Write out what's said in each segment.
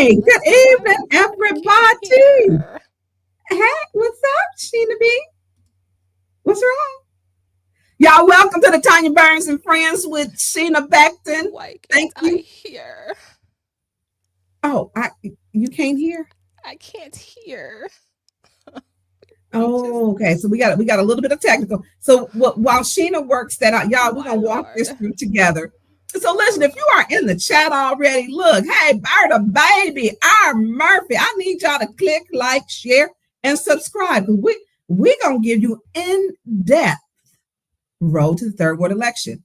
Hey, good evening, everybody. Hey, what's up, Sheena B? What's wrong? Y'all, welcome to the Tonya Burns and Friends with Sheena Beckton. Why can't Thank you. I hear? Oh, you can't hear? I can't hear. Oh, okay. So we got a little bit of technical. So while Sheena works that out, y'all, we're gonna walk this through together. So listen, if you are in the chat already, look, hey, Berta, baby, our Murphy, I need y'all to click like, share, and subscribe. We're gonna give you in-depth road to the third ward election.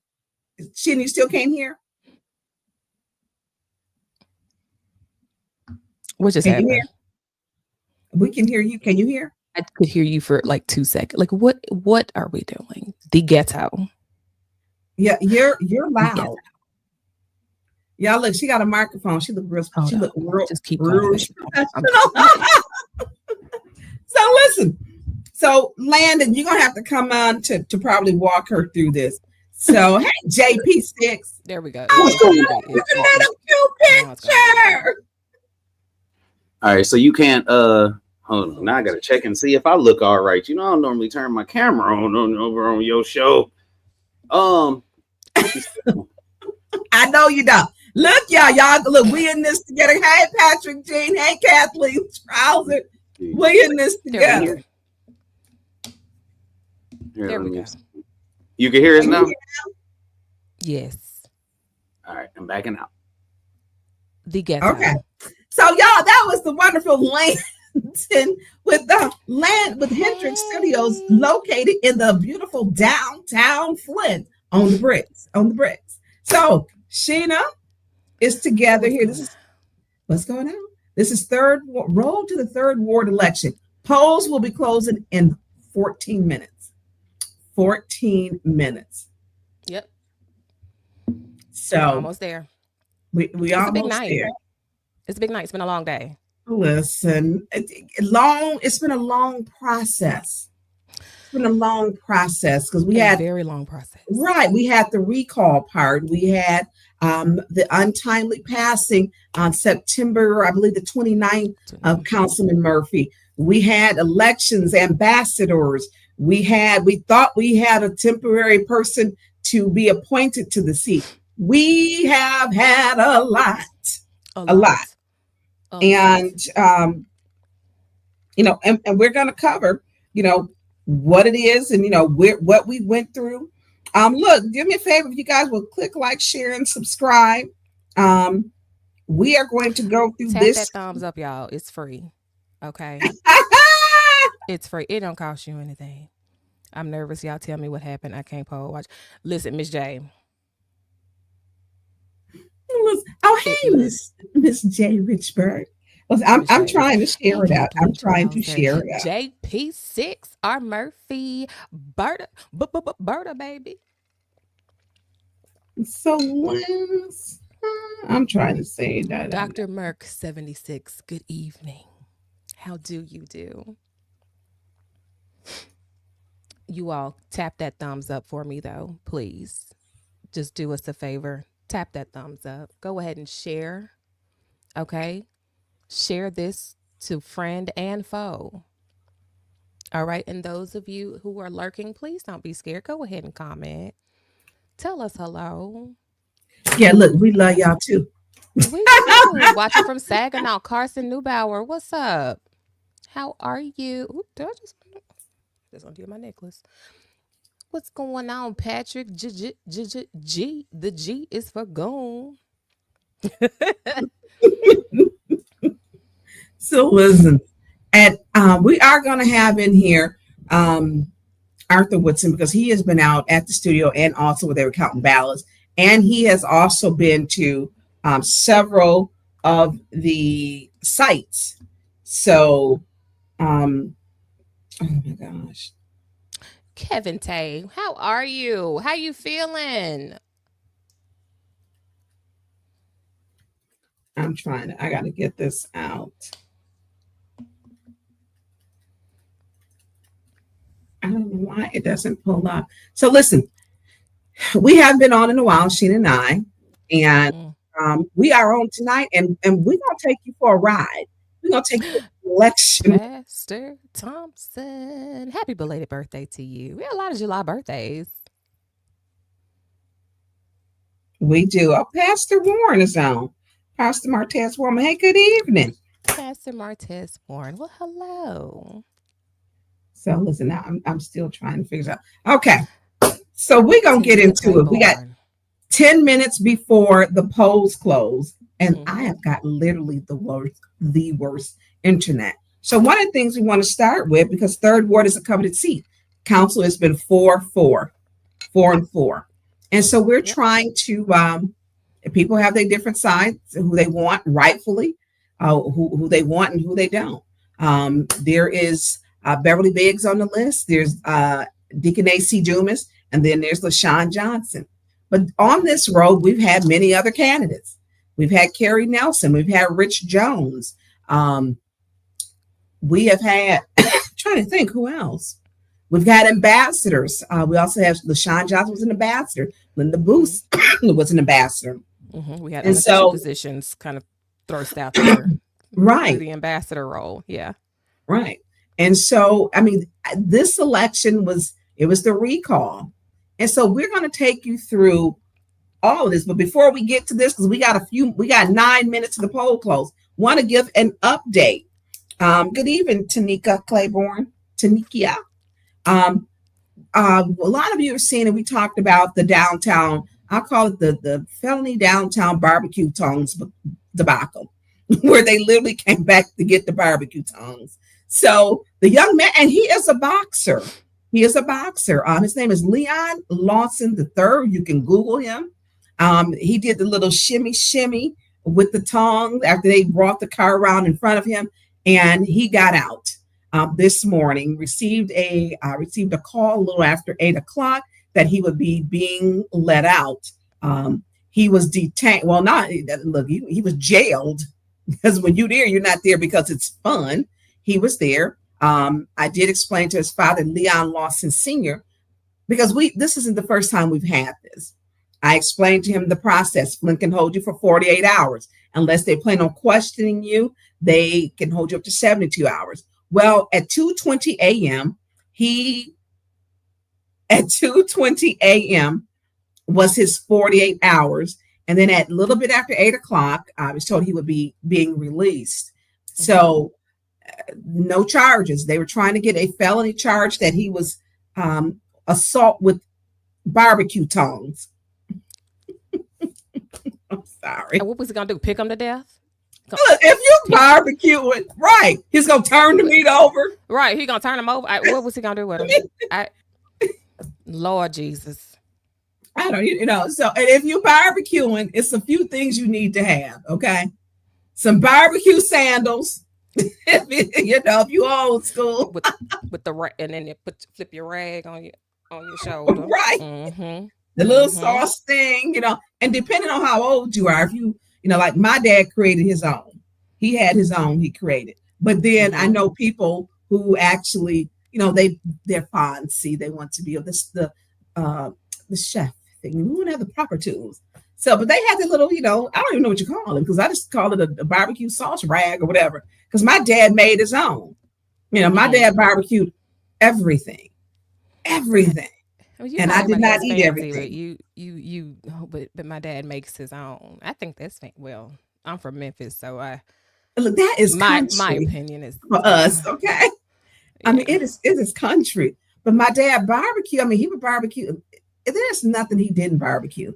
Sheena, you still can't hear? What just happened? We can hear you. Can you hear? I could hear you for like 2 seconds. Like what are we doing? The ghetto. Yeah, you're loud. Yeah, look, she got a microphone. She look real. She look real. Just keep real going. So listen. So Landon, you're gonna have to come on to probably walk her through this. So hey, JP6. There we go. Look at that cute picture. All right, so you can't hold on. Now I gotta check and see if I look all right. You know, I don't normally turn my camera on over on your show. I know you don't. Look, y'all look, we in this together. Hey, Patrick Jean. Hey, Kathleen Trouser. We in this together. There we go. You can hear us now? Yes. All right, I'm backing out. The ghetto. Okay. So y'all, that was the wonderful Landon with Hendrix Studios located in the beautiful downtown Flint on the bricks. So Sheena is together here. This is what's going on. This is road to the third ward election. Polls will be closing in 14 minutes. 14 minutes. Yep. So we're almost there. We almost there. It's a big night. It's been a long day. Listen, it's been a long process. It's been a long process because we had a very long process. Right. We had the recall part. We had the untimely passing on September, I believe the 29th of Councilman Murphy. We had elections, ambassadors. We thought we had a temporary person to be appointed to the seat. We have had a lot. And and we're going to cover, what it is and, what we went through. Look, do me a favor, if you guys will click like, share, and subscribe. We are going to go through Tap this. That thumbs up, y'all. It's free. Okay. It's free. It don't cost you anything. I'm nervous. Y'all tell me what happened. I can't poll watch. Listen, Miss J. Hey, Miss J. Richburg. I'm trying to share it out. I'm trying to share it out. JP6, R. Murphy, Berta, baby. So I'm trying to say that. Dr. Merck 76. Good evening. How do you do? You all tap that thumbs up for me, though, please. Just do us a favor. Tap that thumbs up. Go ahead and share. Okay? Share this to friend and foe. All right? And those of you who are lurking, please don't be scared. Go ahead and comment. Tell us hello. Yeah, look, we love y'all too. We do. Watching from Saginaw, Carson Neubauer. What's up? How are you? Ooh, did I just undo my necklace? What's going on, Patrick? G. The G is for gone. So listen, and we are going to have in here Arthur Woodson because he has been out at the studio and also where they were counting ballots, and he has also been to several of the sites. So, oh my gosh. Kevin Tay, how are you? How you feeling? I got to get this out. I don't know why it doesn't pull up. So listen, we have been on in a while, Sheena and I, and We are on tonight, and we're gonna take you for a ride. We're gonna take you to election. Pastor Thompson. Happy belated birthday to you. We have a lot of July birthdays. We do. Oh, Pastor Warren is on. Pastor Martez Warren. Hey, good evening. Pastor Martez Warren. Well, hello. So listen, now I'm still trying to figure it out. Okay, so we're gonna get into it. We got 10 minutes before the polls close, and I have got literally the worst internet. So one of the things we want to start with, because third ward is a coveted seat, council has been 4-4, 4-4. And so we're trying to, people have their different sides, who they want rightfully, who they want and who they don't. There is Beverly Biggs on the list. There's Deacon AC Dumas, and then there's LaShawn Johnson. But on this road, we've had many other candidates. We've had Kerry Nelson. We've had Rich Jones. We have had, trying to think who else. We've had ambassadors. We also have LaShawn Johnson was an ambassador. Linda Booth was an ambassador. We had unofficial positions kind of thrust out there. Right. The ambassador role. Yeah. Right. And so, I mean, this election was the recall. And so we're going to take you through all of this. But before we get to this, because we got 9 minutes to the poll close, want to give an update. Good evening, Tanika Claiborne. Tanikia. A lot of you have seen it. We talked about the downtown, I call it the felony downtown barbecue tongs debacle, where they literally came back to get the barbecue tongs. So the young man, and he is a boxer. He is a boxer. His name is Leon Lawson III. You can Google him. He did the little shimmy with the tongs after they brought the car around in front of him, and he got out this morning. Received a call a little after 8:00 that he would be being let out. He was detained. Well, he was jailed, because when you're there, you're not there because it's fun. He was there. I did explain to his father, Leon Lawson Sr., because this isn't the first time we've had this. I explained to him the process. Flint can hold you for 48 hours. Unless they plan on questioning you, they can hold you up to 72 hours. Well, at 2:20 a.m. was his 48 hours. And then at a little bit after 8:00, I was told he would be being released. So no charges. They were trying to get a felony charge that he was assault with barbecue tongs. I'm sorry. And what was he gonna do? Pick him to death? Look, if you barbecuing, right, he's gonna turn the meat over. Right, he gonna turn him over. What was he gonna do with him? Lord Jesus. I don't, so, and if you barbecuing, it's a few things you need to have. Okay, some barbecue sandals. If you old school with the and then you flip your rag on your shoulder, right? The little sauce thing, and depending on how old you are, if you like my dad created his own. He had his own. He created, but then I know people who actually, they're fancy. They want to be the chef thing. We wouldn't have the proper tools. So, but they had the little, I don't even know what you call them, because I just call it a barbecue sauce rag or whatever. Because my dad made his own. My dad barbecued everything. Well, and I did not eat everything. But my dad makes his own. I think that's well. I'm from Memphis, so look, that is my opinion is for us. Okay, yeah. I mean it is country. But my dad barbecue. I mean, he would barbecue. There's nothing he didn't barbecue.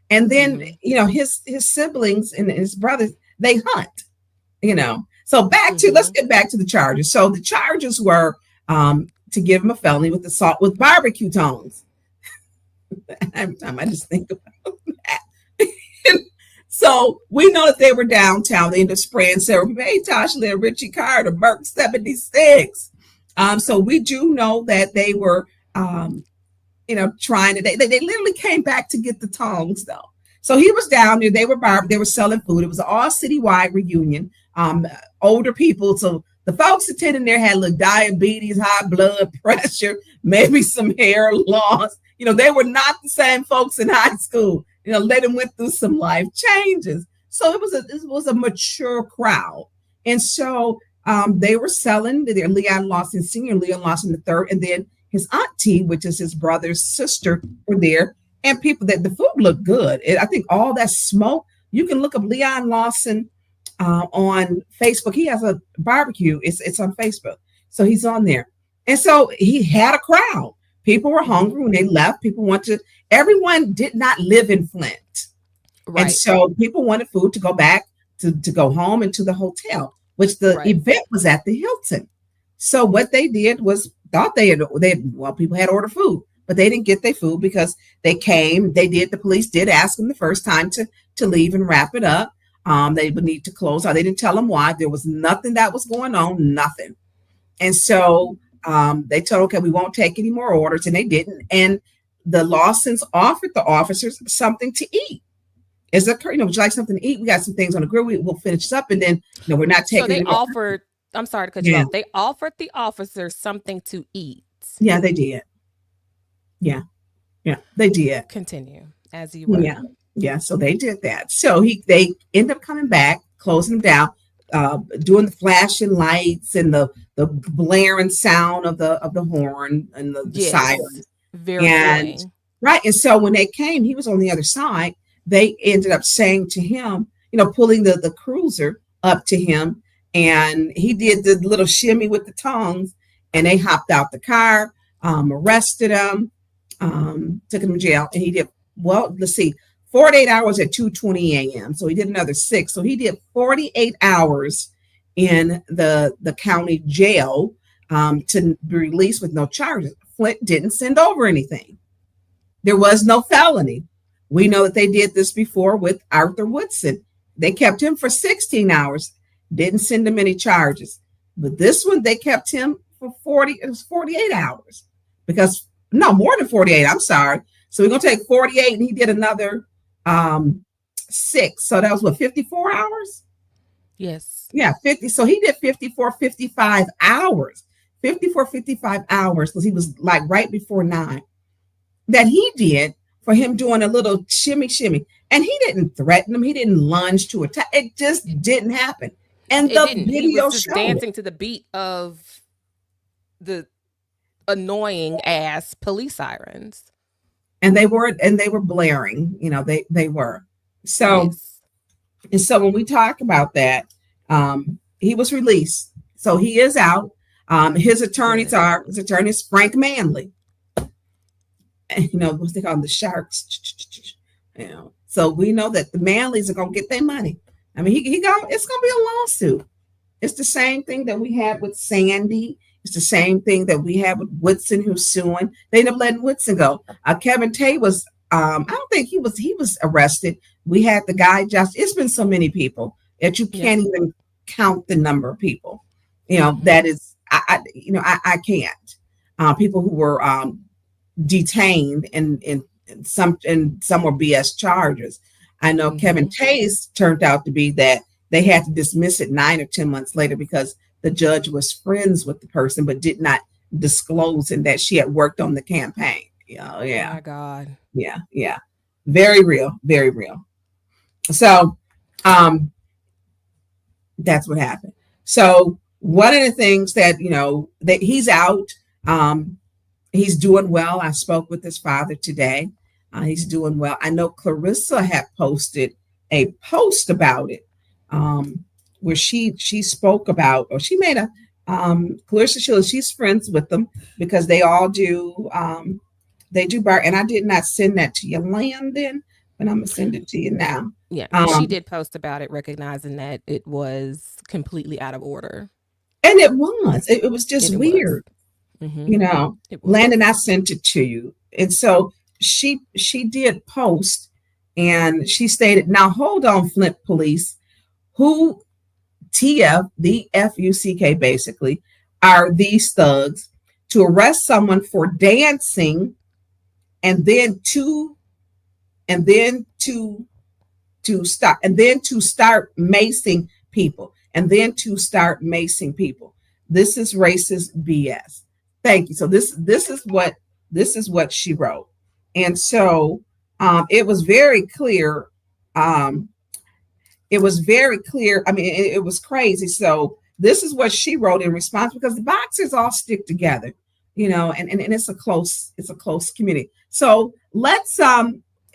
And then, his siblings and his brothers, they hunt, So let's get back to the charges. So the charges were to give him a felony with assault with barbecue tongs. Every time I just think about that. So we know that they were downtown. They ended up spraying Sarah Bay, Tasha and Richie Carter, Burke 76. So we do know that they were trying to, they literally came back to get the tongs though. So he was down there, they were selling food. It was an all citywide reunion. Older people. So the folks attending there had diabetes, high blood pressure, maybe some hair loss. They were not the same folks in high school. They done went through some life changes. So it was a mature crowd. And so they were selling their Leon Lawson Sr., Leon Lawson the third, and then his auntie, which is his brother's sister, were there. And people that the food looked good. I think all that smoke, you can look up Leon Lawson on Facebook. He has a barbecue. It's on Facebook. So he's on there. And so he had a crowd. People were hungry when they left. People everyone did not live in Flint. Right. And so people wanted food to go back to go home and to the hotel, which the event was at the Hilton. So what they did was thought people had ordered food, but they didn't get their food because the police did ask them the first time to leave and wrap it up. They would need to close out. They didn't tell them why. There was nothing that was going on, nothing. And so they told, okay, we won't take any more orders, and they didn't. And the Lawsons offered the officers something to eat. Would you like something to eat? We got some things on the grill. We'll finish up, and then we're not taking. So they offered. I'm sorry to cut you off. They offered the officers something to eat. Yeah, they did. Yeah, they did. Continue as you were. Yeah. So they did that. So they end up coming back, closing them down, doing the flashing lights and the blaring sound of the horn and the sirens. Very annoying. Right. And so when they came, he was on the other side. They ended up saying to him, pulling the cruiser up to him, and he did the little shimmy with the tongs, and they hopped out the car, arrested him, took him to jail, and he did, 48 hours at 2:20 a.m. So he did another 6. So he did 48 hours in the county jail to be released with no charges. Flint didn't send over anything. There was no felony. We know that they did this before with Arthur Woodson. They kept him for 16 hours, didn't send him any charges. But this one, they kept him for 48 hours. More than 48, I'm sorry. So we're going to take 48, and he did another 6. So that was 54 hours? Yes. Yeah, 50. So he did 55 hours. 55 hours, because he was like right before 9. That he did for him doing a little shimmy. And he didn't threaten him. He didn't lunge to attack. It just didn't happen. And the video he was just showed dancing to the beat of the annoying ass police sirens. And they were blaring, they were. So, yes. And so when we talk about that, he was released. So he is out. His attorneys Frank Manley. What they call them, the sharks. So we know that the Manleys are gonna get their money. I mean, it's gonna be a lawsuit. It's the same thing that we had with Sandy. It's the same thing that we had with Woodson, who's suing. They ended up letting Woodson go. Kevin Tay was, I don't think he was arrested. We had the guy it's been so many people that you can't even count the number of people. That is, I can't. People who were detained and some were BS charges. I know Kevin Tay's turned out to be that they had to dismiss it 9 or 10 months later because the judge was friends with the person but did not disclose and that she had worked on the campaign. Yeah. Oh my God. Yeah. Very real. Very real. So that's what happened. So one of the things that, that he's out, he's doing well. I spoke with his father today. He's doing well. I know Clarissa had posted a post about it where she spoke about, or she made a, Clarissa, she's friends with them because they all do, they do bar. And I did not send that to you, Landon, but I'm going to send it to you now. Yeah, she did post about it, recognizing that it was completely out of order. And it was just weird. Landon, I sent it to you. And so she did post and she stated, now hold on, Flint police, who TF, the FUCK basically, are these thugs to arrest someone for dancing and then to start macing people This is racist BS. Thank you. So this is what she wrote. And so it was very clear. it was very clear. I mean, it was crazy. So this is what she wrote in response, because the boxers all stick together, and it's a close community. So let's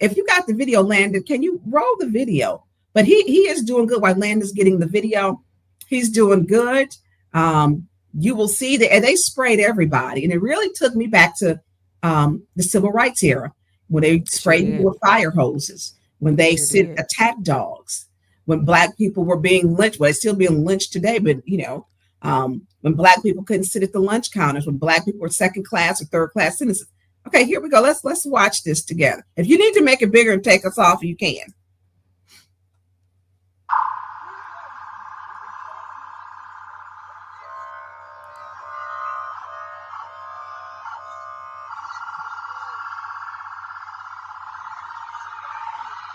if you got the video, Landon, can you roll the video? But he is doing good while Landon's getting the video. He's doing good. You will see that, and they sprayed everybody, and it really took me back to the civil rights era, when they sprayed people with fire hoses, when they sent attack dogs, when Black people were being lynched. Well, they're still being lynched today, but when Black people couldn't sit at the lunch counters, when Black people were second class or third class citizens. Okay, here we go. Let's watch this together. If you need to make it bigger and take us off, you can.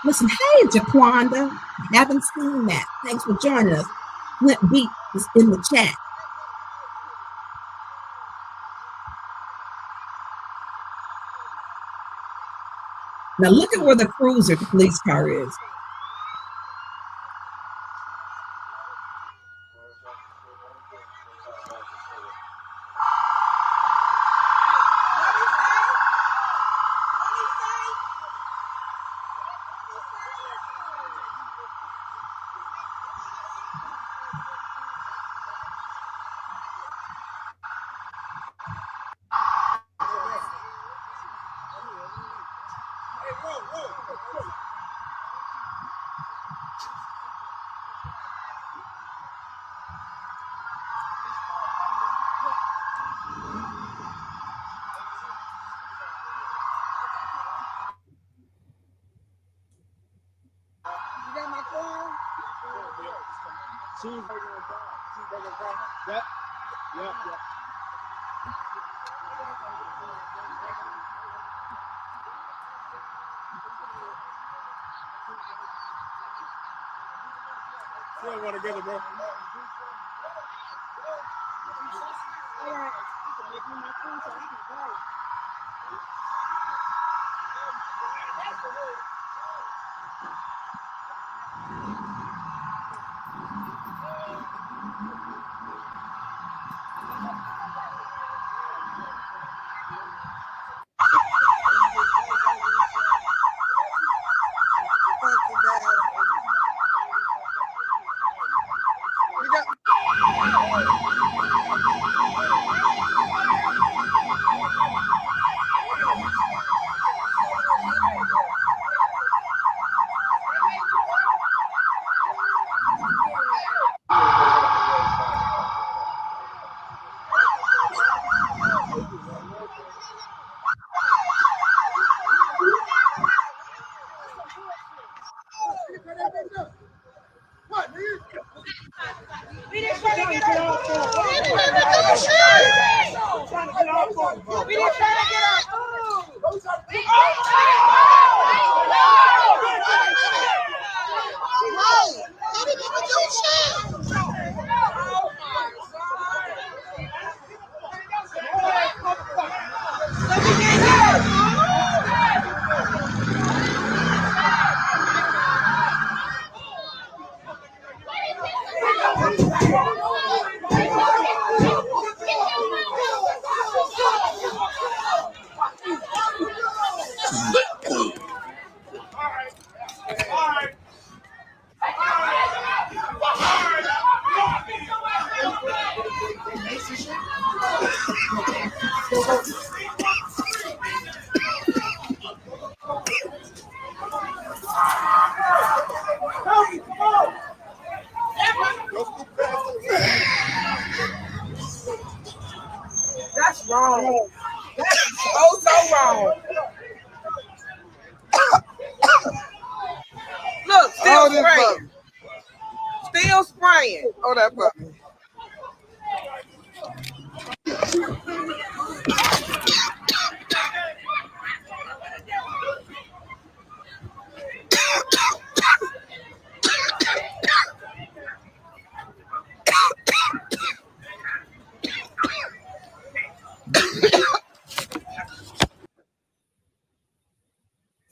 Listen, hey, Jaquanda, haven't seen that. Thanks for joining us. Flint Beat is in the chat. Now look at where the cruiser, the police car is. That's wrong. That's so wrong. Look, still spraying. Still spraying. Oh, that puppy.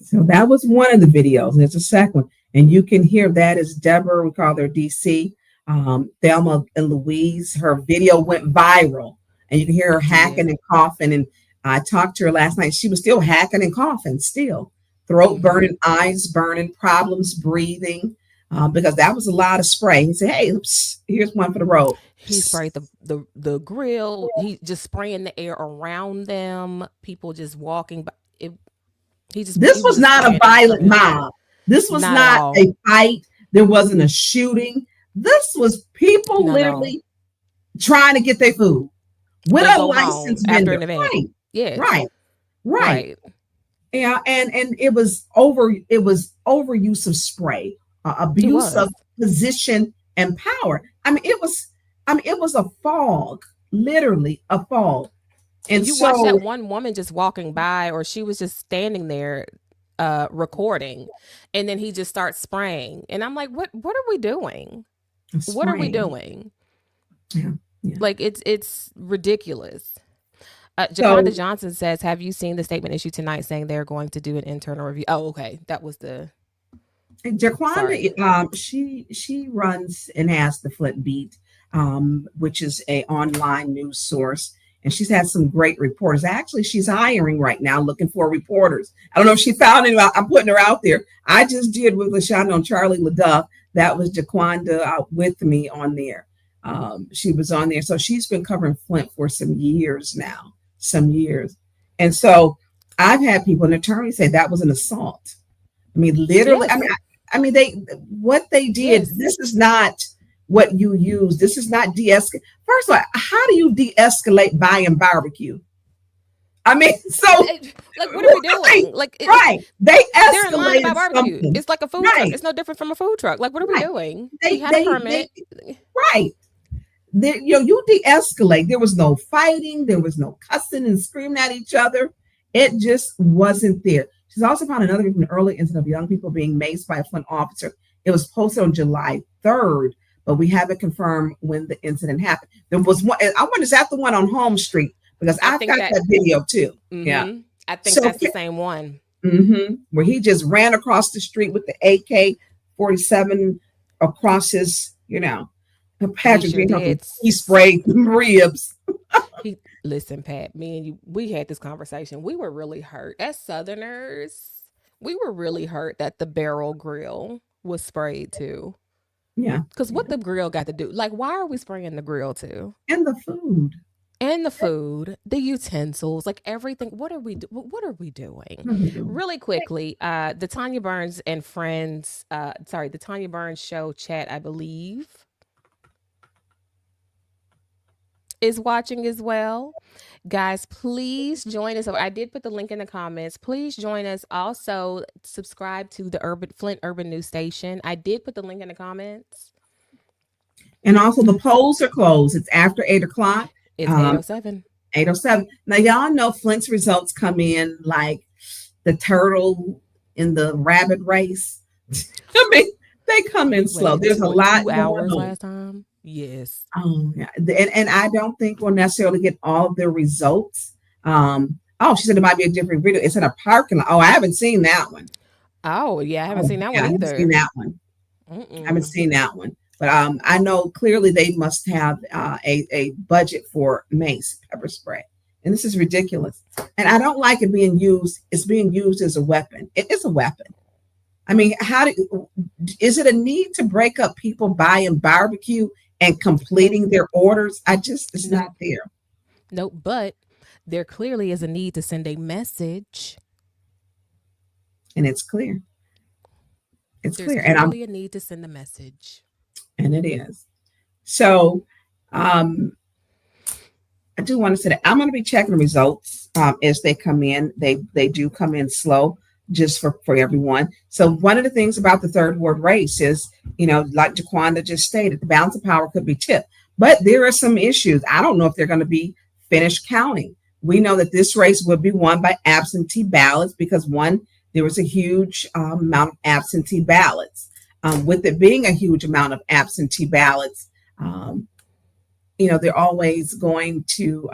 So that was one of the videos. There's a second one. And you can hear that is Deborah, we call her DC. Thelma and Louise, her video went viral, and you can hear her It hacking did. and coughing. And I talked to her last night. She was still hacking and coughing, still throat Hmm. burning, eyes burning, problems breathing, because that was a lot of spray. He said, "Hey, psst, here's one for the road." He Psst. sprayed the grill. He just spraying the air around them. People just walking by. This He was was just not a spraying violent everywhere. mob. This was Not at not all. a fight. There wasn't a shooting. This was people No, no. literally trying to get their food with Or a go home licensed after vendor. an event. Right, Yes. right, right. Right. Yeah, and it was overuse of spray, It abuse of was. position and power. I mean, it was a fog, literally a fog. And And you watch that so one woman just walking by, or she was just standing there recording, and then he just starts spraying. And I'm like, what are we doing? What are we spraying. doing? Yeah, yeah. Like it's ridiculous. Jaconda So Johnson says, "Have you seen the statement issued tonight saying they're going to do an internal review?" Oh, okay, that was the sorry. Jaquanda, she runs and has the Flint Beat, which is a online news source, and she's had some great reporters. Actually, she's hiring right now, looking for reporters. I don't know if she found any. I'm putting her out there. I just did with Lashonda on Charlie LaDuff. That was Jaquanda with me on there. She was on there, so she's been covering Flint for some years now, some years, and so I've had people, an attorney, say that was an assault. I mean, literally. I mean, Yes, they what they did. yes. This is not what you use. This is not de-escalate. First of all, how do you de-escalate buying barbecue? I mean, so Like, what are we right, doing? Like, right. They they're in line to buy escalated barbecue. something. It's like a food truck. Right, It's no different from a food truck. Like, what are we right. doing? He They had a they they permit. right. You de-escalate. There was no fighting. There was no cussing and screaming at each other. It just wasn't there. She's also found another an early incident of young people being maced by a Flint officer. It was posted on July 3rd, but we haven't confirmed when the incident happened. There was one. I wonder, is that the one on Home Street? Because I I've think got that. that video too. Yeah. I think So that's the same one. where he just ran across the street with the AK-47 across his, He Patrick sure being talking, did. he sprayed them ribs. He listen, Pat. Me and you, we had this conversation. We were really hurt as Southerners. We were really hurt that the Barrel Grill was sprayed too. Yeah, Cause what yeah. the grill got to do? Like, why are we spraying the grill too? And the food. And the food, the utensils, like everything. What are we doing? What are we doing? Really quickly, the Tanya Burns and Friends, the Tanya Burns show chat, I believe, is watching as well. Guys, please join us. I did put the link in the comments. Please join us. Also, subscribe to the Flint Urban News Station. I did put the link in the comments. And also the polls are closed. It's after 8 o'clock. It's Um, 8:07. 8:07. Now y'all know Flint's results come in like the turtle in the rabbit race. I mean, they come in slow. Wait, There's a what, lot 2 going hours on. last time? Yes. Yeah. And I don't think we'll necessarily get all of the results. Oh, she said it might be a different video. It's in a parking lot. Oh, I haven't seen that one. Oh, yeah, I haven't Oh, seen that yeah, one I haven't seen either. that one. I haven't Mm-mm. seen that one. But I know clearly they must have a budget for mace pepper spray. And this is ridiculous. And I don't like it being used. It's being used as a weapon. It is a weapon. I mean, is it a need to break up people buying barbecue and Nope. completing their orders? It's Nope. not there. Nope. But there clearly is a need to send a message. And it's clear. It's There's clear. clearly a need to send a message. And it is. So I do want to say that I'm going to be checking the results as they come in. They do come in slow, just for everyone. So one of the things about the third ward race is, like Jaquanda just stated, the balance of power could be tipped. But there are some issues. I don't know if they're going to be finished counting. We know that this race would be won by absentee ballots because there was a huge amount of absentee ballots. With it being a huge amount of absentee ballots, they're always going to,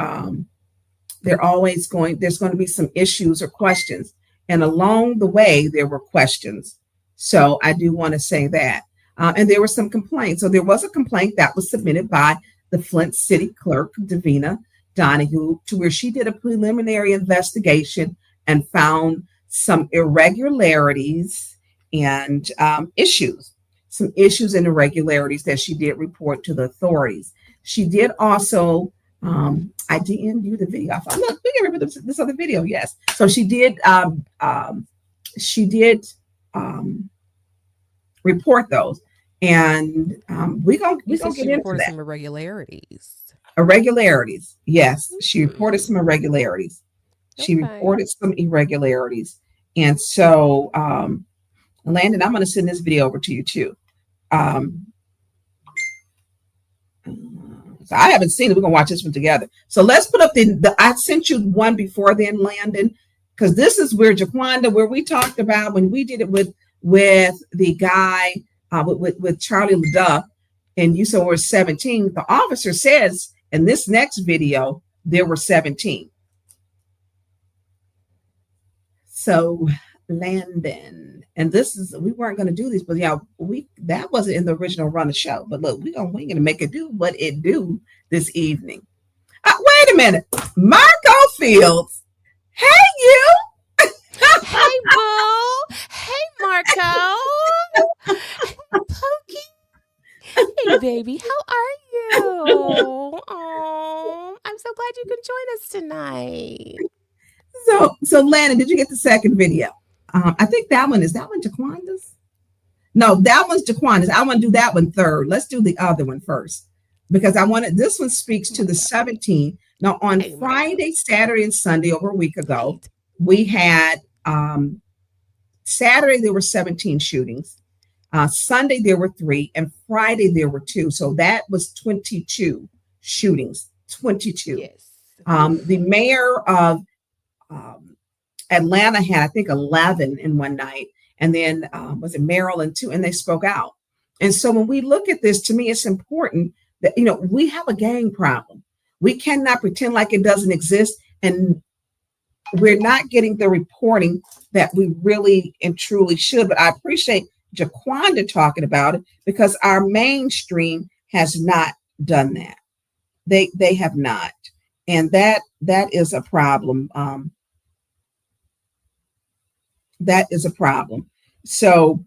there's going to be some issues or questions. And along the way, there were questions. So I do want to say that. And there were some complaints. So there was a complaint that was submitted by the Flint City Clerk, Davina Donahue, to where she did a preliminary investigation and found some irregularities and issues, some issues and irregularities that she did report to the authorities. She did also, I didn't do the video. I thought, look, we can remember this other video. Yes. So she did report those. And we're gonna get into that. Some irregularities. Irregularities. Yes, she reported some irregularities. She reported some irregularities. And so, Landon, I'm going to send this video over to you too. So I haven't seen it. We're going to watch this one together. So let's put up I sent you one before then, Landon, because this is where Jaquanda, where we talked about when we did it with the guy, with Charlie LaDuff, and you saw we're 17. The officer says in this next video, there were 17. So Landon, and we weren't going to do this, but yeah, that wasn't in the original run of show. But look, we're going to make it do what it do this evening. Wait a minute, Marco Fields. Hey, you. Hey, Boo. Hey, Marco. Pokey. Hey, baby. How are you? Oh, I'm so glad you could join us tonight. So Landon, did you get the second video? I think that one Jaquanda's? No, that one's Jaquanda's. I want to do that one third. Let's do the other one first, because this one speaks to the 17. Now on Friday, Saturday, and Sunday over a week ago, we had Saturday there were 17 shootings. Sunday there were 3, and Friday there were 2. So that was 22 shootings. 22. Yes. The mayor of Atlanta had, I think, 11 in one night, and then was it Maryland too? And they spoke out. And so when we look at this, to me, it's important that we have a gang problem. We cannot pretend like it doesn't exist, and we're not getting the reporting that we really and truly should. But I appreciate Jaquanda talking about it, because our mainstream has not done that. They have not, and that is a problem. That is a problem. So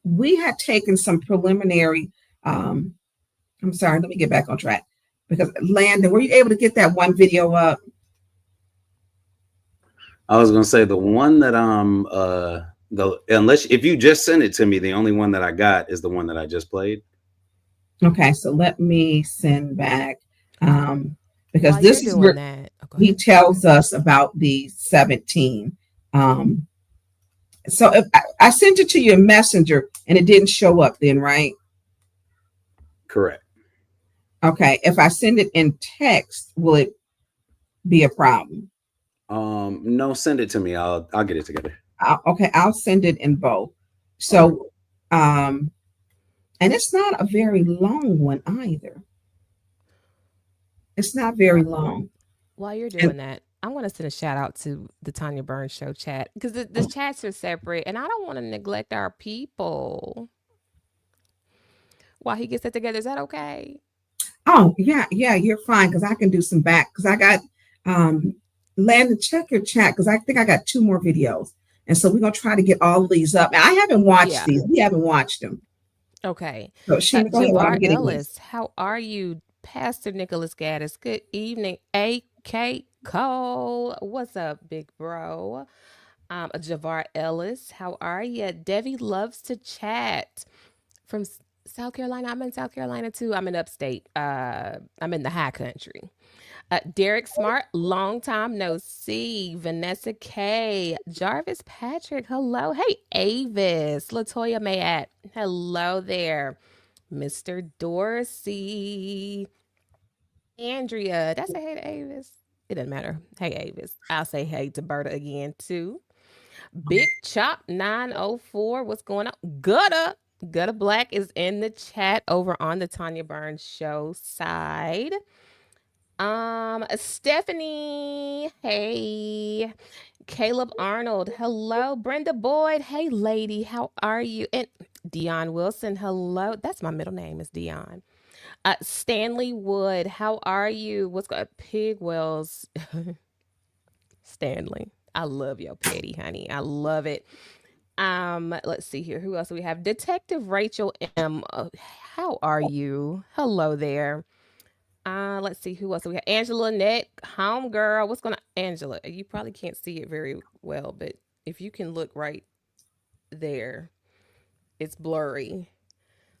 we had taken some preliminary. I'm sorry. Let me get back on track, because Landon, were you able to get that one video up? I was gonna say the one that unless if you just sent it to me, the only one that I got is the one that I just played. Okay, so let me send back because this is where he tells us about the 17. So if I sent it to you in Messenger and it didn't show up then, right? Correct. Okay, if I send it in text, will it be a problem? No, send it to me. I'll get it together. Okay, I'll send it in both. So, and it's not a very long one either. It's not very long. While you're doing that, I want to send a shout out to the Tonya Burns Show chat, because the chats are separate, and I don't want to neglect our people. While he gets it together, is that okay? Oh yeah, you're fine, because I can do some back, because I got Landon, check your chat, because I think I got 2 more videos, and so we're gonna try to get all of these up. Now, I haven't watched these. We haven't watched them. Okay. So Shenna, go ahead. Ellis, how are you, Pastor Nicholas Gaddis? Good evening, A.K. Cole. What's up, big bro? Javar Ellis, how are you? Debbie loves to chat from South Carolina. I'm in South Carolina too. I'm in upstate. I'm in the high country. Derek Smart, long time no see. Vanessa K, Jarvis Patrick, hello. Hey, Avis, Latoya Mayat, hello there. Mr. Dorsey, Andrea, that's a hey to Avis. It doesn't matter. Hey, Avis. I'll say hey to Berta again too. Big Chop 904, what's going on? Gutta Black is in the chat over on the Tonya Burns Show side. Stephanie, hey. Caleb Arnold, hello. Brenda Boyd, hey lady, how are you? And Dion Wilson, hello. That's my middle name is Dion. Stanley Wood, how are you? What's going Pig Wells? Stanley, I love your petty, honey. I love it. Let's see here. Who else do we have? Detective Rachel M. How are you? Hello there. Let's see who else do we have. Angela Net, home girl. What's going on, Angela? You probably can't see it very well, but if you can look right there, it's blurry.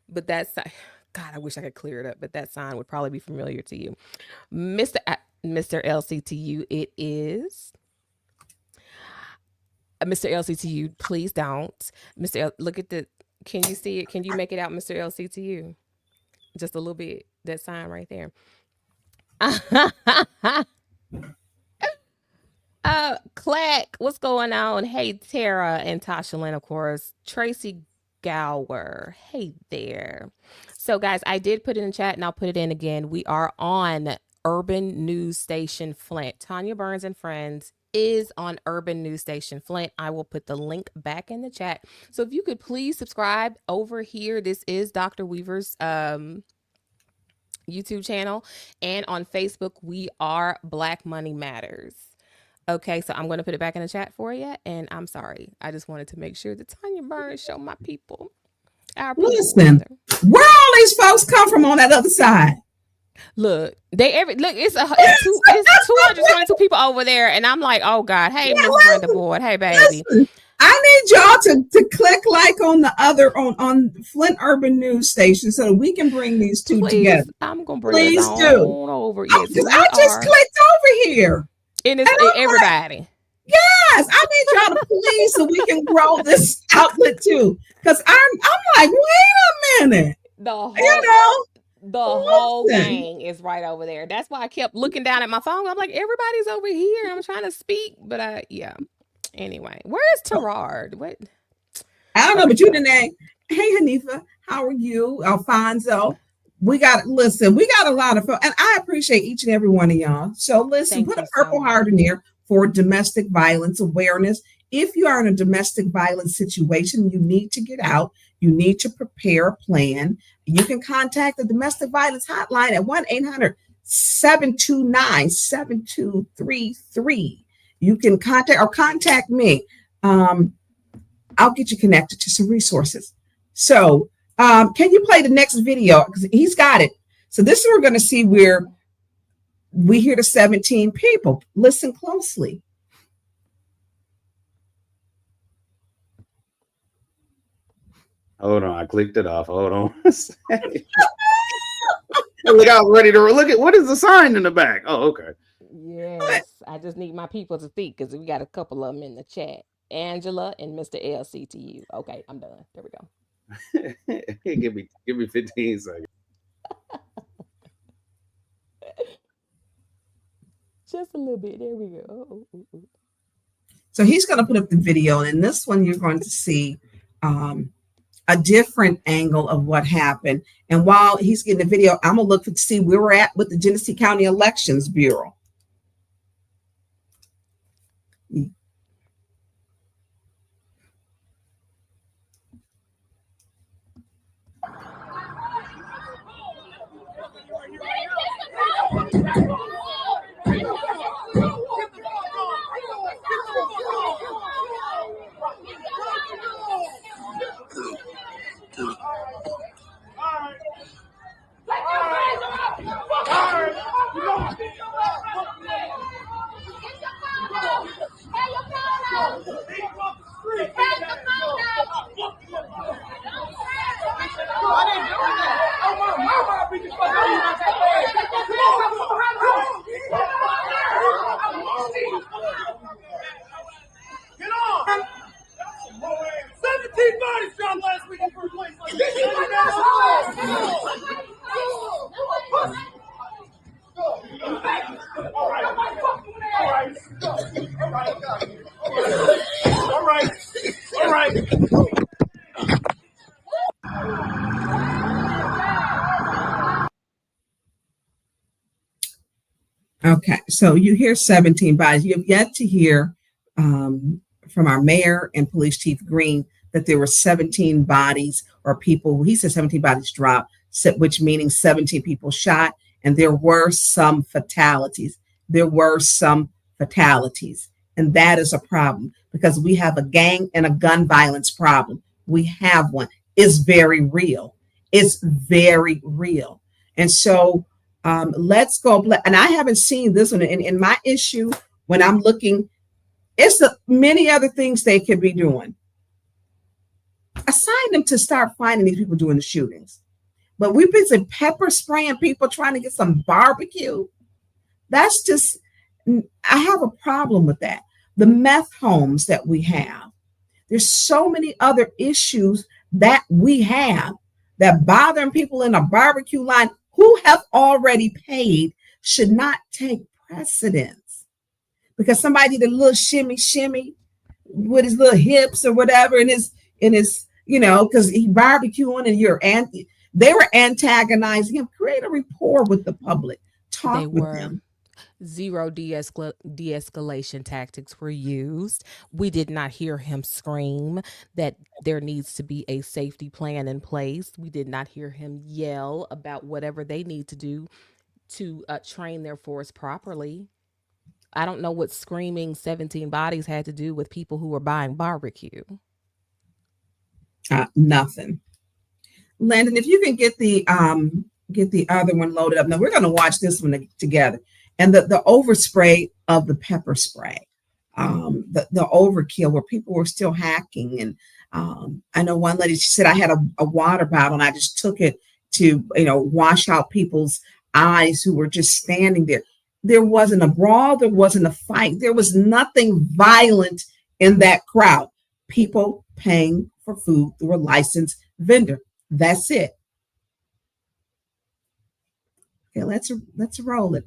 But that's God. I wish I could clear it up, but that sign would probably be familiar to you, Mr. LCTU. It is. Mr. LCTU, please don't. Look at the. Can you see it? Can you make it out, Mr. LCTU? Just a little bit. That sign right there. Clack, what's going on? Hey, Tara and Tasha Lynn, of course. Tracy Gower. Hey there. So, guys, I did put it in chat and I'll put it in again. We are on Urban News Station Flint. Tonya Burns and Friends is on Urban News Station Flint. I will put the link back in the chat. So if you could please subscribe over here. This is Dr. Weaver's YouTube channel. And on Facebook, we are Black Money Matters. Okay, so I'm going to put it back in the chat for you. And I'm sorry. I just wanted to make sure that Tonya Burns show my people. Listen, where all these folks come from on that other side? Look, it's 222 people over there, and I'm like, oh God, hey, Miss Brenda Boyd, hey baby. Listen, I need y'all to click like on the other on Flint Urban News Station so that we can bring these two together. I'm gonna bring it on over. Yes, I just clicked over here, and it's everybody. Like, yes, I need y'all to please so we can grow this outlet too. Because I'm like, wait a minute, the whole gang is right over there. That's why I kept looking down at my phone. I'm like, everybody's over here. I'm trying to speak, but anyway, where is Terrard? What? I don't know, but you didn't. Hey, Hanifa, how are you? Alfonso, we got a lot of fun, and I appreciate each and every one of y'all. So listen, put a purple heart in there for domestic violence awareness. If you are in a domestic violence situation, you need to get out. You need to prepare a plan. You can contact the domestic violence hotline at 1-800-729-7233. You can contact me. I'll get you connected to some resources. So can you play the next video? Because he's got it. So this is we're going to see where we hear the 17 people. Listen closely. Hold on, I clicked it off. Hold on. Look, I was ready to look at what is the sign in the back. Oh, okay. Yes, I just need my people to speak because we got a couple of them in the chat. Angela and Mr. LCTU. Okay, I'm done. There we go. give me 15 seconds. Just a little bit. There we go. So he's going to put up the video, and in this one you're going to see a different angle of what happened. And while he's getting the video, I'm going to look to see where we're at with the Genesee County Elections Bureau. Okay, so you hear 17 bodies. You have yet to hear from our mayor and police chief Green that there were 17 bodies or people. He said 17 bodies dropped, which meaning 17 people shot, and there were some fatalities. And that is a problem because we have a gang and a gun violence problem. We have one. It's very real. And so let's go. And I haven't seen this one in my issue when I'm looking. It's many other things they could be doing. Assign them to start finding these people doing the shootings. But we've been pepper spraying people trying to get some barbecue. That's just, I have a problem with that. The meth homes that we have, there's so many other issues that we have that bothering people in a barbecue line who have already paid should not take precedence. Because somebody did a little shimmy with his little hips or whatever in his because he barbecuing and they were antagonizing him. Create a rapport with the public. Talk with them. Zero de-escalation tactics were used. We did not hear him scream that there needs to be a safety plan in place. We did not hear him yell about whatever they need to do to train their force properly. I don't know what screaming 17 bodies had to do with people who were buying barbecue. Nothing. Landon, if you can get the other one loaded up. Now we're going to watch this one together. And the overspray of the pepper spray, the overkill where people were still hacking. And I know one lady, she said, I had a water bottle and I just took it to, wash out people's eyes who were just standing there. There wasn't a brawl. There wasn't a fight. There was nothing violent in that crowd. People paying for food through a licensed vendor. That's it. Okay, let's roll it.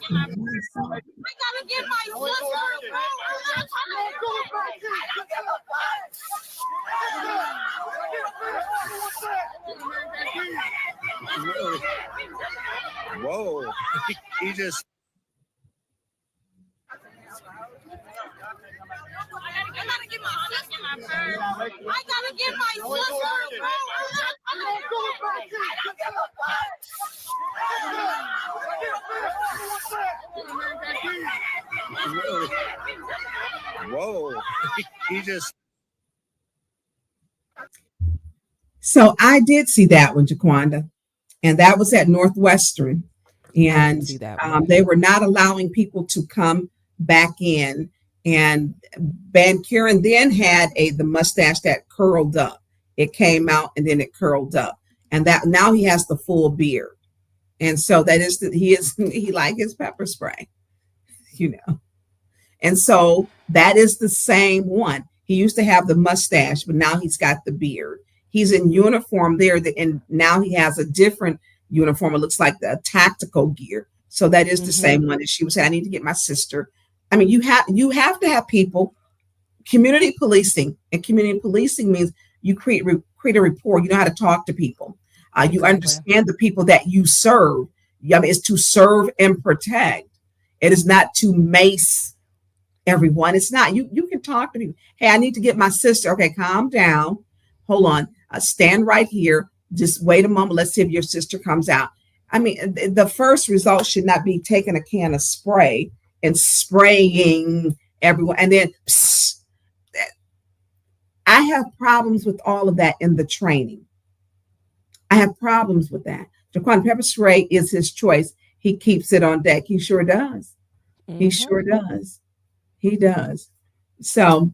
I gotta get my Whoa. He just. I gotta get my sister, my friend. I gotta get my sister, bro. Whoa. He just. So I did see that one, Jaquanda, and that was at Northwestern, and they were not allowing people to come back in. And Van Kuren then had the mustache that curled up. It came out and then it curled up, and that now he has the full beard. And so that is he like his pepper spray, And so that is the same one. He used to have the mustache, but now he's got the beard. He's in uniform there, and now he has a different uniform. It looks like the tactical gear. So that is the same one that she was saying. I need to get my sister. I mean, you have to have people. Community policing, and community policing means you create a rapport. You know how to talk to people. You understand the people that you serve. I mean, it's to serve and protect. It is not to mace everyone. It's not. You can talk to people. Hey, I need to get my sister. Okay, calm down. Hold on. Stand right here. Just wait a moment. Let's see if your sister comes out. I mean, the first result should not be taking a can of spray and spraying everyone. And then I have problems with all of that in the training. I have problems with that. Jaquan pepper spray is his choice. He keeps it on deck. He sure does. He sure does. He does. So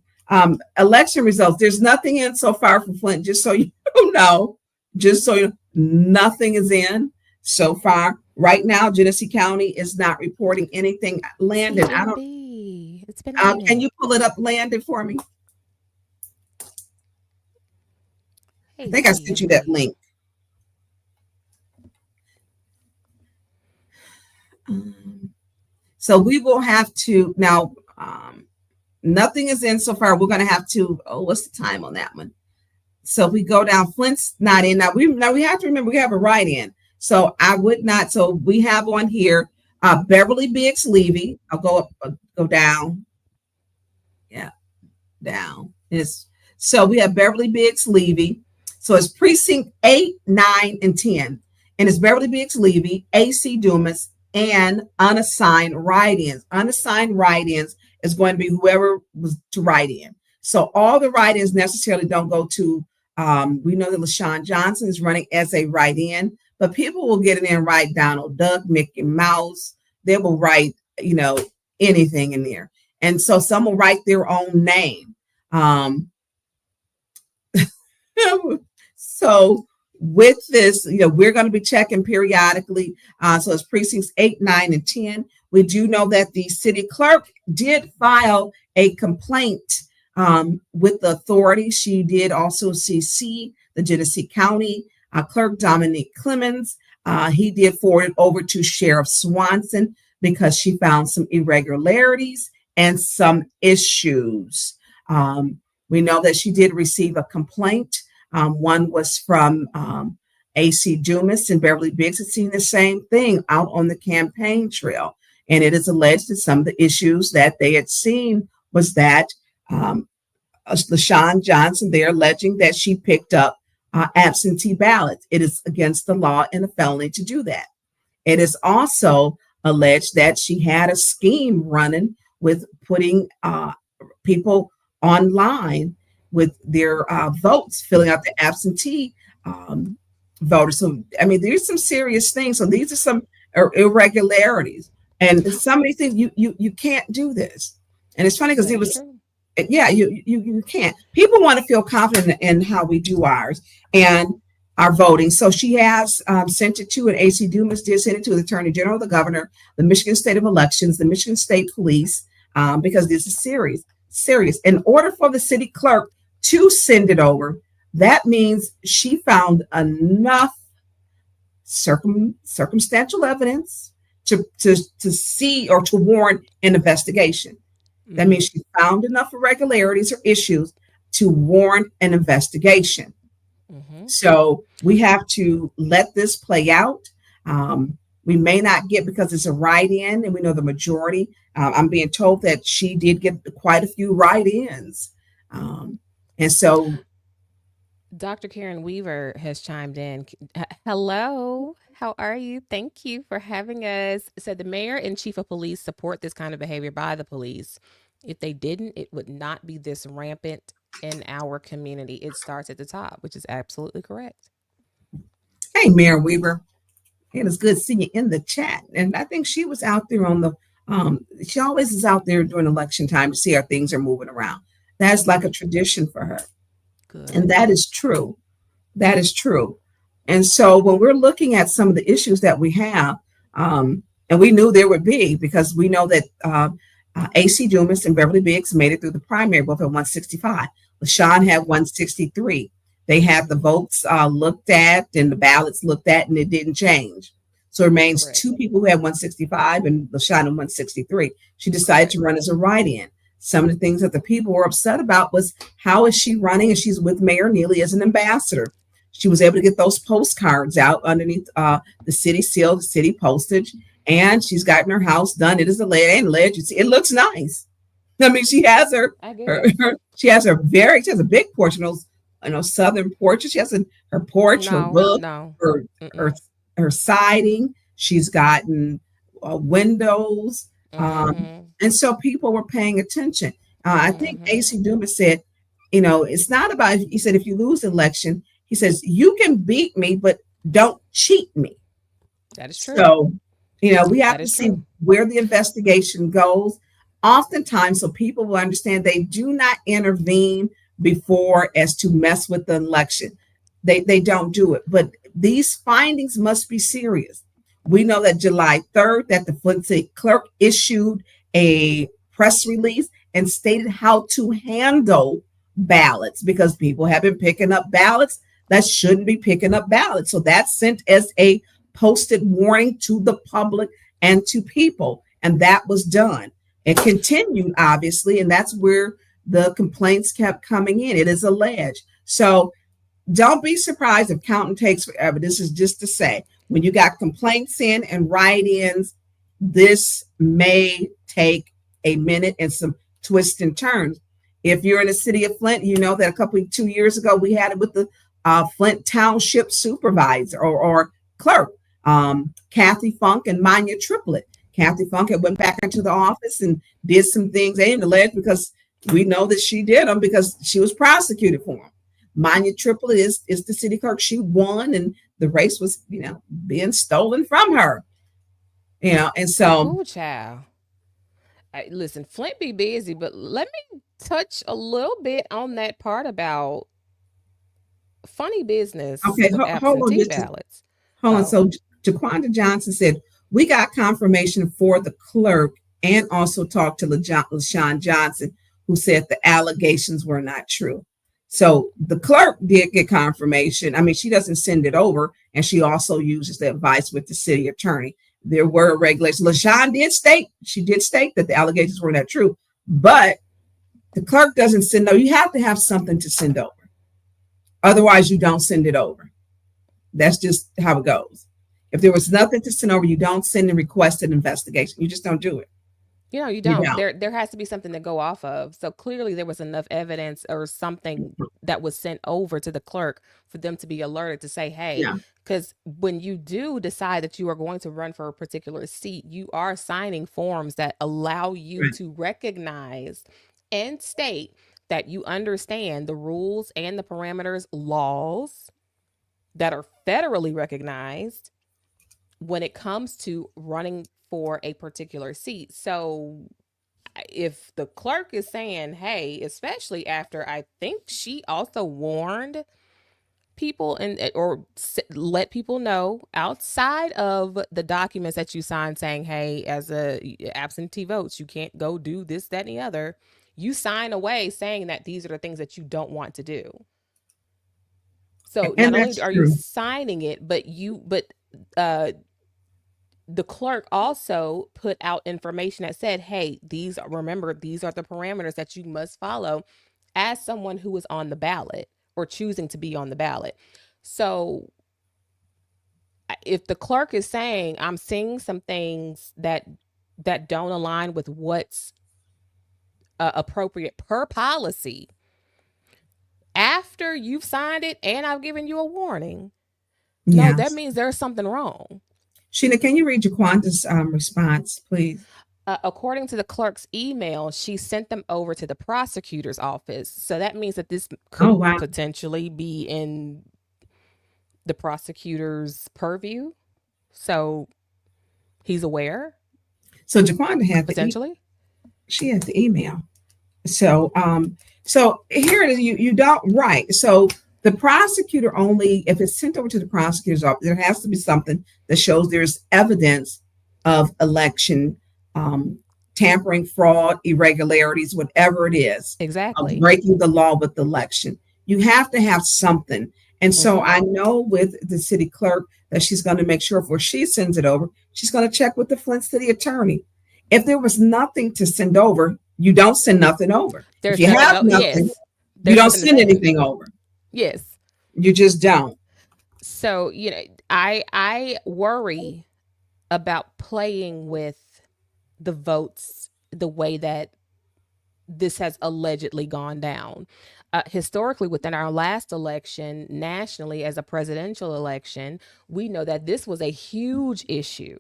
election results. There's nothing in so far for Flint, just so you know. Just so you know, nothing is in so far. Right now, Genesee County is not reporting anything. Landon, I don't. It's been. Can you pull it up, Landon, for me? Hey, I think I sent you that link. So we will have to now. Nothing is in so far. We're going to have to. Oh, what's the time on that one? So we go down. Flint's not in. Now we have to remember we have a write-in. So I would not. So we have on here Beverly Biggs Levy. I'll go up, go down. Yeah, down. So we have Beverly Biggs Levy. So it's precinct 8, 9, and 10. And it's Beverly Biggs Levy, AC Dumas, and unassigned write-ins. Unassigned write-ins is going to be whoever was to write in. So all the write-ins necessarily don't go to, we know that LaShawn Johnson is running as a write-in, but people will get in there and write Donald Duck, Mickey Mouse. They will write, anything in there. And so some will write their own name. So with this, we're going to be checking periodically. So it's precincts 8, 9, and 10. We do know that the city clerk did file a complaint with the authority. She did also CC the Genesee County Clerk Dominique Clemens. He did forward it over to Sheriff Swanson because she found some irregularities and some issues. We know that she did receive a complaint. One was from AC Dumas, and Beverly Biggs had seen the same thing out on the campaign trail. And it is alleged that some of the issues that they had seen was that LaShawn Johnson, they're alleging that she picked up absentee ballots. It is against the law and a felony to do that. It is also alleged that she had a scheme running with putting people online with their votes, filling out the absentee voters. So, there's some serious things. So these are some irregularities. And some of these things, you can't do this. And it's funny because it was, you can't. People want to feel confident in how we do ours and our voting. So she has sent it to, and AC Dumas did send it to the Attorney General, the Governor, the Michigan State of Elections, the Michigan State Police, because this is serious. In order for the city clerk to send it over, that means she found enough circumstantial evidence to see or to warrant an investigation. That means she found enough irregularities or issues to warrant an investigation. So we have to let this play out. We may not get, because it's a write-in, and we know the majority. I'm being told that she did get quite a few write-ins. And so Dr. Karen Weaver has chimed in. Hello, how are you? Thank you for having us. Said the mayor and chief of police support this kind of behavior by the police. If they didn't, it would not be this rampant in our community. It starts at the top, which is absolutely correct. Hey, Mayor Weaver, it is good seeing you in the chat. And I think she was out there on the, she always is out there during election time to see how things are moving around. That's like a tradition for her. Good. And that is true. That is true. And so when we're looking at some of the issues that we have, and we knew there would be, because we know that AC Dumas and Beverly Biggs made it through the primary both at 165. LaShawn had 163. They had the votes looked at and the ballots looked at, and it didn't change. So it remains two people who had 165 and LaShawn had 163. She decided to run as a write-in. Some of the things that the people were upset about was, how is she running? And she's with Mayor Neely as an ambassador. She was able to get those postcards out underneath the city seal, the city postage, and she's gotten her house done. It is a ledge. You see, it looks nice. I mean, she has her she has a big porch, those southern porches. She has her porch, her roof, her siding. She's gotten windows. And so people were paying attention. I think AC Dumas said, it's not about, he said, if you lose the election, he says, you can beat me, but don't cheat me. That is true. So, we have to see where the investigation goes. Oftentimes, so people will understand, they do not intervene before as to mess with the election. They don't do it. But these findings must be serious. We know that July 3rd, that the Flint City Clerk issued a press release and stated how to handle ballots, because people have been picking up ballots that shouldn't be picking up ballots. So that's sent as a posted warning to the public and to people. And that was done. It continued, obviously, and that's where the complaints kept coming in. It is alleged. So don't be surprised if counting takes forever. This is just to say, when you got complaints in and write-ins, this may take a minute and some twists and turns. If you're in the city of Flint, you know that 2 years ago we had it with the Flint Township supervisor or clerk, Kathy Funk and Manya Triplett. Kathy Funk had went back into the office and did some things aimed alleged because we know that she did them because she was prosecuted for them. Manya Triplett is the city clerk. She won, and the race was, being stolen from her. And so. Ooh, child. Listen, Flint be busy, but let me touch a little bit on that part about funny business Okay, with absentee ballots. Hold on. So Jaquanda Johnson said, we got confirmation for the clerk and also talked to LaShawn Johnson, who said the allegations were not true. So the clerk did get confirmation. I mean, she doesn't send it over, and she also uses the advice with the city attorney. There were regulations. LaShawn did state that the allegations were not true, but the clerk doesn't send over. You have to have something to send over. Otherwise, you don't send it over. That's just how it goes. If there was nothing to send over, you don't send and request an investigation. You just don't do it. You don't. There has to be something to go off of. So clearly there was enough evidence or something that was sent over to the clerk for them to be alerted to say, hey, because when you do decide that you are going to run for a particular seat, you are signing forms that allow you to recognize and state that you understand the rules and the parameters, laws that are federally recognized when it comes to running for a particular seat. So if the clerk is saying, hey, especially after I think she also warned people or let people know outside of the documents that you sign saying, hey, as a absentee votes, you can't go do this, that, and the other. You sign away saying that these are the things that you don't want to do. So not only are you signing it, but the clerk also put out information that said, hey, these are the parameters that you must follow as someone who is on the ballot or choosing to be on the ballot. So if the clerk is saying, I'm seeing some things that don't align with what's appropriate per policy, after you've signed it and I've given you a warning, no, that means there's something wrong. Sheena, can you read Jaquanda's response, please? According to the clerk's email, she sent them over to the prosecutor's office. So that means that this could potentially be in the prosecutor's purview. So he's aware. So Jaquanda had potentially. She had the email. So here it is. You don't right. So the prosecutor only, if it's sent over to the prosecutor's office, there has to be something that shows there's evidence of election tampering, fraud, irregularities, whatever it is. Exactly. Breaking the law with the election. You have to have something. And so I know with the city clerk that she's going to make sure before she sends it over, she's going to check with the Flint city attorney. If there was nothing to send over, you don't send nothing over. If you have nothing, you don't send anything over. Yes. You just don't. So, I worry about playing with the votes the way that this has allegedly gone down. Historically, within our last election, nationally as a presidential election, we know that this was a huge issue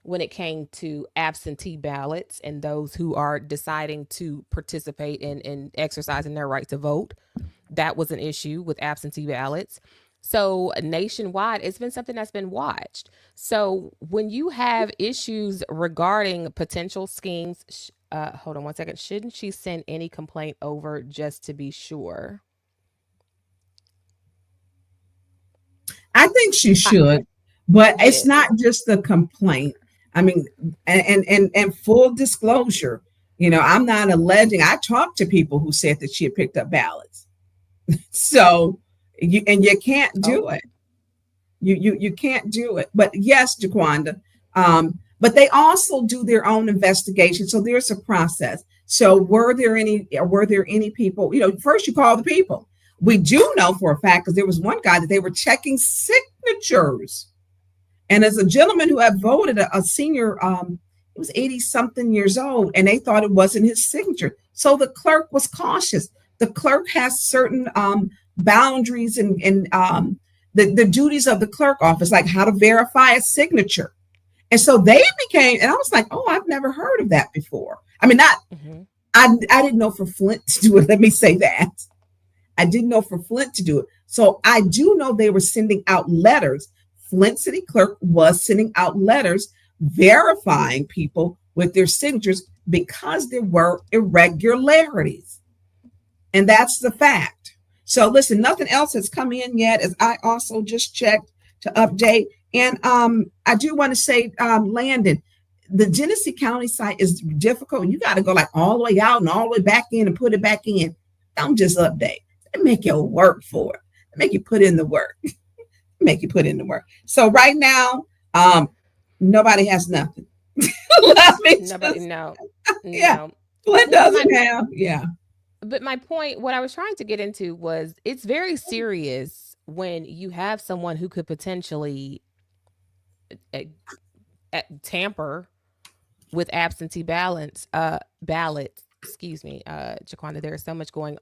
when it came to absentee ballots and those who are deciding to participate in exercising their right to vote. That was an issue with absentee ballots. So nationwide, it's been something that's been watched. So when you have issues regarding potential schemes, hold on one second. Shouldn't she send any complaint over just to be sure? I think she should, but it's not just the complaint. I mean, and full disclosure, I'm not alleging. I talked to people who said that she had picked up ballots. So you can't do it. You can't do it. But yes, Jaquanda. But they also do their own investigation. So there's a process. So were there any people, first you call the people. We do know for a fact, because there was one guy that they were checking signatures And as a gentleman who had voted, a senior, he was 80 something years old, and they thought it wasn't his signature. So the clerk was cautious. The clerk has certain boundaries and the duties of the clerk office, like how to verify a signature. And so they became, and I was like, oh, I've never heard of that before. I mean, I didn't know for Flint to do it. Let me say that. I didn't know for Flint to do it. So I do know they were sending out letters. Flint City Clerk was sending out letters verifying people with their signatures because there were irregularities. And that's the fact. So listen, nothing else has come in yet, as I also just checked to update. And I do want to say, Landon, the Genesee County site is difficult. You got to go like all the way out and all the way back in and put it back in. Don't just update. They make you work for it. They make you put in the work. Make you put in the work. So right now, nobody has nothing. Nobody, no. Yeah. Flint doesn't have. Yeah. But my point, what I was trying to get into was it's very serious when you have someone who could potentially tamper with absentee ballots. Excuse me, Jaquanda. There is so much going.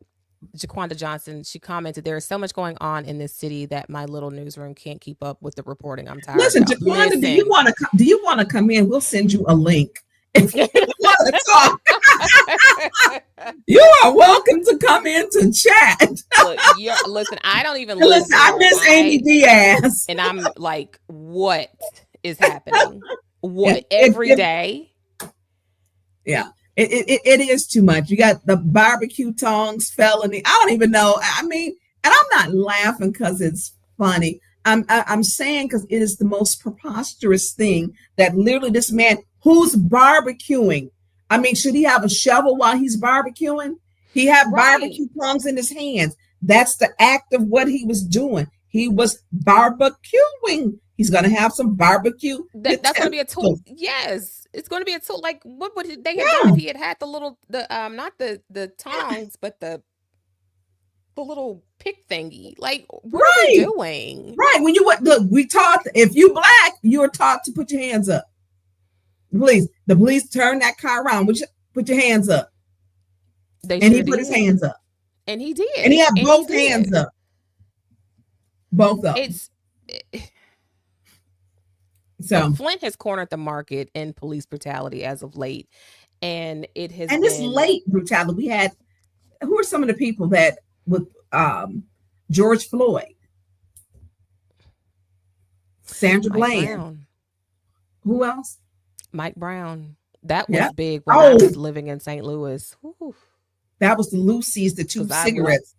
Jaquanda Johnson, she commented, there is so much going on in this city that my little newsroom can't keep up with the reporting. I'm tired. Listen, Jaquanda, do you want to come in? We'll send you a link. If you want to talk, you are welcome to come in to chat. Listen, I don't even listen. I miss Amy Diaz, and I'm like, what is happening? What every day? Yeah. It is too much. You got the barbecue tongs felony. I don't even know. I mean, and I'm not laughing because it's funny. I'm saying because it is the most preposterous thing that literally this man who's barbecuing. I mean, should he have a shovel while he's barbecuing? He had barbecue tongs in his hands. That's the act of what he was doing. He was barbecuing. He's going to have some barbecue. That's going to be a tool. Yes, it's going to be a tool. Like, what would they have done if he had the little, not the tongs, but the little pick thingy? Like, what are they doing? Right. When you look, we taught, if you black, you're taught to put your hands up. The police turn that car around. Put your hands up. He put his hands up. And he did. And he had both hands up. Both of them. So Flint has cornered the market in police brutality as of late, and it has. And this late brutality, we had. Who are some of the people that with George Floyd, Sandra Bland, who else? Mike Brown. That was big when I was living in St. Louis. Whew. That was the Lucy's, the two cigarettes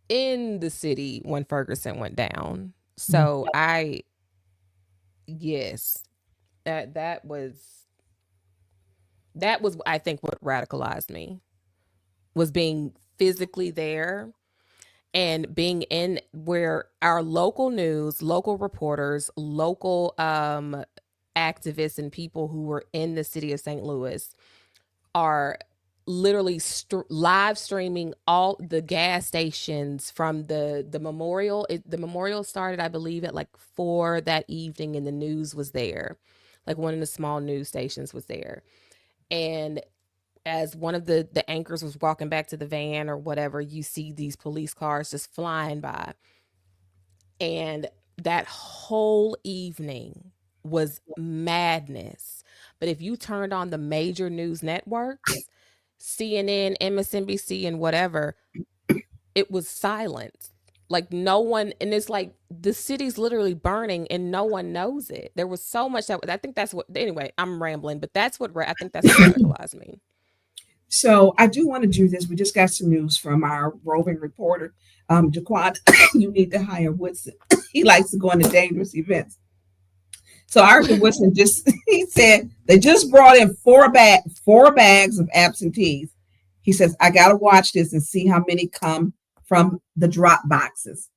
in the city when Ferguson went down. So yes, that was I think what radicalized me was being physically there and being in where our local news, local reporters, local activists and people who were in the city of St. Louis are literally live streaming all the gas stations from the memorial. The memorial started, I believe, at like 4 that evening, and the news was there. Like one of the small news stations was there. And as one of the anchors was walking back to the van or whatever, you see these police cars just flying by. And that whole evening was madness. But if you turned on the major news networks, CNN, MSNBC, and whatever, it was silent. Like no one, and it's like the city's literally burning and no one knows it. There was so much that I think that's what, anyway, I'm rambling, but that's what I think that's what radicalized me. So I do want to do this. We just got some news from our roving reporter, Jaquad. You need to hire Woodson. He likes to go into dangerous events. So Arthur Woodson he said they just brought in four bags of absentees. He says, I got to watch this and see how many come from the drop boxes.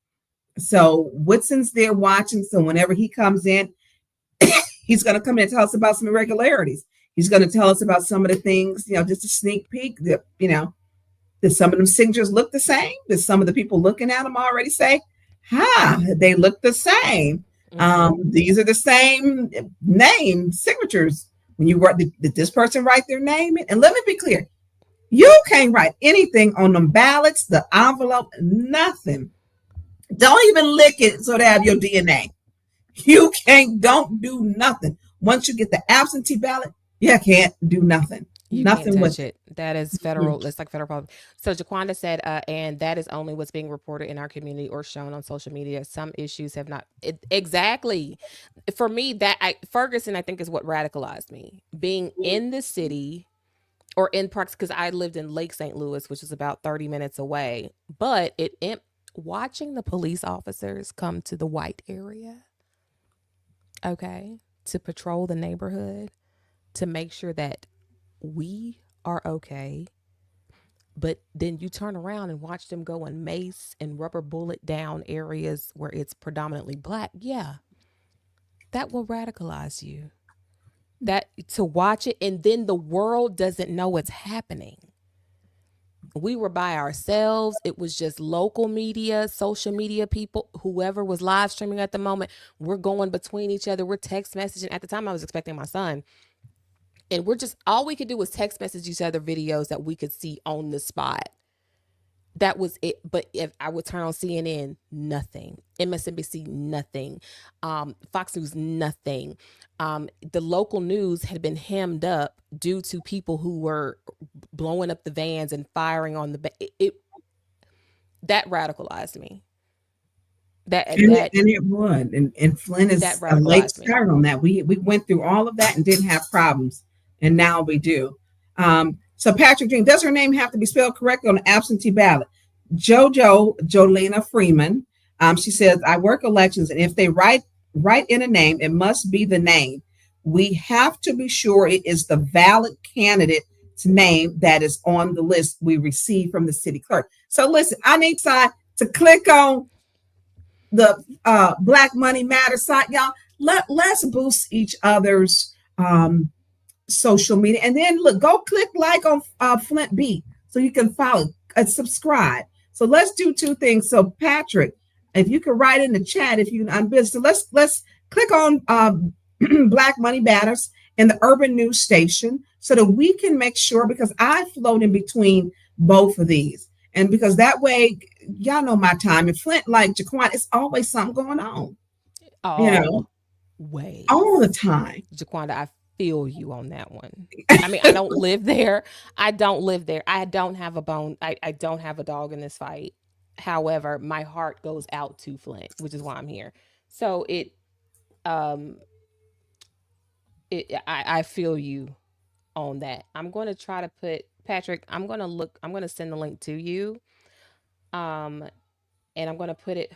So Woodson's there watching. So whenever he comes in, he's going to come in and tell us about some irregularities. He's going to tell us about some of the things, just a sneak peek. Did some of them signatures look the same? Did some of the people looking at them already say, they look the same? These are the same name signatures. When you write, did this person write their name in? And let me be clear, you can't write anything on them ballots, the envelope, nothing. Don't even lick it so they have your DNA. You don't do nothing. Once you get the absentee ballot, you can't do nothing. You Nothing can't with touch it. That is federal. It's like federal policy. So Jaquanda said, and that is only what's being reported in our community or shown on social media. Some issues have not. Exactly. For me, Ferguson, I think, is what radicalized me. Being in the city or in parks, because I lived in Lake St. Louis, which is about 30 minutes away. But watching the police officers come to the white area, okay, to patrol the neighborhood, to make sure that we are okay, but then you turn around and watch them go and mace and rubber bullet down areas where it's predominantly black. Yeah, that will radicalize you. That to watch it, and then the world doesn't know what's happening. We were by ourselves. It was just local media, social media people, whoever was live streaming at the moment. We're going between each other. We're text messaging. At the time, I was expecting my son. And all we could do was text message each other videos that we could see on the spot. That was it. But if I would turn on CNN, nothing. MSNBC, nothing. Fox News, nothing. The local news had been hemmed up due to people who were blowing up the vans and firing on that radicalized me. And it would. And Flynn is a late start on that. We went through all of that and didn't have problems. And now we do. So Patrick Jean, does her name have to be spelled correctly on an absentee ballot? Jolena Freeman. She says, I work elections, and if they write in a name, it must be the name. We have to be sure it is the valid candidate's name that is on the list we receive from the city clerk. So listen, I need to click on the Black Money Matters site, y'all. Let's boost each other's social media, and then go click like on Flint Beat so you can follow and subscribe. So let's do two things. So Patrick, if you can write in the chat if you're on business, so let's click on Black Money Matters in the Urban News Station so that we can make sure, because I float in between both of these, and because that way y'all know my time. In Flint, like Jaquan, it's always something going on. All the time. Jaquanda, I feel you on that one. I mean, I don't live there. I don't have a bone. I don't have a dog in this fight. However, my heart goes out to Flint, which is why I'm here. So I feel you on that. I'm going to try to put, Patrick, I'm going to send the link to you. And I'm going to put it,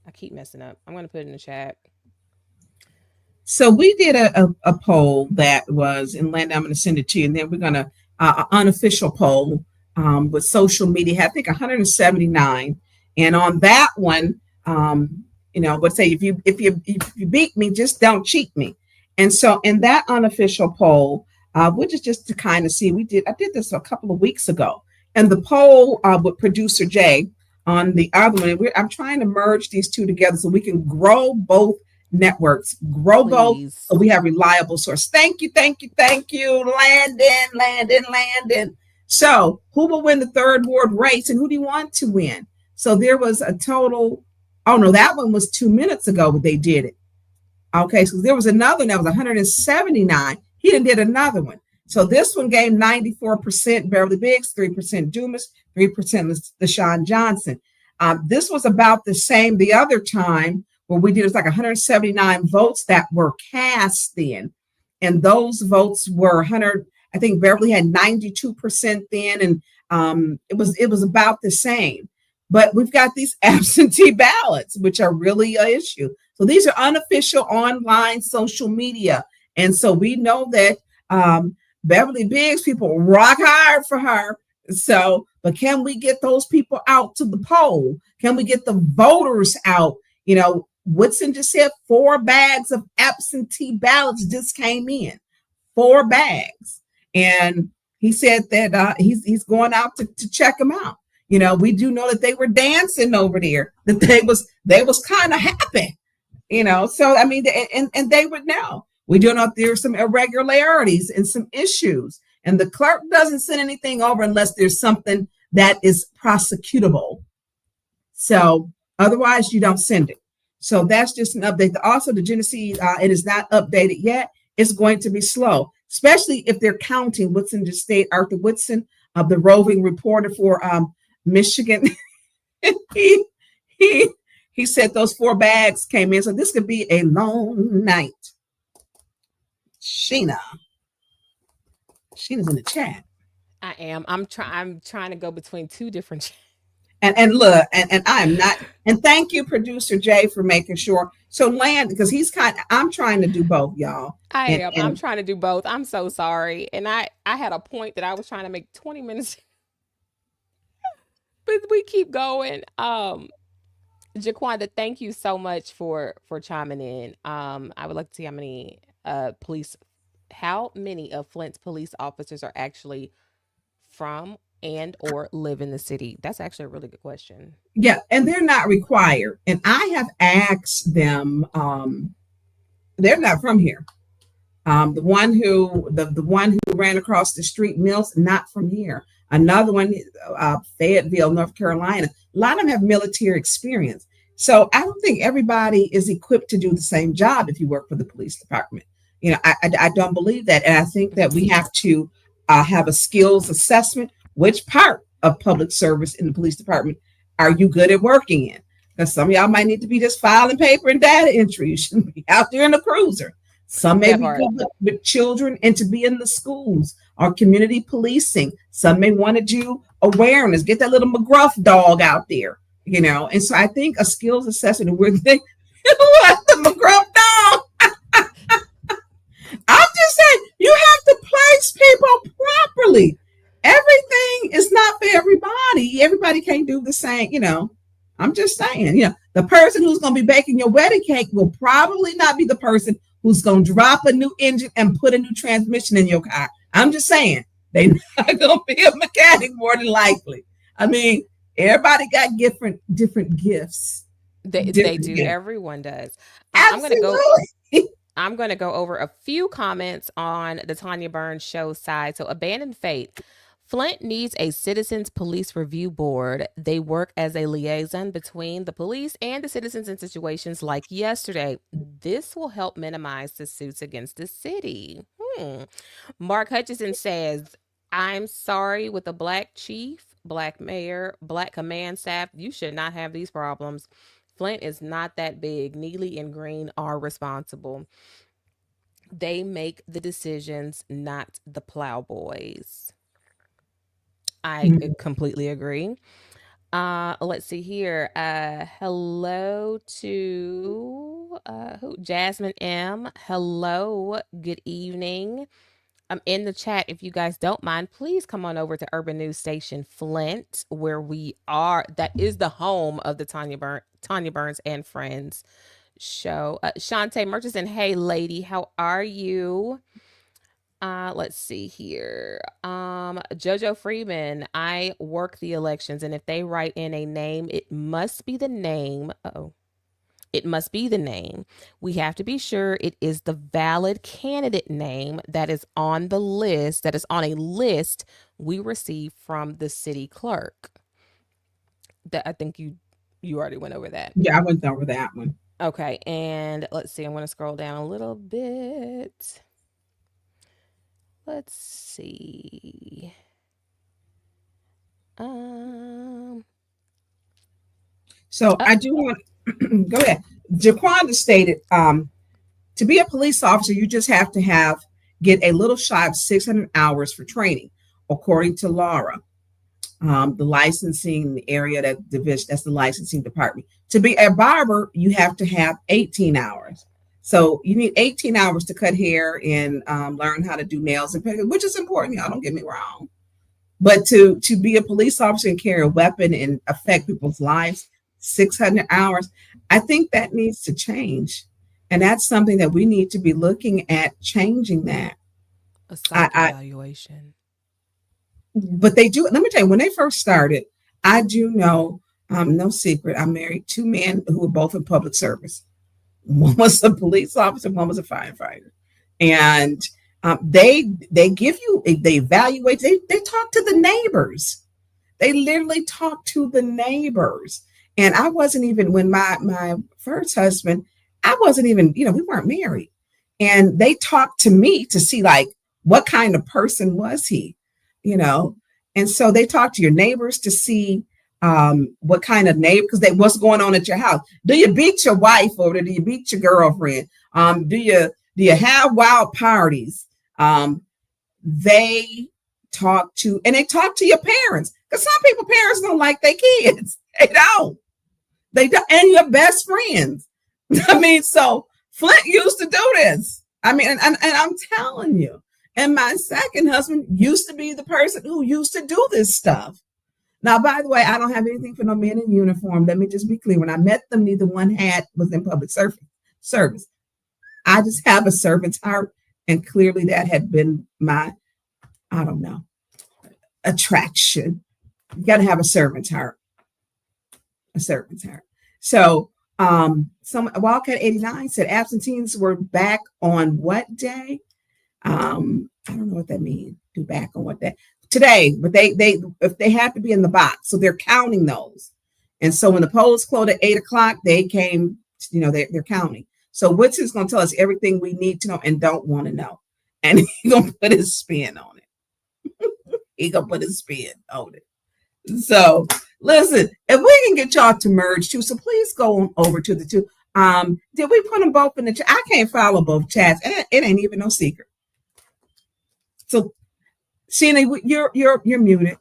I keep messing up. I'm going to put it in the chat. So we did a poll that was in Land. I'm going to send it to you, and then we're going to an unofficial poll with social media. I think 179, and on that one, but say if you beat me, just don't cheat me. And so in that unofficial poll, which is just to kind of see, I did this a couple of weeks ago, and the poll with producer Jay on the other one. I'm trying to merge these two together so we can grow both networks, both, so we have reliable source. Thank you, Landon. So who will win the third ward race, and who do you want to win? So there was a total, that one was 2 minutes ago when they did it. Okay, so there was another one that was 179. He did another one. So this one gave 94% Beverly Biggs, 3% Dumas, 3% LaShawn Johnson. This was about the same the other time. What we did was like 179 votes that were cast then. And those votes were 100. I think Beverly had 92% then. And it was about the same. But we've got these absentee ballots, which are really an issue. So these are unofficial online social media. And so we know that Beverly Biggs people rock hard for her. So, but can we get those people out to the poll? Can we get the voters out? Woodson just said 4 bags of absentee ballots just came in, 4 bags. And he said that he's going out to check them out. We do know that they were dancing over there, that they was kind of happy. So I mean, and they would know. We do know if there's some irregularities and some issues, and the clerk doesn't send anything over unless there's something that is prosecutable. So otherwise, you don't send it. So that's just an update. Also, the Genesee, it is not updated yet. It's going to be slow, especially if they're counting what's in the state. Arthur Woodson, the roving reporter for Michigan, he he said those 4 bags came in. So this could be a long night. Shenna's in the chat. I am. I'm trying to go between 2 different chats. And look, and I am not. And thank you, producer Jay, for making sure. So Land, because I'm trying to do both, y'all. I'm trying to do both. I'm so sorry. And I had a point that I was trying to make 20 minutes, but we keep going. Jaquanda, thank you so much for chiming in. I would like to see how many of Flint's police officers are actually from and or live in the city. That's actually a really good question. Yeah, and they're not required. And I have asked them, they're not from here. The one who ran across the street, Mills, not from here. Another one, Fayetteville, North Carolina. A lot of them have military experience. So I don't think everybody is equipped to do the same job if you work for the police department. I don't believe that. And I think that we have to have a skills assessment. Which part of public service in the police department are you good at working in? Because some of y'all might need to be just filing paper and data entry. You shouldn't be out there in a cruiser. Some may be good with children and to be in the schools or community policing. Some may want to do awareness, get that little McGruff dog out there, And so I think a skills assessment, and we're thinking, what, the McGruff dog? I'm just saying, you have to place people properly. Everything is not for everybody. Everybody can't do the same, I'm just saying, the person who's going to be baking your wedding cake will probably not be the person who's going to drop a new engine and put a new transmission in your car. I'm just saying, they're not going to be a mechanic more than likely. I mean, everybody got different gifts. They do. Gifts. Everyone does. I'm going to go over a few comments on the Tonya Burns show side. So, Abandoned Faith. Flint needs a citizens police review board. They work as a liaison between the police and the citizens in situations like yesterday. This will help minimize the suits against the city. Mark Hutchison says, I'm sorry, with a black chief, black mayor, black command staff, you should not have these problems. Flint is not that big. Neely and Green are responsible. They make the decisions, not the plowboys. I completely agree. Let's see here. Hello to Jasmine M. Hello. Good evening. In the chat, if you guys don't mind, please come on over to Urban News Station Flint, where we are. That is the home of the Tonya Burns and Friends show. Shantae Murchison, hey lady, how are you? Let's see here. Jojo Freeman, I work the elections, and if they write in a name, it must be the name. It must be the name. We have to be sure it is the valid candidate name that is on the list, that is on a list we receive from the city clerk. That I think you already went over that. Yeah, I went over that one. Okay, and let's see. I'm going to scroll down a little bit. Let's see. So I do want go ahead. Jaquanda stated, to be a police officer, you just have to get a little shy of 600 hours for training, according to Laura. The licensing area, that's the licensing department. To be a barber, you have to have 18 hours. So you need 18 hours to cut hair and learn how to do nails and pedicure, which is important. Y'all don't get me wrong. But to be a police officer and carry a weapon and affect people's lives, 600 hours, I think that needs to change. And that's something that we need to be looking at changing that. A self-evaluation. But they do. Let me tell you, when they first started, I do know, no secret, I married 2 men who were both in public service. one was a police officer, one was a firefighter, and they give you, they evaluate, they talk to the neighbors. They literally talk to the neighbors. And I wasn't even, when my first husband, I wasn't even, we weren't married. And they talked to me to see like what kind of person was he, you know. And so they talk to your neighbors to see what kind of neighbor, because they, what's going on at your house. Do you beat your wife, or do you beat your girlfriend? Do you have wild parties? They talk to, and they talk to your parents, because some people parents don't like their kids. They don't, and your best friends. I mean, so Flint used to do this. I mean, and I'm telling you, and my second husband used to be the person who used to do this stuff. Now, by the way, I don't have anything for no men in uniform. Let me just be clear. When I met them, neither one was in public service. I just have a servant's heart, and clearly that had been my, I don't know, attraction. You got to have a servant's heart. A servant's heart. So, some Wildcat 89 said absentees were back on what day? I don't know what that means. Do back on what day? Today, but they if they have to be in the box, so they're counting those. And so when the polls closed at 8:00, they came. They're counting. So Woods is going to tell us everything we need to know and don't want to know, and he's going to put his spin on it. He's going to put his spin on it. So listen, if we can get y'all to merge too, so please go on over to the two. Did we put them both in the chat? I can't follow both chats, and it ain't even no secret. So, Shenna, you're muted.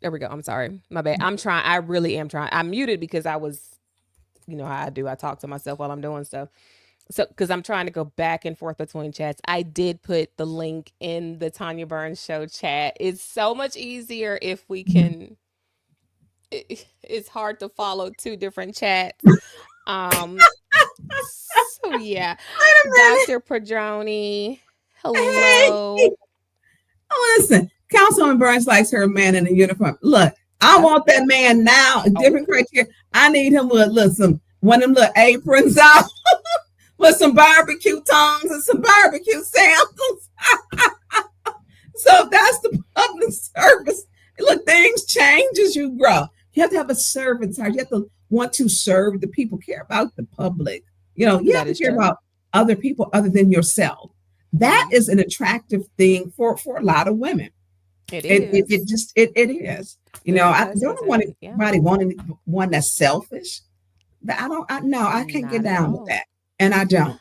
There we go. I'm sorry. My bad. I'm trying. I really am trying. I'm muted because I was, how I do. I talk to myself while I'm doing stuff. So, because I'm trying to go back and forth between chats. I did put the link in the Tonya Burns Show chat. It's so much easier if we can. It's hard to follow two different chats. So yeah, Dr. Padroni, hello. Hey. Oh, listen, Councilwoman Burns likes her man in a uniform. Look, I want that man now. Different criteria. I need him with one of them little aprons out, with some barbecue tongs and some barbecue sandals. So that's the public service. Look, things change as you grow. You have to have a servant's heart. You have to want to serve the people, care about the public. You have to care about other people other than yourself. That is an attractive thing for a lot of women. It is. It is. I don't want anybody wanting one that's selfish. I can't get down with that. And I don't.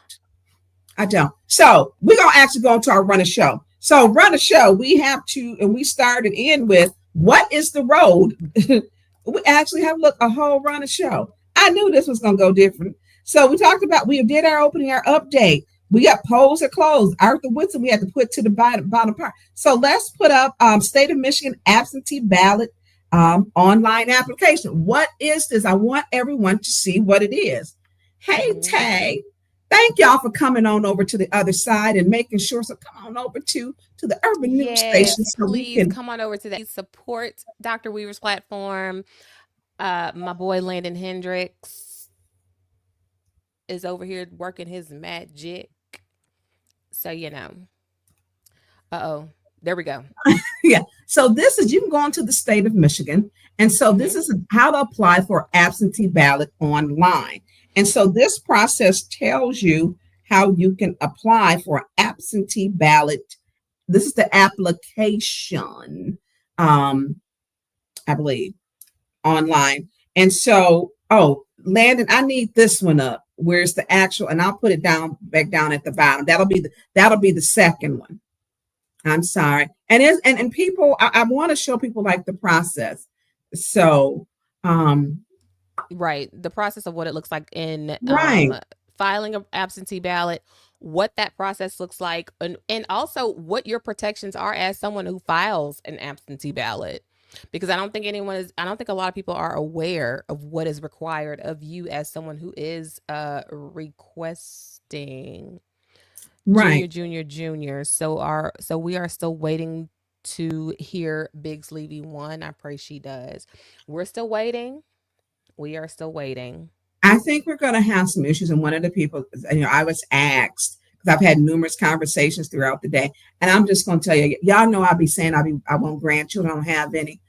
So we're going to actually go into our run a show. So run a show, we have to, and we started in with, what is the road? We actually have a whole run a show. I knew this was going to go different. So we talked about, we did our opening, our update. We got polls that closed. Arthur Woodson, we had to put to the bottom part. So let's put up State of Michigan absentee ballot online application. What is this? I want everyone to see what it is. Hey, Tay, thank y'all for coming on over to the other side and making sure. So come on over to the Urban News Station. So please come on over to that. Support Dr. Weaver's platform. My boy Landon Hendricks is over here working his magic. So, there we go. Yeah. So this is, you can go into the state of Michigan. And so this is how to apply for absentee ballot online. And so this process tells you how you can apply for an absentee ballot. This is the application, I believe, online. And so, Landon, I need this one up. Where's the actual? And I'll put it back down at the bottom. That'll be the second one. I'm sorry. And people, I want to show people like the process. So, right, the process of what it looks like in filing an absentee ballot, what that process looks like, and also what your protections are as someone who files an absentee ballot. Because I don't think a lot of people are aware of what is required of you as someone who is requesting junior. So we are still waiting to hear Biggs Levy 1. I pray she does. We're still waiting. We are still waiting. I think we're going to have some issues. And one of the people, I was asked, because I've had numerous conversations throughout the day, and I'm just going to tell you, y'all know I'll be saying I want grandchildren, I don't have any.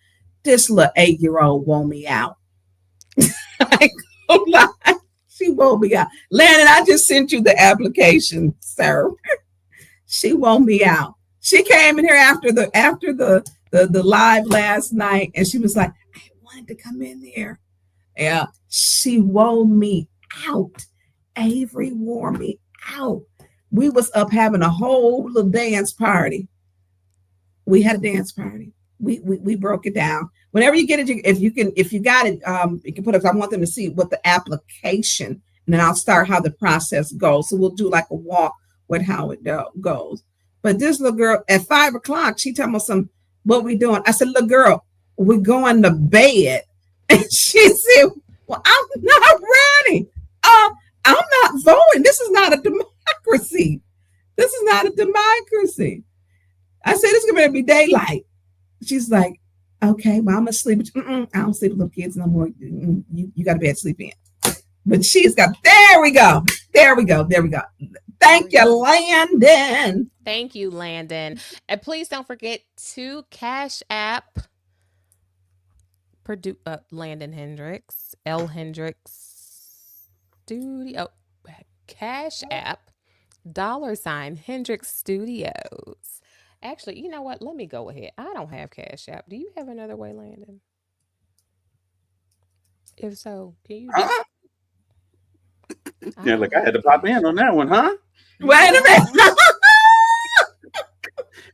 This little 8-year-old wore me out. I don't lie. She wore me out. Landon, I just sent you the application, sir. She wore me out. She came in here after the live last night, and she was like, I wanted to come in there. Yeah, she wore me out. Avery wore me out. We was up having a whole little dance party. We had a dance party. We broke it down. Whenever you get it, if you got it, you can put it. I want them to see what the application, and then I'll start how the process goes. So we'll do like a walk with how it goes. But this little girl at 5:00, she told me what we doing. I said, little girl, we're going to bed. And she said, well, I'm not ready. I'm not voting. This is not a democracy. This is not a democracy. I said, it's going to be daylight. She's like, okay, well, I'm going to sleep. I don't sleep with little kids no more. You got to bed sleep in. But she's got, there we go. Thank you, Landon. Thank you, Landon. And please don't forget to Cash App Landon Hendricks, L Hendricks Studio. Cash App $ Hendricks Studios. Actually, you know what? Let me go ahead. I don't have Cash App. Do you have another way, Landon? If so, can you? Yeah, look, I had to pop in on that one, huh? Wait a minute.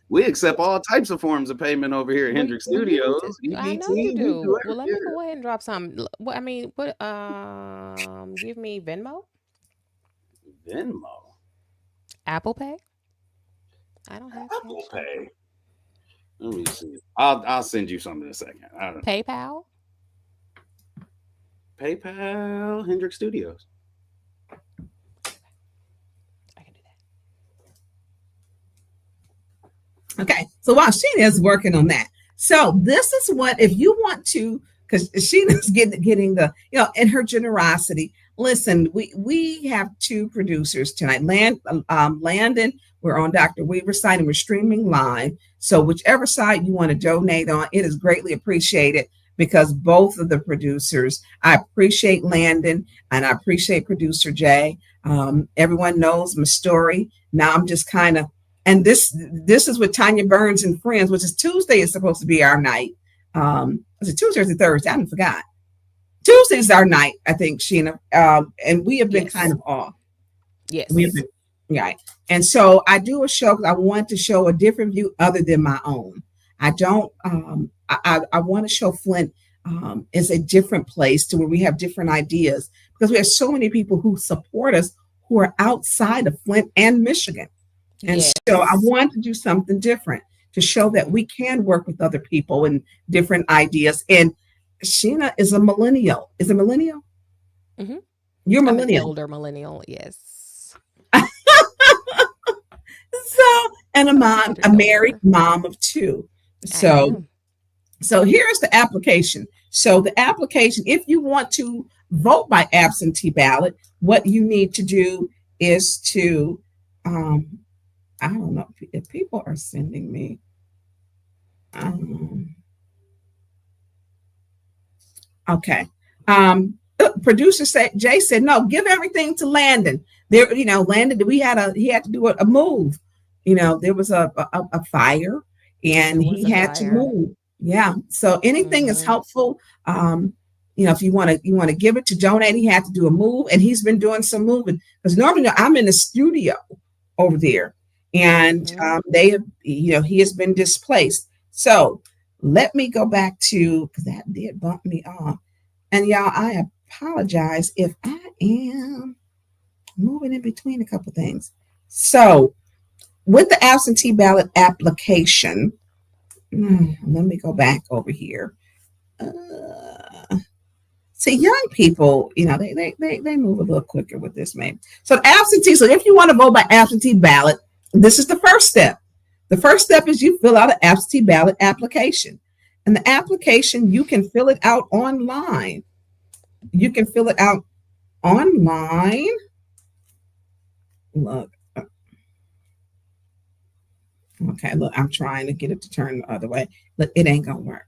We accept all types of forms of payment over here at Hendricks Studios. I know you do. Well, let me go ahead and drop some. What give me Venmo. Apple Pay. I don't have Apple Pay. Let me see. I'll send you something in a second. I don't know. PayPal, Hendricks Studios. I can do that. Okay, so while Shenna's working on that, so this is what, if you want to, because Shenna's getting the, in her generosity. Listen, we have 2 producers tonight. Landon, we're on Dr. Weaver's side and we're streaming live. So whichever side you want to donate on, it is greatly appreciated, because both of the producers, I appreciate Landon and I appreciate producer Jay. Everyone knows my story. Now I'm just kind of, and this is with Tonya Burns and Friends, which is Tuesday is supposed to be our night. Is it Tuesday or is it Thursday? I forgot. Tuesday is our night, I think, Shenna. And we have been kind of off. Yes. We have been, right. And so I do a show because I want to show a different view other than my own. I don't, I want to show Flint is a different place to where we have different ideas, because we have so many people who support us who are outside of Flint and Michigan. And so I want to do something different to show that we can work with other people and different ideas. And Shenna is a millennial. Is a millennial? Mm-hmm. You're a millennial. I'm an older millennial, yes. So, and a married mom of 2. So here's the application. So the application, if you want to vote by absentee ballot, what you need to do is to, I don't know if people are sending me. Okay. Producer Jay said, no, give everything to Landon. There, Landon, he had to do a move. There was a fire and he had to move. Yeah. So anything is helpful. If you want to give it to donate, he had to do a move, and he's been doing some moving, because normally I'm in the studio over there, and he has been displaced. So let me go back to, because that did bump me off. And y'all, I apologize if I am moving in between a couple things. So with the absentee ballot application, let me go back over here. See, young people, they move a little quicker with this, maybe. So absentee. So if you want to vote by absentee ballot, this is the first step. The first step is you fill out an absentee ballot application. And the application, you can fill it out online. You can fill it out online. Look. Okay, look, I'm trying to get it to turn the other way. Look, it ain't gonna work.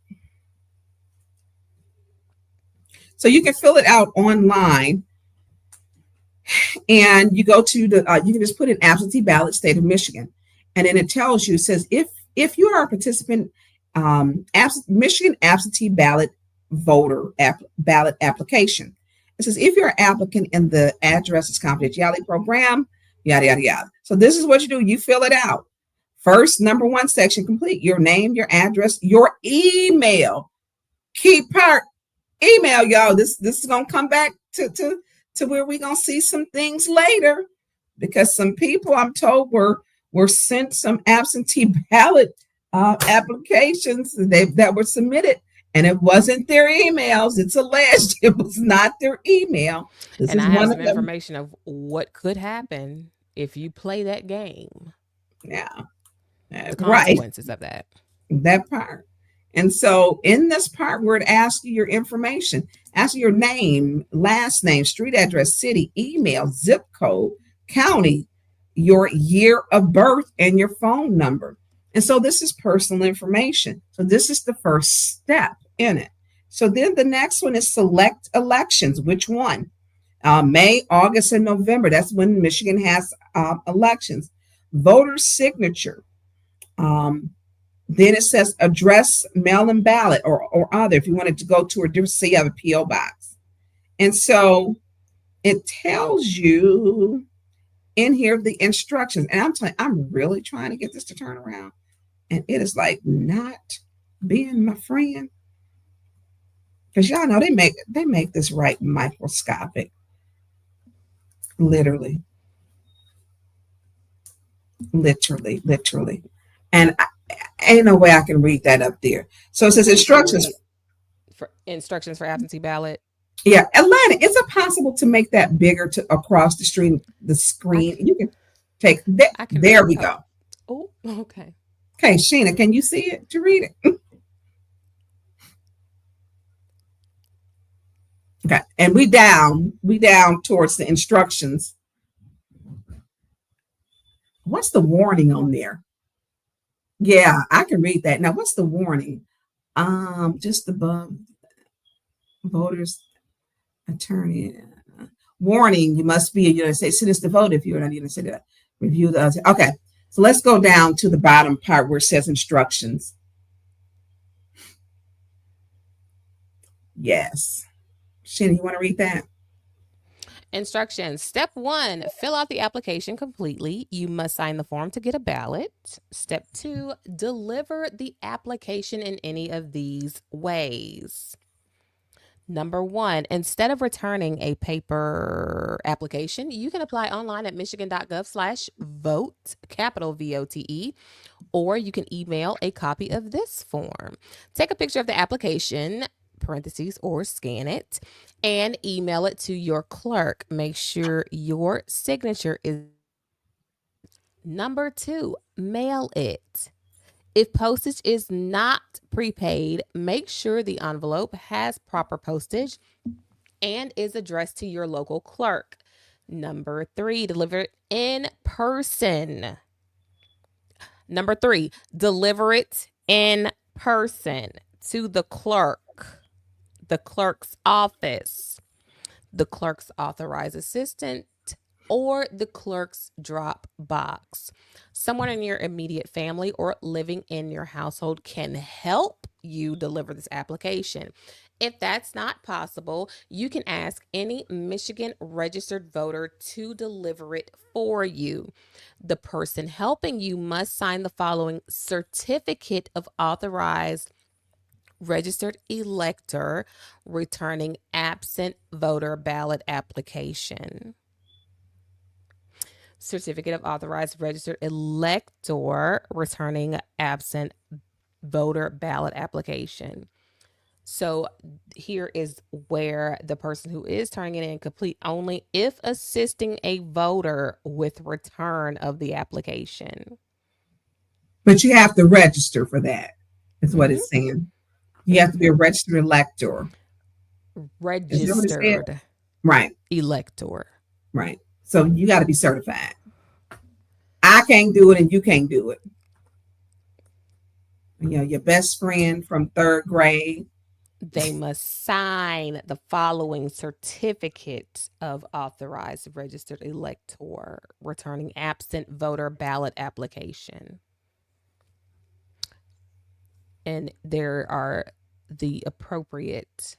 So you can fill it out online, and you go to the. You can just put in absentee ballot, state of Michigan, and then it tells you. It says if you are a participant, Michigan absentee ballot ballot application. It says if you're an applicant in the addresses confidentiality program, yada yada yada. So this is what you do. You fill it out. First, number 1 section complete. Your name, your address, your email. Key part, email, y'all. This is gonna come back to where we're gonna see some things later, because some people, I'm told, were sent some absentee ballot applications that were submitted, and it wasn't their emails. It's alleged it was not their email. This And is I have one some of them. information of what could happen if you play that game. Yeah, The right. consequences of that. That part. And so in this part where it asks you your information, asks you your name, last name, street address, city, email, zip code, county, your year of birth, and your phone number. And so this is personal information. So this is the first step in it. So then the next one is select elections. Which one? May, August, and November. That's when Michigan has elections. Voter signature. Then it says address, mail-in ballot, or other, if you wanted to go to a different, say you have a P.O. box. And so it tells you in here the instructions. And I'm telling you, I'm really trying to get this to turn around. And it is like not being my friend. Because y'all know they make this right microscopic. Literally. And ain't no way I can read that up there. So it says instructions for absentee ballot. Yeah, Atlanta. Is it possible to make that bigger to across the screen? You can take that. There we go. Oh, okay. Okay, Shenna, can you see it to read it? Okay, and we down towards the instructions. What's the warning on there? Yeah, I can read that. Now, what's the warning? Just above voters, attorney. Warning, you must be a United States citizen to vote if you're not a United States. Review the other. Okay, so let's go down to the bottom part where it says instructions. Yes. Shenna, you want to read that? Instructions. Step 1, fill out the application completely. You must sign the form to get a ballot. Step 2, deliver the application in any of these ways. Number 1, instead of returning a paper application, you can apply online at michigan.gov/vote, capital VOTE, or you can email a copy of this form. Take a picture of the application, parentheses, or scan it, and email it to your clerk. Make sure your signature is. Number 2, mail it. If postage is not prepaid, make sure the envelope has proper postage and is addressed to your local clerk. Number 3, deliver it in person. Number 3, deliver it in person to the clerk, the clerk's office, the clerk's authorized assistant, or the clerk's drop box. Someone in your immediate family or living in your household can help you deliver this application. If that's not possible, you can ask any Michigan registered voter to deliver it for you. The person helping you must sign the following certificate of authorized registered elector returning absent voter ballot application. Certificate of authorized registered elector returning absent voter ballot application. So here is where the person who is turning it in complete only if assisting a voter with return of the application. But you have to register for that. That's what it's saying. You have to be a registered elector. Registered. Right. elector. Right. So you got to be certified. I can't do it and you can't do it. Your best friend from third grade. They must sign the following certificate of authorized registered elector returning absent voter ballot application. And there are the appropriate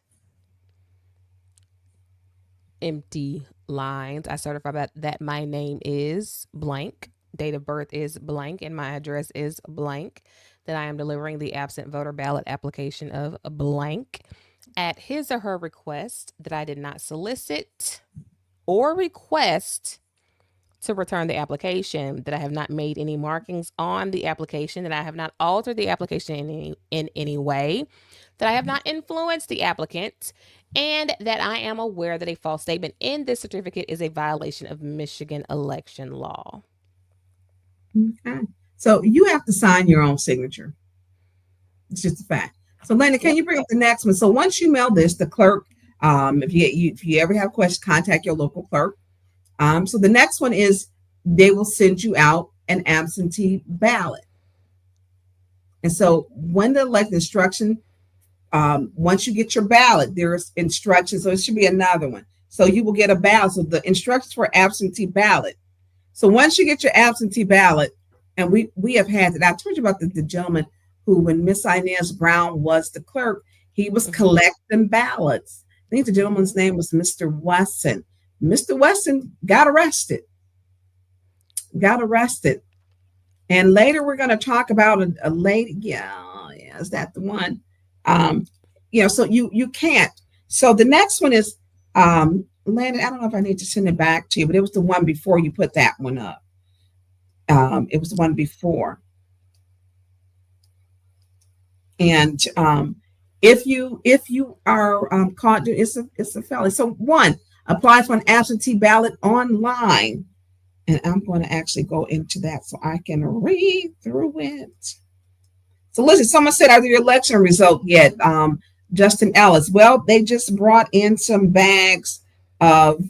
empty lines. I certify that my name is blank, date of birth is blank, and my address is blank, that I am delivering the absent voter ballot application of a blank at his or her request, that I did not solicit or request to return the application, that I have not made any markings on the application, that I have not altered the application in any way, that I have not influenced the applicant, and that I am aware that a false statement in this certificate is a violation of Michigan election law. Okay. So you have to sign your own signature. It's just a fact. So, Lena, can you bring up the next one? So once you mail this, the clerk, if you ever have questions, contact your local clerk. So the next one is they will send you out an absentee ballot. And so when the elect instruction, once you get your ballot, there's instructions. So it should be another one. So you will get a ballot. So the instructions for absentee ballot. So once you get your absentee ballot, and we have had it. I told you about the gentleman who, when Miss Inez Brown was the clerk, he was collecting ballots. I think the gentleman's name was Mr. Wesson. Mr. Wesson got arrested. And later we're going to talk about a lady. Yeah, is that the one? So you can't. So the next one is, Landon, I don't know if I need to send it back to you, but it was the one before you put that one up. It was the one before. And if you are caught, it's a felony. So one, apply for an absentee ballot online. And I'm going to actually go into that so I can read through it. So listen, someone said, are the election result yet? Justin Ellis. Well, they just brought in some bags of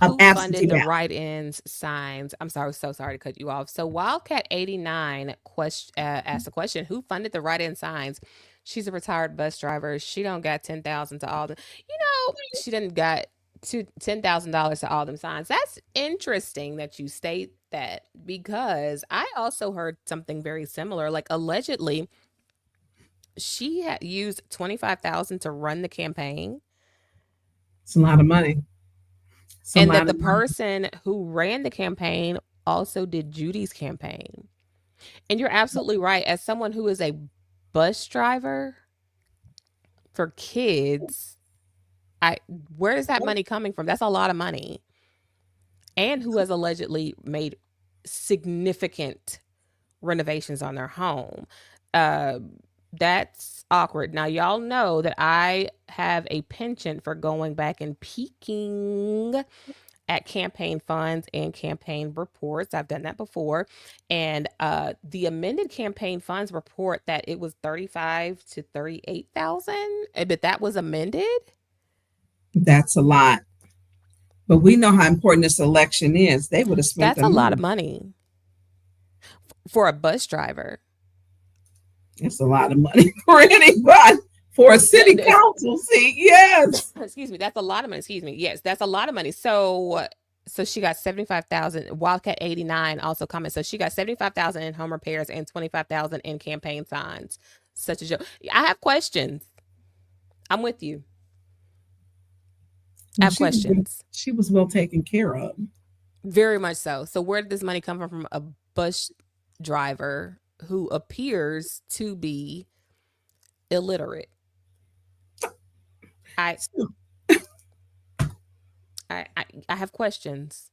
who funded the write-ins signs? I'm sorry, so sorry to cut you off. So Wildcat 89 asked a question: who funded the write-in signs? She's a retired bus driver. She don't got $10,000 to all the, she didn't got $10,000 to all them signs. That's interesting that you state that, because I also heard something very similar. Like, allegedly, she had used $25,000 to run the campaign. It's a lot of money. And that the person who ran the campaign also did Judy's campaign. And you're absolutely right. As someone who is a bus driver for kids, where is that money coming from? That's a lot of money. And who has allegedly made significant renovations on their home. That's awkward. Now, y'all know that I have a penchant for going back and peeking at campaign funds and campaign reports. I've done that before. And the amended campaign funds report that it was $35,000 to $38,000, but that was amended. That's a lot. But we know how important this election is. They would have spent That's a lot of money for a bus driver. It's a lot of money for anybody. For a city council seat, yes. Excuse me, that's a lot of money. Excuse me, yes, that's a lot of money. So she got $75,000. Wildcat 89 also comments. So she got $75,000 in home repairs and $25,000 in campaign signs. Such a joke. I have questions. I'm with you. I have questions. She was well taken care of. Very much so. So where did this money come from a bus driver who appears to be illiterate? I have questions.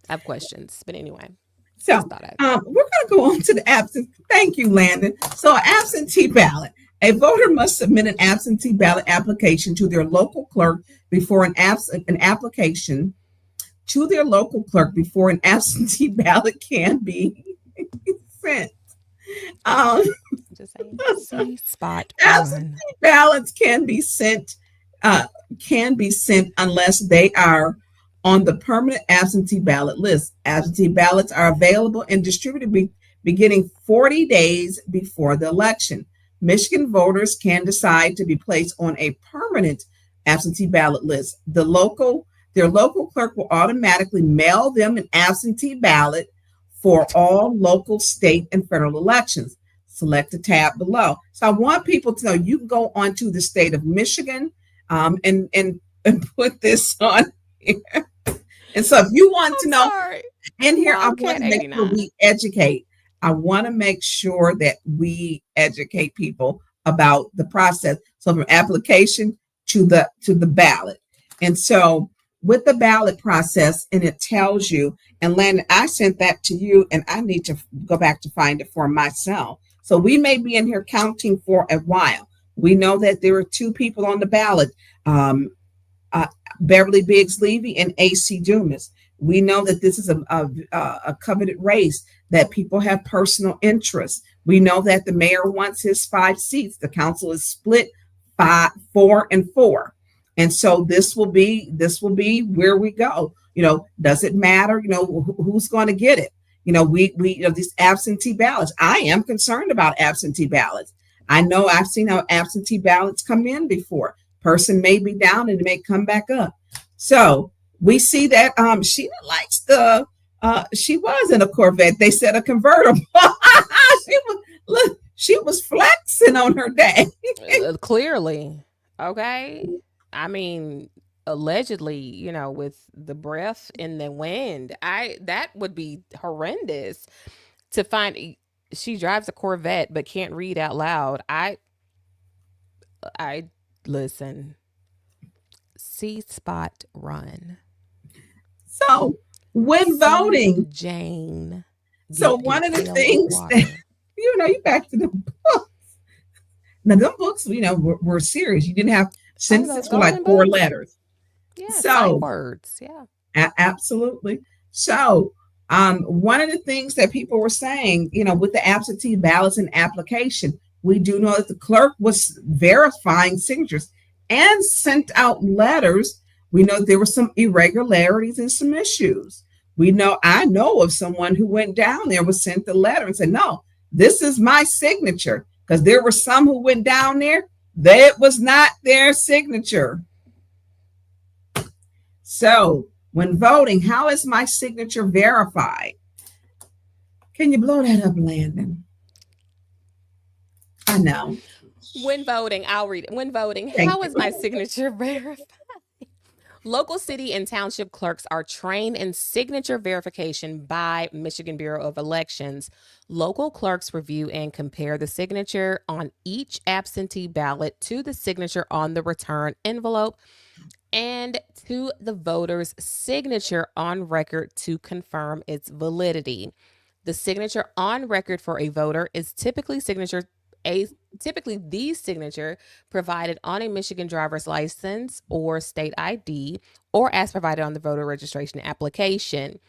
But anyway. So we're going to go on to the absentee. Thank you, Landon. So absentee ballot. A voter must submit an absentee ballot application to their local clerk before an application to their local clerk before an absentee ballot can be sent. Just saying. See spot Absentee run. ballots uh, can be sent unless they are on the permanent absentee ballot list. Absentee ballots are available and distributed beginning 40 days before the election. Michigan voters can decide to be placed on a permanent absentee ballot list. Their local clerk will automatically mail them an absentee ballot for all local, state, and federal elections. Select the tab below. So I want people to know you can go onto the state of Michigan and put this on here. And so if you want to know, Sorry. in here, I want Wildcat to make sure 89. we educate. I want to make sure that we educate people about the process. So from application to the ballot. And so with the ballot process, and it tells you, and Landon, I sent that to you, and I need to go back to find it for myself. So we may be in here counting for a while. We know that there are two people on the ballot, Beverly Biggs Levy and AC Dumas. We know that this is a coveted race, that people have personal interests. We know that the mayor wants his 5 seats. The council is split 4 and 4. And so this will be where we go. Does it matter? Who's going to get it? We these absentee ballots. I am concerned about absentee ballots. I know I've seen how absentee ballots come in before. Person may be down and it may come back up. So we see that Sheena likes she was in a Corvette. They said a convertible. She was flexing on her day. Clearly. Okay. I mean, allegedly, with the breath in the wind, that would be horrendous to find. She drives a Corvette but can't read out loud. I listen. See spot run. So when voting, Jane. So one of the things that you back to the books. Now them books, were serious. You didn't have sentences for like 4 letters. Yeah, so words. Yeah, absolutely. So one of the things that people were saying, with the absentee ballots and application, we do know that the clerk was verifying signatures and sent out letters. We know there were some irregularities and some issues. I know of someone who went down there, was sent the letter and said, no, this is my signature. Because there were some who went down there, that was not their signature. So when voting, how is my signature verified? Can you blow that up, Landon? I know. When voting, I'll read it. When voting, how is my signature verified? Local city and township clerks are trained in signature verification by Michigan Bureau of Elections. Local clerks review and compare the signature on each absentee ballot to the signature on the return envelope and to the voter's signature on record to confirm its validity. The signature on record for a voter is typically the signature provided on a Michigan driver's license or state ID, or as provided on the voter registration application.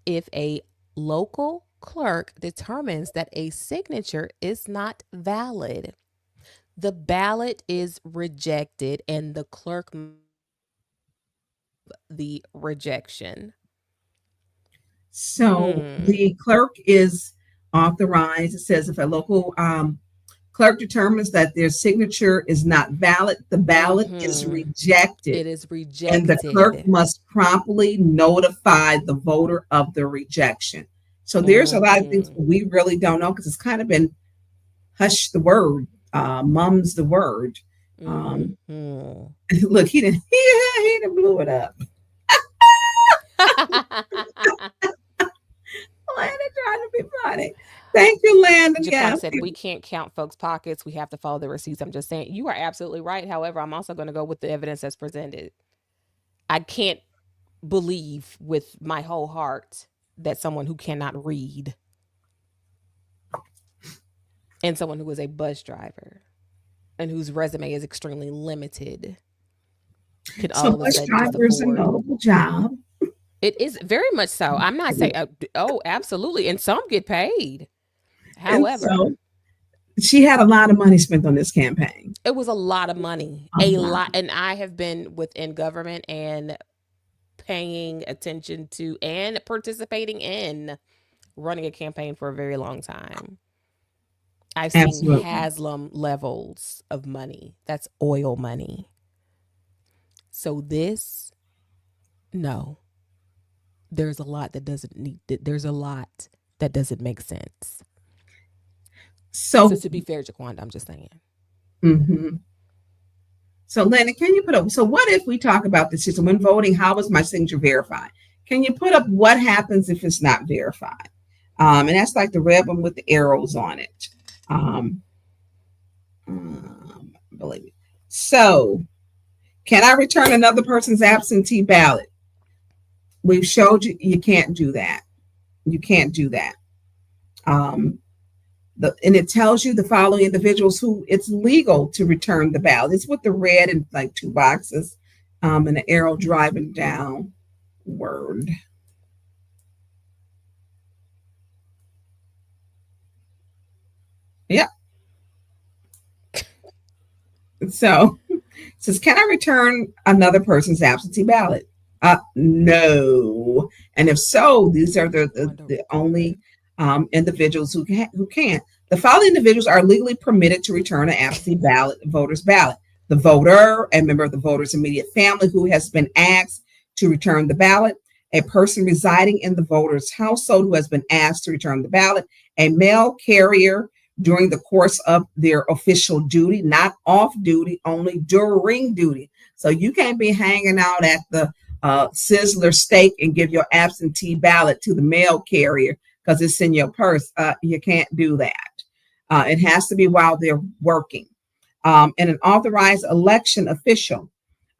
If a local clerk determines that a signature is not valid, the ballot is rejected and the clerk the rejection. So the clerk is authorized. It says if a local clerk determines that their signature is not valid, the ballot is rejected. It is rejected. And the clerk must promptly notify the voter of the rejection. So there's a lot of things we really don't know because it's kind of been hush the word, mum's the word. Look, he didn't blew it up. Landon trying to be funny. Thank you, Landon. Jaquan said we can't count folks' pockets. We have to follow the receipts. I'm just saying you are absolutely right. However, I'm also going to go with the evidence that's presented. I can't believe with my whole heart that someone who cannot read and someone who is a bus driver and whose resume is extremely limited could all of a sudden bus driver is a notable job. It is very much so. I'm not saying, absolutely. And some get paid. However, She had a lot of money spent on this campaign. It was a lot of money, A a lot. lot. And I have been within government and paying attention to and participating in running a campaign for a very long time. I've seen Absolutely. Haslam levels of money. That's oil money. So this, no, there's a lot that doesn't need. There's a lot that doesn't make sense. So So, to be fair, Jaquanda, I'm just saying. mhm. So Lenny, can you put up? So what if we talk about the system when voting? How is my signature verified? Can you put up what happens if it's not verified? And that's like the red one with the arrows on it. Believe me. So, can I return another person's absentee ballot? We've showed you you can't do that. You can't do that. And it tells you the following individuals who it's legal to return the ballot. It's with the red and like two boxes, and the arrow driving down. Word. Yep. So it says, can I return another person's absentee ballot? No. And if so, these are the only individuals who can. The following individuals are legally permitted to return an absentee ballot, voter's ballot. The voter, a member of the voter's immediate family who has been asked to return the ballot, a person residing in the voter's household who has been asked to return the ballot, a mail carrier during the course of their official duty, not off duty, only during duty. So you can't be hanging out at the Sizzler steak and give your absentee ballot to the mail carrier because it's in your purse. You can't do that. It has to be while they're working. And an authorized election official.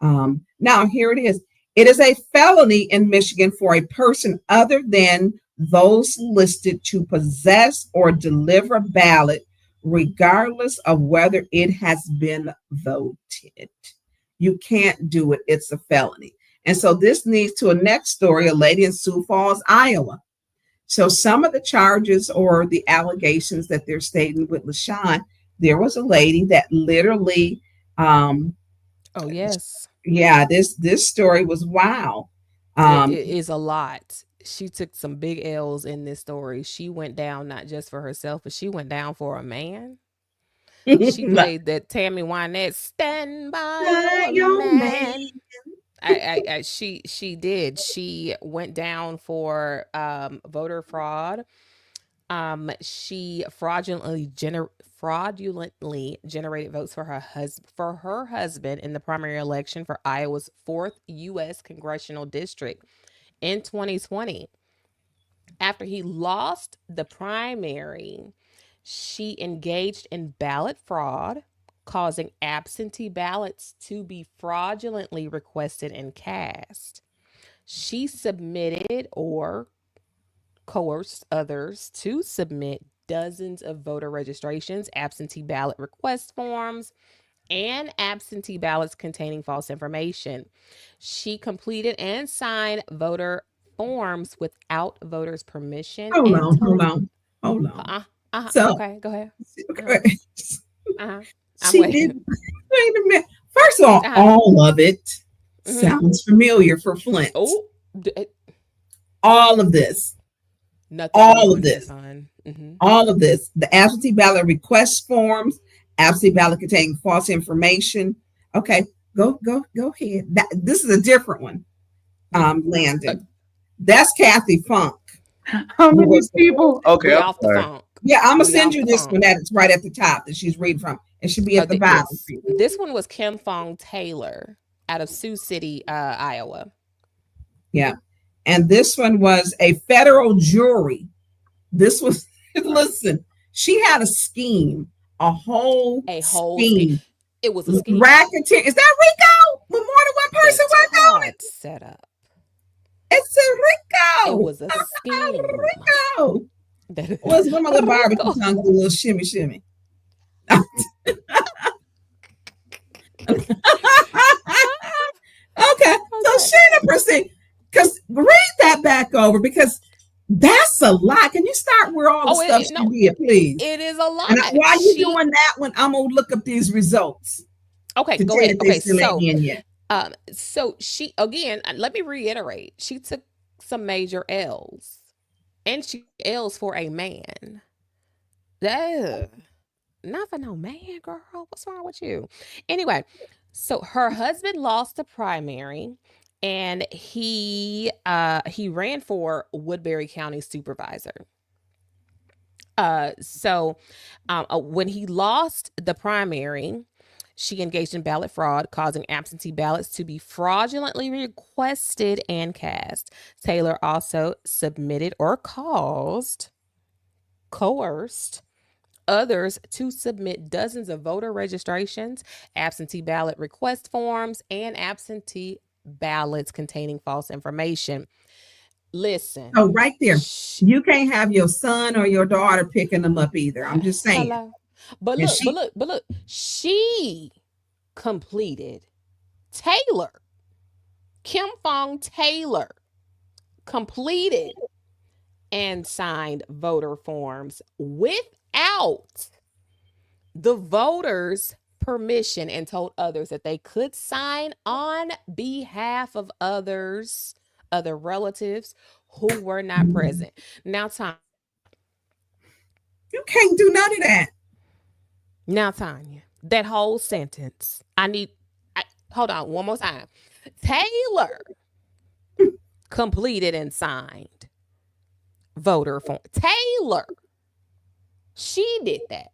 Now, here it is. It is a felony in Michigan for a person other than those listed to possess or deliver a ballot, regardless of whether it has been voted. You can't do it. It's a felony. And so this leads to a next story, a lady in Sioux Falls, Iowa. So some of the charges or the allegations that they're stating with LaShawn, there was a lady that literally, oh yes, yeah, this story was wow. It is a lot. She took some big L's in this story. She went down not just for herself, but she went down for a man. She played that Tammy Wynette, "Stand by your man." She did. She went down for voter fraud. She fraudulently generated votes for her husband in the primary election for Iowa's 4th U.S. congressional district in 2020. After he lost the primary, she engaged in ballot fraud, causing absentee ballots to be fraudulently requested and cast. She submitted or coerced others to submit dozens of voter registrations, absentee ballot request forms, and absentee ballots containing false information. She completed and signed voter forms without voters' permission. Hold on. So, okay, go ahead. She did. Wait a minute. First of all of it sounds familiar for Flint. Oh, all of this. Nothing. All of this. All of this. The absentee ballot request forms, absentee ballot containing false information. Okay, go ahead. This is a different one. Landon. That's Kathy Funk. How many people? Okay, off the Funk. Yeah, I'm gonna send you this one that's right at the top that she's reading from. It should be at the bottom. This one was Kim Fong Taylor out of Sioux City, Iowa. Yeah. And this one was a federal jury. This was, listen, she had a scheme, a whole scheme. It was a scheme. Racketeer. Is that Rico? With more than one person worked on it? Set up. It's a Rico. It was a scheme. Rico. What's one of the barbecue tongues with a little shimmy? Okay. So Shenna proceed. Because read that back over because That's a lot. Can you start where all the stuff she did, please? It is a lot. And while you're doing that one, I'm gonna look up these results. Okay, to go tell ahead. if they Okay, still ain't so in yet. so she, again, let me reiterate, she took some major L's, and she L's for a man. Not for no man, girl. What's wrong with you? Anyway, so her husband lost the primary, and he ran for Woodbury County supervisor. So when he lost the primary, she engaged in ballot fraud, causing absentee ballots to be fraudulently requested and cast. Taylor also submitted or coerced others to submit dozens of voter registrations, absentee ballot request forms, and absentee ballots containing false information. Listen. Oh, right there. You can't have your son or your daughter picking them up either. I'm just saying. Hello. But look, she completed Kim Fong Taylor completed and signed voter forms without the voters' permission, and told others that they could sign on behalf of other relatives who were not present. Now, Tanya. You can't do none of that. Now, Tanya, that whole sentence. Hold on one more time. Taylor completed and signed voter form. Taylor, she did that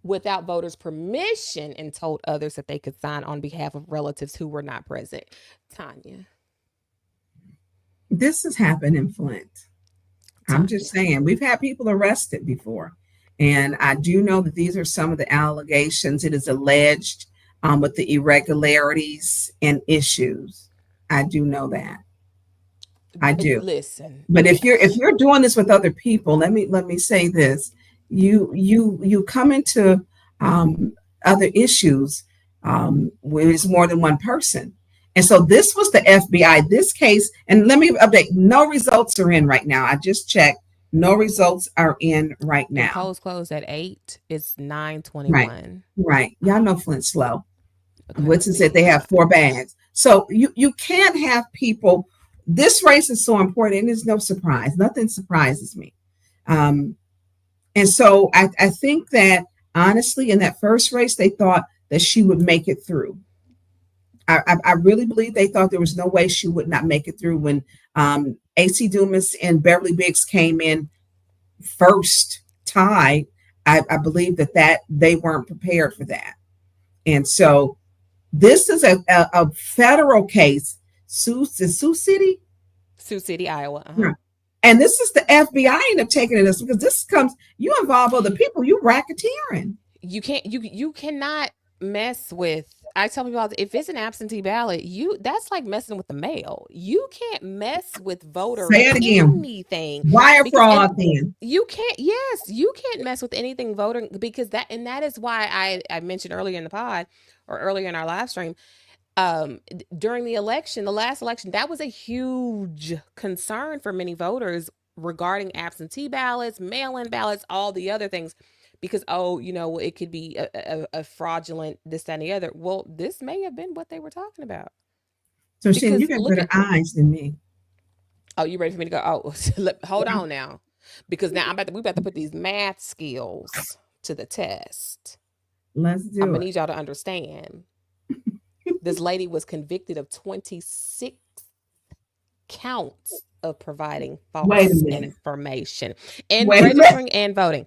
without voters' permission, and told others that they could sign on behalf of relatives who were not present. Tanya. This has happened in Flint. I'm just saying, we've had people arrested before. And I do know that these are some of the allegations. It is alleged with the irregularities and issues. I do know that. I do. Listen. But if you're doing this with other people, let me say this. You come into other issues where it's more than one person. And so this was the FBI, this case, and let me update, no results are in right now. I just checked. No results are in right now. The polls closed at 8. It's 9:21. Right. Y'all know Flint's slow. Okay. Woodson said they have 4 bags. So you can't have people, this race is so important, and there's no surprise. Nothing surprises me. And so I think that, honestly, in that first race, they thought that she would make it through. I really believe they thought there was no way she would not make it through. When AC Dumas and Beverly Biggs came in first tied, I believe that they weren't prepared for that. And so this is a federal case. Sioux City, Iowa. Yeah. And this is the FBI end up taking this, because you involve other people, you racketeering. You cannot mess with. I tell people, if it's an absentee ballot, that's like messing with the mail. You can't mess with voter anything. Wire fraud then. You can't mess with anything voting, because that is why I mentioned earlier in the pod, or earlier in our live stream, during the last election, that was a huge concern for many voters regarding absentee ballots, mail-in ballots, all the other things. Because, it could be a fraudulent this, that, and the other. Well, this may have been what they were talking about. So, Shenna, you got better eyes than me. Oh, you ready for me to go? Oh, hold on now. Because now we about to put these math skills to the test. Let's do it. I'm going to need y'all to understand. This lady was convicted of 26 counts of providing false information and registering and voting.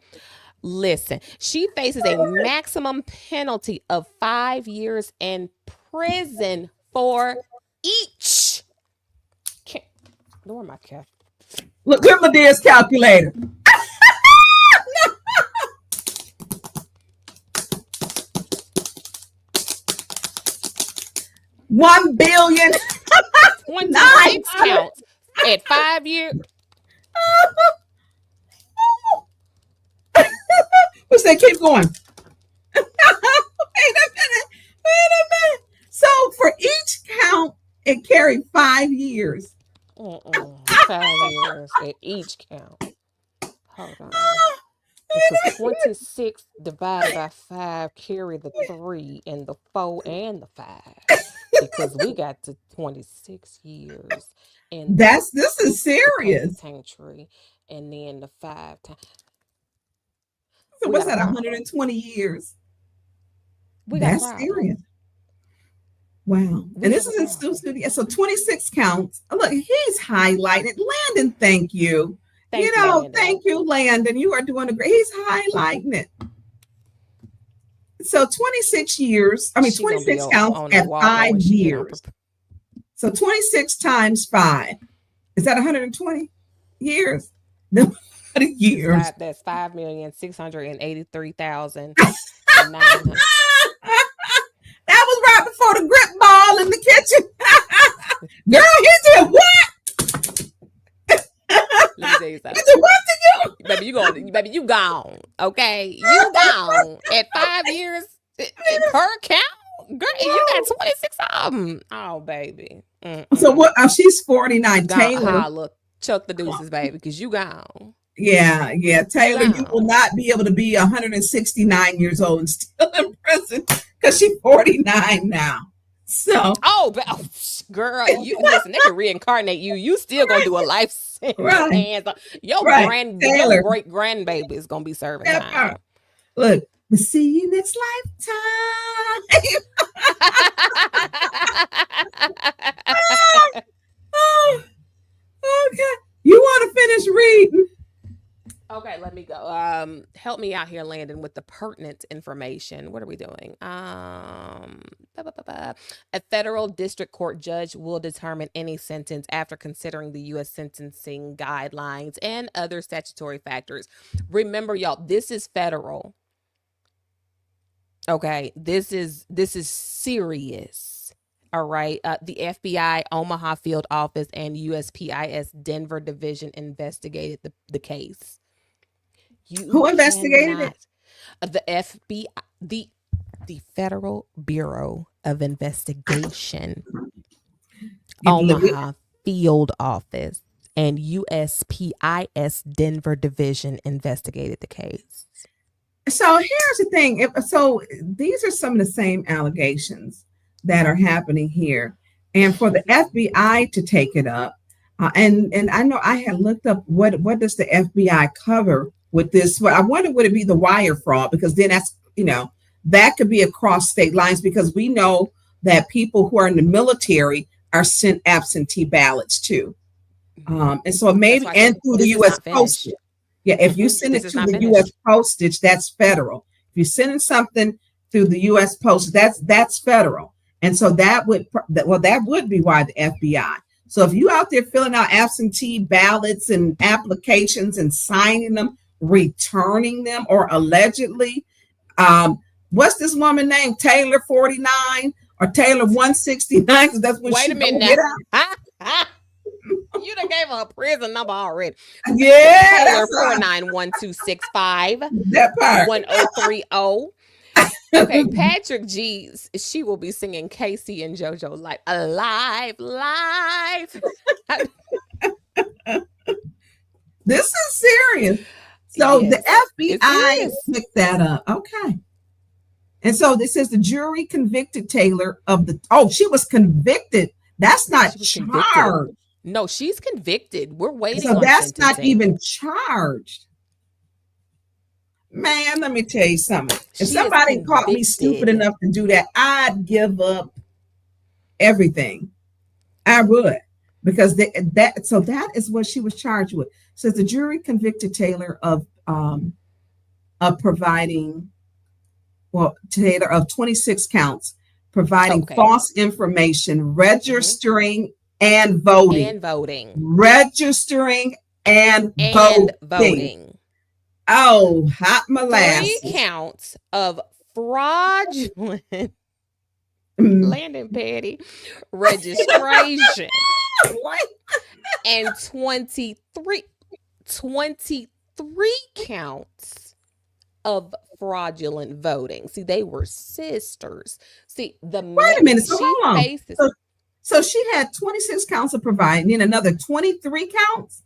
Listen, she faces a maximum penalty of 5 years in prison for each. Where my cat? Look, where's my dear's calculator? $1 billion. 26 counts at 5 years. What's that? Keep going. Wait a minute. So for each count, it carried 5 years. 5 5 years at each count. Hold on. Because 26 divided by 5 carry the 3 and the 4 and the 5. Because we got to 26 years. And This is serious. penitentiary, and then the 5 times. So We what's got a that? problem. 120 years. We got a That's problem. serious. Wow. We And this have is a in problem. studio. So 26 counts. Oh, look, he's highlighted. Landon, thank you. Thank you, Landon. Thank you, Landon. You are doing a great. He's highlighting it. So 26 years. I mean, She gonna be 26 on counts the at Walmart 5 when she get on years. So 26 times 5. Is that 120 years? No, years. That's 5,683,900. That was right before the grip ball in the kitchen. Girl, he did what? Let me tell you He something. did what to you? Baby, you gone. Okay, you gone at 5 years per count. Girl, you got 26 of them. Oh, baby. So what? She's 49. Gone, Taylor. holla, chuck the deuces, baby, because you gone. Yeah. Taylor, you will Gone. not be able to be 169 years old and still in prison because she's 49 now. So, Girl, you listen. They can reincarnate you. You still gonna do a life sentence. Right. And your Taylor. your great grandbaby is gonna be serving That time. part. Look, we'll see you next lifetime. Oh, okay. You want to finish reading? Okay, let me go. Help me out here, Landon, with the pertinent information. What are we doing? A federal district court judge will determine any sentence after considering the U.S. sentencing guidelines and other statutory factors. Remember, y'all, this is federal. Okay, this is serious. All right. The FBI Omaha field office and USPIS Denver division investigated the case. Who investigated it? The FBI, the Federal Bureau of Investigation, Omaha field office, and USPIS Denver division investigated the case. So here's the thing. So these are some of the same allegations that are happening here, and for the FBI to take it up, and I know I had looked up what does the FBI cover with this. Well, I wonder would it be the wire fraud, because then that's that could be across state lines, because we know that people who are in the military are sent absentee ballots too, and so maybe and through the U.S. postage. Yeah, if you send it to the U.S. postage, that's federal. If you're sending something through the U.S. postage, that's federal. And so that would be why the FBI. So if you out there filling out absentee ballots and applications and signing them, returning them, or allegedly, what's this woman named? Taylor 49 or Taylor 169? Because that's when Wait a minute now. You done gave her a prison number already. Yeah. Taylor 491265 that part 1030. Okay, Patrick G, she will be singing Casey and JoJo like alive. This is serious. So yes, the FBI picked that up. Okay. And so this is the jury convicted Taylor of she was convicted. That's not charged. Convicted. No, she's convicted. We're waiting so on that's sentencing. Not even charged. Man, let me tell you something. If somebody caught me stupid enough to do that, I'd give up everything. I would, because that is what she was charged with. So the jury convicted Taylor of providing, Taylor of 26 counts, providing false information, registering and voting. Registering and voting. Oh, hot molasses. 3 counts of fraudulent Landon Petty registration. And 23 counts of fraudulent voting. See, they were sisters. See, wait a minute. So hold on. So she had 26 counts of providing, and another 23 counts.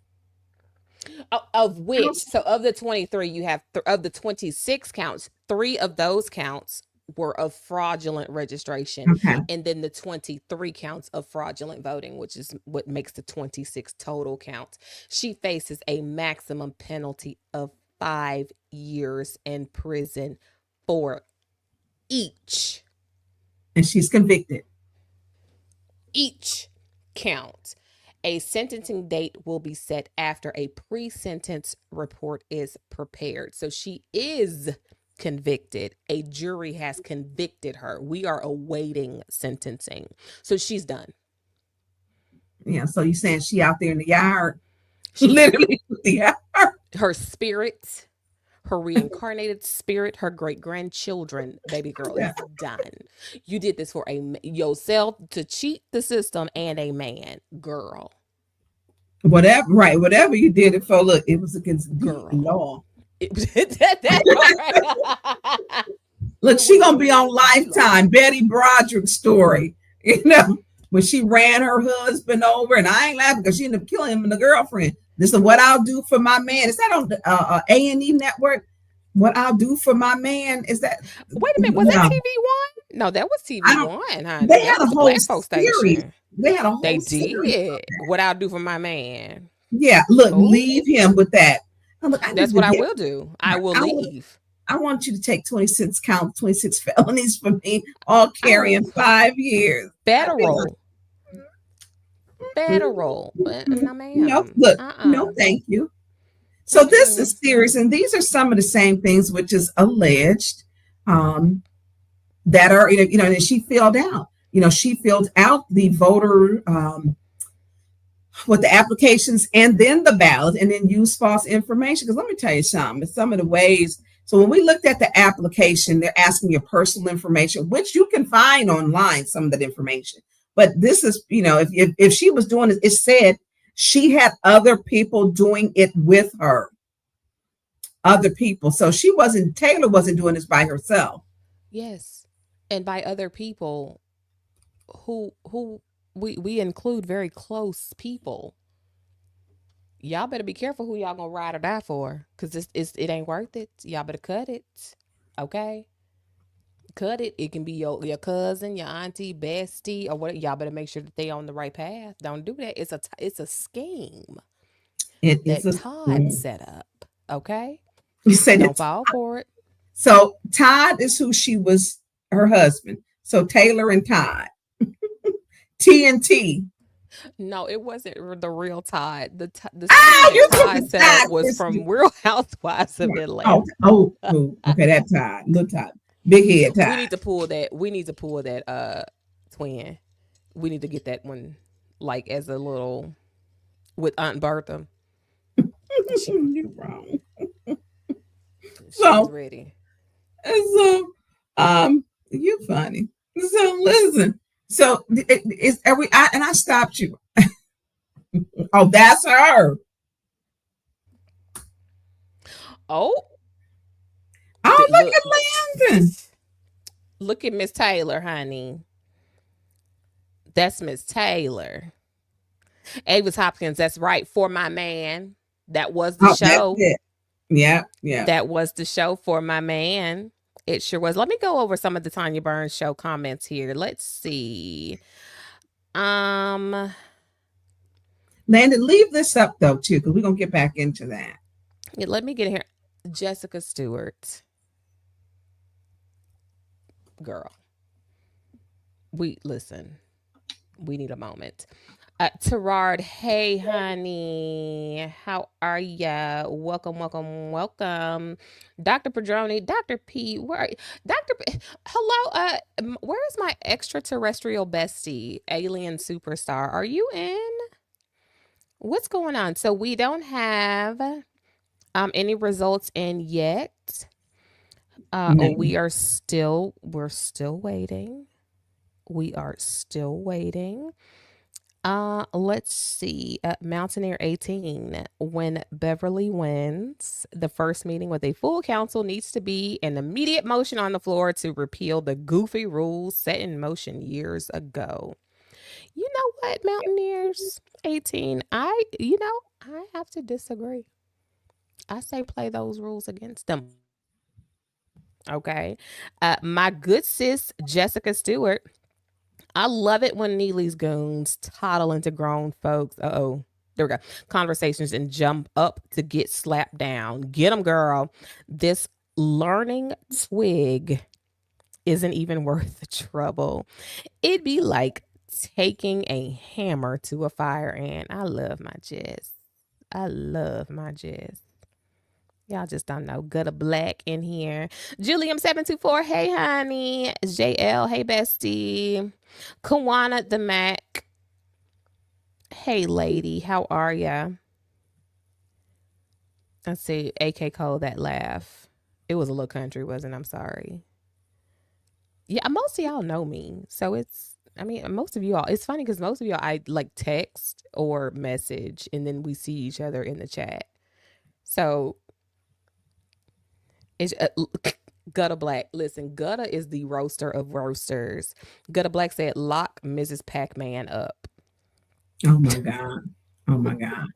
Of which, so of the 23, you have of the 26 counts, 3 of those counts were of fraudulent registration, Okay. and then the 23 counts of fraudulent voting, which is what makes the 26 total counts. She faces a maximum penalty of 5 years in prison for each And she's convicted. count. A sentencing date will be set after a pre-sentence report is prepared. So she is convicted. A jury has convicted her. We are awaiting sentencing. So she's done. Yeah. So you're saying she out there in the yard, literally in the yard. Her spirit, her reincarnated spirit, her great-grandchildren, baby girl, is done. You did this for yourself to cheat the system and a man, girl. Whatever you did it for, look, it was against the law. Look, she gonna be on Lifetime. Betty Broderick's story, when she ran her husband over, and I ain't laughing because she ended up killing him and the girlfriend. This is what I'll do for my man. Is that on the A&E network? What I'll do for my man is that. Wait a minute, was that TV1? No, that was TV1, honey. They had that was a whole Black Folk series. Station. They had a whole They series. did. What I'll do for my man. Yeah, look, leave him with that. Look, that's what I will do. I will leave. I want you to take 26 felonies for me, all carrying 5 years. Federal. No, ma'am. No, look, no, thank you. So this is serious, and these are some of the same things which is alleged that are, and she filled out. She filled out the voter with the applications and then the ballot, and then used false information. Because let me tell you something, some of the ways. So when we looked at the application, they're asking your personal information, which you can find online, some of that information. But this is, if she was doing it, it said she had other people doing it with her. Other people. So Taylor wasn't doing this by herself. Yes. And by other people who we include very close people. Y'all better be careful who y'all gonna ride or die for, because it ain't worth it. Y'all better cut it. Okay? Cut it. It can be your cousin, your auntie, bestie, or whatever. Y'all better make sure that they on the right path. Don't do that. It's a scheme that Todd set up. Okay? You said don't fall for it. So Todd is who she was, her husband. So Taylor and Todd. TNT. No, it wasn't the real Todd. The Todd setup was from Real Housewives of Atlanta. Okay, that Todd, little Todd, big head Todd. We need to pull that twin. We need to get that one like as a little with Aunt Bertha. You're wrong. She's ready. So, you're funny. So listen. So I stopped you. Oh, that's her. Oh, look at Landon. Look at Miss Taylor, honey. That's Miss Taylor. Avis Hopkins, that's right, for my man. That was the show. Yeah. That was the show for my man. It sure was. Let me go over some of the Tonya Burns show comments here. Let's see. Landon, leave this up though too, because we're gonna get back into that. Yeah, let me get in here. Jessica Stewart. Girl. We need a moment. Terard, hey honey, how are ya? Welcome. Dr. Padroni, Dr. P, where are you? Dr. P, hello, where is my extraterrestrial bestie, alien superstar? Are you in? What's going on? So we don't have any results in yet. We're still waiting. We are still waiting. Let's see. Mountaineer 18. When Beverly wins the first meeting with a full council, needs to be an immediate motion on the floor to repeal the goofy rules set in motion years ago. You know what, Mountaineers 18, I have to disagree. I say play those rules against them. Okay. My good sis, Jessica Stewart, I love it when Neely's goons toddle into grown folks. Uh-oh. There we go. Conversations and jump up to get slapped down. Get them, girl. This learning twig isn't even worth the trouble. It'd be like taking a hammer to a fire ant. I love my Jess. I love my Jess. Y'all just don't know. Gutter Black in here. Julium724. Hey, honey. JL. Hey, bestie. Kawana the Mac. Hey, lady. How are ya? Let's see. AK Cole, that laugh. It was a little country, wasn't it? I'm sorry. Yeah, most of y'all know me. So most of y'all, it's funny because most of y'all, I like text or message and then we see each other in the chat. So it's Gutta Black. Listen, Gutta is the roaster of roasters. Gutta Black said, lock Mrs. Pac-Man up. Oh my God. Oh my God.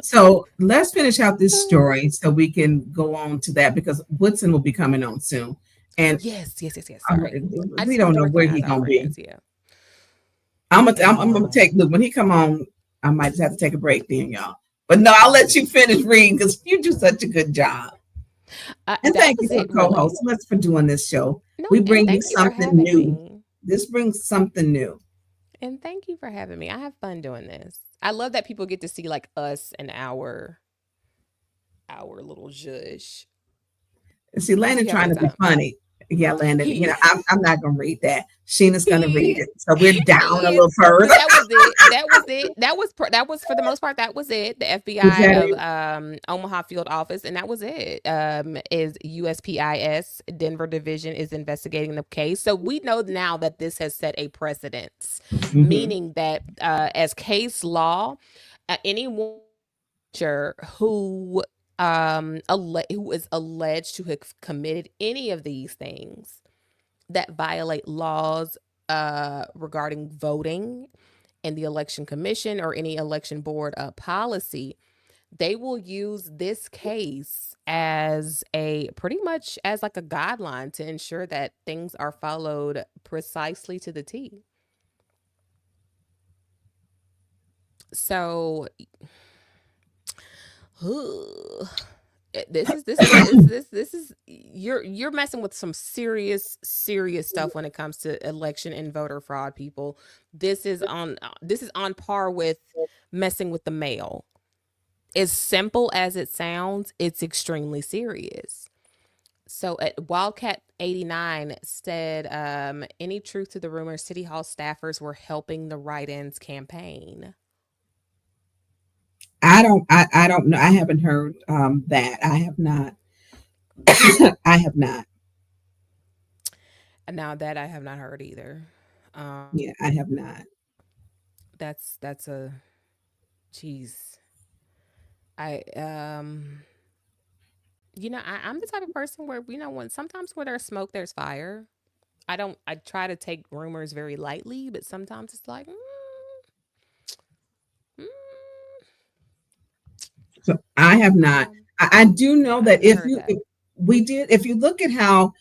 So let's finish out this story so we can go on to that because Woodson will be coming on soon. And yes. Sorry. We don't know where he's gonna be. Yeah. I'm gonna take look when he come on. I might just have to take a break then, y'all. But no, I'll let you finish reading because you do such a good job. And thank you for co-host. Let's for doing this show. No, we bring you something new. Me. This brings something new. And thank you for having me. I have fun doing this. I love that people get to see like us and our little zhush. See, Landon trying to be funny. Yeah, Landon. I'm not gonna read that. Sheena's gonna read it. So we're down a little further. That was for the most part. That was it. The FBI of Omaha field office, and that was it. Is USPIS Denver division is investigating the case. So we know now that this has set a precedence, meaning that as case law, anyone who is alleged to have committed any of these things that violate laws regarding voting and the election commission or any election board policy, they will use this case as pretty much as like a guideline to ensure that things are followed precisely to the T. So this is you're messing with some serious stuff when it comes to election and voter fraud, people. This is on par with messing with the mail. As simple as it sounds, it's extremely serious. So at Wildcat 89 said, any truth to the rumor City Hall staffers were helping the write-ins campaign? I don't know. I haven't heard that. I have not. I have not. Now that I have not heard either. Yeah, I have not. That's a jeez. I'm the type of person where when sometimes where there's smoke there's fire. I try to take rumors very lightly, but sometimes it's like So I have not. I do know that if you look at how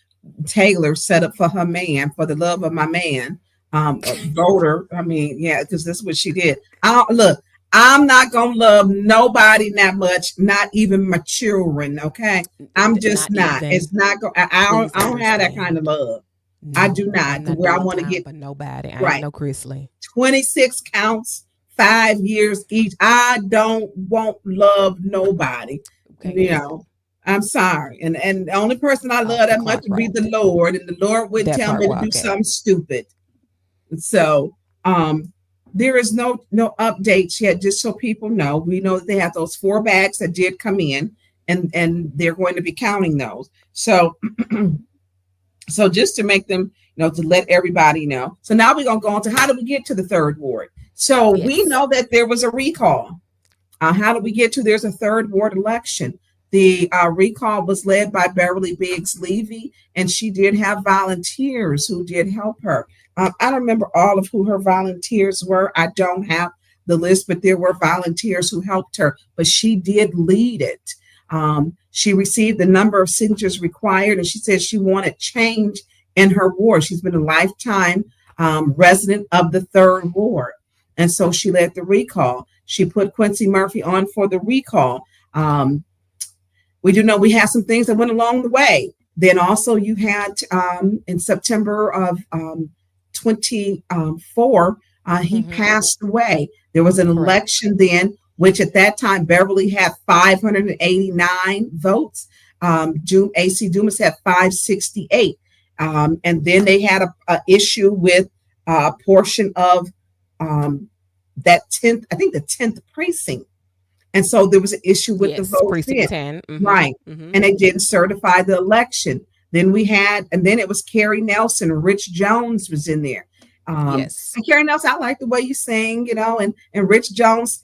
Taylor set up for her man, for the love of my man, a voter. I mean, yeah, because that's what she did. I'm not gonna love nobody that much, not even my children. Okay, I'm just not. It's not going. I don't have that kind of love. No, I do not. Where I want to get, but nobody. I right. ain't no Chrisley. 26 counts. 5 years each. I won't love nobody. Okay, I'm sorry. And the only person I love that much would be the Lord. And the Lord would tell me to do something stupid. So there is no updates yet, just so people know. We know that they have those 4 bags that did come in and they're going to be counting those. So so just to make them, to let everybody know. So now we're gonna go on to how do we get to the 3rd ward? So we know that there was a recall. How do we get to there's a 3rd ward election? The recall was led by Beverly Biggs Levy, and she did have volunteers who did help her. I don't remember all of who her volunteers were. I don't have the list, but there were volunteers who helped her, but she did lead it. She received the number of signatures required, and she said she wanted change in her ward. She's been a lifetime resident of the 3rd Ward. And so she led the recall. She put Quincy Murphy on for the recall. We do know we had some things that went along the way. Then also you had in September of 24, he passed away. There was an election then, which at that time Beverly had 589 votes. Deacon AC Dumas had 568. And then they had a issue with a portion of that 10th, I think the 10th precinct. And so there was an issue with the vote. Precinct 10. Right. And they didn't certify the election. Then we had, and then it was Carrie Nelson, Rich Jones was in there. And Carrie Nelson, I like the way you sing, and Rich Jones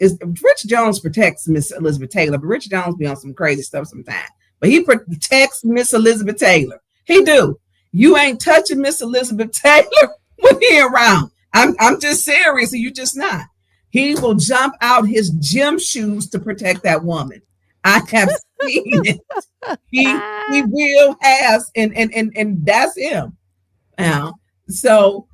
protects Miss Elizabeth Taylor, but Rich Jones be on some crazy stuff sometimes. But he protects Miss Elizabeth Taylor. He do. You ain't touching Miss Elizabeth Taylor when he around. I'm just serious, and you just not. He will jump out his gym shoes to protect that woman. I have seen it. He will has, and that's him. So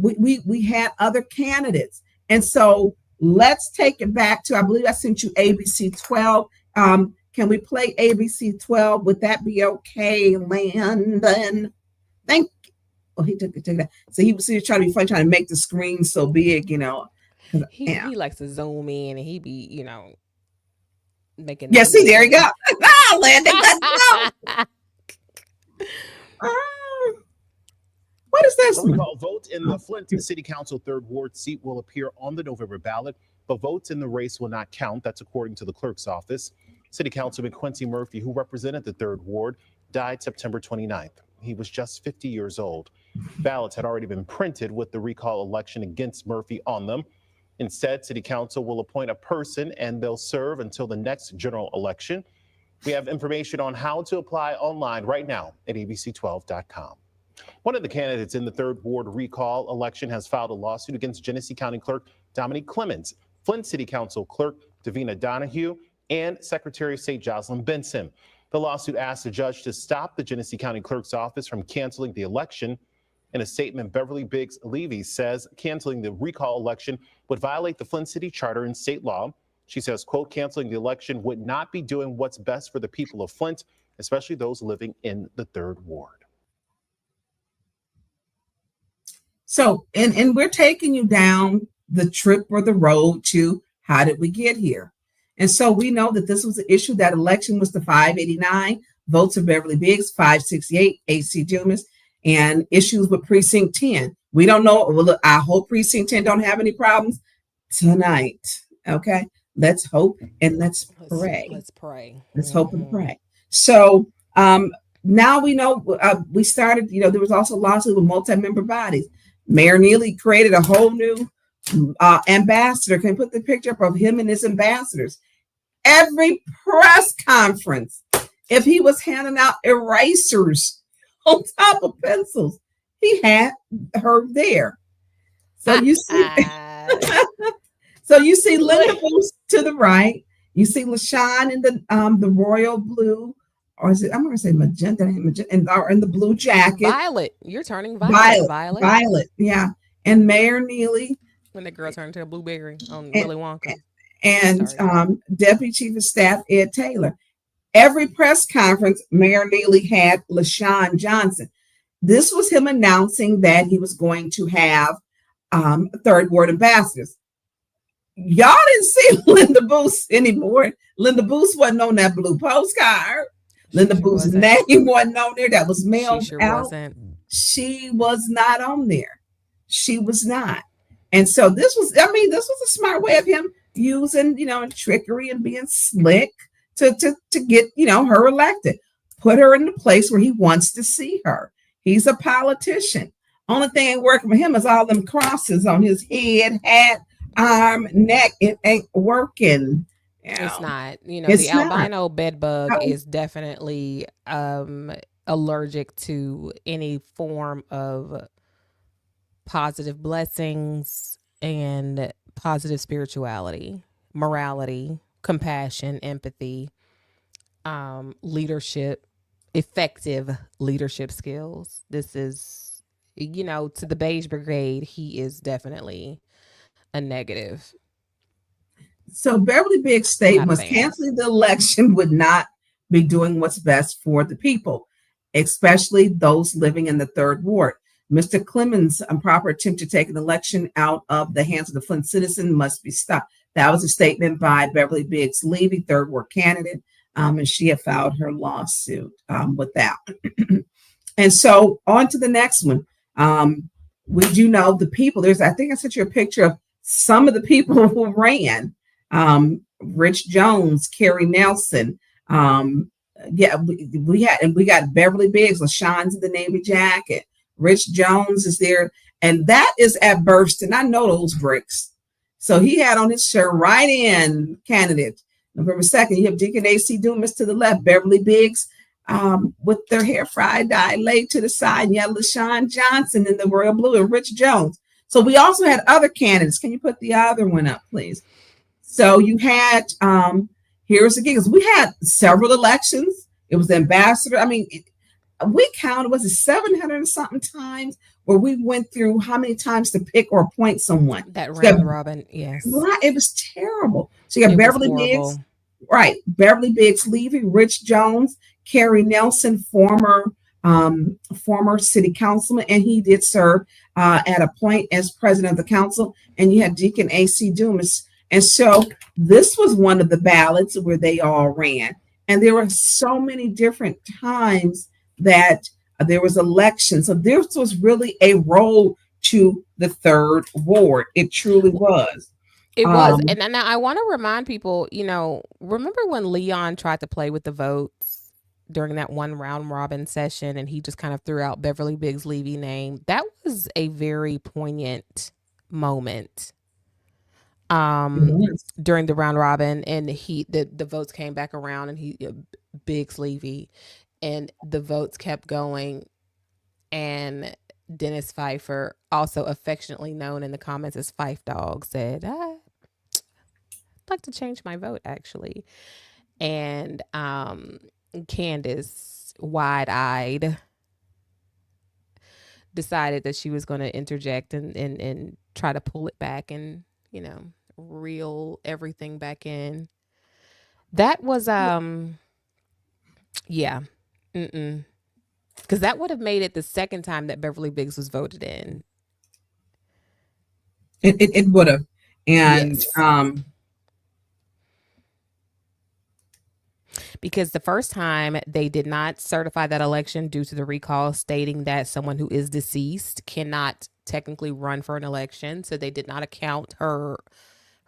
we had other candidates, and so let's take it back to, I believe I sent you ABC 12. Can we play ABC 12? Would that be okay, Landon? Thank you. Oh, he took that. So he was trying to be funny, trying to make the screen so big, He likes to zoom in, and he be, making. Yeah, see, there you go. Landon, let's go. What is this? Vote in the Flint City Council 3rd Ward seat will appear on the November ballot, but votes in the race will not count. That's according to the clerk's office. City Councilman Quincy Murphy, who represented the 3rd Ward, died September 29th. He was just 50 years old. Ballots had already been printed with the recall election against Murphy on them. Instead, City Council will appoint a person, and they'll serve until the next general election. We have information on how to apply online right now at abc12.com. One of the candidates in the 3rd Ward recall election has filed a lawsuit against Genesee County Clerk Dominique Clemens, Flint City Council Clerk Davina Donahue, and Secretary of State Jocelyn Benson. The lawsuit asks the judge to stop the Genesee County Clerk's office from canceling the election. In a statement, Beverly Biggs Levy says canceling the recall election would violate the Flint City Charter and state law. She says, quote, canceling the election would not be doing what's best for the people of Flint, especially those living in the 3rd Ward. So, and we're taking you down the trip or the road to how did we get here? And so we know that this was an issue. That election was the 589 votes of Beverly Biggs, 568 AC Dumas, and issues with precinct 10. We don't know. Well, look, I hope precinct 10 don't have any problems tonight. Okay, let's hope and let's pray. Let's pray. Let's hope and pray. So now we know we started. There was also a lawsuit with multi-member bodies. Mayor Neely created a whole new ambassador. Can you put the picture up of him and his ambassadors? Every press conference, if he was handing out erasers on top of pencils, he had her there. So you see, Linda Booth to the right. You see LaShawn in the royal blue, or is it? I'm going to say magenta, or in the blue jacket. Violet. You're turning violet. Violet. Yeah. And Mayor Neely. When the girl turned to a blueberry on Willy Wonka. And Deputy Chief of Staff Ed Taylor. Every press conference, Mayor Neely had LaShawn Johnson. This was him announcing that he was going to have 3rd Ward ambassadors. Y'all didn't see Linda Booth anymore. Linda Booth wasn't on that blue postcard. Linda Booth's name wasn't on there. That was mailed out. She was not on there. She was not. And so this was a smart way of him using, trickery and being slick to get, her elected. Put her in the place where he wants to see her. He's a politician. Only thing ain't working for him is all them crosses on his head, hat, arm, neck. It ain't working. It's not. The albino bedbug is definitely allergic to any form of positive blessings and positive spirituality, morality, compassion, empathy, leadership, effective leadership skills. This is, to the Beige Brigade, he is definitely a negative. So Beverly Biggs' statement was canceling the election would not be doing what's best for the people, especially those living in the third ward. Mr. Clemens' improper attempt to take an election out of the hands of the Flint citizen must be stopped. That was a statement by Beverly Biggs Levy, third ward candidate, and she had filed her lawsuit with that. And so on to the next one. We do know the people. I think I sent you a picture of some of the people who ran. Rich Jones, Kerry Nelson. We got Beverly Biggs, LaShawn's in the Navy jacket. Rich Jones is there, and that is at Burston. I know those bricks. So he had on his shirt, write-in candidate. November 2nd, you have Deacon AC Dumas to the left, Beverly Biggs with their hair fried dye laid to the side, and you have LaShawn Johnson in the royal blue and Rich Jones. So we also had other candidates. Can you put the other one up, please? So you had, here's again, because we had several elections. It was the ambassador. I mean, we counted, was it 700 and something times where we went through how many times to pick or appoint someone. That round robin, yes. It was terrible. So you got Beverly Biggs, right? Beverly Biggs Levy, Rich Jones, Kerry Nelson, former city councilman, and he did serve at a point as president of the council. And you had Deacon AC Dumas. And so this was one of the ballots where they all ran. And there were so many different times that there was election. So this was really a road to the third ward. It truly was. It was. And now I want to remind people, remember when Leon tried to play with the votes during that one round robin session and he just kind of threw out Beverly Biggs Levy name? That was a very poignant moment during the round robin, and the votes came back around and Biggs Levy, and the votes kept going, and Dennis Pfeiffer, also affectionately known in the comments as Fife Dog, said, I'd like to change my vote, actually. And Candace, wide-eyed, decided that she was going to interject and try to pull it back and, reel everything back in. That was, yeah. Because that would have made it the second time that Beverly Biggs was voted in. It would have. And yes. Because the first time they did not certify that election due to the recall, stating that someone who is deceased cannot technically run for an election. So they did not account her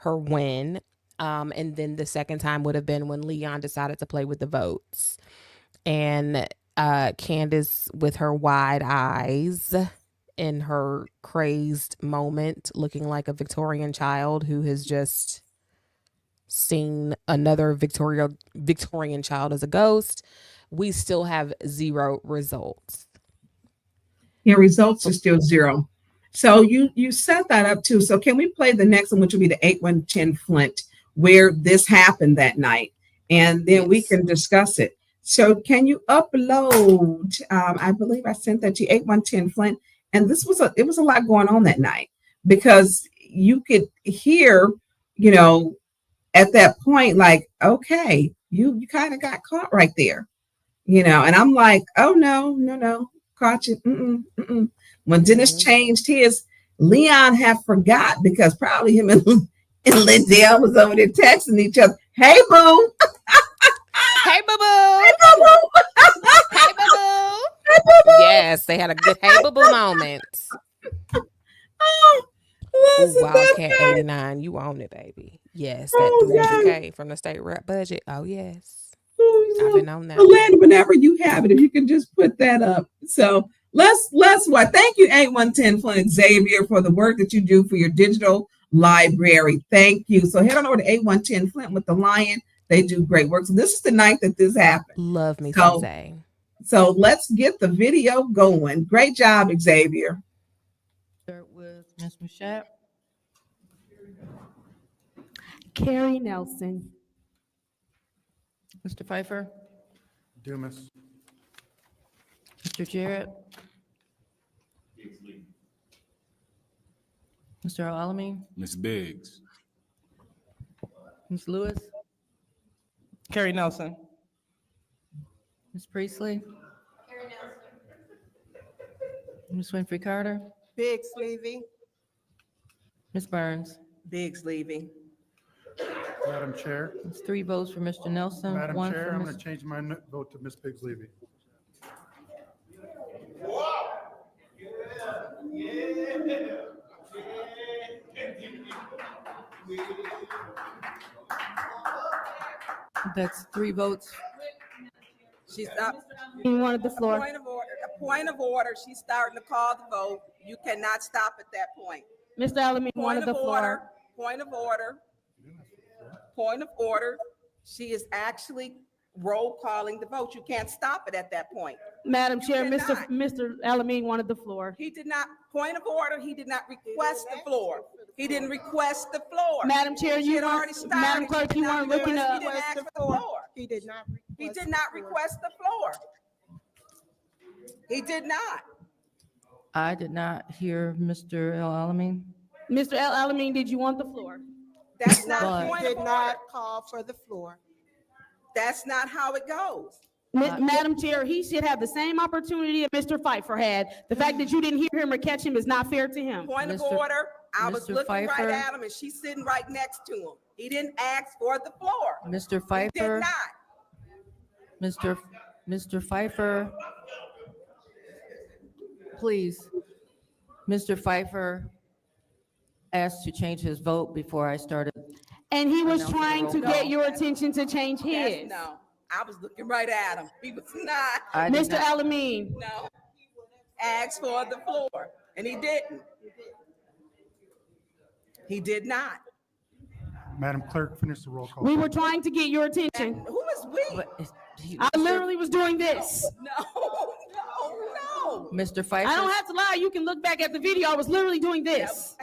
win. And then the second time would have been when Leon decided to play with the votes. And Candace, with her wide eyes in her crazed moment, looking like a Victorian child who has just seen another Victorian child as a ghost, we still have 0 results. Yeah, results are still 0. So you set that up too. So can we play the next one, which will be the 8110 Flint, where this happened that night, and then we can discuss it. So can you upload? I believe I sent that to 8110 Flint, and it was a lot going on that night, because you could hear, at that point, like, okay, you kind of got caught right there, and I'm like, oh no, caught you. When Dennis changed his, Leon had forgot, because probably him and Lindell was over there texting each other. Hey, boo. Hey, boo-boo. Hey, boo-boo. Hey, boo-boo. Hey, boo-boo. Yes, they had a good hey, boo-boo moment. Wildcat 89, you own it, baby. Yes, that $300K from the state rep budget. Oh, yes. I've been on that. Lanny, whenever you have it, if you can just put that up. So let's what. Thank you, 8110 Flint Xavier, for the work that you do for your digital library. Thank you. So head on over to 8110 Flint with the Lion. They do great work. So this is the night that this happened. Love me, so let's get the video going. Great job, Xavier. Start with Ms. Mashat. Carrie Nelson. Mr. Pfeiffer. Dumas. Mr. Jarrett. Mr. Al-Alamin. Ms. Biggs. Ms. Lewis. Carrie Nelson. Ms. Priestley. Ms. Winfrey Carter. Biggs Levy. Ms. Burns. Biggs Levy. Madam Chair. It's 3 votes for Mr. Nelson. Madam 1 Chair, for I'm Ms. going to change my vote to Ms. Biggs Levy. That's 3 votes. She's up. You wanted the floor. A point of order. She's starting to call the vote. You cannot stop at that point. Mr. Alamin Point wanted of the order. floor. Point of order. Point of order. She is actually roll calling the vote. You can't stop it at that point. Madam Chair, cannot. Mr. Alamin wanted the floor. He did not, point of order, he did not request the floor. He didn't request the floor. Madam Chair, She you had weren't- already started. Madam Clerk, She you did not weren't looking request- to- He didn't ask for the floor. He did not request. He did not request the floor. He did not. I did not hear Mr. Al-Alamin. Mr. Alamin, did you want the floor? That's not But- a point Did of not order. call for the floor. That's not how it goes. Madam Chair, he should have the same opportunity that Mr. Pfeiffer had. The fact that you didn't hear him or catch him is not fair to him. Point of Mr. order, I was Mr. looking right Pfeiffer. at him and she's sitting right next to him. He didn't ask for the floor. Mr. He did Pfeiffer. not. Mr. Pfeiffer. Please. Mr. Pfeiffer asked to change his vote before I started. And he was Announce the trying roll to call. get your attention to change That's- his. No, I was looking right at him. He was not. I did Mr. not- Alamin, No. Asked for the floor, and he didn't. He did not. Madam Clerk, finish the roll call. we were trying to get your attention. Who is we? But he- I literally was doing this. No. Mr. Pfeiffer. I don't have to lie. You can look back at the video. I was literally doing this.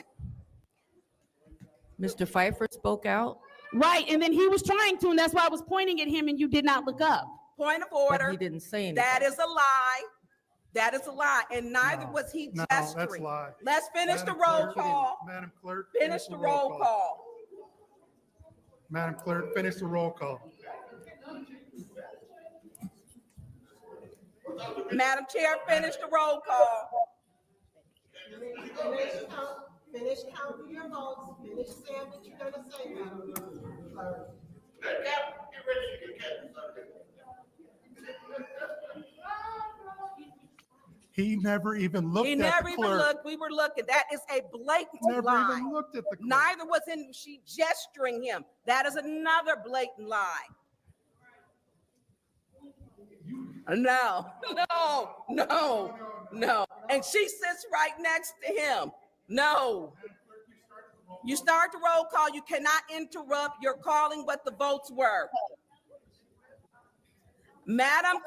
Mr. Pfeiffer spoke out, Right, and then he was trying to, and that's why I was pointing at him and you did not look up. Point of but order. he didn't say anything. That is a lie. That is a lie, and neither was he No, that's gesturing. a lie. Let's finish the Madam roll Clerk, call. Madam Clerk. Finish the roll call. Madam Clerk, finish the roll call. Madam Chair, finish the roll call. Finish counting your votes. Finish saying what you're gonna say, Madam Clerk. He never even looked He at never the even clerk. looked. We were looking. That is a blatant Never lie. even looked at the clerk. Neither was she gesturing him. That is another blatant lie. No. And she sits right next to him. No. You start the roll call. You cannot interrupt. You're calling what the votes were. Madam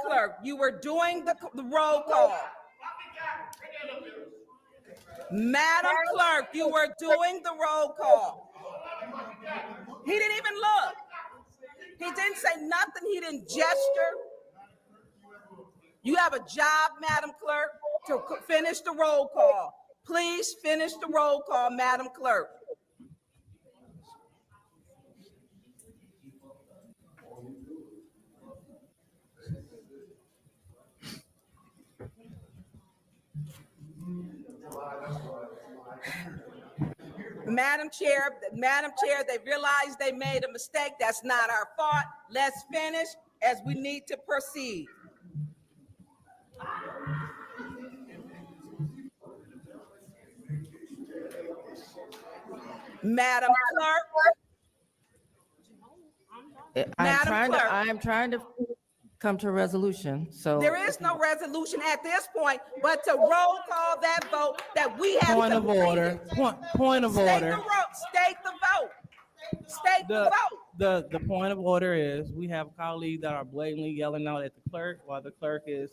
Clerk, you were doing the roll call. Madam Clerk, you were doing the roll call. He didn't even look. He didn't say nothing. He didn't gesture. You have a job, Madam Clerk, to finish the roll call. Please finish the roll call, Madam Clerk. Madam Chair, they realized they made a mistake. That's not our fault. Let's finish as we need to proceed. Madam Clerk, Madam Clerk. I am trying to come to a resolution, so. There is no resolution at this point, but to roll call that vote that we have. Point of order. Point of order. State the vote. State the vote. The point of order is we have colleagues that are blatantly yelling out at the clerk while the clerk is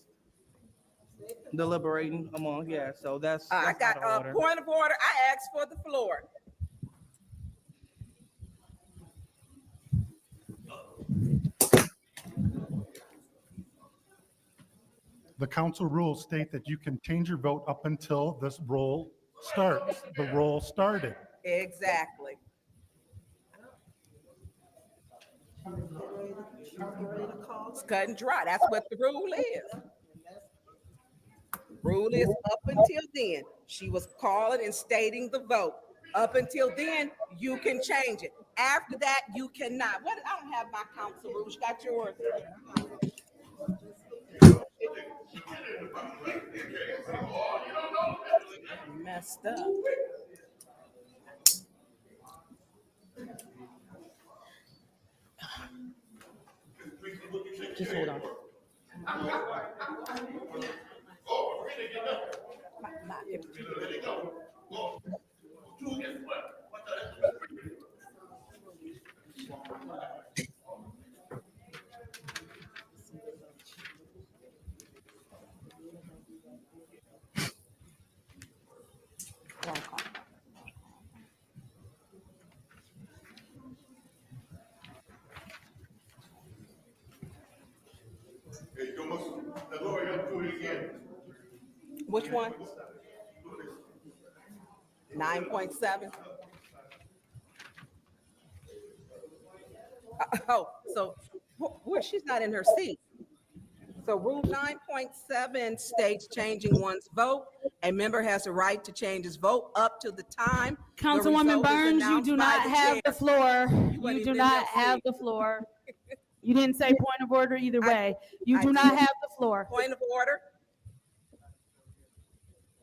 deliberating among, yeah, so that's I got out of order. point of order. I asked for the floor. The council rules state that you can change your vote up until this roll starts. The roll started. Exactly. It's cut and dry. That's what the rule is. Rule is up until then. She was calling and stating the vote. Up until then, you can change it. After that, you cannot. What? I don't have my council rules. You got yours? Messed up. Just hold on. Which one? 9.7. Oh, so where she's not in her seat. So rule 9.7 states changing one's vote. A member has the right to change his vote up to the time. Councilwoman Burns, you do not have the floor. You do not have the floor. You didn't say point of order either way. You do not have the floor. Point of order.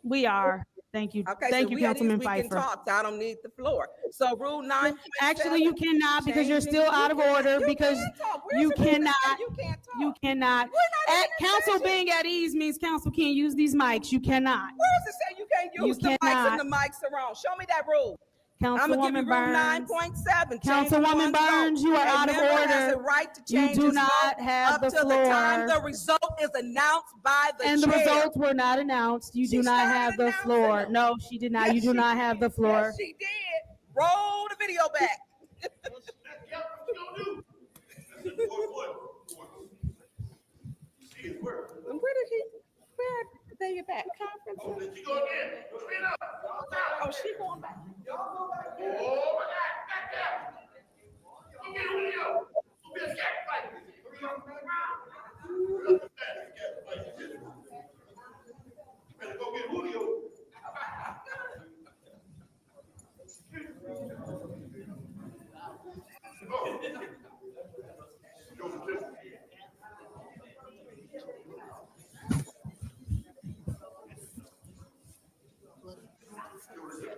We are. Thank you. Okay, Thank so you, Councilman we can Pfeiffer. talk, so I don't need the floor. So rule 9. Actually, you cannot because you're still out of order because you cannot. You cannot. At council being at ease means council can't use these mics. You cannot. Where does it say you can't use the mics and the mics are on? Show me that rule. I'm gonna give you rule 9.7. Councilwoman Burns, you are out of order. Has a right to change you do his not vote have up the to floor. the time the result is announced by the and chair. the results were not announced. You do not have the floor. No, she did not. Yes, you do not have the floor. Yes, she did. Roll the video back. Where did they get back? Conference? Oh, she going back.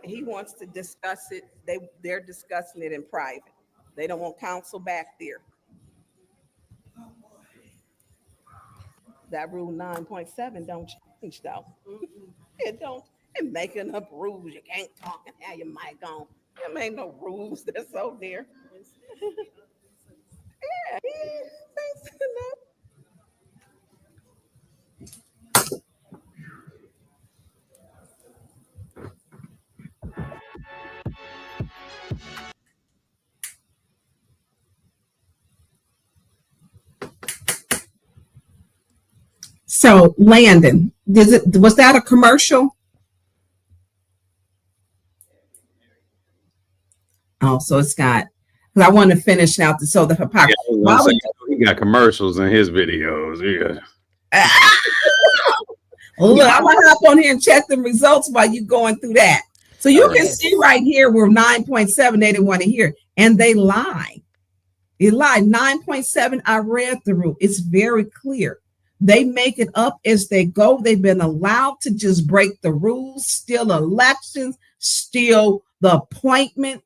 He wants to discuss it. They're discussing it in private. They don't want counsel back there. That rule 9.7 don't change though. It don't. And making up rules. You can't talk and have your mic on. There ain't no rules that's out there. Yeah, thanks enough. So Landon, was that a commercial? Oh, so it's got, because I want to finish out the hypocrisy. Yeah, he got commercials in his videos. Yeah. Look, I'm gonna hop on here and check the results while you going through that. So you can see right here where 9.7 they didn't want to hear, and they lie. They lied. 9.7. I read through. It's very clear. They make it up as they go. They've been allowed to just break the rules, steal elections, steal the appointment.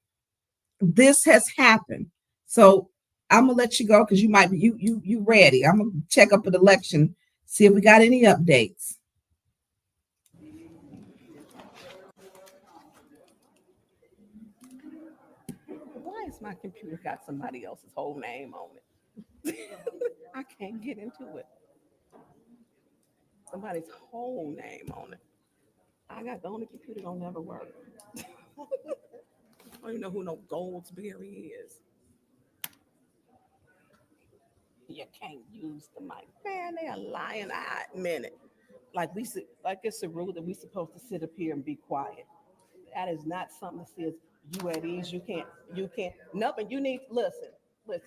This has happened. So I'm gonna let you go because you might be you ready. I'm gonna check up an election, see if we got any updates. Why is my computer got somebody else's whole name on it? I can't get into it. somebody's whole name on it. I got the only computer don't never work. I don't even know who no Goldsberry is. You can't use the mic. Man, they are lying. I admit it. Like it's a rule that we supposed to sit up here and be quiet. That is not something that says you at ease. You can't. Nothing. You need, listen.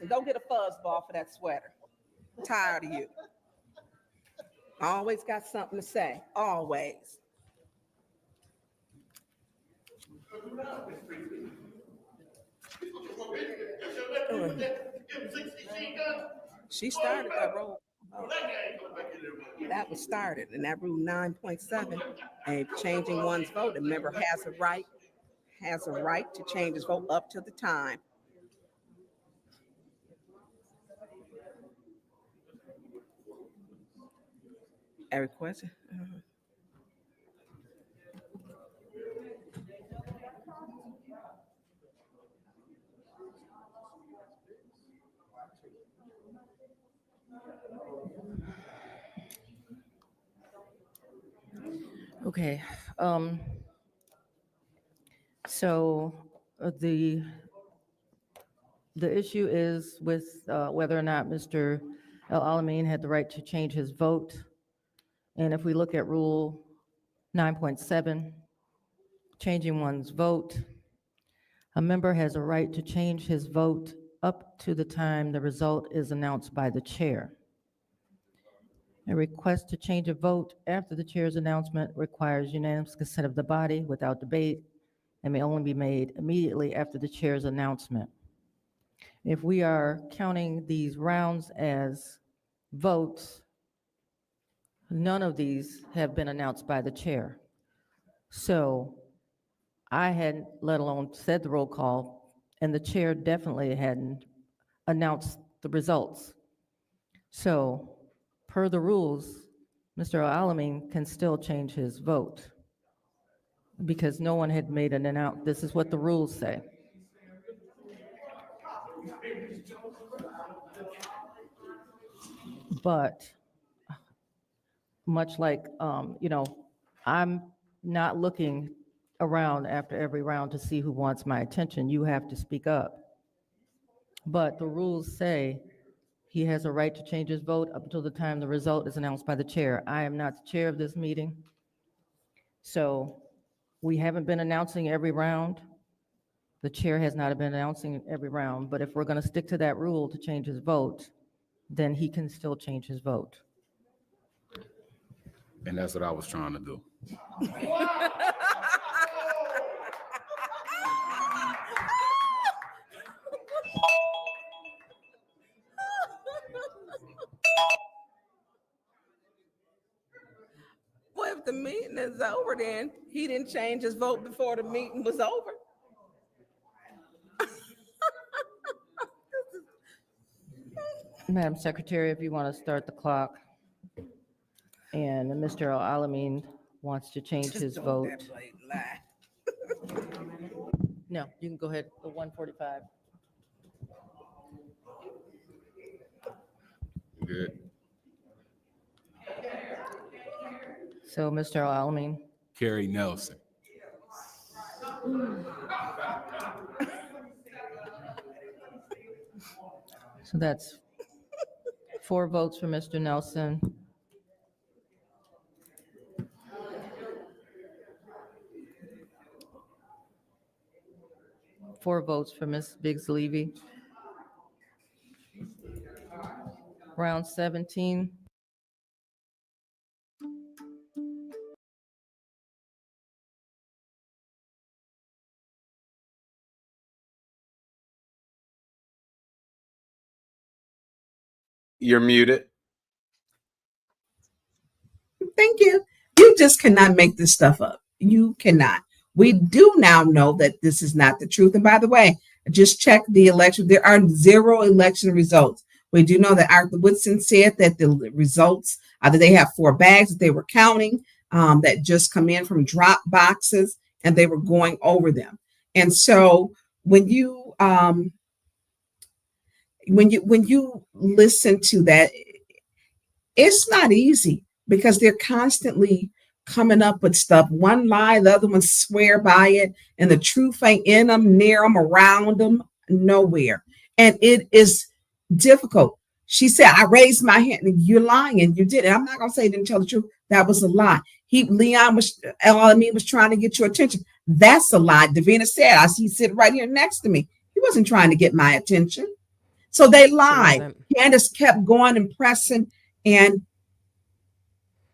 Don't get a fuzzball for that sweater. I'm tired of you. Always got something to say. Always. She started that roll. That was started, and that rule 9.7, and changing one's vote. A member has a right to change his vote up to the time. Every question? Okay. So the issue is with whether or not Mr. El-Alamin had the right to change his vote. And if we look at Rule 9.7, changing one's vote, a member has a right to change his vote up to the time the result is announced by the chair. A request to change a vote after the chair's announcement requires unanimous consent of the body without debate and may only be made immediately after the chair's announcement. If we are counting these rounds as votes, none of these have been announced by the chair. So I hadn't, let alone said the roll call, and the chair definitely hadn't announced the results. So per the rules, Mr. El-Alamin can still change his vote because no one had made an announcement. This is what the rules say. But much like, I'm not looking around after every round to see who wants my attention. You have to speak up. But the rules say he has a right to change his vote up until the time the result is announced by the chair. I am not the chair of this meeting. So we haven't been announcing every round. The chair has not been announcing every round, but if we're going to stick to that rule to change his vote, then he can still change his vote. And that's what I was trying to do. Well, if the meeting is over, then he didn't change his vote before the meeting was over. Madam Secretary, if you want to start the clock, and Mr. El-Alamin wants to change his vote. No, you can go ahead, the 145. Good. So, Mr. El-Alamin. Carrie Nelson. So that's 4 votes for Mr. Nelson. Four votes for Ms. Biggs-Levy. Round 17. You're muted. Thank you. You just cannot make this stuff up. You cannot. We do now know that this is not the truth. And by the way, just check the election. There are 0 election results. We do know that Arthur Woodson said that the results, that they have 4 bags that they were counting that just come in from drop boxes, and they were going over them. And so when you listen to that, it's not easy because they're constantly coming up with stuff. One lie, the other one swear by it, and the truth ain't in them, near them, around them, nowhere. And it is difficult. She said, I raised my hand. You're lying, and you did it. I'm not gonna say you didn't tell the truth. That was a lie. Leon was trying to get your attention. That's a lie. Davina said, I see sitting right here next to me. He wasn't trying to get my attention. So they lied. Candace kept going and pressing, and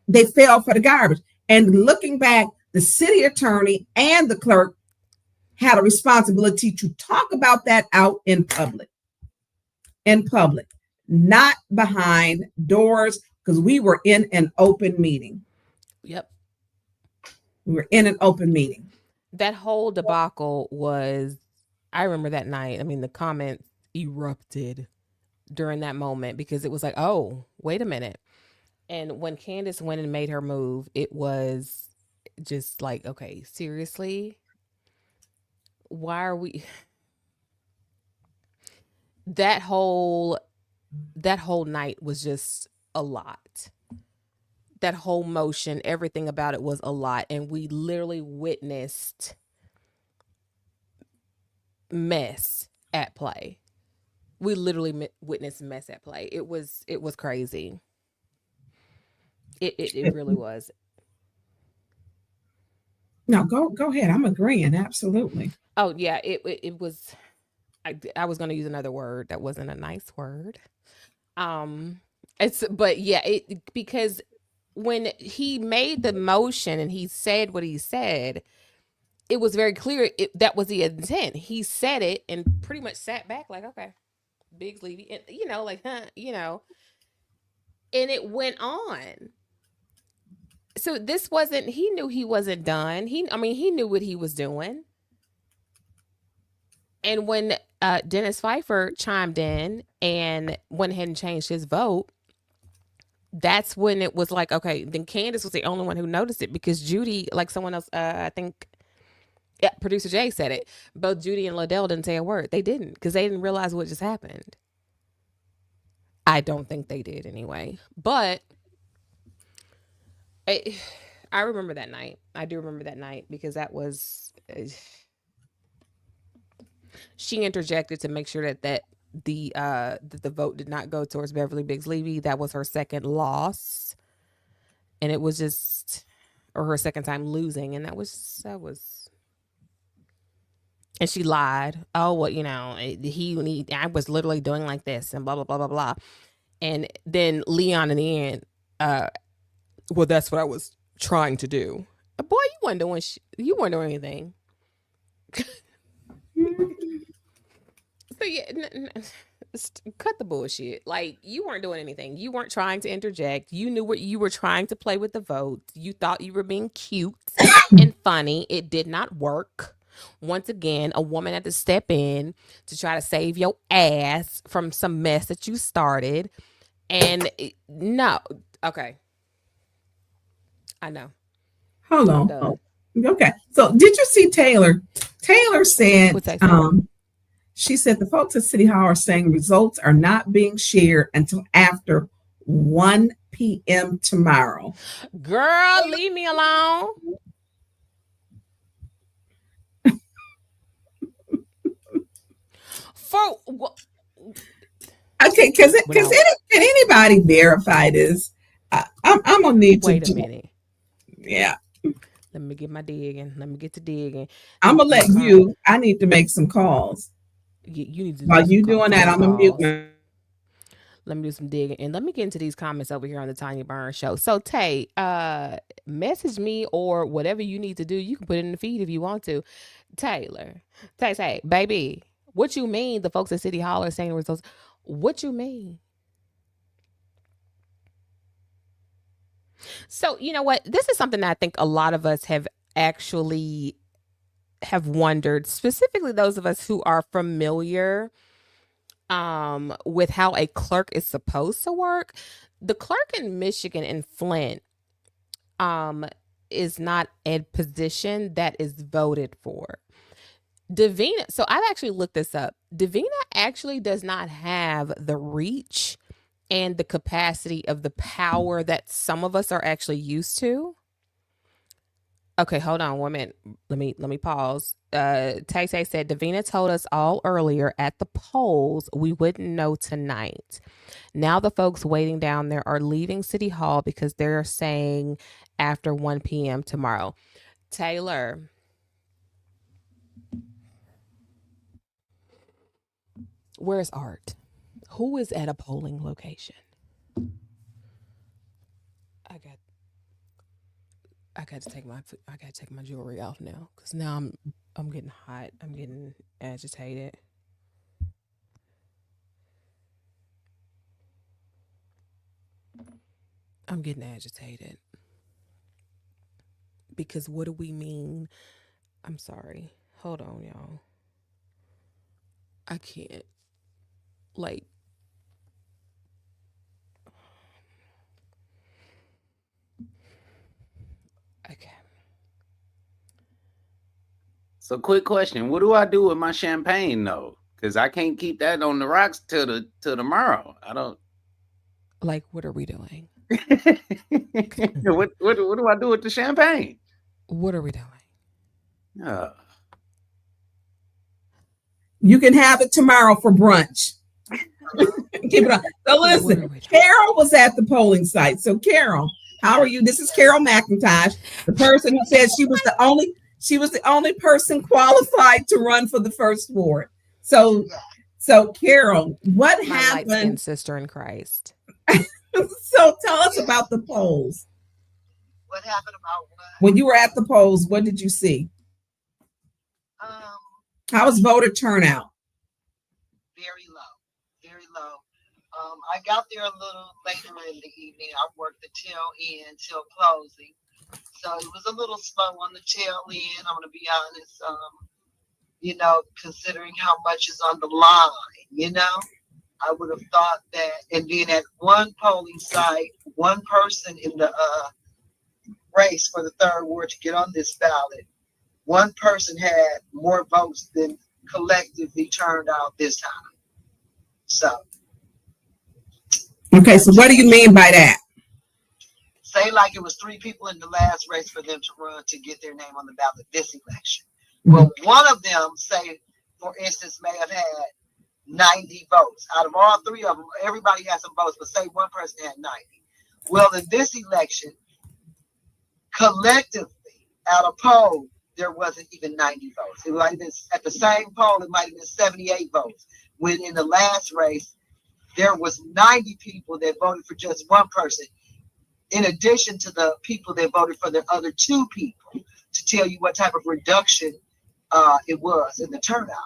they fell for the garbage. And looking back, the city attorney and the clerk had a responsibility to talk about that out in public, not behind doors, because we were in an open meeting. Yep. We were in an open meeting. That whole debacle was, I remember that night. I mean, the comments erupted during that moment because it was like, oh, wait a minute. And when Candace went and made her move, it was just like, okay, seriously? Why are we... That whole night was just a lot. That whole motion, everything about it was a lot. And we literally witnessed mess at play. We literally witnessed mess at play. It was crazy. It really was. No, go ahead. I'm agreeing. Absolutely. Oh yeah, it was. I was going to use another word that wasn't a nice word. Because when he made the motion and he said what he said, it was very clear that was the intent. He said it and pretty much sat back like, okay, Biggs Levy, and and it went on. So this wasn't, he knew he wasn't done. He knew what he was doing. And when Dennis Pfeiffer chimed in and went ahead and changed his vote, that's when it was like, okay, then Candace was the only one who noticed it, because Judy, like someone else, I think, producer Jay said it, both Judy and Liddell didn't say a word. They didn't, because they didn't realize what just happened. I don't think they did anyway. But I remember that night. I do remember that night because that was... she interjected to make sure that the vote did not go towards Beverly Biggs Levy. That was her second loss, and it was just, or her second time losing, and that was. And she lied. Oh, well, I was literally doing like this, and blah blah blah blah blah. And then Leon in the end, well, that's what I was trying to do. Boy, you weren't doing anything. So yeah, cut the bullshit. Like, you weren't doing anything. You weren't trying to interject. You knew what you were trying to play with the vote. You thought you were being cute and funny. It did not work. Once again, a woman had to step in to try to save your ass from some mess that you started. And no, okay. I know. Hold on. Okay. So did you see Taylor? Taylor said, she said the folks at City Hall are saying results are not being shared until after 1 p.m. tomorrow. Girl, leave me alone. Okay, can anybody verify this? I'm gonna need wait a minute. Yeah. Let me get my digging. Let me get to digging. I'm gonna let you. I need to make some calls. You need to. While you doing that, I'm gonna mute. Let me do some digging, and let me get into these comments over here on the Tonya Burns Show. So Tay, message me or whatever you need to do. You can put it in the feed if you want to. Taylor, say, baby, what you mean? The folks at City Hall are saying the results. What you mean? So you know what? This is something that I think a lot of us have actually wondered, specifically those of us who are familiar with how a clerk is supposed to work. The clerk in Michigan in Flint is not a position that is voted for. So I've actually looked this up. Davina actually does not have the reach and the capacity of the power that some of us are actually used to. Okay, hold on 1 minute. Let me pause. Tay Tay said Davina told us all earlier at the polls we wouldn't know tonight. Now the folks waiting down there are leaving City Hall because they're saying after 1 p.m. tomorrow. Taylor, where's Art? Who is at a polling location? I got to take my jewelry off now because now I'm getting hot. I'm getting agitated. I'm getting agitated because what do we mean? I'm sorry. Hold on, y'all. I can't. Like, okay. So, quick question: what do I do with my champagne though? Because I can't keep that on the rocks till tomorrow. I don't. Like, what are we doing? What do I do with the champagne? What are we doing? You can have it tomorrow for brunch. Keep it on. So listen, Carol was at the polling site. So Carol, how are you? This is Carol McIntosh, the person who said she was the only person qualified to run for the first ward. So Carol, what happened? My light-skinned sister in Christ. So tell us about the polls. What happened about what? When you were at the polls, what did you see? How was voter turnout? Very low, very low. I got there a little later in the evening. I worked the tail end till closing. So it was a little slow on the tail end, I'm going to be honest. Considering how much is on the line, I would have thought that. And then at one polling site, one person in the race for the third ward to get on this ballot, one person had more votes than collectively turned out this time. So. Okay, so what do you mean by that? Say like it was 3 people in the last race for them to run to get their name on the ballot this election. Well, one of them, say, for instance, may have had 90 votes. Out of all 3 of them, everybody has some votes, but say one person had 90. Well, in this election, collectively, at a poll, there wasn't even 90 votes. It might have been, at the same poll, it might have been 78 votes. When in the last race, there was 90 people that voted for just one person, in addition to the people that voted for the other 2 people, to tell you what type of reduction it was in the turnout.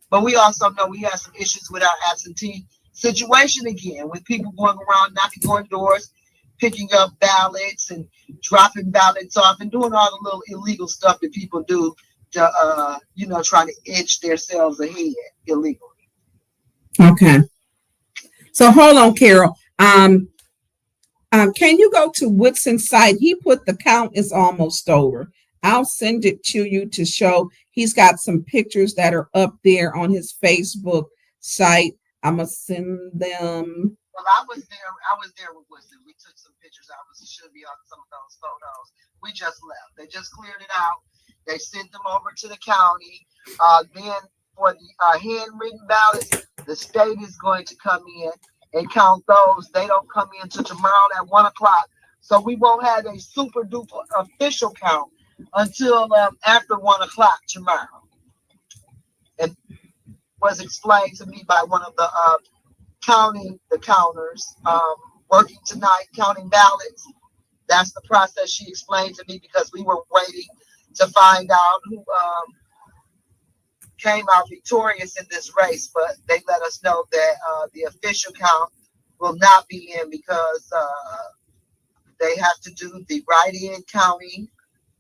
But we also know we have some issues with our absentee situation again, with people going around knocking on doors, picking up ballots and dropping ballots off and doing all the little illegal stuff that people do to, try to itch themselves ahead illegally. Okay. So hold on, Carol. Can you go to Woodson's site? He put the count is almost over. I'll send it to you to show. He's got some pictures that are up there on his Facebook site. I'm gonna send them. Well, I was there with Woodson. We took some pictures. Should be on some of those photos. We just left. They just cleared it out. They sent them over to the county. Then for the handwritten ballots, the state is going to come in and count those. They don't come in until tomorrow at 1 o'clock. So we won't have a super duper official count until after 1 o'clock tomorrow. It was explained to me by one of the counters working tonight, counting ballots. That's the process she explained to me, because we were waiting to find out who came out victorious in this race, but they let us know that the official count will not be in because they have to do the write-in counting,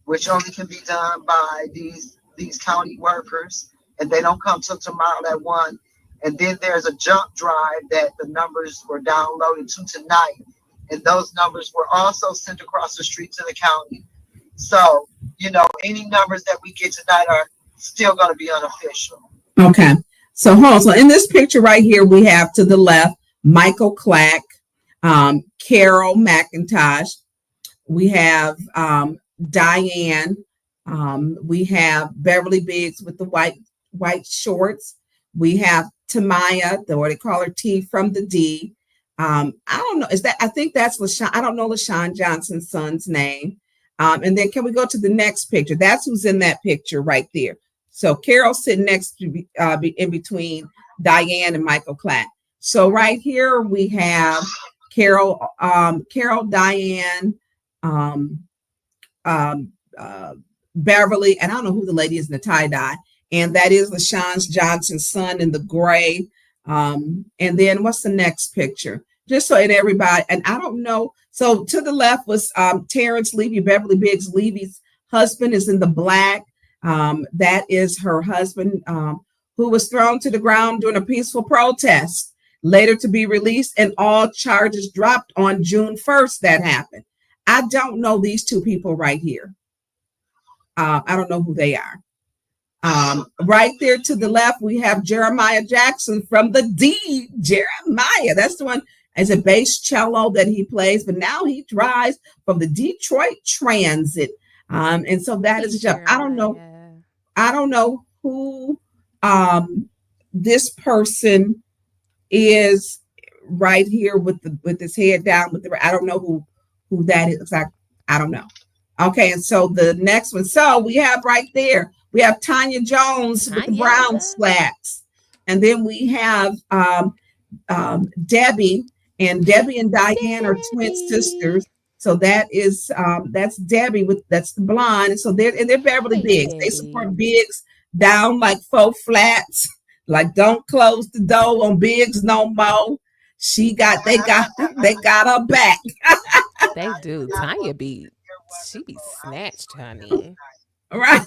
which only can be done by these county workers, and they don't come till tomorrow at 1. And then there's a jump drive that the numbers were downloaded to tonight, and those numbers were also sent across the street to the county. So, any numbers that we get tonight are still going to be unofficial. Okay. So in this picture right here, we have to the left, Michael Clack, Carol McIntosh. We have Diane. We have Beverly Biggs with the white shorts. We have Tamaya, or they call her T from the D. I don't know. I think that's LaShawn. I don't know LaShawn Johnson's son's name. And then can we go to the next picture? That's who's in that picture right there. So Carol's sitting next to in between Diane and Michael Clatt. So right here we have Carol, Diane, Beverly, and I don't know who the lady is in the tie-dye, and that is LaShawn Johnson's son in the gray. And then what's the next picture? Just so and everybody, and I don't know. So to the left was Terrence Levy, Beverly Biggs Levy's husband is in the black. That is her husband who was thrown to the ground during a peaceful protest, later to be released and all charges dropped on June 1st. That happened. I don't know these two people right here. I don't know who they are. Right there to the left, we have Jeremiah Jackson from the D. Jeremiah, that's the one as a bass cello that he plays, but now he drives from the Detroit Transit. And so that is a job. I don't know who this person is right here with his head down with the. I don't know who that is. I don't know. Okay, and so the next one. So we have right there. We have Tonya Jones with the brown slacks, and then we have Debbie, and Debbie and Diane are twin sisters. So that is that's Debbie that's the blonde. So they're Beverly Biggs. They support Biggs down like faux flats. Like don't close the door on Biggs no more. They got her back. They do. Tonya she be snatched, honey. Right.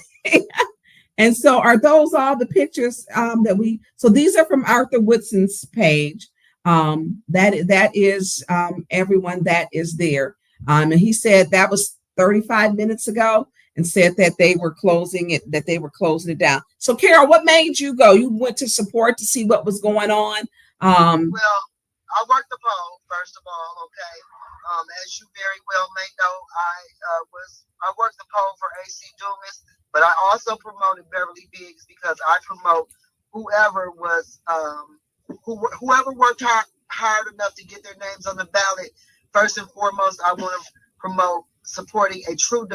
And so are those all the pictures so these are from Arthur Woodson's page. That is everyone that is there. And he said that was 35 minutes ago and said that they were closing it down. So Carol, what made you go? You went to support to see what was going on. Well, I worked the poll, first of all, okay. As you very well may know, I worked the poll for AC Dumas, but I also promoted Beverly Biggs because I promote whoever worked hard enough to get their names on the ballot. First and foremost, I want to promote supporting a true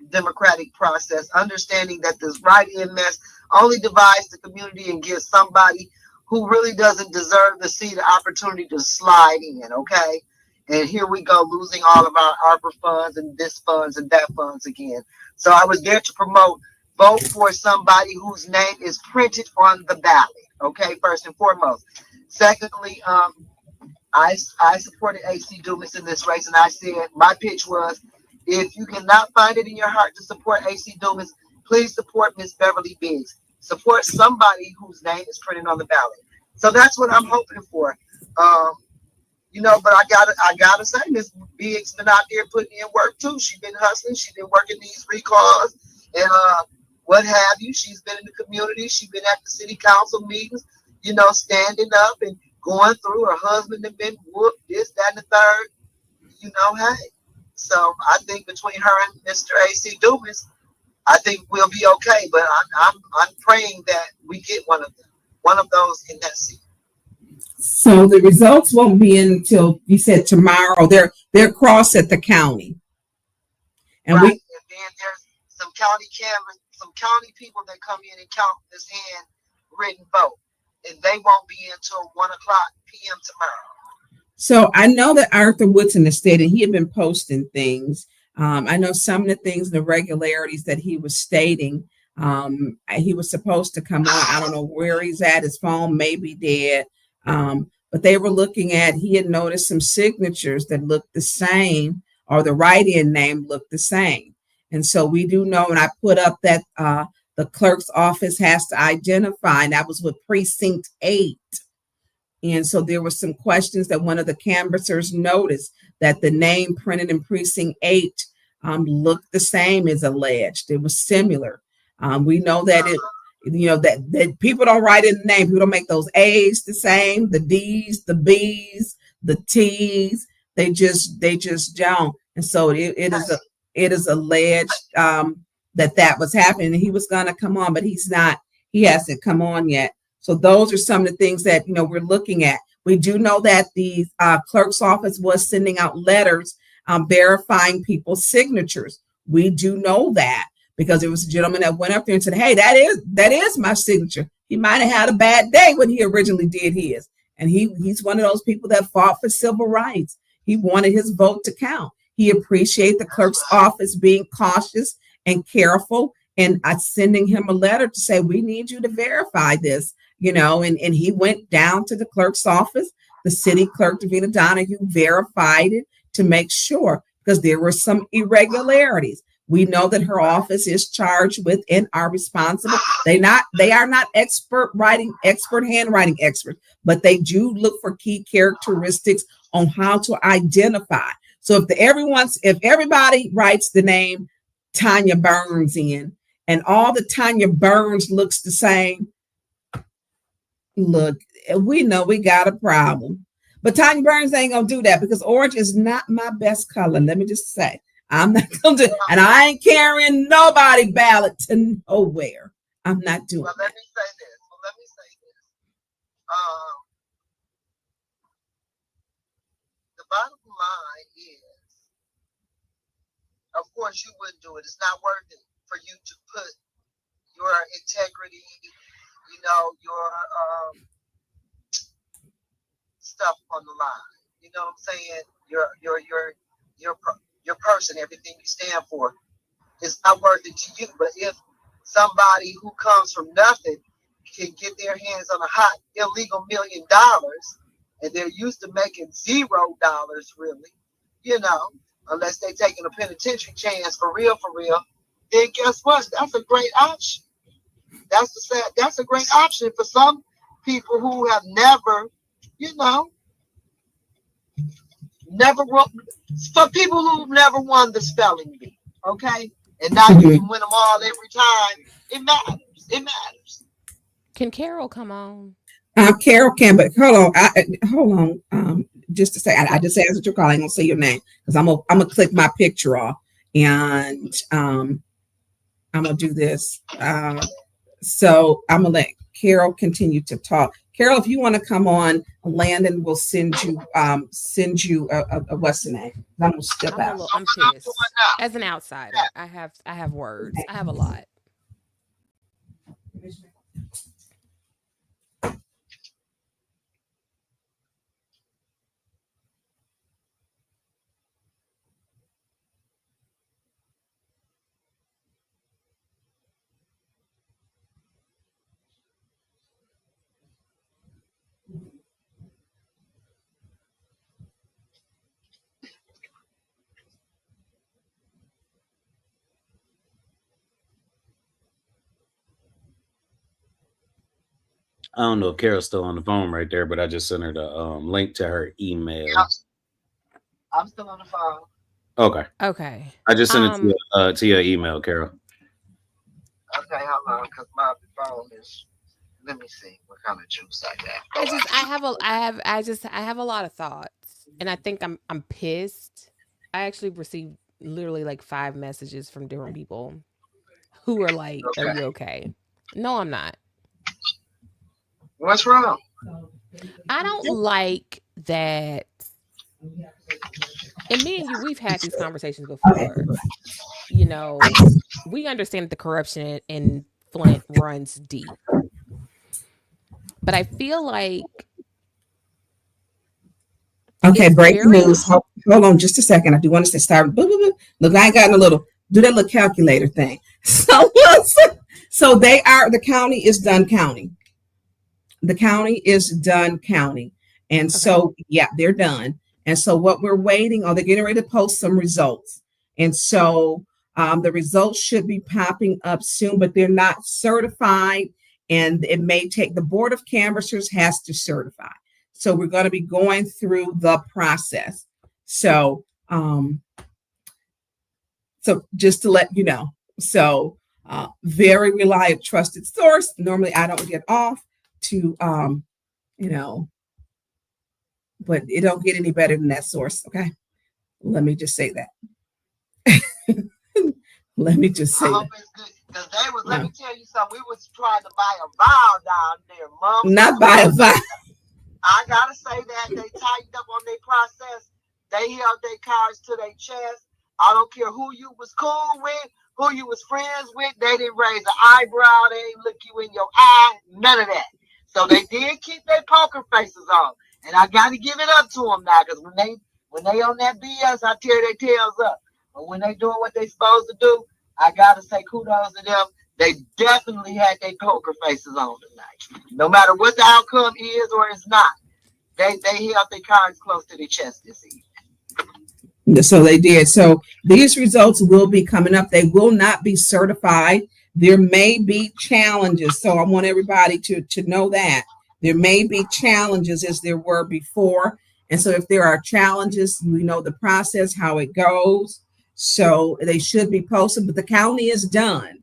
democratic process, understanding that this write-in mess only divides the community and gives somebody who really doesn't deserve to see the opportunity to slide in, okay? And here we go, losing all of our ARPA funds and this funds and that funds again. So I was there to promote, vote for somebody whose name is printed on the ballot, okay, first and foremost. Secondly, I supported AC Dumas in this race, and I said, my pitch was, if you cannot find it in your heart to support AC Dumas, please support Miss Beverly Biggs. Support somebody whose name is printed on the ballot. So that's what I'm hoping for. But I gotta say, Miss Biggs been out there putting in work too. She's been hustling. She's been working these recalls and what have you. She's been in the community. She's been at the city council meetings, standing up and going through. Her husband has been whooped, this, that, and the third. Hey. So I think between her and Mr. AC Dumas, I think we'll be okay. But I'm praying that we get one of those in that seat. So the results won't be in until you said tomorrow. They're crossed at the county, and right. And then there's some county people that come in and count this handwritten vote, and they won't be until 1:00 p.m. tomorrow. So I know that Arthur Woodson has stated he had been posting things. I know some of the things, the irregularities that he was stating. He was supposed to come on. I don't know where he's at. His phone may be dead. But they were looking at, he had noticed some signatures that looked the same, or the write-in name looked the same. And so we do know, and I put up that the clerk's office has to identify, and that was with precinct 8. And so there were some questions that one of the canvassers noticed that the name printed in precinct 8 looked the same as alleged. It was similar. We know that that people don't write in the name. People don't make those A's the same, the D's, the B's, the T's. They just don't. And so it is alleged that was happening. And he was going to come on, but he's not. He hasn't come on yet. So those are some of the things that we're looking at. We do know that the clerk's office was sending out letters verifying people's signatures. We do know that because there was a gentleman that went up there and said, "Hey, that is my signature." He might have had a bad day when he originally did his. And he's one of those people that fought for civil rights. He wanted his vote to count. He appreciated the clerk's office being cautious and careful and sending him a letter to say, we need you to verify this, and he went down to the clerk's office. The city clerk, Davina Donahue, verified it to make sure, because there were some irregularities. We know that her office is charged with and are responsible. They are not expert handwriting experts, but they do look for key characteristics on how to identify. So if everybody writes the name Tonya Burns in, and all the Tonya Burns looks the same, look, we know we got a problem. But Tonya Burns ain't gonna do that because orange is not my best color. Let me just say. I'm not gonna do it. And I ain't carrying nobody ballot to nowhere. I'm not doing Let me say this. The bottom line is, of course, you wouldn't do it. It's not worth it for you to put your integrity, your stuff on the line. You know what I'm saying? Your person, everything you stand for, is not worth it to you. But if somebody who comes from nothing can get their hands on a hot illegal $1 million, and they're used to making $0 really, unless they're taking a penitentiary chance for real, then guess what? That's a great option. That's a great option for some people who have never, for people who've never won the spelling bee, okay? And now you can win them all every time. It matters. Can Carol come on? Carol can, but hold on. Just a second. I just answered your call. I ain't gonna say your name because I'm gonna click my picture off, and I'm gonna do this. So I'm gonna let Carol continue to talk. Carol, if you want to come on, Landon will send you a what's the name? I'm gonna step out. I'm pissed. As an outsider, I have words. I have a lot. I don't know if Carol's still on the phone right there, but I just sent her the link to her email. I'm still on the phone. Okay. I just sent it to your email, Carol. Okay, hold on, because my phone is. Let me see what kind of juice I got. I have a lot of thoughts, and I think I'm pissed. I actually received literally like 5 messages from different people who are like, "Are you okay?" No, I'm not. What's wrong? I don't like that. And me and you, we've had these conversations before. We understand that the corruption in Flint runs deep. But I feel like okay, breaking news. Hold on just a second. I do want to start. Look, I ain't got a little do that little calculator thing. So the county is done counting. The county is done counting. And so, yeah, they're done. And so what we're waiting on, they're getting ready to post some results. And so the results should be popping up soon, but they're not certified. And it may take, the Board of Canvassers has to certify. So we're going to be going through the process. So, so just to let you know, so very reliable, trusted source. Normally I don't get off to, but it don't get any better than that source. Okay, let me just say that. Let me just say I hope that. it's good. Because they was, let me tell you something, we was trying to buy a vial down there, Mom. Not buy a vial. I gotta say that they tightened up on their process. They held their cards to their chest. I don't care who you was cool with, who you was friends with. They didn't raise an eyebrow. They didn't look you in your eye. None of that. So they did keep their poker faces on. And I gotta give it up to them now, because when they on that BS, I tear their tails up. But when they doing what they supposed to do, I gotta say kudos to them. They definitely had their poker faces on tonight. No matter what the outcome is or is not, they held their cards close to their chest this evening. So they did. So these results will be coming up. They will not be certified. There may be challenges. So I want everybody to know that. There may be challenges as there were before. And so if there are challenges, we know the process, how it goes. So they should be posted, but the county is done.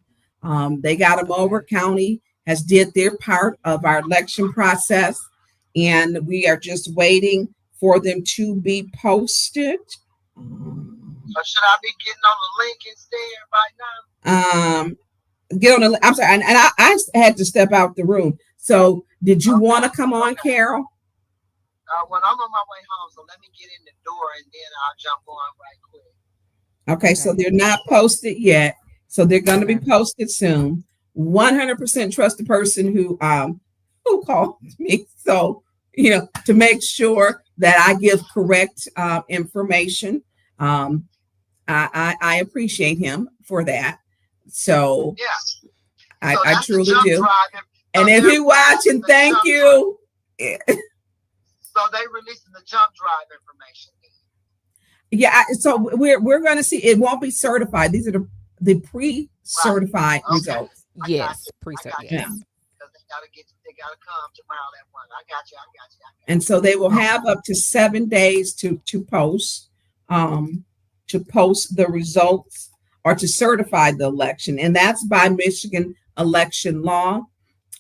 They got them over. County has did their part of our election process, and we are just waiting for them to be posted. So should I be getting on the link instead right now? Get on the. I'm sorry, and I had to step out the room. So did you want to come on, Carol? Well, I'm on my way home, so let me get in the door and then I'll jump on right quick. Okay, so they're not posted yet. So they're going to be posted soon. 100% trust the person who called me. So, to make sure that I give correct information. I appreciate him for that. So yeah, I truly do. And if you're watching, thank you. So they releasing the jump drive information. Yeah, so we're going to see. It won't be certified. These are the pre-certified results. Yes, pre-certified. Yes. Because they gotta come tomorrow at 1. I got you. And so they will have up to 7 days to post the results or to certify the election, and that's by Michigan election law.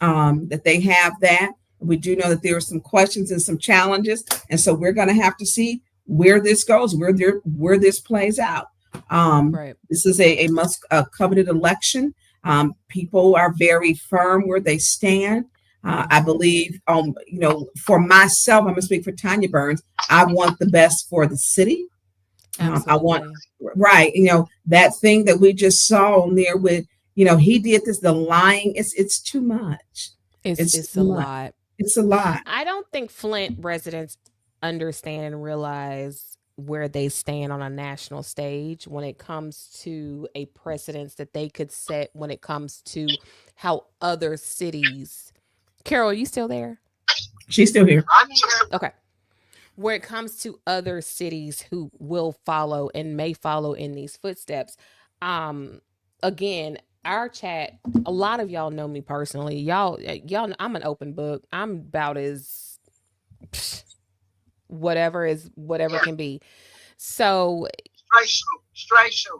That they have that. We do know that there are some questions and some challenges, and so we're going to have to see where this goes, where this plays out. Right. This is a coveted election. People are very firm where they stand. I believe, for myself, I'm going to speak for Tonya Burns. I want the best for the city. I want, right. That thing that we just saw on there with, he did this, the lying, it's too much. It's a lot. It's a lot. I don't think Flint residents understand and realize where they stand on a national stage when it comes to a precedence that they could set when it comes to how other cities. Carol, are you still there? She's still here. I'm here. Okay. Where it comes to other cities who will follow and may follow in these footsteps. Again, our chat, a lot of y'all know me personally. Y'all, I'm an open book. I'm about as whatever can be. So straight shooter.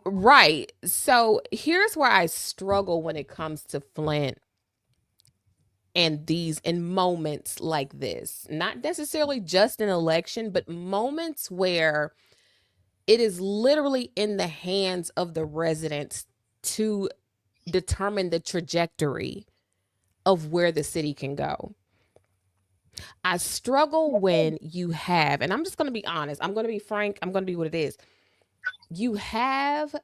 Right. So here's where I struggle when it comes to Flint and in moments like this, not necessarily just an election, but moments where it is literally in the hands of the residents to determine the trajectory of where the city can go. I struggle when you have, and I'm just going to be honest, I'm going to be frank, I'm going to be what it is. You have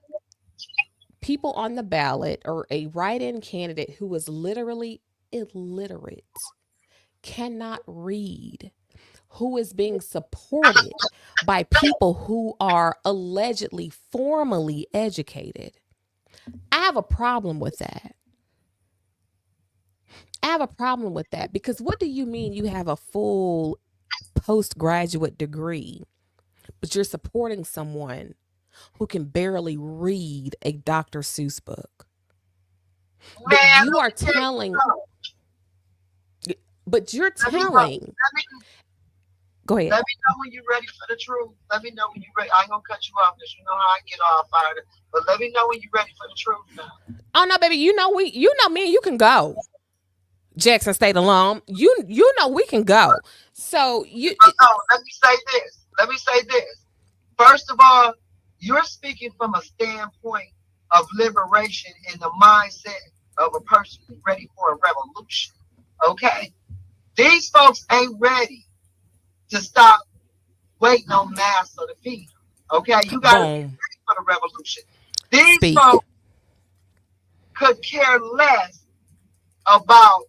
people on the ballot or a write-in candidate who is literally illiterate, cannot read, who is being supported by people who are allegedly formally educated. I have a problem with that. Because what do you mean you have a full postgraduate degree, but you're supporting someone who can barely read a Dr. Seuss book? But you are telling. But you're telling. Go ahead. Let me know when you're ready for the truth. Let me know when you're ready. I ain't gonna cut you off because you know how I get all fired up. But let me know when you're ready for the truth now. Oh no, baby. You know me and you can go. Jackson State alum. You know we can go. So you So let me say this. Let me say this. First of all, you're speaking from a standpoint of liberation in the mindset of a person who's ready for a revolution. Okay? These folks ain't ready to stop waiting on mass or the feet. Okay? You got to be boom. ready for the revolution. These Speak. folks could care less about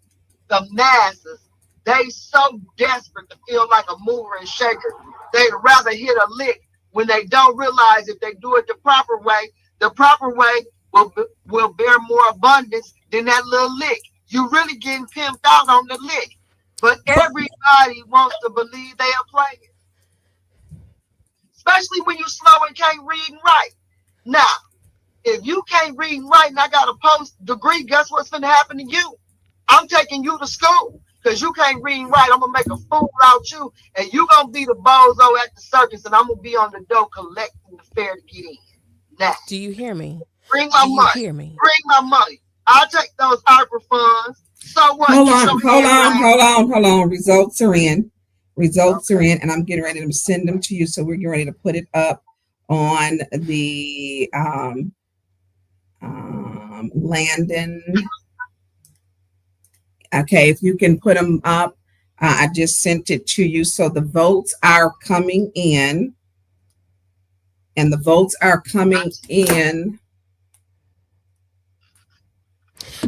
the masses. They so desperate to feel like a mover and shaker. They'd rather hit a lick when they don't realize if they do it the proper way will bear more abundance than that little lick. You really getting pimped out on the lick. But everybody wants to believe they are playing. Especially when you're slow and can't read and write. Now, if you can't read and write and I got a post degree, guess what's going to happen to you? I'm taking you to school because you can't read and write. I'm going to make a fool out you, and you're going to be the bozo at the circus, and I'm going to be on the door collecting the fare to get in. Now, Do you hear me? bring my Do you money. hear me? Bring my money. I'll take those ARPA funds. So what? Hold Get on, your hold head on, right. hold on. Results are in. Results are in, and I'm getting ready to send them to you. So we're getting ready to put it up on the Landon. Okay, if you can put them up, I just sent it to you. So the votes are coming in, and the votes are coming in.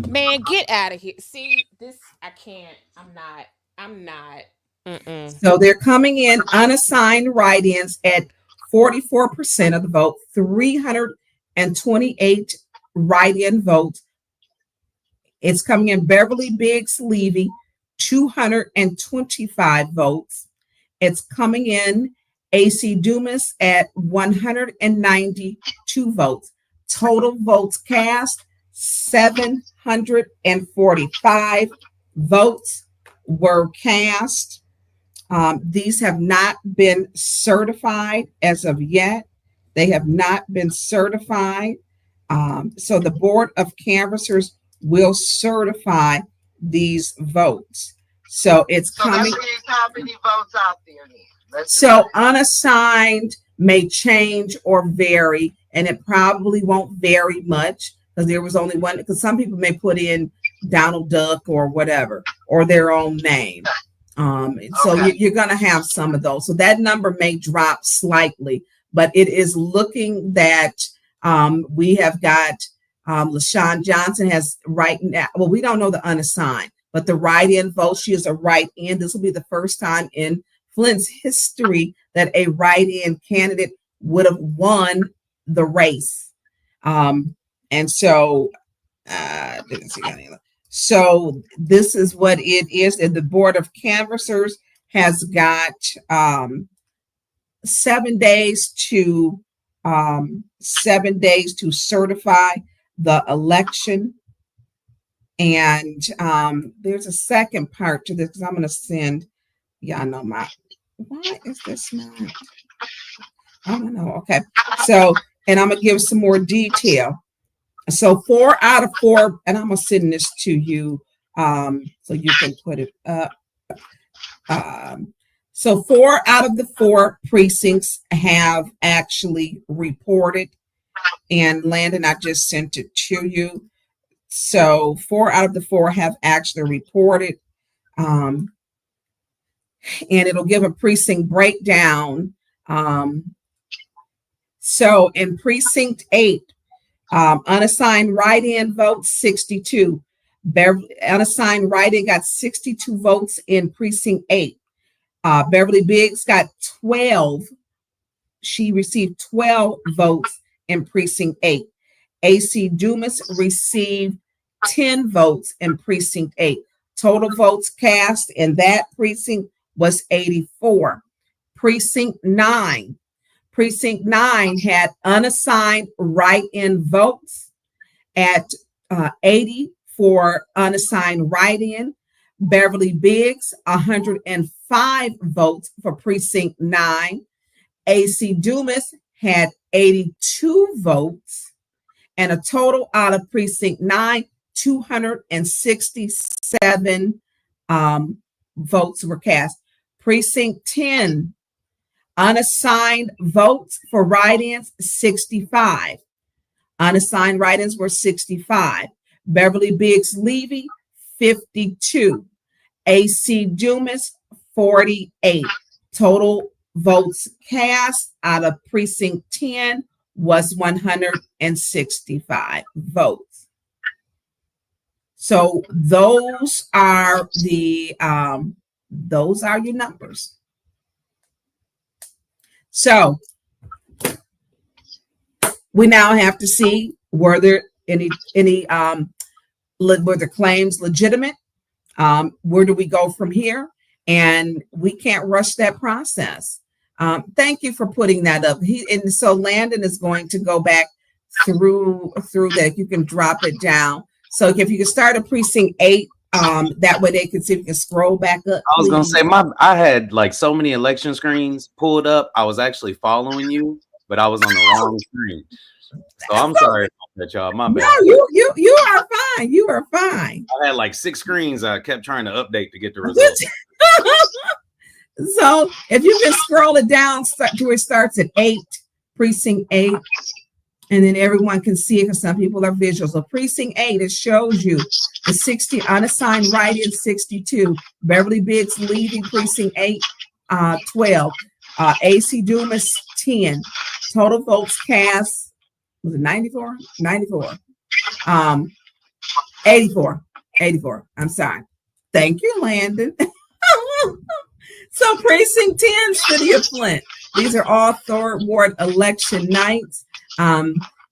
Man, get out of here. See, this I can't. I'm not. Mm-mm. So they're coming in unassigned write-ins at 44% of the vote, 328 write-in votes. It's coming in Beverly Biggs Levy, 225 votes. It's coming in AC Dumas at 192 votes. Total votes cast, 745 votes were cast. These have not been certified as of yet. They have not been certified. So the Board of Canvassers will certify these votes. So it's So coming. that means how many votes out there then? So unassigned may change or vary, and it probably won't vary much because there was only one. Because some people may put in Donald Duck or whatever, or their own name. So you're going to have some of those. So that number may drop slightly, but it is looking that we have got LaShawn Johnson has right now. Well, we don't know the unassigned, but the write-in vote, she is a write-in. This will be the first time in Flint's history that a write-in candidate would have won the race. And so, didn't see any. So this is what it is. And the Board of Canvassers has got 7 days to 7 days to certify the election. And there's a second part to this because I'm going to send. Yeah, I know why is this not? I don't know. Okay. So, and I'm going to give some more detail. So 4 out of 4, and I'm going to send this to you so you can put it up. So 4 out of the 4 precincts have actually reported. And Landon, I just sent it to you. So 4 out of the 4 have actually reported. And it'll give a precinct breakdown. So in precinct 8, unassigned write-in votes 62. Unassigned write-in got 62 votes in precinct 8. Beverly Biggs got 12. She received 12 votes in precinct 8. AC Dumas received 10 votes in precinct 8. Total votes cast in that precinct was 84. Precinct 9 had unassigned write-in votes at 80 for unassigned write-in. Beverly Biggs, 105 votes for precinct 9. AC Dumas had 82 votes, and a total out of precinct 9, 267 votes were cast. Precinct 10, unassigned votes for write-ins, 65. Unassigned write-ins were 65. Beverly Biggs Levy, 52. AC Dumas, 48. Total votes cast out of precinct 10 was 165 votes. So those are your numbers. So we now have to see were there any were the claims legitimate? Where do we go from here? And we can't rush that process. Thank you for putting that up. So Landon is going to go back through that. You can drop it down. So if you can start at precinct 8, that way they can see if you can scroll back up. I was gonna say I had like so many election screens pulled up. I was actually following you, but I was on the wrong screen. So I'm sorry about that, y'all. My bad. No, you are fine. You are fine. I had like 6 screens. I kept trying to update to get the results. So if you can scroll it down to where it starts at 8, precinct 8, and then everyone can see it because some people are visual. So precinct 8, it shows you the 60 unassigned write-in, 62. Beverly Biggs leaving precinct 8, 12. AC Dumas, 10. Total votes cast, was it 94? 94. 84. 84. I'm sorry. Thank you, Landon. So precinct 10, City of Flint. These are all third ward election nights.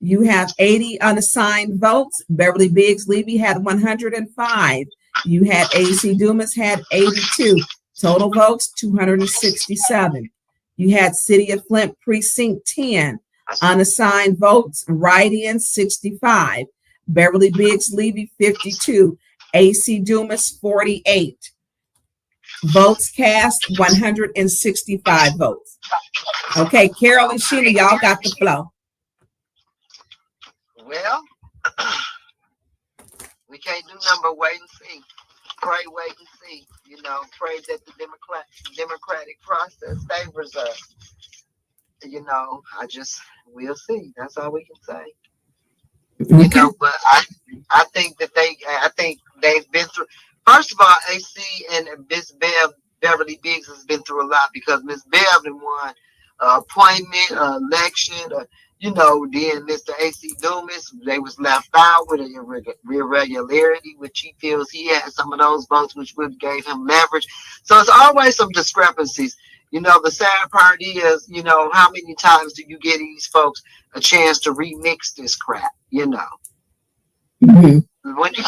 You have 80 unassigned votes. Beverly Biggs Levy had 105. You had AC Dumas had 82. Total votes, 267. You had City of Flint precinct 10. Unassigned votes, write-in 65. Beverly Biggs Levy 52. AC Dumas 48. Votes cast 165 votes. Okay, Carol and Shenna, y'all got the flow. Well, we can't do nothing but wait and see. Pray, wait and see. You know, pray that the democratic process favors us. You know, we'll see. That's all we can say. You know, but I think they've been through. First of all, AC and Miss Beverly Biggs has been through a lot because Miss Beverly won appointment, election, you know, then Mr. AC Dumas, they was left out with an irregularity, which he feels he had some of those votes, which would gave him leverage. So it's always some discrepancies. You know, the sad part is, you know, how many times do you give these folks a chance to remix this crap, you know? Mm-hmm. When do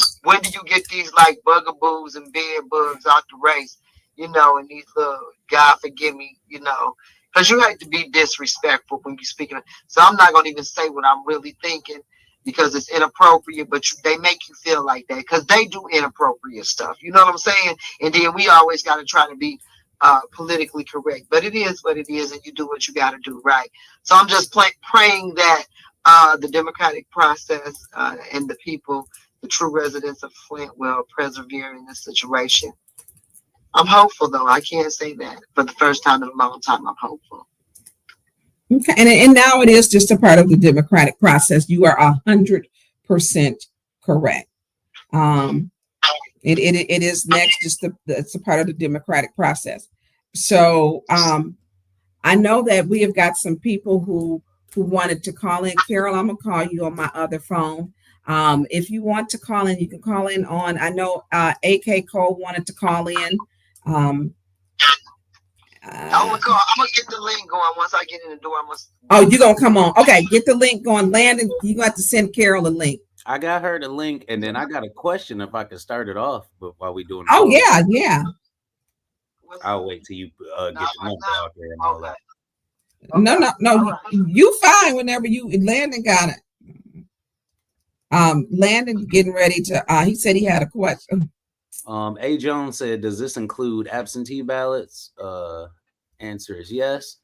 you get these like bugaboos and bed bugs out the race, you know, and these little, God forgive me, you know, because you hate to be disrespectful when you're speaking. So I'm not going to even say what I'm really thinking because it's inappropriate, but they make you feel like that because they do inappropriate stuff. You know what I'm saying? And then we always got to try to be politically correct, but it is what it is, and you do what you got to do, right? So I'm just praying that the democratic process and the people, the true residents of Flint, will persevere in this situation. I'm hopeful, though. I can't say that for the first time in a long time. I'm hopeful. Okay, and now it is just a part of the democratic process. You are 100% correct. It is next. It's a part of the democratic process. So I know that we have got some people who wanted to call in. Carol, I'm gonna call you on my other phone. If you want to call in, you can call in on. I know AK Cole wanted to call in. I'm gonna get the link going once I get in the door. You're gonna come on. Okay, get the link going. Landon, you got to send Carol a link. I got her the link, and then I got a question if I could start it off while we doing. Yeah. I'll wait till you get the number out there and all that. No. Right. You fine whenever Landon got it. Landon getting ready to. He said he had a question. A. Jones said, "Does this include absentee ballots?" Answer is yes.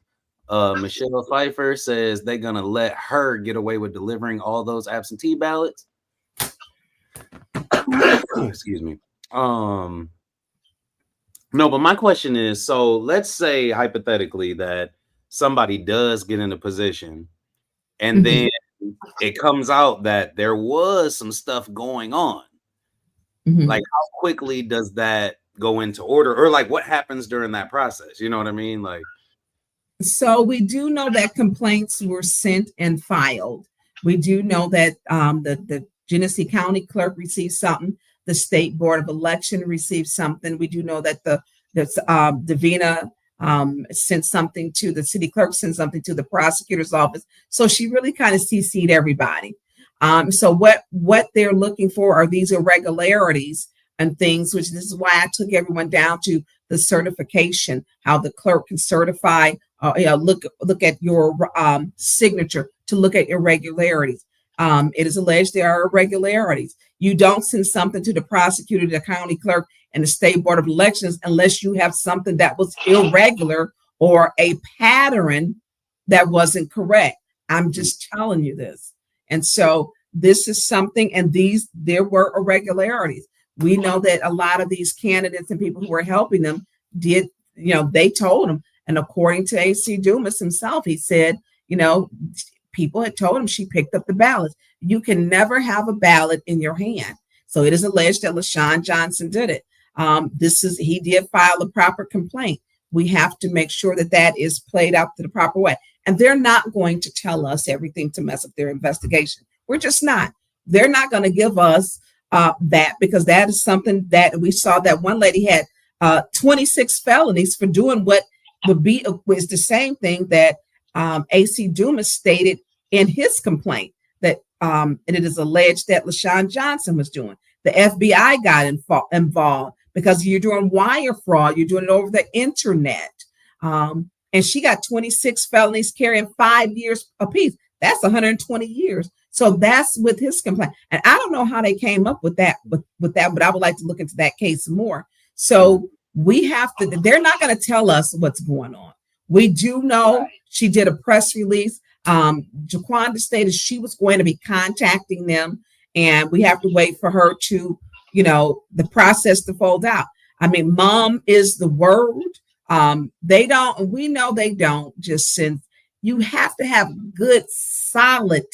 Michelle Pfeiffer says they're gonna let her get away with delivering all those absentee ballots. Excuse me. No, but my question is, so let's say hypothetically that somebody does get in a position and then it comes out that there was some stuff going on. Like, how quickly does that go into order, or like what happens during that process? You know what I mean? Like, so we do know that complaints were sent and filed. We do know that the Genesee County clerk received something. The State Board of Election received something. We do know that the Davina sent something to the city clerk, sent something to the prosecutor's office. So she really kind of CC'd everybody. So what they're looking for are these irregularities and things, which this is why I took everyone down to the certification, how the clerk can certify, look at your signature to look at irregularities. It is alleged there are irregularities. You don't send something to the prosecutor, the county clerk, and the State Board of Elections unless you have something that was irregular or a pattern that wasn't correct. I'm just telling you this. And so this is something, and there were irregularities. We know that a lot of these candidates and people who were helping them did, they told them. And according to AC Dumas himself, he said, people had told him she picked up the ballots. You can never have a ballot in your hand. So it is alleged that LaShawn Johnson did it. He did file a proper complaint. We have to make sure that that is played out to the proper way. And they're not going to tell us everything to mess up their investigation. We're just not. They're not going to give us that, because that is something that we saw that one lady had 26 felonies for doing what was the same thing that AC Dumas stated in his complaint, that and it is alleged that LaShawn Johnson was doing. The FBI got involved because you're doing wire fraud. You're doing it over the internet. And she got 26 felonies carrying 5 years apiece. That's 120 years. So that's with his complaint. And I don't know how they came up with that, but I would like to look into that case more. So we have to, they're not going to tell us what's going on. We do know she did a press release. Jaquanda stated she was going to be contacting them, and we have to wait for her to, the process to fold out. I mean, mom is the word. We know they don't just send. You have to have good, solid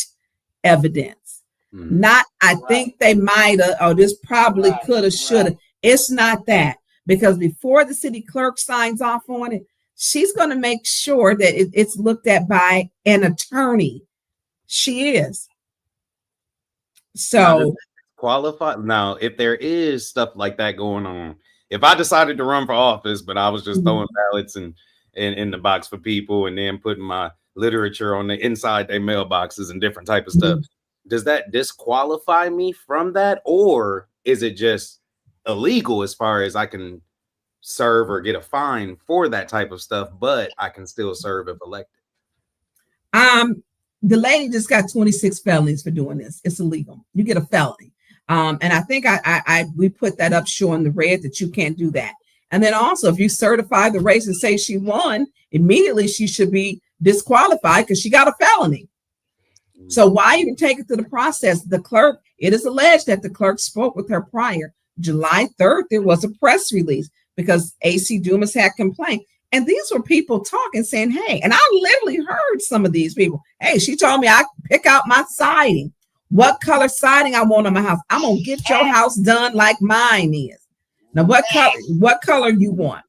evidence. Not, I think they might have, or this probably could have, should have. It's not that, because before the city clerk signs off on it, she's going to make sure that it's looked at by an attorney. She is. So qualified. Now, if there is stuff like that going on, if I decided to run for office, but I was just throwing ballots in the box for people and then putting my literature on the inside their mailboxes and different type of stuff, does that disqualify me from that? Or is it just illegal as far as I can serve or get a fine for that type of stuff, but I can still serve if elected? The lady just got 26 felonies for doing this. It's illegal. You get a felony. And I think we put that up showing the red that you can't do that. And then also, if you certify the race and say she won, immediately she should be disqualified because she got a felony. So why even take it to the process? The clerk, it is alleged that the clerk spoke with her prior. July 3rd, there was a press release because AC Dumas had complained. And these were people talking, saying, hey, and I literally heard some of these people. Hey, she told me I pick out my siding. What color siding I want on my house? I'm going to get your house done like mine is. Now, what color you want?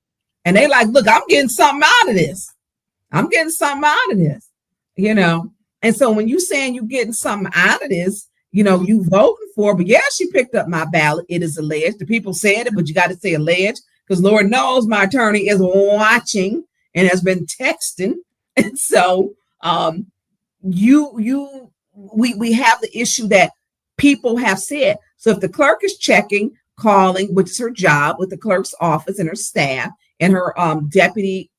And they like, look, I'm getting something out of this. And so when you saying you getting something out of this, you voting for, but yeah, she picked up my ballot. It is alleged. The people said it, but you got to say alleged, because Lord knows my attorney is watching and has been texting. And so we have the issue that people have said. So if the clerk is checking, calling, which is her job with the clerk's office and her staff, and her deputy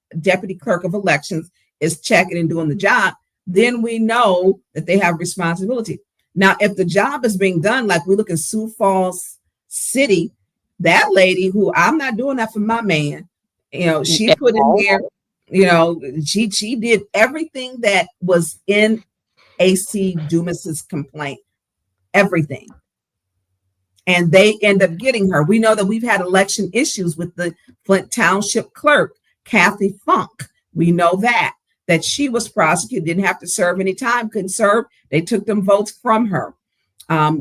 clerk of elections is checking and doing the job, then we know that they have responsibility. Now, if the job is being done, like we look in Sioux Falls City, that lady who, I'm not doing that for my man, she put in there, she did everything that was in AC Dumas's complaint, everything. and they end up getting her. We know that we've had election issues with the Flint Township clerk, Kathy Funk. We know that she was prosecuted, didn't have to serve any time, couldn't serve. They took them votes from her.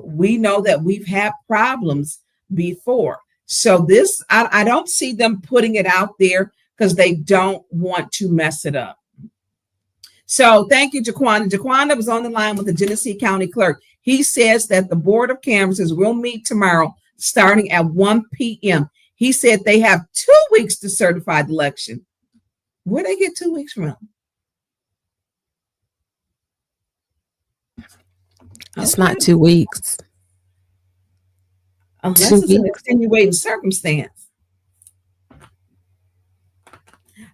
We know that we've had problems before. So this, I don't see them putting it out there because they don't want to mess it up. So thank you, Jaquanda. Jaquanda was on the line with the Genesee County Clerk. He says that the Board of Canvassers will meet tomorrow starting at 1 p.m. He said they have 2 weeks to certify the election. Where they get 2 weeks from? It's not 2 weeks. Unless 2 it's an extenuating circumstance.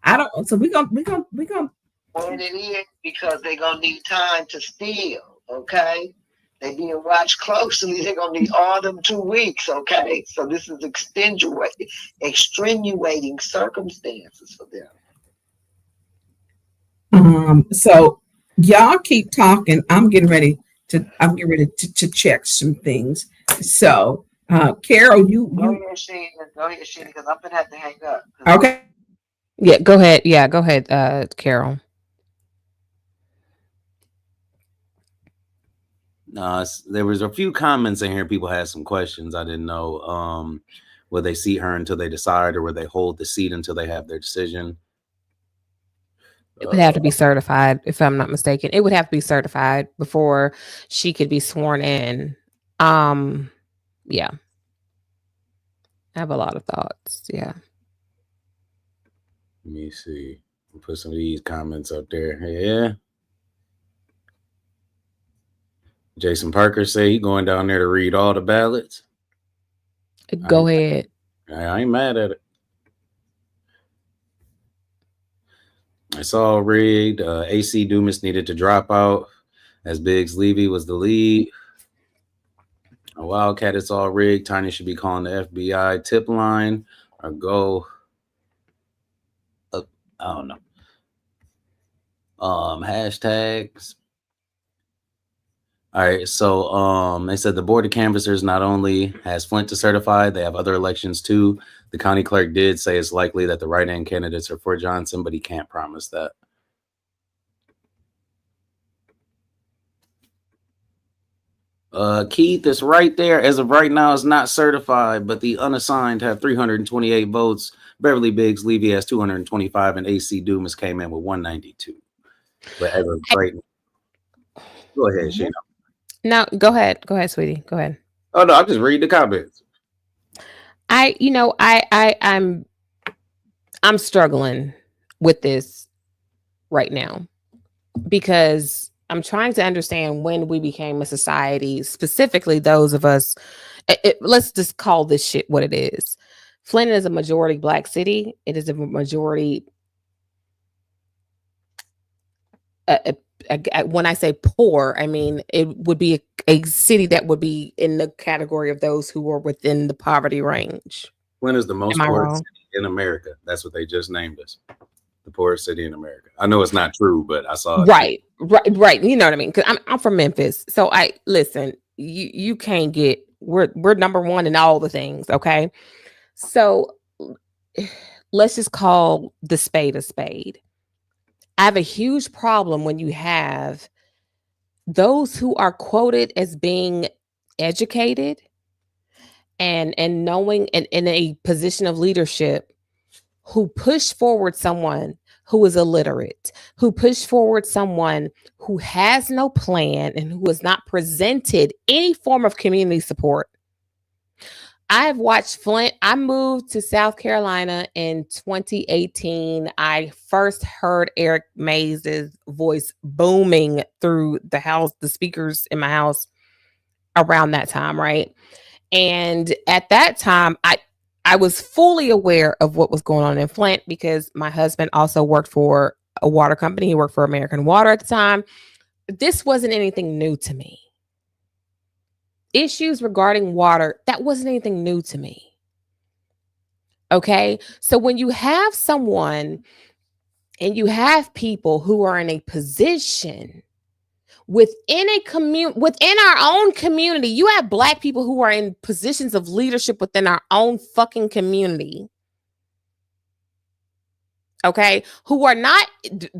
I don't. So we're gonna. When it is, because they're gonna need time to steal. Okay, they being watched closely. They're gonna need all them 2 weeks. Okay, so this is extenuating circumstances for them. So y'all keep talking. I'm getting ready to check some things. So, Carol, you go ahead, Shenna, because I'm gonna have to hang up. Okay. Yeah, go ahead. Yeah, go ahead, Carol. There was a few comments in here. People had some questions. I didn't know. Will they seat her until they decide, or will they hold the seat until they have their decision? It would have to be certified, if I'm not mistaken. It would have to be certified before she could be sworn in. Yeah. I have a lot of thoughts. Yeah. Let me see. We'll put some of these comments up there. Yeah. Jason Parker say he going down there to read all the ballots. Go ahead. I ain't mad at it. I saw rigged. AC Dumas needed to drop out as Biggs Levy was the lead. A Wildcat, it's all rigged. Tonya should be calling the FBI tip line or go up. I don't know. Hashtags. All right, so they said the Board of Canvassers not only has Flint to certify, they have other elections too. The county clerk did say it's likely that the write-in candidates are for Johnson, but he can't promise that. Keith is right there. As of right now, it's not certified, but the unassigned have 328 votes. Beverly Biggs Levy has 225, and AC Dumas came in with 192. But as of right now, go ahead, Shenna. No, go ahead. Go ahead, sweetie. Go ahead. Oh no, I'll just read the comments. I'm struggling with this right now because I'm trying to understand when we became a society, specifically those of us. Let's just call this shit what it is. Flint is a majority Black city. It is a majority. When I say poor, I mean it would be a city that would be in the category of those who are within the poverty range. Flint is the most poor city in America. That's what they just named us. The poorest city in America. I know it's not true, but I saw it. Right. You know what I mean? Because I'm from Memphis, so I listen. You can't get. We're number one in all the things. Okay, so let's just call the spade a spade. I have a huge problem when you have those who are quoted as being educated and knowing and in a position of leadership who push forward someone who is illiterate, who push forward someone who has no plan and who has not presented any form of community support. I've watched Flint. I moved to South Carolina in 2018. I first heard Eric Mays' voice booming through the house, the speakers in my house around that time, right? And at that time, I was fully aware of what was going on in Flint because my husband also worked for a water company. He worked for American Water at the time. This wasn't anything new to me. Issues regarding water, that wasn't anything new to me. Okay. So when you have someone and you have people who are in a position within our own community, you have Black people who are in positions of leadership within our own fucking community. Okay, who are not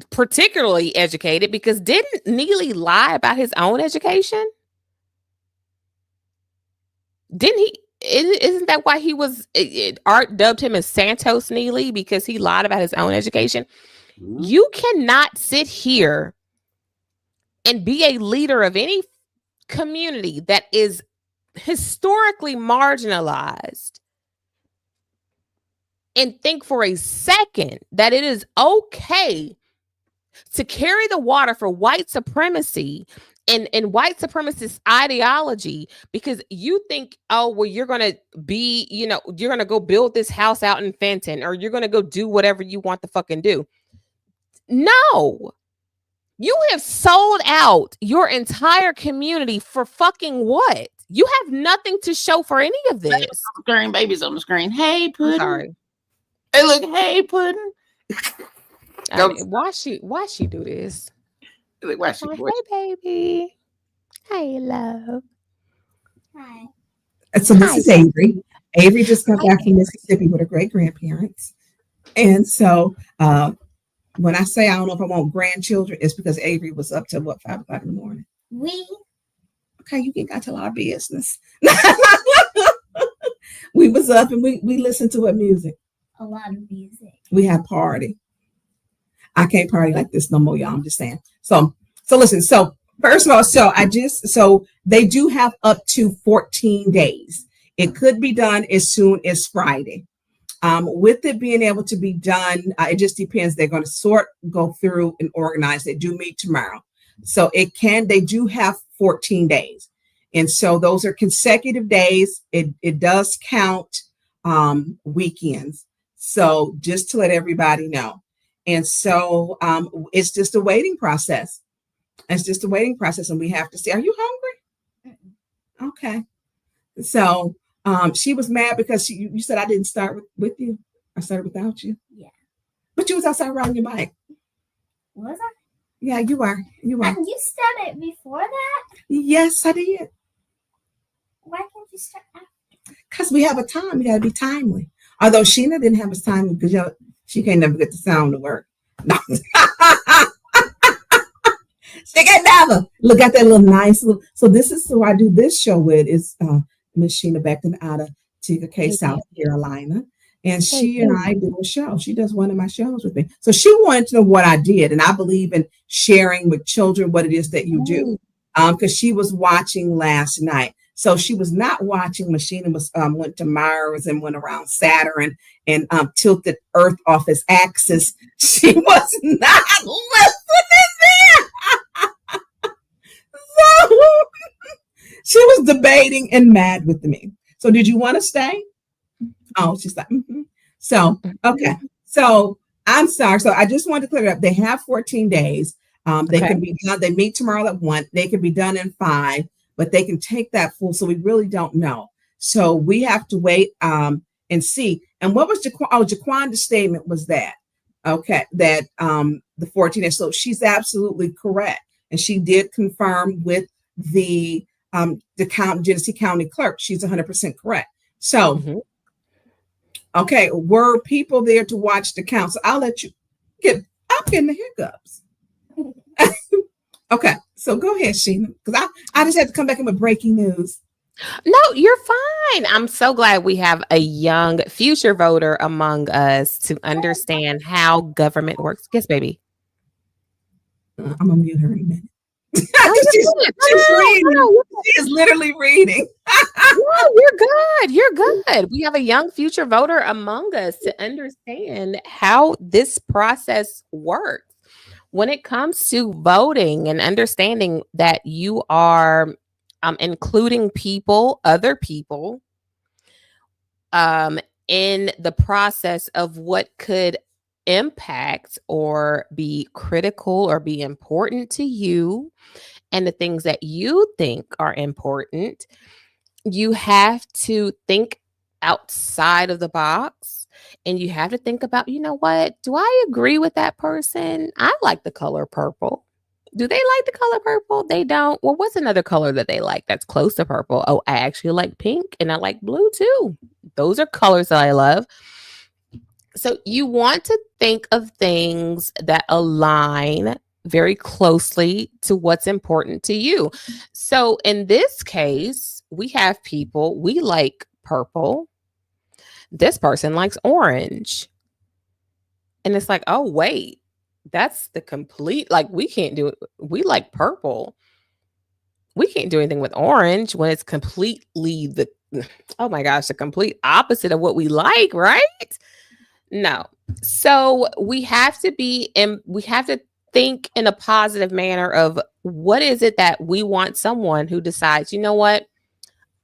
particularly educated, because didn't Neely lie about his own education? Didn't he? Isn't that why he was Art dubbed him as Santos Neely, because he lied about his own education? Mm-hmm. You cannot sit here and be a leader of any community that is historically marginalized and think for a second that it is okay to carry the water for white supremacy and white supremacist ideology, because you think, oh, well, you're going to be, you're going to go build this house out in Fenton, or you're going to go do whatever you want to fucking do. No, you have sold out your entire community for fucking what? You have nothing to show for any of this. Screen, babies on the screen. Hey, Puddin'. Sorry. Hey, look. Hey, Puddin'. Why she do this? Why she? Hey, baby. Hey, love. Hi. So this is Avery. Avery just got back from Mississippi with her great grandparents, and so when I say I don't know if I want grandchildren, it's because Avery was up till 5 o'clock in the morning. Okay, you ain't got to our business. We was up and we listened to what music? A lot of music. We had party. I can't party like this no more, y'all. I'm just saying. So listen. So first of all, so they do have up to 14 days. It could be done as soon as Friday. With it being able to be done, it just depends. They're going to go through and organize. They do meet tomorrow. So they do have 14 days. And so those are consecutive days. It does count weekends. So just to let everybody know. And so it's just a waiting process. It's just a waiting process. And we have to see, are you hungry? Mm-mm. Okay. So she was mad because you said I didn't start with you. I started without you. Yeah. But you was outside riding your bike. Was I? Yeah, you were. You were. And you started before that? Yes, I did. Why can't you start after? Because we have a time. We got to be timely. Although Shenna didn't have a time because she can't never get the sound to work. No. She can never. Look at that little nice little. So this is who I do this show with is Miss Shenna Beckton out of TK, South Carolina. And she and I do a show. She does one of my shows with me. So she wanted to know what I did. And I believe in sharing with children what it is that you do. Because she was watching last night. So she was not watching. Machina was went to Mars and went around Saturn and tilted Earth off its axis. She was not listening there. So she was debating and mad with me. So did you want to stay? Oh, she's like, mm-hmm. So, okay. So I'm sorry. So I just wanted to clear it up. They have 14 days. They can be done. They meet tomorrow at 1. They can be done in 5, but they can take that full. So we really don't know. So we have to wait and see. And what was Jaquanda's statement was that, that the 14 days. So she's absolutely correct. And she did confirm with the Genesee County clerk. She's 100% correct. So, okay, were people there to watch the count? So I'll let you I'm getting the hiccups. Okay, so go ahead, Shenna, because I just had to come back in with breaking news. No, you're fine. I'm so glad we have a young future voter among us to understand how government works. Yes, baby. I'm gonna mute her in a minute. She's reading. She is literally reading. No, you're good. You're good. We have a young future voter among us to understand how this process works. When it comes to voting and understanding that you are including other people, in the process of what could impact or be critical or be important to you and the things that you think are important, you have to think outside of the box. And you have to think about, you know what? Do I agree with that person? I like the color purple. Do they like the color purple? They don't. Well, what's another color that they like that's close to purple? Oh, I actually like pink and I like blue too. Those are colors that I love. So you want to think of things that align very closely to what's important to you. So in this case, we have people, we like purple. This person likes orange. And it's like, oh, wait, that's the complete, like, we can't do it. We like purple. We can't do anything with orange when it's completely the, oh my gosh, the complete opposite of what we like, right? No. So we have to be in, we have to think in a positive manner of what is it that we want someone who decides, you know what?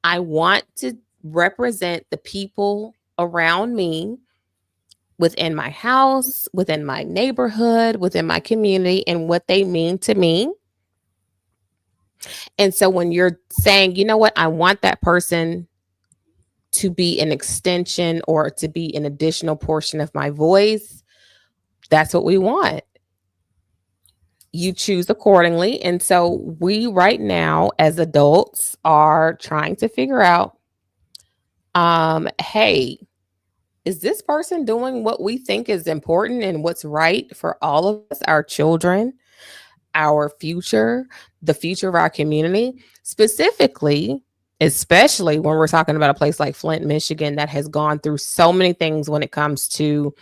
I want to represent the people around me within my house, within my neighborhood, within my community, and what they mean to me. And so when you're saying, you know what, I want that person to be an extension or to be an additional portion of my voice, that's what we want. You choose accordingly. And so we right now as adults are trying to figure out, hey, is this person doing what we think is important and what's right for all of us, our children, our future, the future of our community, specifically, especially when we're talking about a place like Flint, Michigan, that has gone through so many things when it comes to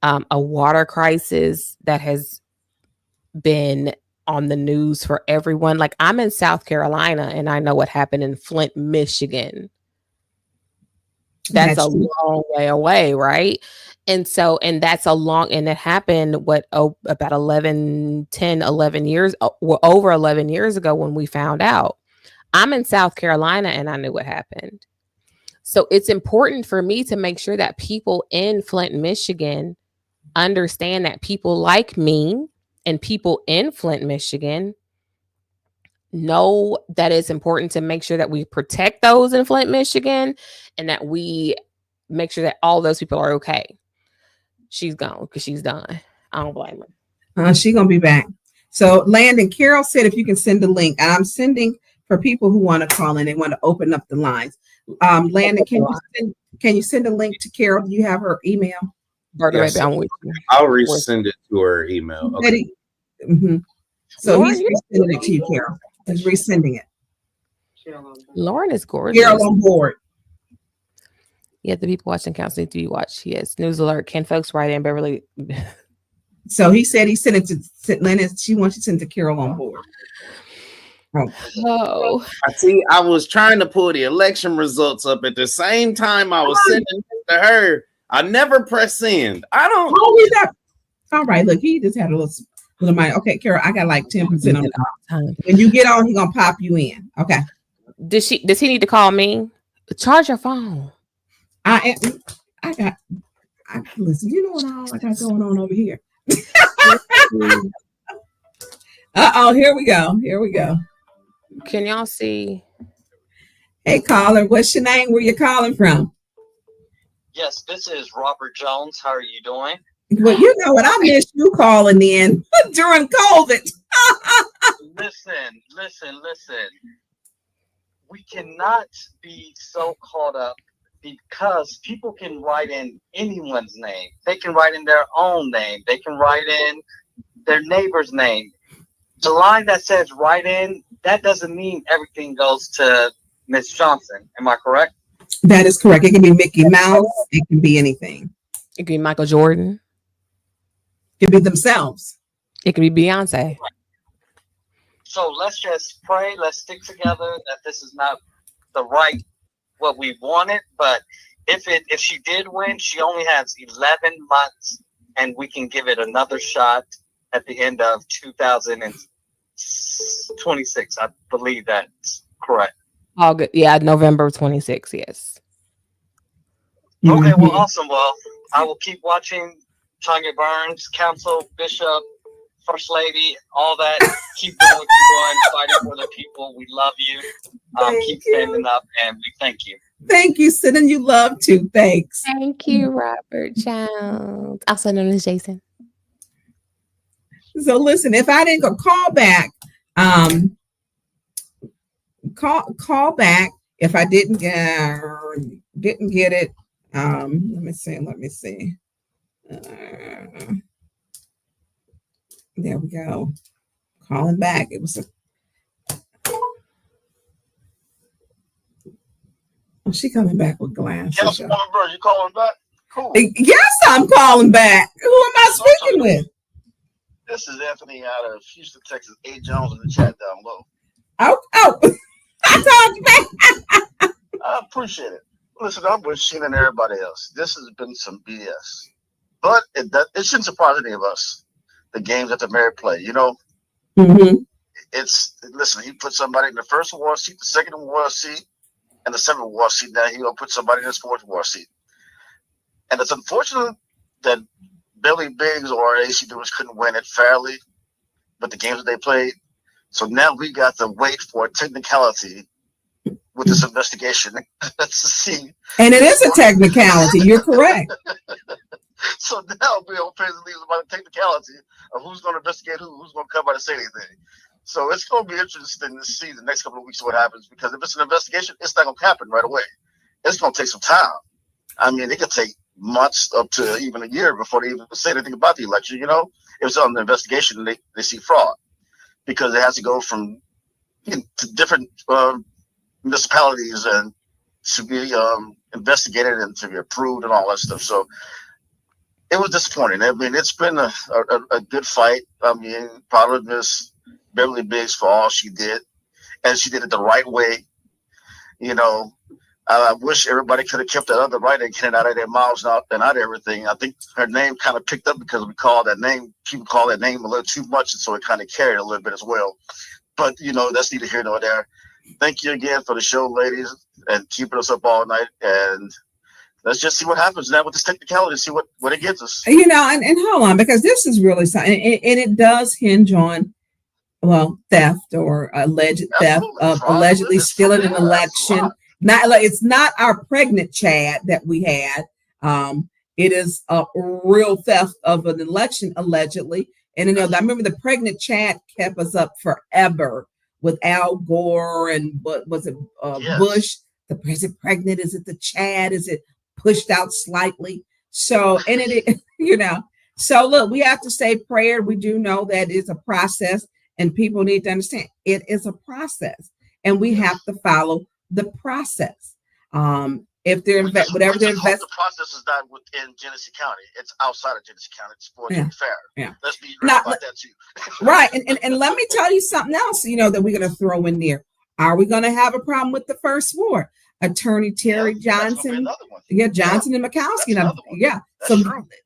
a water crisis that has been on the news for everyone. Like, I'm in South Carolina and I know what happened in Flint, Michigan. That's a long way away, right? And so, and that's a long, and it happened, about 11 years, over 11 years ago when we found out. I'm in South Carolina and I knew what happened. So it's important for me to make sure that people in Flint, Michigan understand that people like me and people in Flint, Michigan know that it's important to make sure that we protect those in Flint, Michigan, and that we make sure that all those people are okay. She's gone because she's done. I don't blame her. She's going to be back. So Landon, Carol said if you can send a link. I'm sending for people who want to call in. They want to open up the lines. Landon, can you send a link to Carol? Do you have her email? Yes, I'll resend it to her email. Okay. Mm-hmm. So Lauren, he's resending it to you, Carol. He's resending it. Lauren is gorgeous. Carol on board. Yeah, the people watching counts need to be watched. Yes. News alert. Can folks write in Beverly? So he said he sent it to Lynn. She wants to send it to Carol on board. Oh. I see. I was trying to pull the election results up at the same time I was sending it to her. I never press send. I don't. All right. Look, he just had a little money. Okay, Carol, I got like 10% on the time. When you get on, he's gonna pop you in. Okay. Does he need to call me? Charge your phone. Listen, you know what all I got going on over here. Here we go. Can y'all see? Hey, caller, what's your name? Where you calling from? Yes, this is Robert Jones. How are you doing? Well, you know what? I missed you calling in during COVID. Listen. We cannot be so caught up because people can write in anyone's name. They can write in their own name. They can write in their neighbor's name. The line that says write in, that doesn't mean everything goes to Miss Johnson. Am I correct? That is correct. It can be Mickey Mouse. It can be anything. It can be Michael Jordan. It can be themselves. It can be Beyonce. So let's just pray. Let's stick together that this is not the right what we wanted. But if she did win, she only has 11 months, and we can give it another shot at the end of 2026. I believe that's correct. August, yeah, November 26th. Yes. Okay, well, awesome. Well, I will keep watching Tonya Burns, Council, Bishop, First Lady, all that. Keep doing what you're doing, fighting for the people. We love you. Keep standing up, and we thank you. Thank you, sending you love too. Thanks. Thank you, Robert Jones, also known as Jason. So listen, if I didn't go call back, call back if I didn't get it. Let me see. There we go. Calling back. It was she coming back with glasses. Councilwoman Burr, you calling back? Cool. Yes, I'm calling back. Who am I speaking with? This is Anthony out of Houston, Texas. A. Jones in the chat down low. Oh, I called you back. I appreciate it. Listen, I'm with Shenna and everybody else. This has been some BS. But it shouldn't surprise any of us. The games that the mayor play, you know? Mm-hmm. Listen, he put somebody in the first war seat, the second war seat, and the seventh war seat. Now he'll put somebody in his fourth war seat. And it's unfortunate that Billy Biggs or AC Dumas couldn't win it fairly with the games that they played. So now we got to wait for a technicality with this investigation to see. And it is a technicality. You're correct. So now we're on President Leaves about the technicality of who's going to investigate who's going to come out and say anything. So it's going to be interesting to see the next couple of weeks what happens, because if it's an investigation, it's not going to happen right away. It's going to take some time. I mean, it could take months up to even a year before they even say anything about the election. You know, if it's on the investigation, they see fraud, because it has to go from to different municipalities and to be investigated and to be approved and all that stuff. So it was disappointing. I mean, it's been a good fight. I mean, proud of Miss Beverly Biggs for all she did, and she did it the right way. You know, I wish everybody could have kept that other writing candidate out of their mouths and out of everything. I think her name kind of picked up because people call that name a little too much, and so it kind of carried a little bit as well. But, you know, that's neither here nor there. Thank you again for the show, ladies, and keeping us up all night. And let's just see what happens now with this technicality, see what it gets us. You know, and hold on, because this is really something, and it does hinge on, well, theft or alleged theft of allegedly stealing an election. It's not our pregnant Chad that we had. It is a real theft of an election, allegedly. And you know, I remember the pregnant Chad kept us up forever with Al Gore and what was it, Bush? The president pregnant? Is it the Chad? Is it pushed out slightly? So, and it, you know, so look, we have to say prayer. We do know that it's a process, and people need to understand it is a process, and we have to follow the process. If they're whatever they're investing, the process is not within Genesee County; it's outside of Genesee County. It's for fair. Yeah, let's be real about that too. Right, and let me tell you something else. You know that we're going to throw in there. Are we going to have a problem with the first ward? Attorney Terry Johnson, Johnson and Mikowski.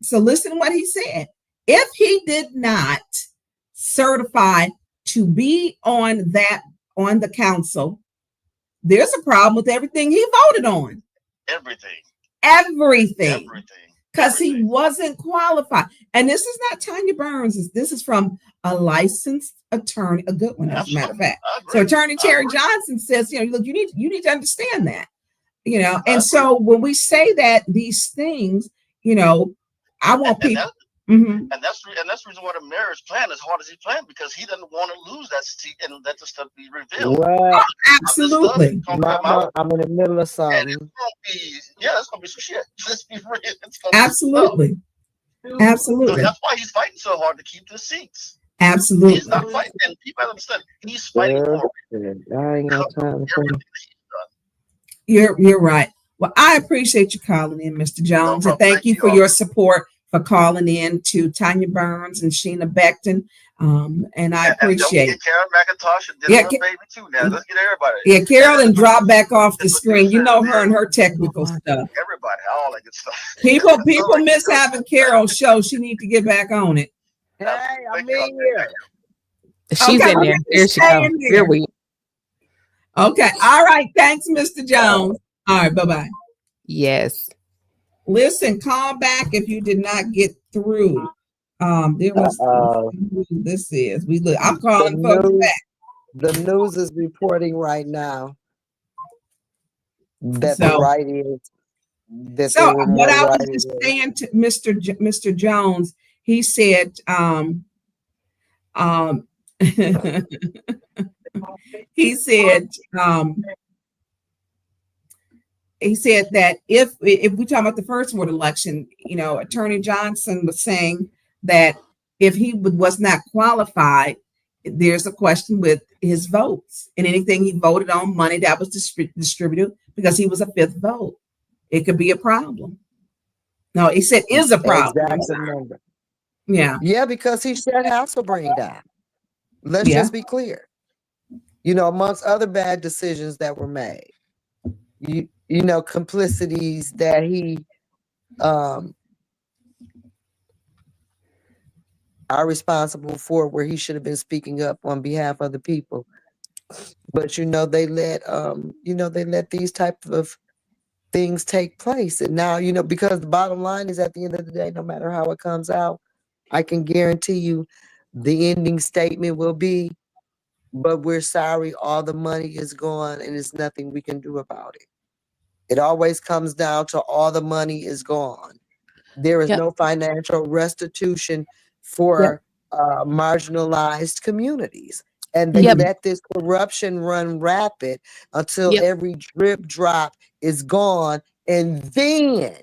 So listen to what he said. If he did not certify to be on the council, there's a problem with everything he voted on. Everything. Because he wasn't qualified. And this is not Tonya Burns. This is from a licensed attorney, a good one, as a matter of fact. So Attorney Terry Johnson says, you know, look, you need to understand that. You know, and so when we say that these things, you know, I want people. And that's the reason why the mayor is playing as hard as he's playing, because he doesn't want to lose that seat and let the stuff be revealed. Well, absolutely. Mama, I'm in the middle of something. It's gonna be some shit. Let's be real. Absolutely. Absolutely. So that's why he's fighting so hard to keep the seats. Absolutely. He's not fighting, and people understand. He's fighting for it. I ain't got time for it. You're right. Well, I appreciate you calling in, Mr. Jones, and thank you for your support for calling in to Tonya Burns and Shenna Beckton. And I appreciate it. Carol McIntosh and this little baby too. Now let's get everybody. Yeah, Carol, and drop back off the screen. You know her and her technical stuff. Everybody, all that good stuff. People miss having Carol's show. She need to get back on it. Hey, I'm in here. She's in there. There she goes. Here we. Okay. All right. Thanks, Mr. Jones. All right. Bye-bye. Yes. Listen, call back if you did not get through. There was this is we look. I'm calling folks back. The news is reporting right now that the right is that. So what I was just saying to Mr. Jones, he said, Um, he said, um, he said that if we talk about the first ward election, Attorney Johnson was saying that if he was not qualified, there's a question with his votes and anything he voted on, money that was distributed because he was a fifth vote. It could be a problem. No, he said is a problem. Exact number. Yeah. Yeah, because he should have to bring down. Let's Yeah. just be clear. Amongst other bad decisions that were made, complicities that he are responsible for, where he should have been speaking up on behalf of the people. But they let these type of things take place. And now, because the bottom line is, at the end of the day, no matter how it comes out, I can guarantee you the ending statement will be, but we're sorry, all the money is gone and there's nothing we can do about it. It always comes down to all the money is gone. There is no financial restitution for marginalized communities. And they let this corruption run rapid until every drip drop is gone. And then,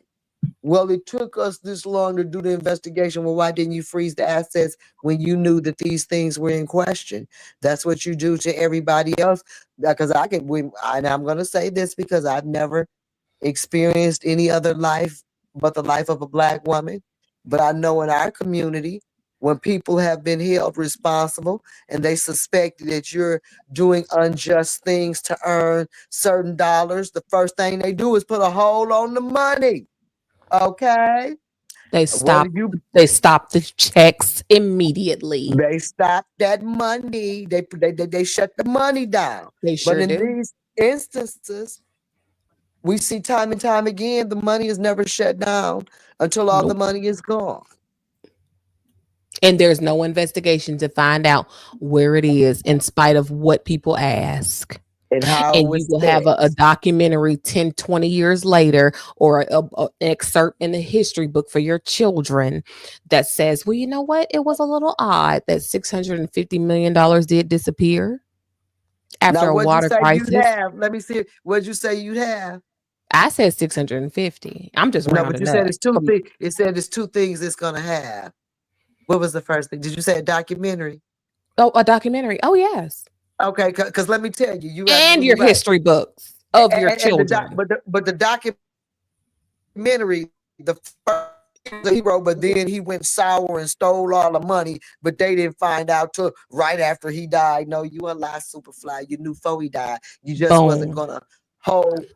well, it took us this long to do the investigation. Well, why didn't you freeze the assets when you knew that these things were in question? That's what you do to everybody else. Because and I'm going to say this because I've never experienced any other life but the life of a Black woman. But I know in our community, when people have been held responsible and they suspect that you're doing unjust things to earn certain dollars, the first thing they do is put a hold on the money. Okay? They stop the checks immediately. They stop that money. They shut the money down. They sure But in do. these instances, we see time and time again, the money is never shut down until all the money is gone. And there's no investigation to find out where it is, in spite of what people ask. And how and you will have a documentary 10, 20 years later, or an excerpt in the history book for your children that says, well, you know what? It was a little odd that $650 million did disappear after a water crisis. Let me see. What'd you say you'd have? I said 650. I'm just rounding but you up. said it's two things. It said it's two things it's going to have. What was the first thing? Did you say a documentary? Oh, a documentary. Oh, yes. Okay, because let me tell you, and your history books of your children. But the documentary, the first hero, but then he went sour and stole all the money, but they didn't find out till right after he died. No, you unlocked Superfly. You knew before he died. You just wasn't gonna hold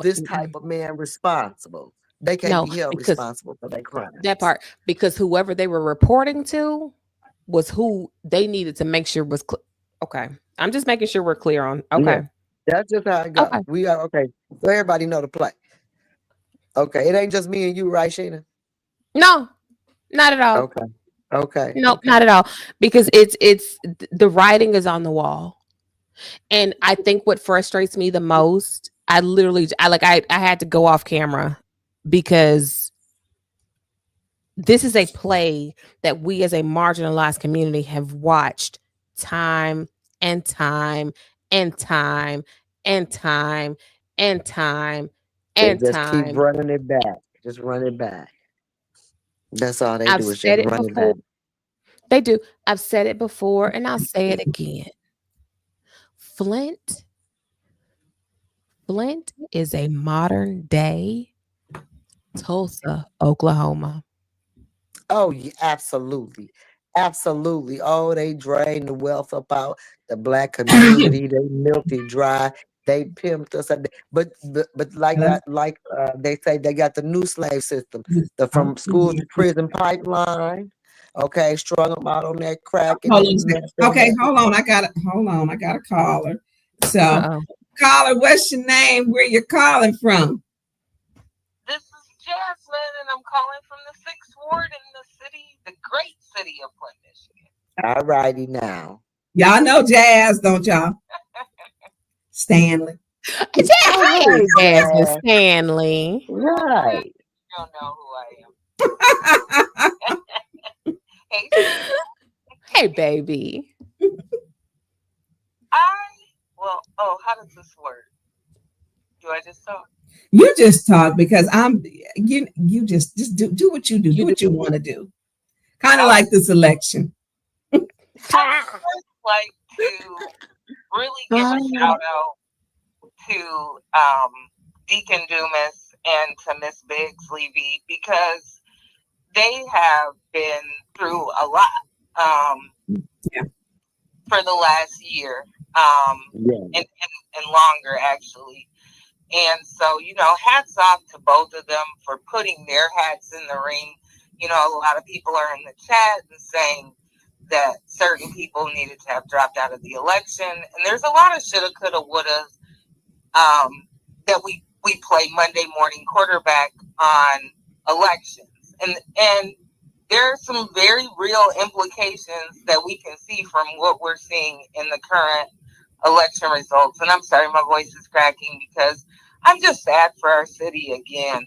this type of man responsible. They can't be held responsible for their crime. That part, because whoever they were reporting to was who they needed to make sure was okay. I'm just making sure we're clear on. Okay. Yeah, that's just how it goes. Okay. We are okay. So everybody know the play. Okay. It ain't just me and you, right, Shenna? No, not at all. Okay. No, not at all. Because it's the writing is on the wall. And I think what frustrates me the most, I had to go off camera because this is a play that we as a marginalized community have watched time and time and time and time and time and just time. keep running it back. Just run it back. That's all they I've do is said just it run before. it back. They do. I've said it before and I'll say it again. Flint is a modern day Tulsa, Oklahoma. Oh, yeah, absolutely. Absolutely. Oh, they drain the wealth up out the Black community. They milked it dry. They pimped us. But they say they got the new slave system, the from school to prison pipeline. Okay, strung them out on that crack. Hold on. I got a caller. So, caller, what's your name? Where you calling from? This is Jasmine, and I'm calling from the 6th Ward in the great city of Flint, Michigan. All righty now. Y'all know Jazz, don't y'all? Stanley. Jasmine Stanley. Right. You don't know who I am. Hey, Hey, baby. How does this work? Do I just talk? You just talk because you just do what you do what you want to do. Kind of like this election. I would first like to really give a shout out to Deacon Dumas and to Miss Biggs Levy, because they have been through a lot for the last year and longer, actually. And so, hats off to both of them for putting their hats in the ring. A lot of people are in the chat and saying that certain people needed to have dropped out of the election. And there's a lot of shoulda, coulda, woulda that we play Monday morning quarterback on elections. And there are some very real implications that we can see from what we're seeing in the current election results. And I'm sorry, my voice is cracking because I'm just sad for our city again.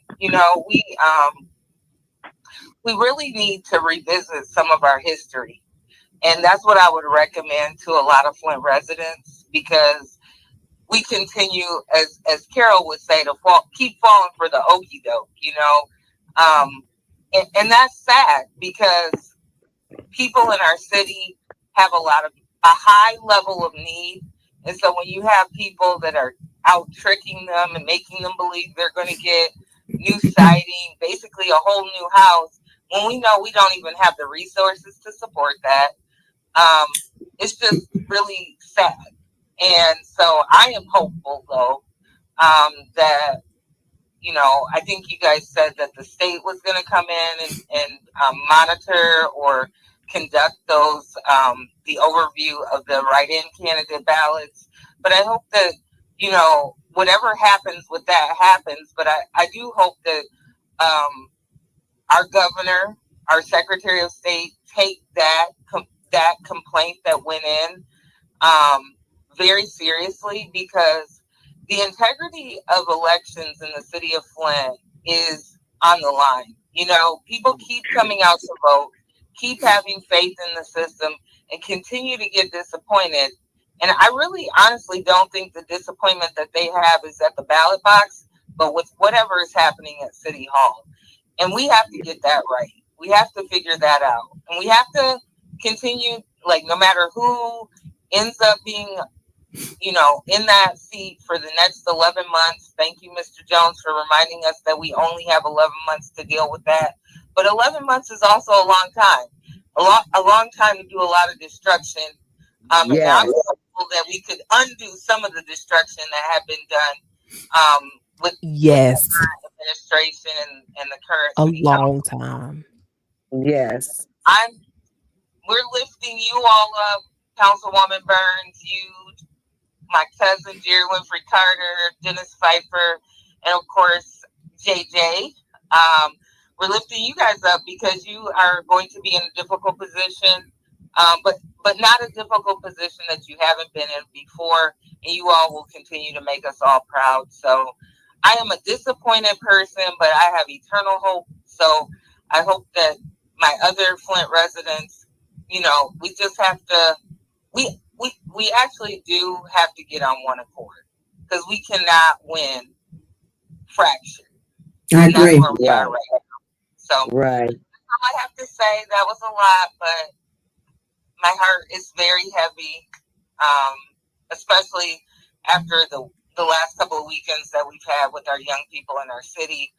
We really need to revisit some of our history. And that's what I would recommend to a lot of Flint residents, because we continue, as Carol would say, to keep falling for the okie doke, and that's sad, because people in our city have a high level of need. And so when you have people that are out tricking them and making them believe they're going to get new siding, basically a whole new house, when we know we don't even have the resources to support that, it's just really sad. And so I am hopeful, though, that, I think you guys said that the state was going to come in and monitor or conduct those, the overview of the write-in candidate ballots. But I hope that, whatever happens with that happens. But I do hope that our governor, our Secretary of State, take that complaint that went in very seriously, because the integrity of elections in the city of Flint is on the line. People keep coming out to vote, keep having faith in the system, and continue to get disappointed. And I really honestly don't think the disappointment that they have is at the ballot box, but with whatever is happening at City Hall. And we have to get that right. We have to figure that out. And we have to continue, no matter who ends up being, in that seat for the next 11 months. Thank you, Mr. Jones, for reminding us that we only have 11 months to deal with that. But 11 months is also a long time. A long time to do a lot of destruction. And I'm hopeful that we could undo some of the destruction that had been done with the current administration and the current a long time. Yes. We're lifting you all up, Councilwoman Burns, you, my cousin Jerry Winfrey Carter, Dennis Pfeiffer, and of course JJ. We're lifting you guys up because you are going to be in a difficult position, but not a difficult position that you haven't been in before, and you all will continue to make us all proud. So I am a disappointed person, but I have eternal hope. So I hope that my other Flint residents, we just have to, we actually do have to get on one accord, because we cannot win fractured. I agree. That's where we are right now. So right. That's all I have to say. That was a lot, but my heart is very heavy, especially after the last couple of weekends that we've had with our young people in our city.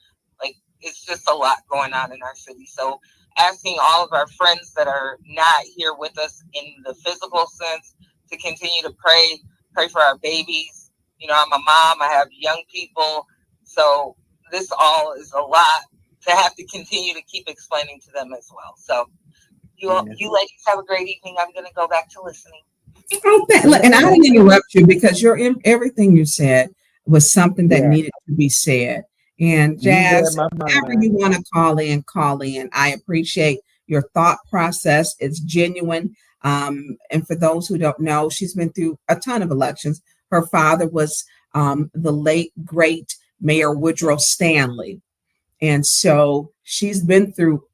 It's just a lot going on in our city. So asking all of our friends that are not here with us in the physical sense to continue to pray for our babies. I'm a mom, I have young people. So this all is a lot to have to continue to keep explaining to them as well. So you ladies have a great evening. I'm going to go back to listening. And I didn't interrupt you, because everything you said was something that needed to be said. And Jazz, whenever you want to call in. I appreciate your thought process. It's genuine. And for those who don't know, she's been through a ton of elections. Her father was the late, great Mayor Woodrow Stanley. And so she's been through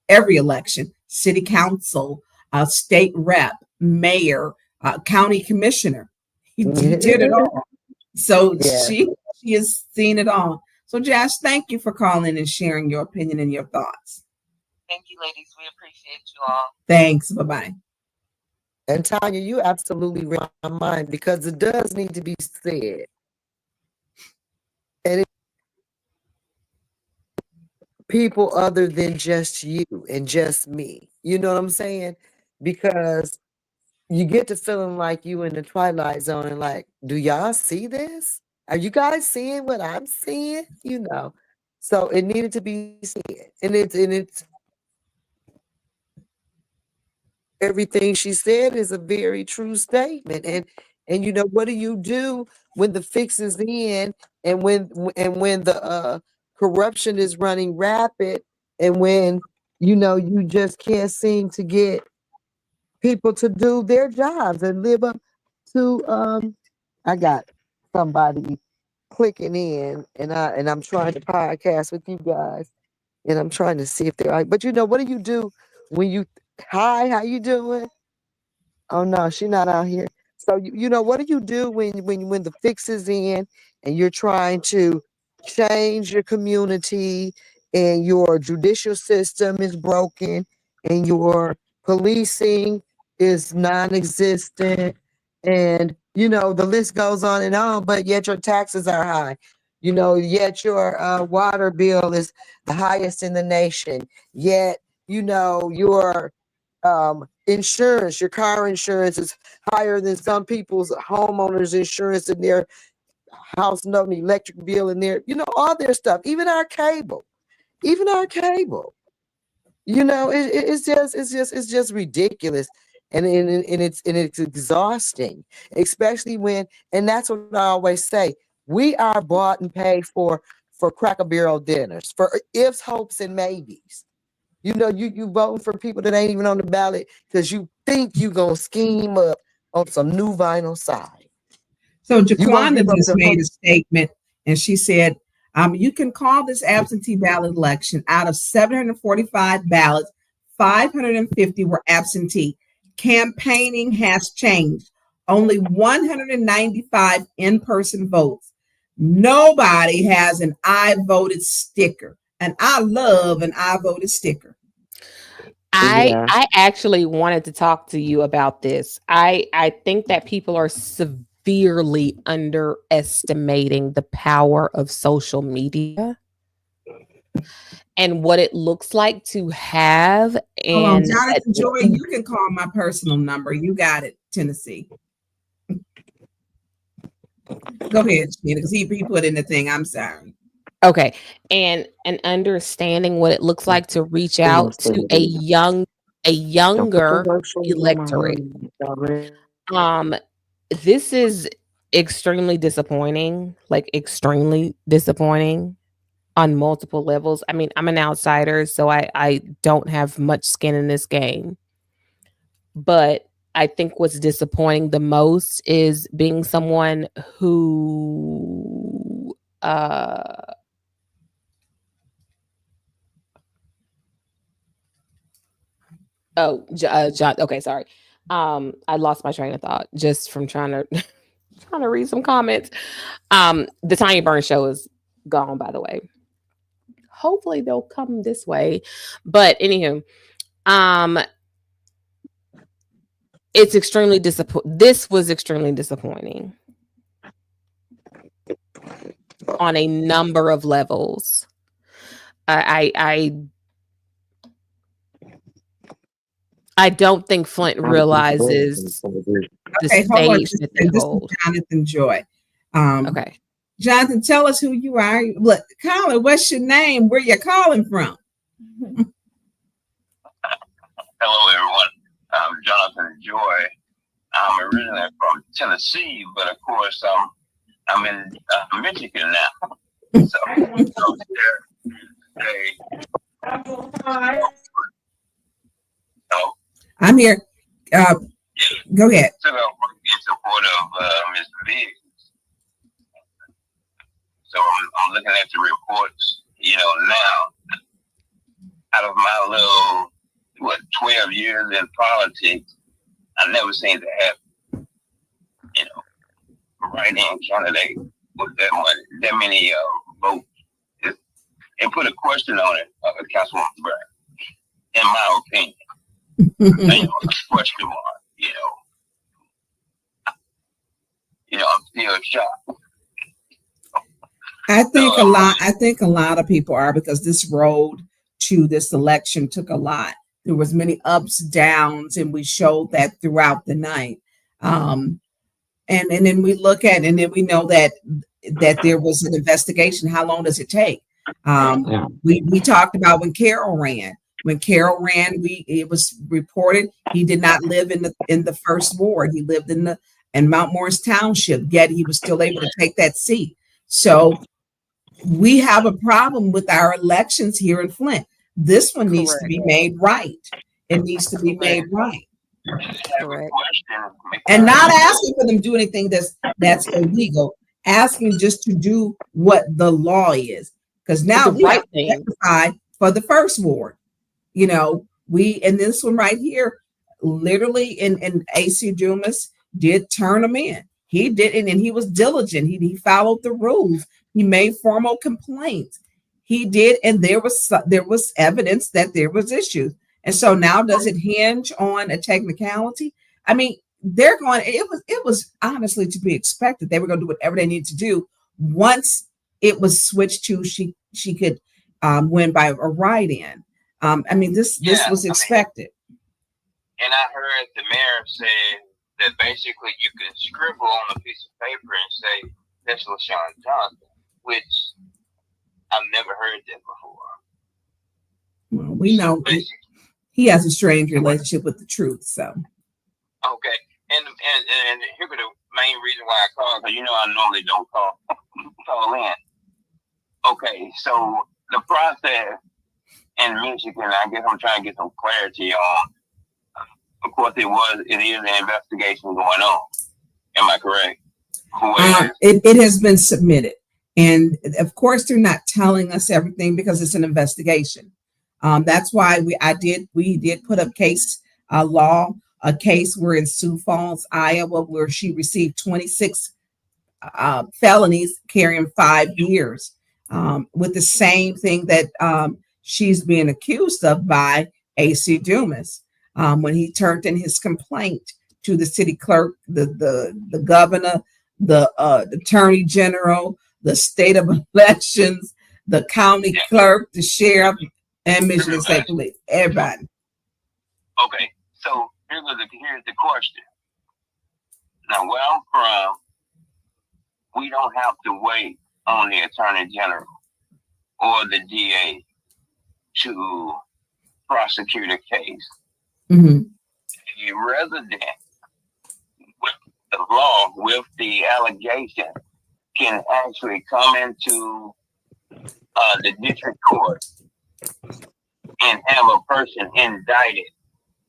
every election, city council, state rep, mayor, county commissioner. He did it all. So she has seen it all. So Josh, thank you for calling and sharing your opinion and your thoughts. Thank you, ladies. We appreciate you all. Thanks. Bye-bye. And Tonya, you absolutely read my mind because it does need to be said. And people other than just you and just me. You know what I'm saying? Because you get to feeling like you in the twilight zone and like, do y'all see this? Are you guys seeing what I'm seeing? You know. So it needed to be said. And it's everything she said is a very true statement. And you know, what do you do when the fix is in and when the corruption is running rapid and when you know you just can't seem to get people to do their jobs and live up to I got somebody clicking in and I'm trying to podcast with you guys and I'm trying to see if they're right. But you know, what do you do when you hi, how you doing? Oh no, she's not out here. So you know, what do you do when the fix is in and you're trying to change your community and your judicial system is broken and your policing is non-existent and you know the list goes on, but yet your taxes are high. You know, yet your water bill is the highest in the nation. Yet, you know, your insurance, your car insurance is higher than some people's homeowners insurance and their house note and electric bill and their, you know, all their stuff, even our cable. You know, it's just ridiculous. And it's exhausting, especially when, and that's what I always say, we are bought and paid for Cracker Barrel dinners, for ifs, hopes, and maybes. You know, you voting for people that ain't even on the ballot because you think you gonna scheme up on some new vinyl side. So You gonna Jaquanda give up just the made a statement, and she said, you can call this absentee ballot election. Out of 745 ballots, 550 were absentee. Campaigning has changed. Only 195 in-person votes. Nobody has an I voted sticker. And I love an I voted sticker. I actually wanted to talk to you about this. I think that people are severely underestimating the power of social media and what it looks like to have. Hold on, And Jonathan Joy, you can call my personal number. You got it, Tennessee. Go ahead, Shenna, because he put in the thing. I'm sorry. Okay. And understanding what it looks like to reach out to a younger electorate. This is extremely disappointing, like extremely disappointing on multiple levels. I mean, I'm an outsider, so I don't have much skin in this game. But I think what's disappointing the most is being someone who John. Okay, sorry. I lost my train of thought just from trying to trying to read some comments. The Tanya Burns show is gone, by the way. Hopefully they'll come this way. But anywho, it's extremely disappointing. This was extremely disappointing on a number of levels. I don't think Flint realizes the stage that they hold. Jonathan Joy. Okay. Jonathan, tell us who you are. Look, Colin, what's your name? Where you calling from? Hello, everyone. I'm Jonathan Joy. I'm originally from Tennessee, but of course, I'm in Michigan now. So I'm here. Go ahead. So in support of Ms. Biggs. So I'm looking at the reports, you know, now out of my little 12 years in politics, I never seen that happen. You know, right-hand candidate with that many votes. And put a question on it, Councilwoman Brown. In my opinion, a question mark. I'm still shocked. I think a lot of people are, because this road to this election took a lot. There was many ups, downs, and we showed that throughout the night. And then we look at, and then we know that there was an investigation. How long does it take? We talked about when Carol ran. When Carol ran, it was reported he did not live in the first ward. He lived in Mount Morris Township, yet he was still able to take that seat. So we have a problem with our elections here in Flint. This one needs to be made right. It needs to be made right. Correct. And not asking for them to do anything that's illegal, asking just to do what the law is. Because now we have to rectify for the first ward. And this one right here, literally in AC Dumas did turn him in. He did it, and he was diligent. He followed the rules. He made formal complaints. He did, and there was evidence that there was issues. And so now, does it hinge on a technicality? I mean, it was honestly to be expected. They were going to do whatever they needed to do once it was switched to she could win by a write-in. I mean, this was expected. And I heard the mayor say that basically you can scribble on a piece of paper and say, that's LaShawn Johnson, which I've never heard that before. Well, we know he has a strange relationship with the truth, so. Okay. And here the main reason why I called, because I normally don't call in. Okay, so the process in Michigan, I guess I'm trying to get some clarity on. Of course, it is an investigation going on. Am I correct? It has been submitted, and of course, they're not telling us everything because it's an investigation. That's why we did put up case law, a case where in Sioux Falls, Iowa, where she received 26 felonies carrying 5 years, with the same thing that she's being accused of by AC Dumas. When he turned in his complaint to the city clerk, the governor, the attorney general, the state of elections, the county clerk, the sheriff, and Michigan State Police, everybody. Okay, so here's the question. Now, where I'm from, we don't have to wait on the attorney general or the DA to prosecute a case. Mm-hmm. A resident with the law, with the allegation, can actually come into the district court and have a person indicted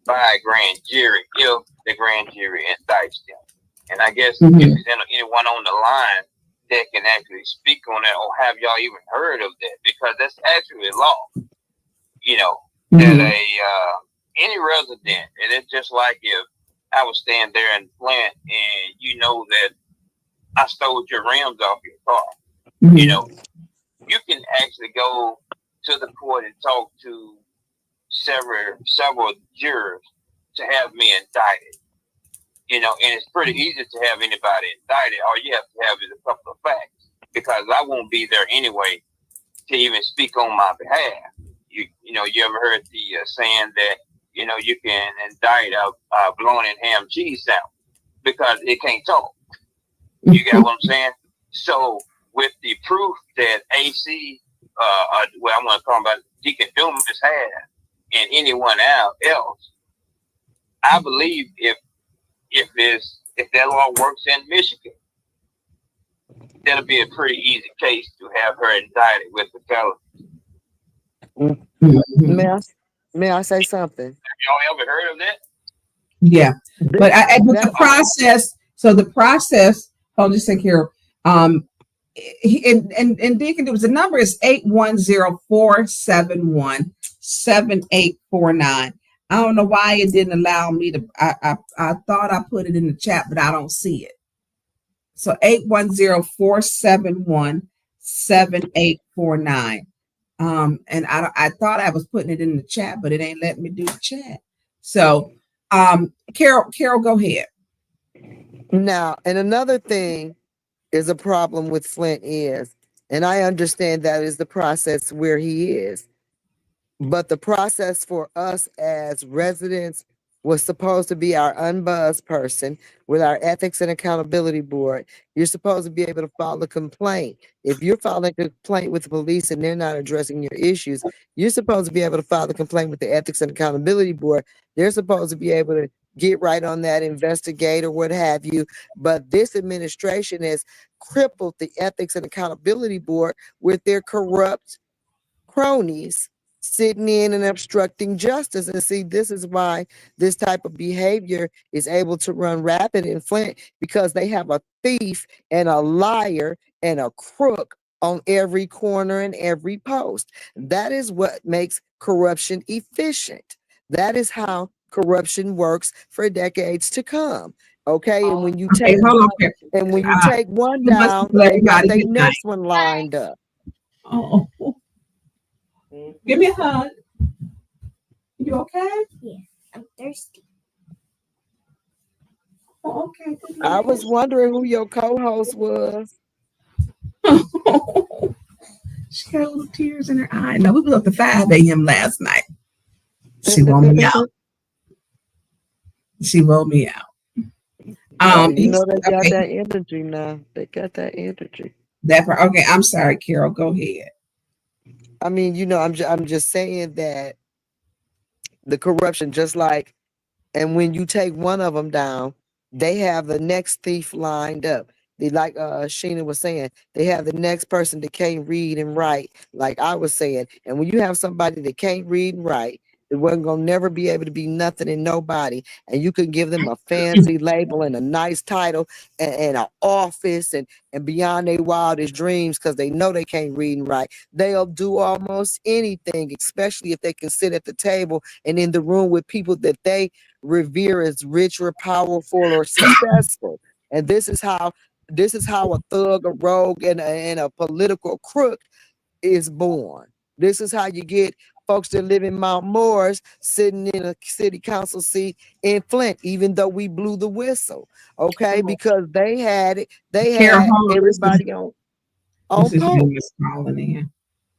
by a grand jury if the grand jury indicts them. And I guess if there's anyone on the line that can actually speak on that, or have y'all even heard of that? Because that's actually law. That any resident, and it's just like if I was staying there in Flint and that I stole your rims off your car. You can actually go to the court and talk to several jurors to have me indicted. And it's pretty easy to have anybody indicted. All you have to have is a couple of facts, because I won't be there anyway to even speak on my behalf. You ever heard the saying that you can indict a blown in ham cheese sandwich because it can't talk. You get what I'm saying? So with the proof that AC, I want to talk about Deacon Dumas had, and anyone else, I believe if that law works in Michigan, that'll be a pretty easy case to have her indicted with the felony. May I say something? Have y'all ever heard of that? Yeah, but the process. So the process. Hold just think here. And Deacon, there was a number is 810-471-7849. I don't know why it didn't allow me to. I thought I put it in the chat, but I don't see it. So 810-471-7849. And I thought I was putting it in the chat, but it ain't letting me do the chat. So, Carol, go ahead. Now, and another thing is a problem with Flint is, and I understand that is the process where he is, but the process for us as residents was supposed to be our unbuzzed person with our ethics and accountability board. You're supposed to be able to file a complaint. If you're filing a complaint with the police and they're not addressing your issues, you're supposed to be able to file a complaint with the ethics and accountability board. They're supposed to be able to get right on that, investigate or what have you. But this administration has crippled the ethics and accountability board with their corrupt cronies sitting in and obstructing justice. And see, this is why this type of behavior is able to run rapid in Flint, because they have a thief and a liar and a crook on every corner and every post. That is what makes corruption efficient. That is how corruption works for decades to come. Okay, and when you take take one down, they got their next one lined up. Oh, give me a hug. You okay? Yeah, I'm thirsty. Oh, okay. I was wondering who your co-host was. She got little tears in her eye. No, we was up to 5 a.m. last night. She wore me out. She wore me out. You know they got that energy now. They got that energy. Okay, I'm sorry, Carol. Go ahead. I mean, you know, I'm just saying that the corruption, just like, and when you take one of them down, they have the next thief lined up. They, like Shenna was saying, they have the next person that can't read and write, like I was saying. And when you have somebody that can't read and write, it wasn't gonna never be able to be nothing and nobody, and you can give them a fancy label and a nice title and an office and beyond their wildest dreams, because they know they can't read and write. They'll do almost anything, especially if they can sit at the table and in the room with people that they revere as rich or powerful or successful. And this is how a thug, a rogue, and a political crook is born. This is how you get folks that live in Mount Morris sitting in a city council seat in Flint, even though we blew the whistle. Okay, because they had it. They had everybody on post. Calling in.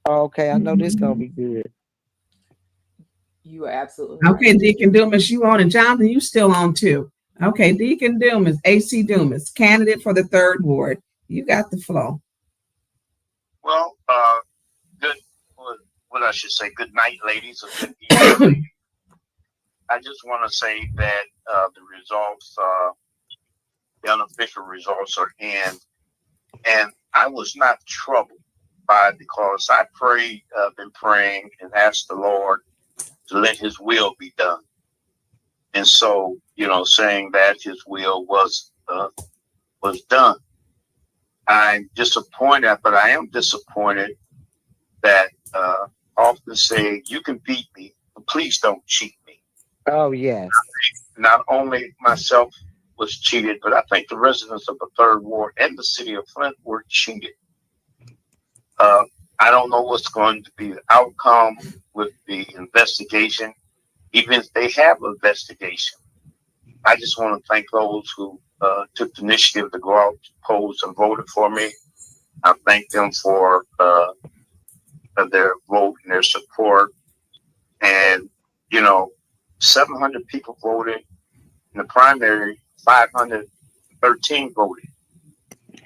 Okay, I know this gonna be good. You are absolutely okay. Right. Deacon Dumas, you on, and Jonathan, you still on too. Okay, Deacon Dumas, AC Dumas, candidate for the 3rd ward. You got the flow. Well, good. What I should say, good night, ladies. Or good evening. I just want to say that the results, the unofficial results are in, and I was not troubled by it because I prayed, been praying and asked the Lord to let His will be done. And so, you know, saying that His will was done. I'm disappointed, but I am disappointed that often say, you can beat me, but please don't cheat me. Oh, yes. Not only myself was cheated, but I think the residents of the 3rd ward and the city of Flint were cheated. I don't know what's going to be the outcome with the investigation, even if they have an investigation. I just want to thank those who took the initiative to go out to polls and voted for me. I thank them for their vote and their support. And, you know, 700 people voted in the primary, 513 voted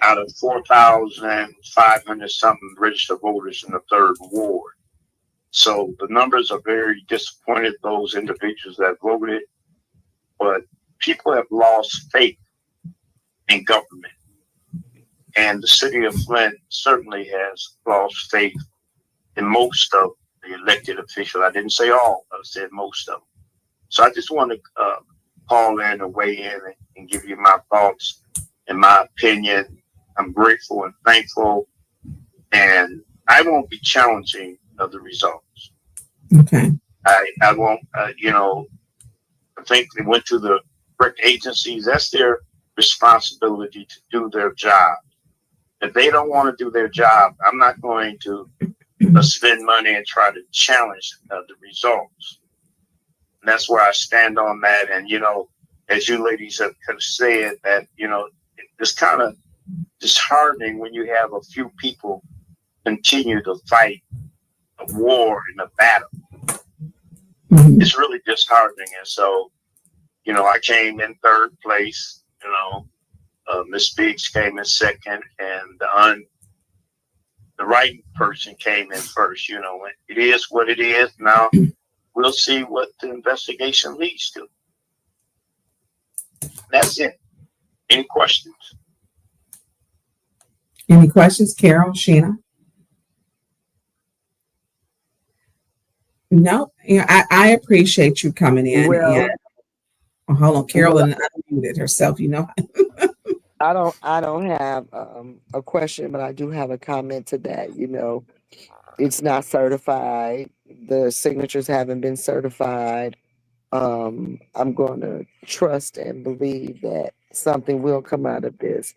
out of 4,500 something registered voters in the 3rd ward. So the numbers are very disappointed, those individuals that voted, but people have lost faith in government. And the city of Flint certainly has lost faith in most of the elected officials. I didn't say all, I said most of them. So I just want to call in and weigh in and give you my thoughts and my opinion. I'm grateful and thankful, and I won't be challenging the results. Okay. I won't, I think they went to the correct agencies. That's their responsibility to do their job. If they don't want to do their job, I'm not going to spend money and try to challenge the results. And that's where I stand on that. And, as you ladies have said, that, it's kind of disheartening when you have a few people continue to fight a war and a battle. It's really disheartening. And so, I came in third place, Miss Biggs came in second, and the right person came in first. It is what it is. Now we'll see what the investigation leads to. That's it. Any questions? Any questions, Carol, Shenna? No, I appreciate you coming in. Well, and hold on, Carolyn well, unmuted herself. I don't have a question, but I do have a comment to that. It's not certified. The signatures haven't been certified. I'm going to trust and believe that something will come out of this.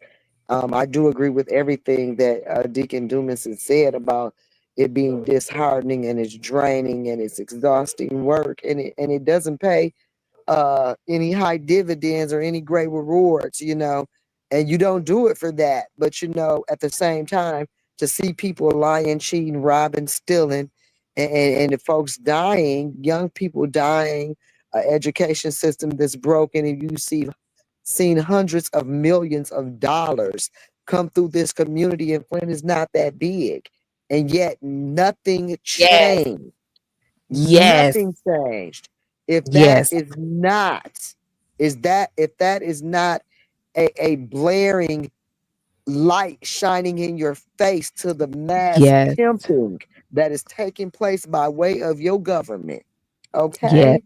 I do agree with everything that Deacon Dumas has said about it being disheartening, and it's draining, and it's exhausting work, and it doesn't pay any high dividends or any great rewards, and you don't do it for that. But at the same time, to see people lying, cheating, robbing, stealing, and the folks dying, young people dying, education system that's broken, and you seen hundreds of millions of dollars come through this community, and Flint is not that big, and yet nothing Yes. changed. Yes. Nothing changed. If that Yes. is not, if that is not a blaring light shining in your face to the mass Yes. pimping that is taking place by way of your government, Yes. okay,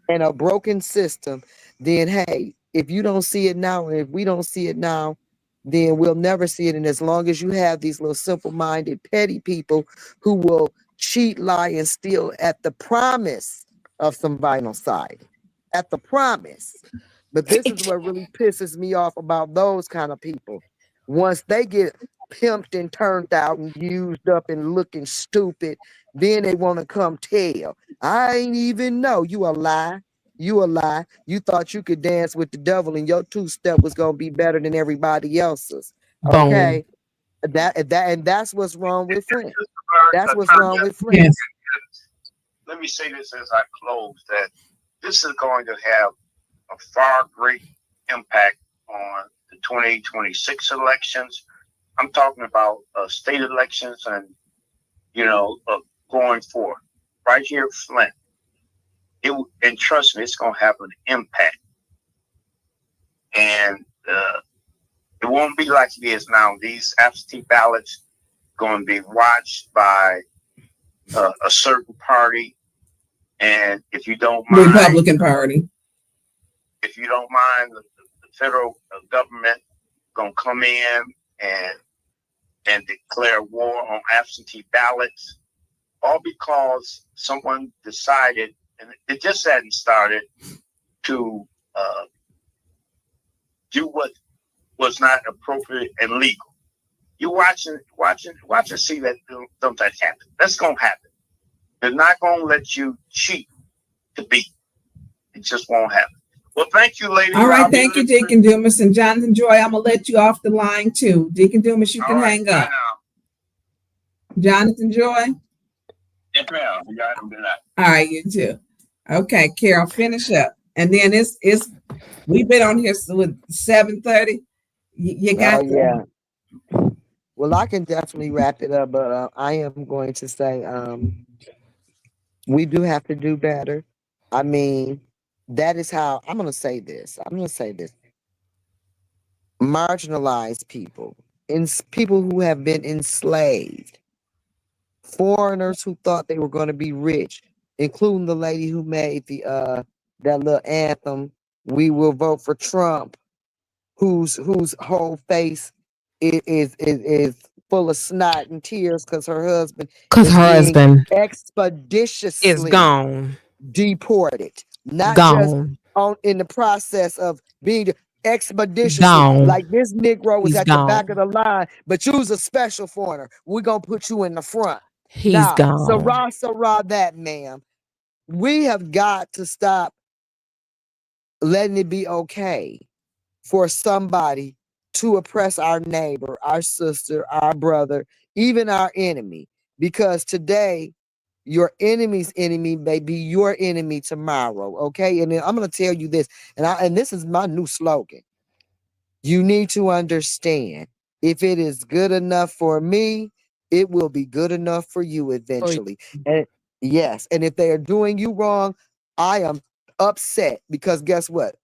and a broken system, then hey, if you don't see it now, and if we don't see it now, then we'll never see it. And as long as you have these little simple-minded, petty people who will cheat, lie, and steal at the promise of some vinyl side, at the promise. But this is what really pisses me off about those kind of people. Once they get pimped and turned out and used up and looking stupid, then they want to come tell. I ain't even know. You a lie. You a lie. You thought you could dance with the devil and your two-step was gonna be better than everybody else's. Boom. Okay. And that's what's wrong with Flint. That's what's wrong with Flint. Yes. Let me say this as I close, that this is going to have a far great impact on the 2026 elections. I'm talking about state elections and, going forward. Right here at Flint. And trust me, it's going to have an impact. And it won't be like it is now. These absentee ballots going to be watched by a certain party. And if you don't mind, Republican Party. If you don't mind, the federal government going to come in and declare war on absentee ballots, all because someone decided, and it just hadn't started, to do what was not appropriate and legal. You watch and see that don't that happen. That's gonna happen. They're not gonna let you cheat to beat. It just won't happen. Well, thank you, ladies. All right, thank you, Deacon Dumas and Jonathan Joy. I'm gonna let you off the line too. Deacon Dumas, you can hang up. Jonathan Joy. Yes, ma'am. You got them tonight. All right, you too. Okay, Carol, finish up. And then it's we've been on here with 7:30. You got yeah. Well, I can definitely wrap it up, but I am going to say we do have to do better. I mean, that is how I'm going to say this. Marginalized people, people who have been enslaved, foreigners who thought they were going to be rich, including the lady who made the that little anthem, "We will vote for Trump," whose whole face is full of snot and tears because her husband Because her husband expeditiously is gone. deported, not just Gone. in the process of being expeditiously. Gone. Like this Negro was He's at the back gone. of the line, but you was a special foreigner. We're gonna put you in the front. He's Nah, gone. Sarah, that ma'am. We have got to stop letting it be okay for somebody to oppress our neighbor, our sister, our brother, even our enemy. Because today, your enemy's enemy may be your enemy tomorrow. Okay. And then I'm going to tell you this, and this is my new slogan. You need to understand, if it is good enough for me, it will be good enough for you eventually. And yes, and if they are doing you wrong, I am upset because guess what?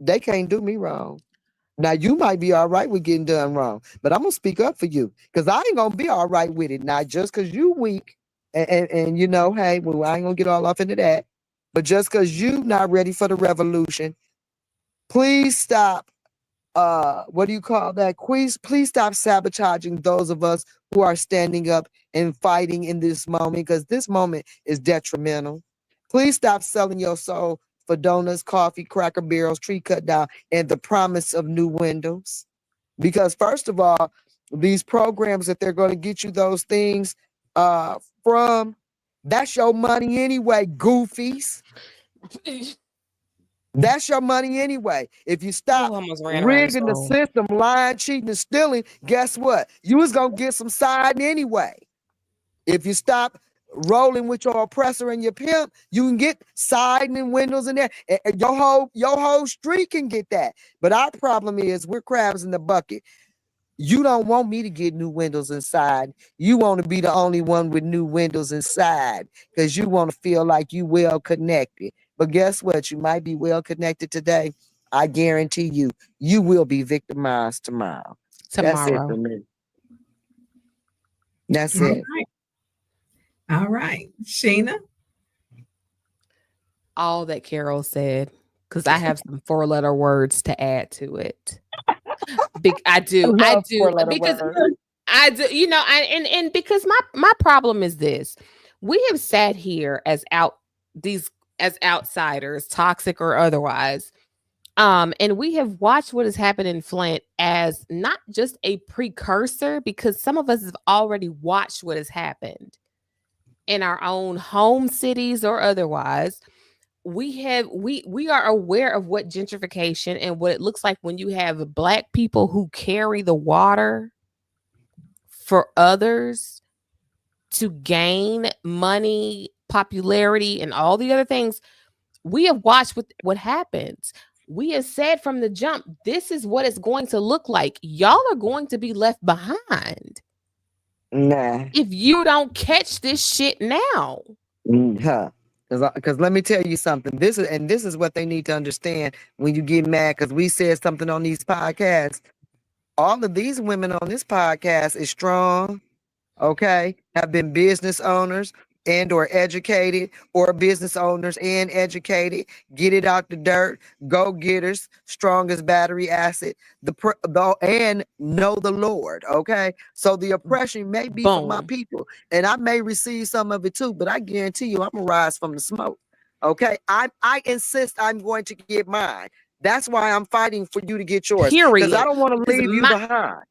They can't do me wrong. Now you might be all right with getting done wrong, but I'm gonna speak up for you because I ain't gonna be all right with it. Not just because you weak and you know, hey, well, I ain't gonna get all off into that, but just because you not ready for the revolution, please stop. What do you call that? Please stop sabotaging those of us who are standing up and fighting in this moment, because this moment is detrimental. Please stop selling your soul for donuts, coffee, cracker barrels, tree cut down, and the promise of new windows. Because first of all, these programs that they're going to get you those things from, that's your money anyway, goofies. That's your money anyway. If you stop rigging the system, lying, cheating, and stealing, guess what? You was gonna get some side anyway. If you stop rolling with your oppressor and your pimp, you can get siding and windows in there. And your whole street can get that. But our problem is we're crabs in the bucket. You don't want me to get new windows inside. You want to be the only one with new windows inside because you want to feel like you well connected. But guess what? You might be well connected today. I guarantee you, you will be victimized tomorrow. That's it for me. That's All it. right. All right. Shenna? All that Carol said, because I have some 4-letter words to add to it. I do because I do, you know, and because my problem is this: we have sat here as outsiders, toxic or otherwise, and we have watched what has happened in Flint as not just a precursor, because some of us have already watched what has happened in our own home cities or otherwise. We are aware of what gentrification and what it looks like when you have Black people who carry the water for others to gain money, popularity, and all the other things. We have watched what happens. We have said from the jump, this is what it's going to look like. Y'all are going to be left behind. Nah. If you don't catch this shit now. Because let me tell you something. This is what they need to understand when you get mad because we said something on these podcasts. All of these women on this podcast is strong, okay, have been business owners and or educated, or business owners and educated, get it out the dirt, go getters, strong as battery acid, and know the Lord, okay? So the oppression may be from my people, and I may receive some of it too, but I guarantee you I'm gonna rise from the smoke, okay? I insist I'm going to get mine. That's why I'm fighting for you to get yours. Period. Because I don't want to leave you behind.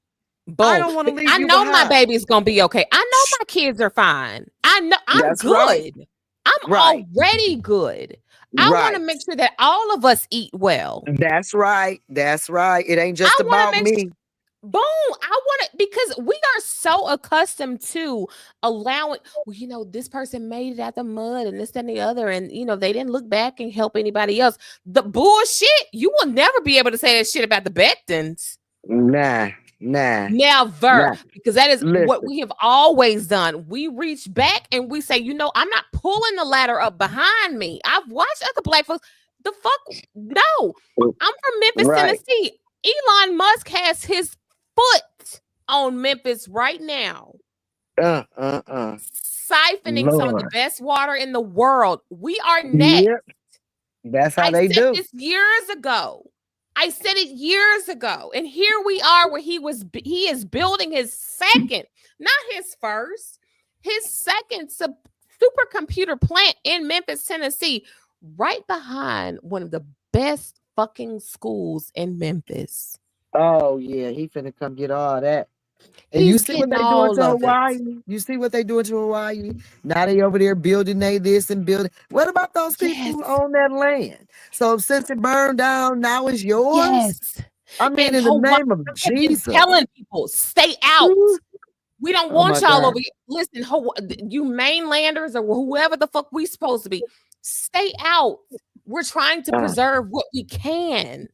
Boom. I don't want to leave you know behind. my baby's gonna be okay. I know my kids are fine. I know I'm That's good. right. I'm already good. I want to make sure that all of us eat well. That's right. That's right. It ain't just about me. Boom. I want it because we are so accustomed to allowing, well, you know, this person made it out the mud and this, that, and the other. And, you know, they didn't look back and help anybody else. The bullshit. You will never be able to say that shit about the Bectons. Nah. Never. Because that is what we have always done. We reach back and we say, you know, I'm not pulling the ladder up behind me. I've watched other Black folks. The fuck? No. I'm from Memphis, Tennessee. Elon Musk has his foot on Memphis right now. Siphoning some of the best water in the world. We are next. Yep. That's how they do. I said this years ago. I said it years ago. And here we are where he is building his second, not his first, his second supercomputer plant in Memphis, Tennessee, right behind one of the best fucking schools in Memphis. Oh yeah, he finna come get all that. And He's you see what getting they doing all to of it. Hawaii? You see what they doing to Hawaii? Now they over there building they this and building. What about those people who own that land? So since it burned down, now it's yours? Yes. I mean, And in the Hawaii, name of I've been Jesus. telling people, stay out. We don't Oh want my y'all God. over here. Listen, you mainlanders or whoever the fuck we supposed to be, stay out. We're trying to preserve what we can.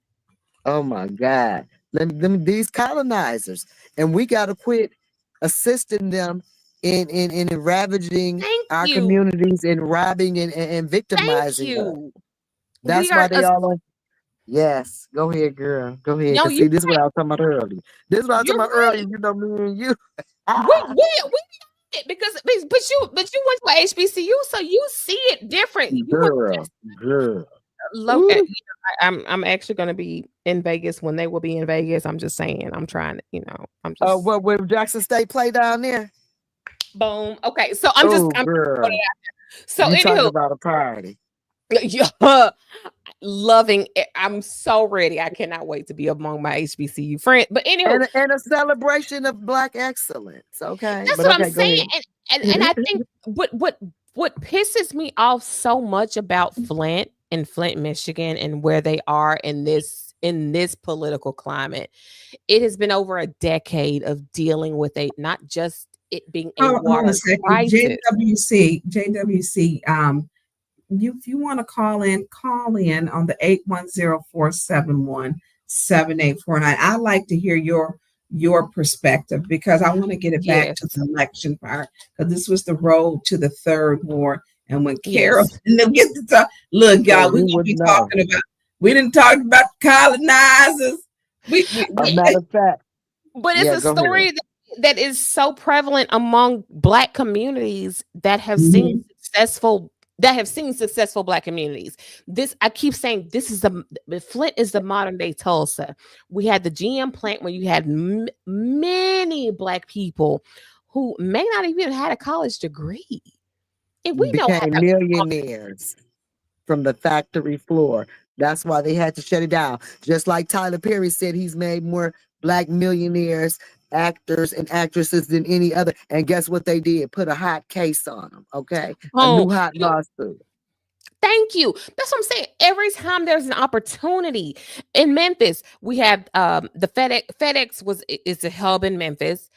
Oh my God. These colonizers. And we got to quit assisting them in ravaging our communities and robbing and victimizing us. That's why they all on. Yes, go ahead, girl. Go ahead. No, Cause see, this is what I was talking about earlier. This is what I was talking about earlier. You know, me and you. We because but you went to HBCU, so you see it different. You went Girl. look at, I'm actually going to be in Vegas when they will be in Vegas. I'm just saying. I'm trying to, I'm just. What will Jackson State play down there? Boom. Okay, so I'm just. Girl. So you talking anywho, about a party? Yeah, loving it. I'm so ready. I cannot wait to be among my HBCU friends. But anywho, and a celebration of Black excellence. Okay, that's but what okay, I'm go saying. ahead. And I think what pisses me off so much about Flint, Michigan, and where they are in this political climate, it has been over a decade of dealing with not just it being a Hold on water a second. crisis. JWC, if you want to call in on the 810-471-7849. I like to hear your perspective because I want to get it back to the election part, because this was the road to the third ward. And when Carol and them get to talk, look, y'all, we gonna be talking about, we didn't talk about colonizers. A matter of fact. But it's a story that is so prevalent among Black communities that have seen successful Black communities. I keep saying this is Flint is the modern day Tulsa. We had the GM plant where you had many Black people who may not even had a college degree. And we became millionaires from the factory floor. That's why they had to shut it down. Just like Tyler Perry said, he's made more Black millionaires, actors, and actresses than any other. And guess what they did? Put a hot case on them. Okay, a new hot lawsuit. Thank you. That's what I'm saying. Every time there's an opportunity in Memphis, we have the FedEx is a hub in Memphis.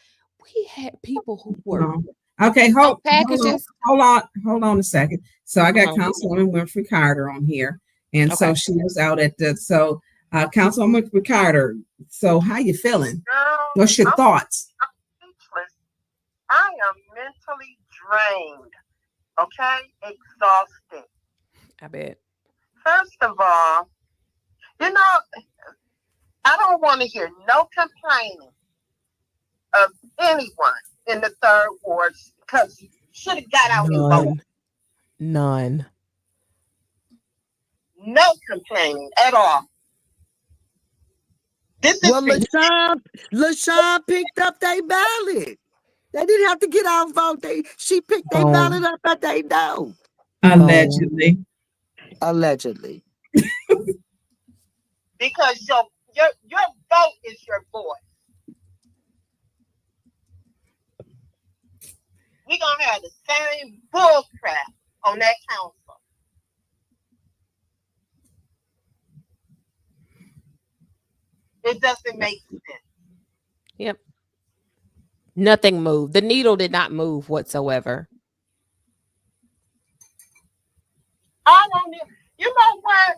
We had people who were okay. Hold on a second. So I got Uh-huh. Councilwoman Winfrey Carter on here, and so she was out at the Councilwoman Winfrey Carter. So how you feeling? What's your thoughts? I'm speechless. I am mentally drained. Okay, exhausted. I bet. First of all, I don't want to hear no complaining of anyone in the third ward because you should have got out and voted. None. No complaining at all. LaShawn picked up their ballot. They didn't have to get out and vote. She picked their ballot up at they door. Allegedly. Allegedly. Because your vote is your voice. We're gonna have the same bull crap on that council. It doesn't make sense. Yep. Nothing moved. The needle did not move whatsoever. I don't. You know what?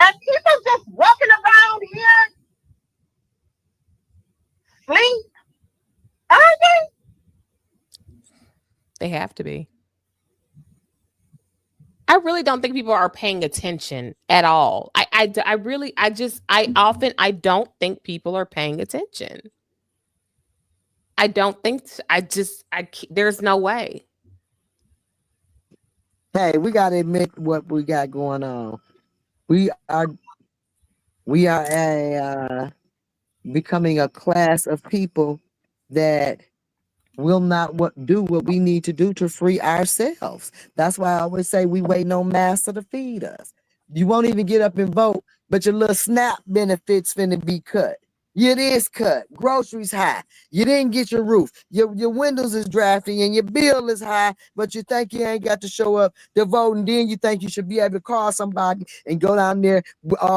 And people just walking around here sleep, are they? They have to be. I really don't think people are paying attention at all. I don't think people are paying attention. I don't think, there's no way. Hey, we got to admit what we got going on. We are a becoming a class of people that will not do what we need to do to free ourselves. That's why I always say we wait no master to feed us. You won't even get up and vote, but your little SNAP benefits finna be cut. It is cut. Groceries high. You didn't get your roof. Your windows is drafty and your bill is high, but you think you ain't got to show up to vote, and then you think you should be able to call somebody and go down there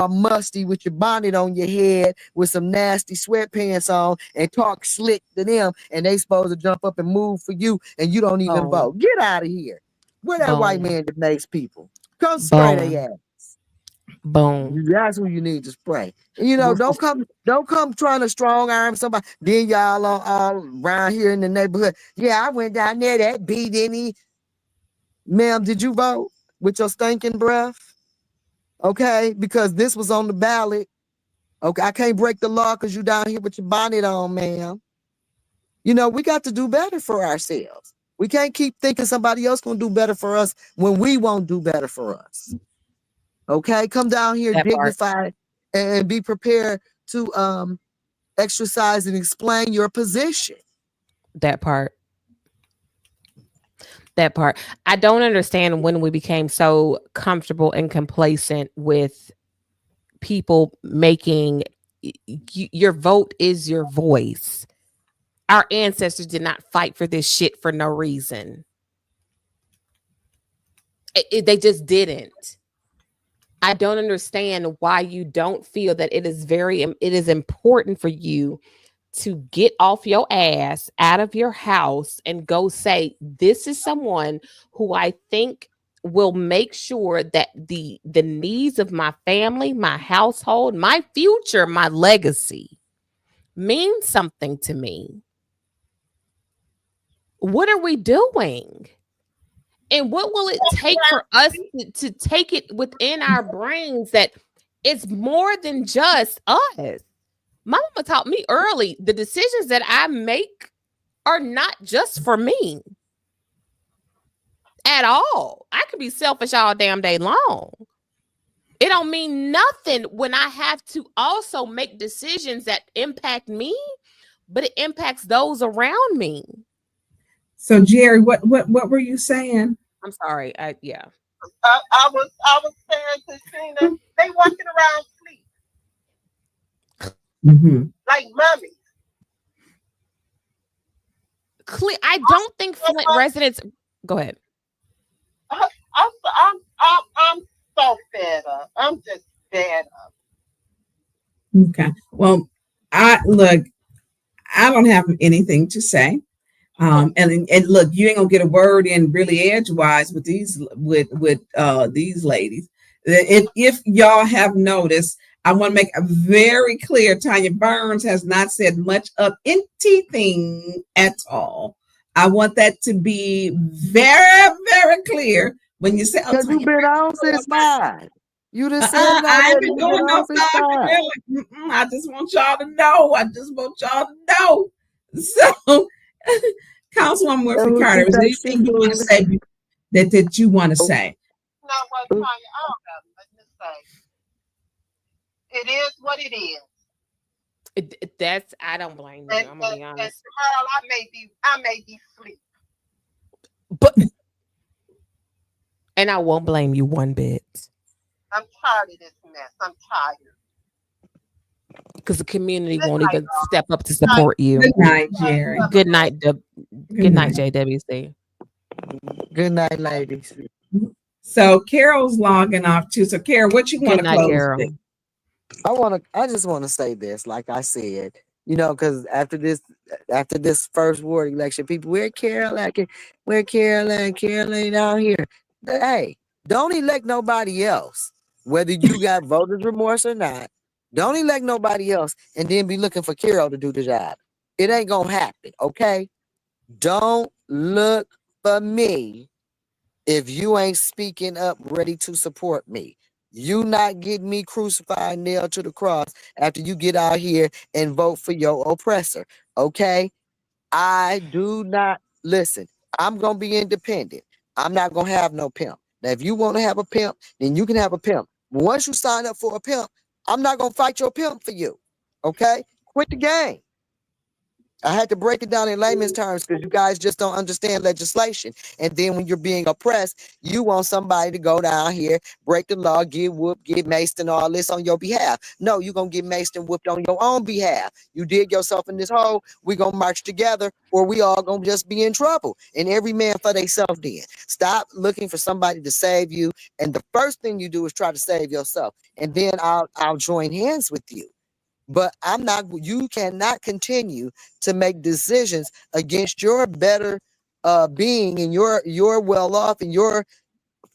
musty with your bonnet on your head with some nasty sweatpants on and talk slick to them, and they supposed to jump up and move for you, and you don't even vote. Get out of here. Where that white man that makes people? Come spray their ass. Boom. That's who you need to spray. You know, don't come trying to strong arm somebody. Then y'all all around here in the neighborhood. Yeah, I went down there. That beat any. Ma'am, did you vote with your stinking breath? Okay, because this was on the ballot. Okay, I can't break the law because you down here with your bonnet on, ma'am. You know, we got to do better for ourselves. We can't keep thinking somebody else gonna do better for us when we won't do better for us. Okay, come down here dignified and be prepared to exercise and explain your position. That part. I don't understand when we became so comfortable and complacent with people making your vote is your voice. Our ancestors did not fight for this shit for no reason. They just didn't. I don't understand why you don't feel that it is important for you to get off your ass out of your house and go say, this is someone who I think will make sure that the needs of my family, my household, my future, my legacy means something to me. What are we doing? And what will it take for us to take it within our brains that it's more than just us? My mama taught me early, the decisions that I make are not just for me at all. I could be selfish all damn day long. It don't mean nothing when I have to also make decisions that impact me, but it impacts those around me. So Jerry, what were you saying? I'm sorry. I was saying to Shenna, they walking around sleep. Like mummies. I don't think Flint residents. Go ahead. I'm so fed up. I'm just fed up. Okay. Well, I don't have anything to say. And look, you ain't gonna get a word in really edgewise with these ladies. If y'all have noticed, I want to make it very clear, Tonya Burns has not said much of anything at all. I want that to be very, very clear when you say, because you've been on since 5. You just said it I ain't already. been doing no 5 really. I just want y'all to know. So, Councilwoman Murphy Carter, is there anything you want to say that you want to say? You know what, Tonya? I don't have nothing to say. It is what it is. I don't blame you. I'm gonna be honest. And tomorrow I may be asleep. But and I won't blame you one bit. I'm tired of this mess. I'm tired. Because the community won't even step up to support you. Good night, Jerry. Good night, good night, JWC. Good night, ladies. So Carol's logging off too. So Carol, what you want to close Carol. with? I just want to say this, like I said, you know, because after this first ward election, people, where Carol at? Where Carol at? Carol ain't out here. Hey, don't elect nobody else, whether you got voters remorse or not. Don't elect nobody else and then be looking for Carol to do the job. It ain't gonna happen, okay? Don't look for me if you ain't speaking up ready to support me. You not getting me crucified, nailed to the cross after you get out here and vote for your oppressor, okay? I do not, listen, I'm gonna be independent. I'm not gonna have no pimp. Now, if you want to have a pimp, then you can have a pimp. Once you sign up for a pimp, I'm not gonna fight your pimp for you. Okay? Quit the game. I had to break it down in layman's terms because you guys just don't understand legislation. And then when you're being oppressed, you want somebody to go down here, break the law, get whooped, get maced and all this on your behalf. No, you're going to get maced and whooped on your own behalf. You dig yourself in this hole, we're going to march together or we all going to just be in trouble. And every man for themselves then. Stop looking for somebody to save you. And the first thing you do is try to save yourself. And then I'll join hands with you. But you cannot continue to make decisions against your better being and your well off and your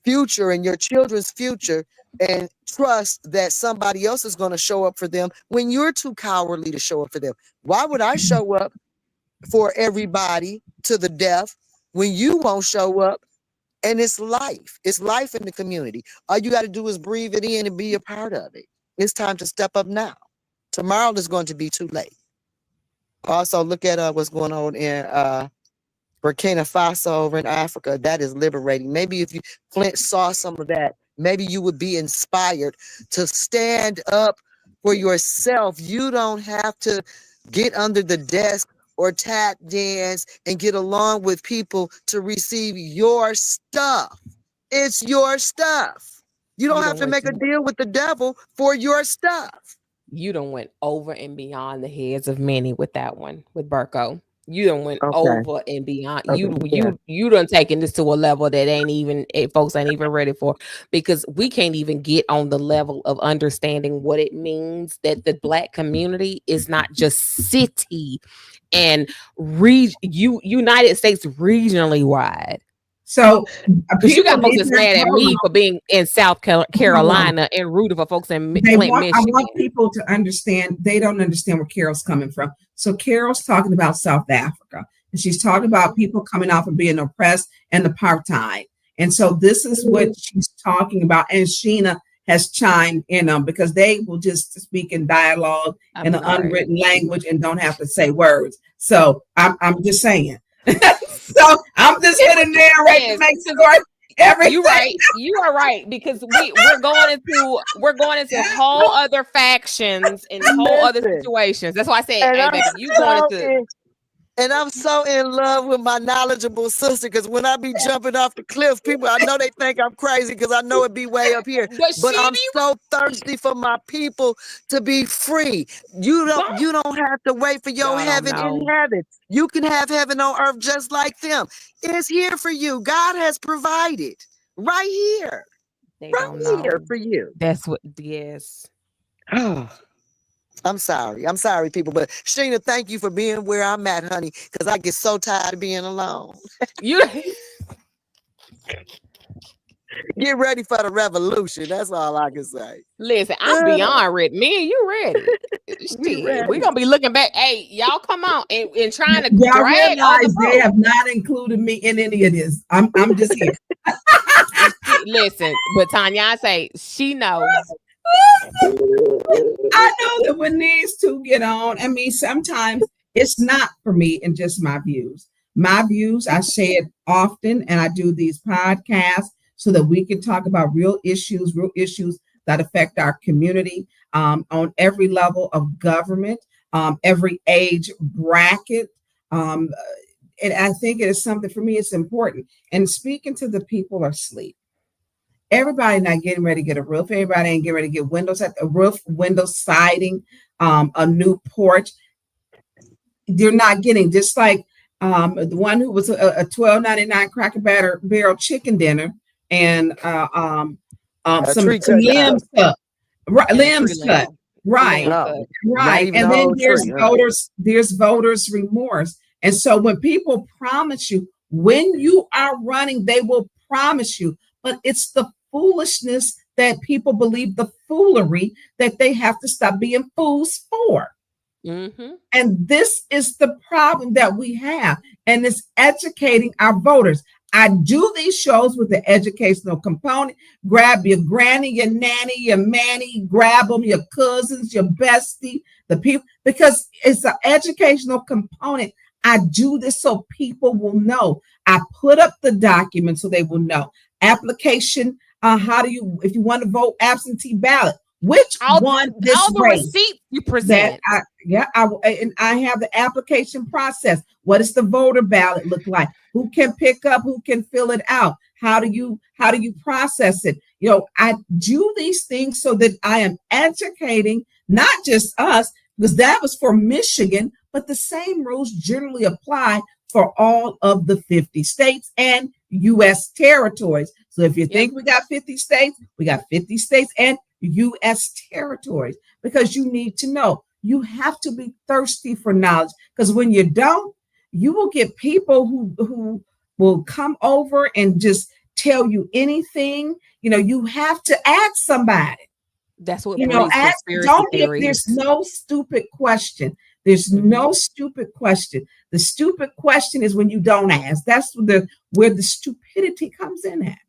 future and your children's future and trust that somebody else is going to show up for them when you're too cowardly to show up for them. Why would I show up for everybody to the death when you won't show up? And it's life. It's life in the community. All you got to do is breathe it in and be a part of it. It's time to step up now. Tomorrow is going to be too late. Also, look at what's going on in Burkina Faso over in Africa. That is liberating. Maybe if Flint saw some of that, maybe you would be inspired to stand up for yourself. You don't have to get under the desk or tap dance and get along with people to receive your stuff. It's your stuff. You don't have to make a deal with the devil for your stuff. You done went over and beyond the heads of many with that one, with Burko. You done went over and beyond. You done taken this to a level that folks ain't even ready for, because we can't even get on the level of understanding what it means that the Black community is not just city and United States regionally wide. So, because you got folks that's mad at me for being in South Carolina and rooting for folks in Flint, Michigan. I want people to understand, they don't understand where Carol's coming from. So Carol's talking about South Africa, and she's talking about people coming off and being oppressed and apartheid. And so this is what she's talking about. And Shenna has chimed in on, because they will just speak in dialogue in an unwritten language and don't have to say words. So I'm just saying. So I'm just here to narrate to make sure everything. You are right, because we're going into whole other factions and whole other situations. That's why I said, hey, baby, you going into. And I'm so in love with my knowledgeable sister, because when I be jumping off the cliff, people, I know they think I'm crazy because I know it be way up here. But I'm so thirsty for my people to be free. You don't have to wait for your heaven in heaven. You can have heaven on earth just like them. It's here for you. God has provided right here. Here for you. That's what, yes. I'm sorry, people. But Shenna, thank you for being where I'm at, honey, because I get so tired of being alone. Get ready for the revolution. That's all I can say. Listen, I'm beyond ready. Me and you ready. We're gonna be looking back. Hey, y'all come on and trying to drag realize they have not included me in any of this. I'm just here. Listen, but Tonya, I say she knows. I know that one needs to get on. I mean, sometimes it's not for me and just my views. My views, I say it often, and I do these podcasts so that we can talk about real issues that affect our community on every level of government, every age bracket. And I think it is something, for me, it's important. And speaking to the people asleep. Everybody not getting ready to get a roof. Everybody ain't getting ready to get windows at the roof, window siding, a new porch. They're not getting, just like the one who was a $12.99 Cracker Barrel chicken dinner and some limbs cut. Right, limbs cut. Right. Right. And then there's voters remorse. And so when people promise you, when you are running, they will promise you, but it's the foolishness that people believe, the foolery that they have to stop being fools for. Mm-hmm. And this is the problem that we have, and it's educating our voters. I do these shows with the educational component. Grab your granny, your nanny, your manny, grab them, your cousins, your bestie, the people, because it's an educational component. I do this so people will know. I put up the document so they will know. Application, if you want to vote absentee ballot, which one this all the race receipts you present. And I have the application process. What does the voter ballot look like? Who can pick up? Who can fill it out? How do you process it? I do these things so that I am educating not just us, because that was for Michigan, but the same rules generally apply for all of the 50 states and U.S. territories. So if you think we got 50 states, we got 50 states and U.S. territories, because you need to know. You have to be thirsty for knowledge, because when you don't, you will get people who will come over and just tell you anything. You have to ask somebody. That's what Don't there's no stupid question. There's no stupid question. The stupid question is when you don't ask. That's where the stupidity comes in at.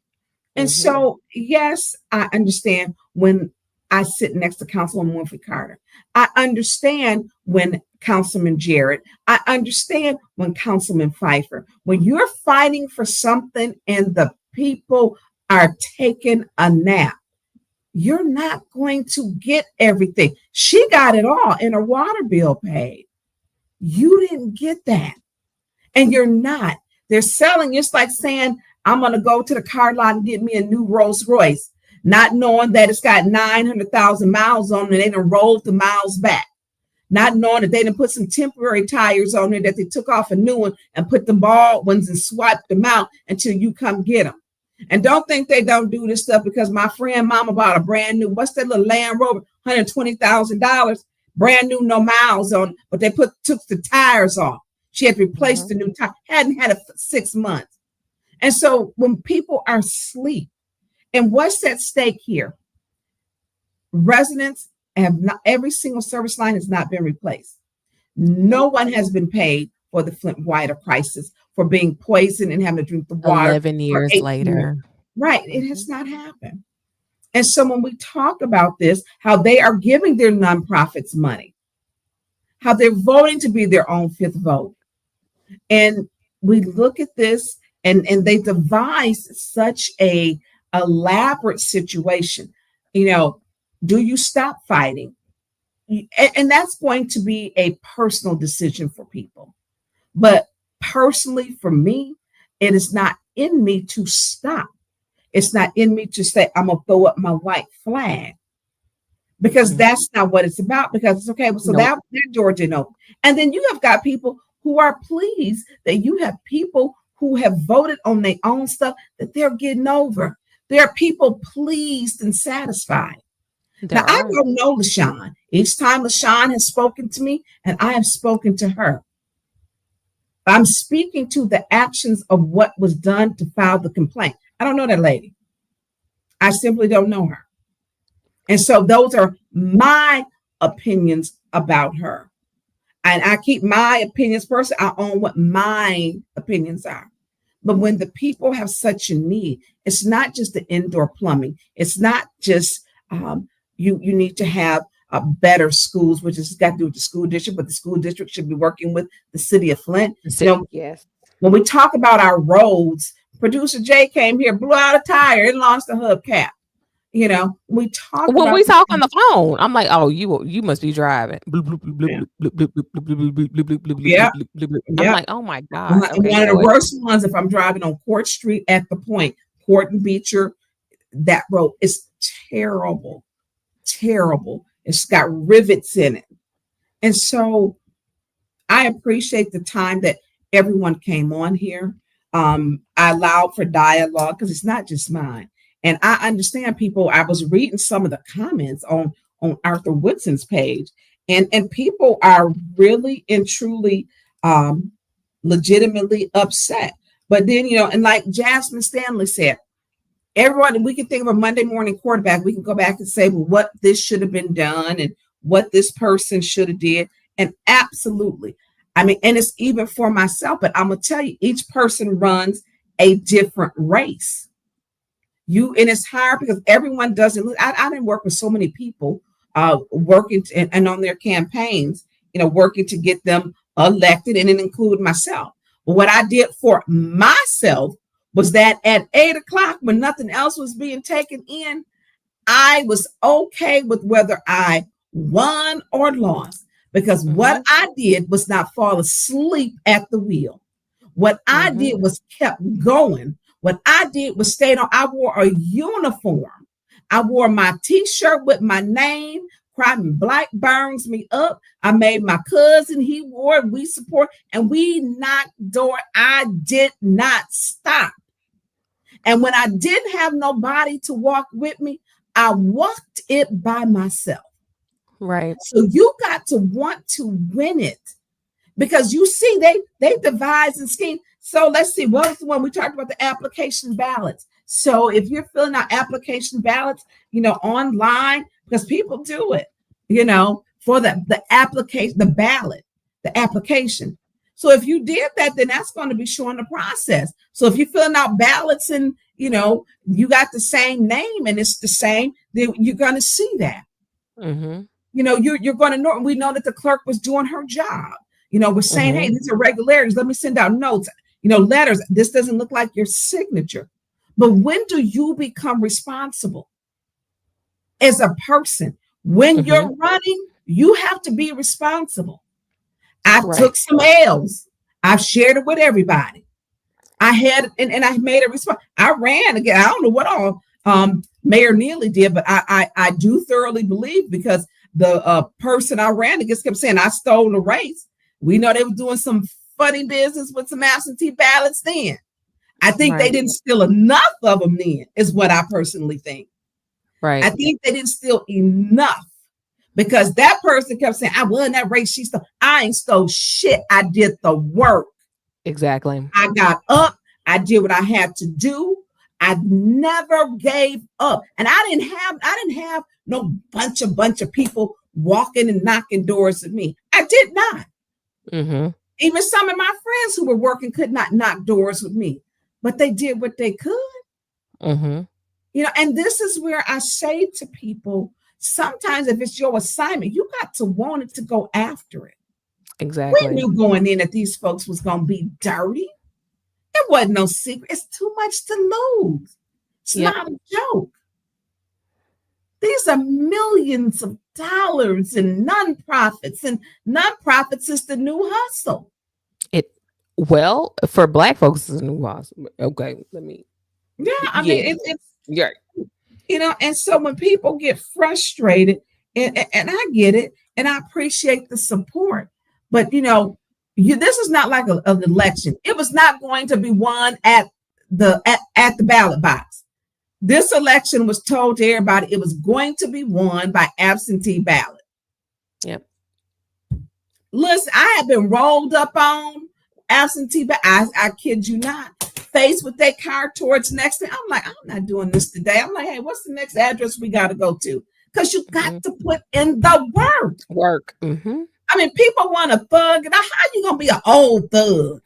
And so, yes, I understand when I sit next to Councilwoman Winfrey Carter. I understand when Councilman Jarrett. I understand when Councilman Pfeiffer. When you're fighting for something and the people are taking a nap, you're not going to get everything. She got it all in her water bill paid. You didn't get that. And you're not. They're selling. It's like saying, I'm going to go to the car lot and get me a new Rolls Royce, not knowing that it's got 900,000 miles on it and they done rolled the miles back. Not knowing that they done put some temporary tires on it, that they took off a new one and put the bald ones and swiped them out until you come get them. And don't think they don't do this stuff, because my friend Mama bought a brand new, what's that little Land Rover, $120,000, brand new, no miles on it, but they took the tires off. She had to replace the new tire, hadn't had it for 6 months. And so when people are asleep, and what's at stake here? Residents have not, every single service line has not been replaced. No one has been paid for the Flint water crisis, for being poisoned and having to drink the water. 11 years later. Right. It has not happened. And so when we talk about this, how they are giving their nonprofits money, how they're voting to be their own fifth vote. And we look at this and they devise such a elaborate situation. Do you stop fighting? And that's going to be a personal decision for people. But personally, for me, it is not in me to stop. It's not in me to say, I'm going to throw up my white flag, because that's not what it's about. Because it's okay. Well, so that Georgia, no. And then you have got people who are pleased that you have people who have voted on their own stuff that they're getting over. There are people pleased and satisfied. Now, I don't know LaShawn. Each time LaShawn has spoken to me, and I have spoken to her, I'm speaking to the actions of what was done to file the complaint. I don't know that lady. I simply don't know her. And so those are my opinions about her. And I keep my opinions personal. I own what my opinions are. But when the people have such a need, it's not just the indoor plumbing. It's not just you need to have better schools, which has got to do with the school district, but the school district should be working with the city of Flint. Yes. When we talk about our roads, producer Jay came here, blew out a tire, and lost the hubcap. We talk when about we talk on the phone, I'm like, oh, you must be driving. Yeah. I'm like, oh my God. Okay, one of the worst ones, if I'm driving on Court Street at the point, Court and Beecher, that road is terrible. Terrible. It's got rivets in it. And so I appreciate the time that everyone came on here. I allowed for dialogue because it's not just mine. And I understand people. I was reading some of the comments on Arthur Woodson's page, and people are really and truly legitimately upset. But then, and like Jasmine Stanley said, everyone, we can think of a Monday morning quarterback. We can go back and say, well, what this should have been done and what this person should have did. And absolutely. I mean, and it's even for myself, but I'm going to tell you, each person runs a different race. And it's hard because everyone doesn't. I didn't work with so many people working and on their campaigns, working to get them elected, and it included myself. But what I did for myself was that at 8:00, when nothing else was being taken in, I was okay with whether I won or lost, because what I did was not fall asleep at the wheel. What I did was kept going. What I did was stayed on. I wore a uniform. I wore my t-shirt with my name. Crime Black burns me up. I made my cousin, he wore it, we support, and we knocked door. I did not stop. And when I didn't have nobody to walk with me, I walked it by myself. Right. So you got to want to win it, because you see they devise and scheme. So let's see, what was the one we talked about, the application ballots. So if you're filling out application ballots, online, because people do it, for the application, the ballot, the application. So if you did that, then that's going to be showing the process. So if you're filling out ballots and, you got the same name and it's the same, then you're going to see that. You're going to know. We know that the clerk was doing her job. We're saying, hey, these are irregularities. Let me send out notes, letters. This doesn't look like your signature. But when do you become responsible as a person? When you're running, you have to be responsible. I took some L's. I've shared it with everybody. I had, and I made a response. I ran again. I don't know what all Mayor Neely did, but I do thoroughly believe, because the person I ran against kept saying I stole the race. We know they were doing some funny business with some absentee ballots then. I think they didn't steal enough of them then, is what I personally think. Right. I think they didn't steal enough, because that person kept saying, I won that race. She stole. I ain't stole shit. I did the work. Exactly. I got up. I did what I had to do. I never gave up. And I didn't have no bunch of people walking and knocking doors at me. I did not. Even some of my friends who were working could not knock doors with me, but they did what they could. And this is where I say to people, sometimes if it's your assignment, you got to want it to go after it. Exactly. We knew going in that these folks was going to be dirty. It wasn't no secret. It's too much to lose. It's not a joke. These are millions of dollars in nonprofits, and nonprofits is the new hustle. Well, for Black folks, it's a new hustle. Okay, let me. Yeah, I mean, it's and so when people get frustrated, and I get it, and I appreciate the support, but this is not like an election. It was not going to be won at the ballot box. This election was told to everybody it was going to be won by absentee ballot. Yep. Listen, I have been rolled up on absentee ballot. I kid you not. Faced with that car towards next thing. I'm like, I'm not doing this today. I'm like, hey, what's the next address we got to go to? Because you got to put in the work. I mean, people want to thug it. How you gonna be an old thug?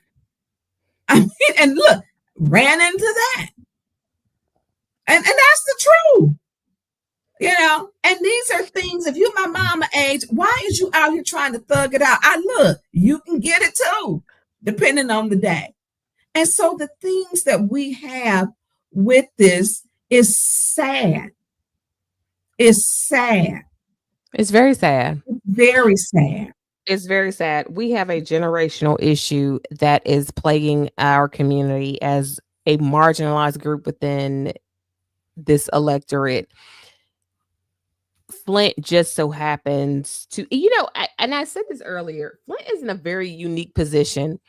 I mean, and look, ran into that. And that's the truth. And these are things, if you're my mama age, why is you out here trying to thug it out? Look, you can get it too, depending on the day. And so the things that we have with this is sad. It's sad. It's very sad. Very sad. It's very sad. We have a generational issue that is plaguing our community as a marginalized group within this electorate. Flint just so happens to, and I said this earlier, Flint is in a very unique position.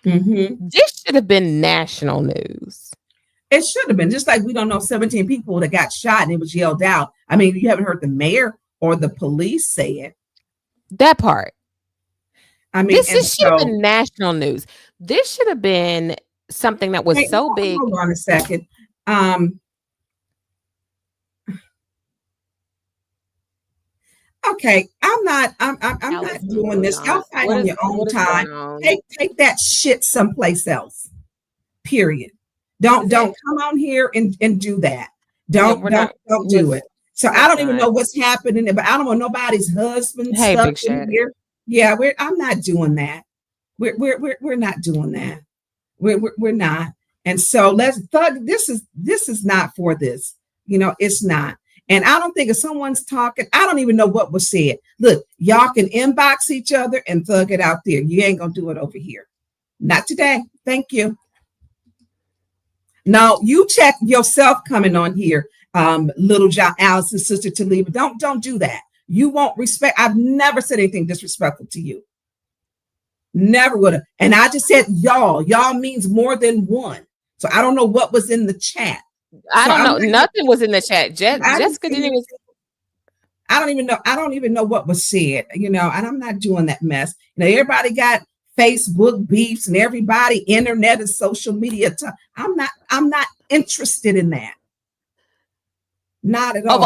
This should have been national news. It should have been, just like we don't know 17 people that got shot and it was yelled out. I mean, you haven't heard the mayor or the police say it. That part. I mean, this should have been national news. This should have been something that was so big. Hold on a second. Okay, I'm not doing this. Y'all fight on your own time. Take that shit someplace else. Period. Don't come on here and do that. Don't do it. So I don't even know what's happening, but I don't want nobody's husband stuff in here. Yeah, I'm not doing that. We're not doing that. We're not. And so this is not for this. It's not. And I don't think if someone's talking, I don't even know what was said. Look, y'all can inbox each other and thug it out there. You ain't gonna do it over here. Not today. Thank you. No, you check yourself coming on here, Little John Allison's sister to leave. Don't do that. You won't respect. I've never said anything disrespectful to you. Never would have. And I just said y'all. Y'all means more than one. So I don't know what was in the chat. I So don't know. I'm Nothing was in the chat. Jessica didn't even. I don't even know. I don't even know what was said, and I'm not doing that mess. Everybody got Facebook beefs and everybody internet and social media. I'm not interested in that. Not at all.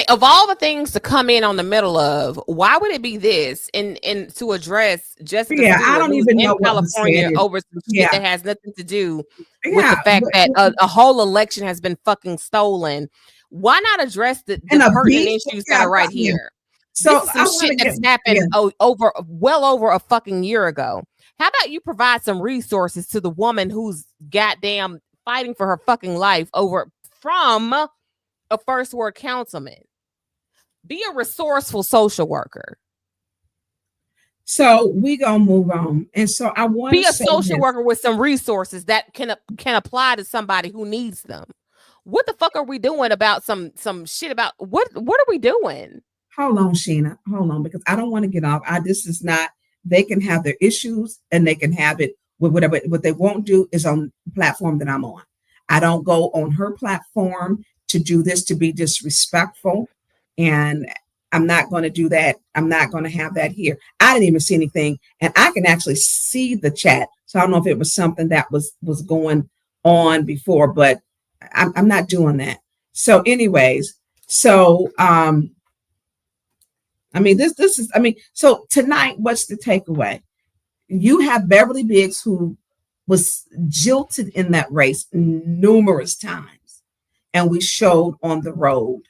Of all the things to come in on the middle of, why would it be this? And to address Jessica Stewart, I don't even know in California over some shit that has nothing to do with the fact that a whole election has been fucking stolen. Why not address the pertinent issues that are right here? So this is some shit that's happened well over a fucking year ago. How about you provide some resources to the woman who's goddamn fighting for her fucking life from a first ward councilman? Be a resourceful social worker. So we gonna move on, and so I want to be a social worker with some resources that can apply to somebody who needs them. What the fuck are we doing about some shit about what are we doing? Hold on, Shenna. Hold on, because I don't want to get off. This is not. They can have their issues, and they can have it with whatever. What they won't do is on the platform that I'm on. I don't go on her platform to do this, to be disrespectful, and I'm not going to do that. I'm not going to have that here. I didn't even see anything, and I can actually see the chat. So I don't know if it was something that was going on before, but I'm not doing that. So, anyways, so this is. So tonight, what's the takeaway? You have Beverly Biggs, who was jilted in that race numerous times, and we showed on the road.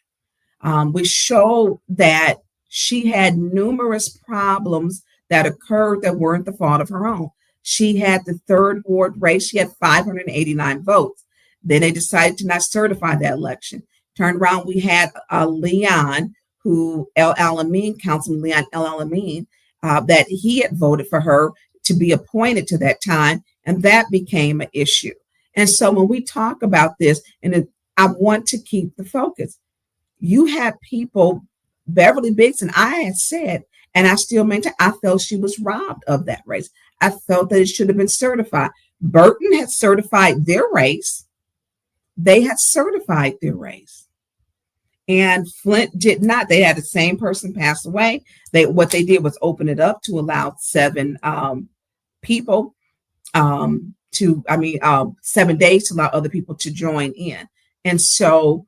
We showed that she had numerous problems that occurred that weren't the fault of her own. She had the third ward race. She had 589 votes. Then they decided to not certify that election. Turned around, we had Leon, Councilman Leon El Alamin, that he had voted for her to be appointed to that time, and that became an issue. And so when we talk about this, I want to keep the focus. You had people, Beverly Biggs, and I had said, and I still maintain, I felt she was robbed of that race. I felt that it should have been certified. Burton had certified their race. They had certified their race. And Flint did not. They had the same person pass away. What they did was open it up to allow 7 people 7 days to allow other people to join in. And so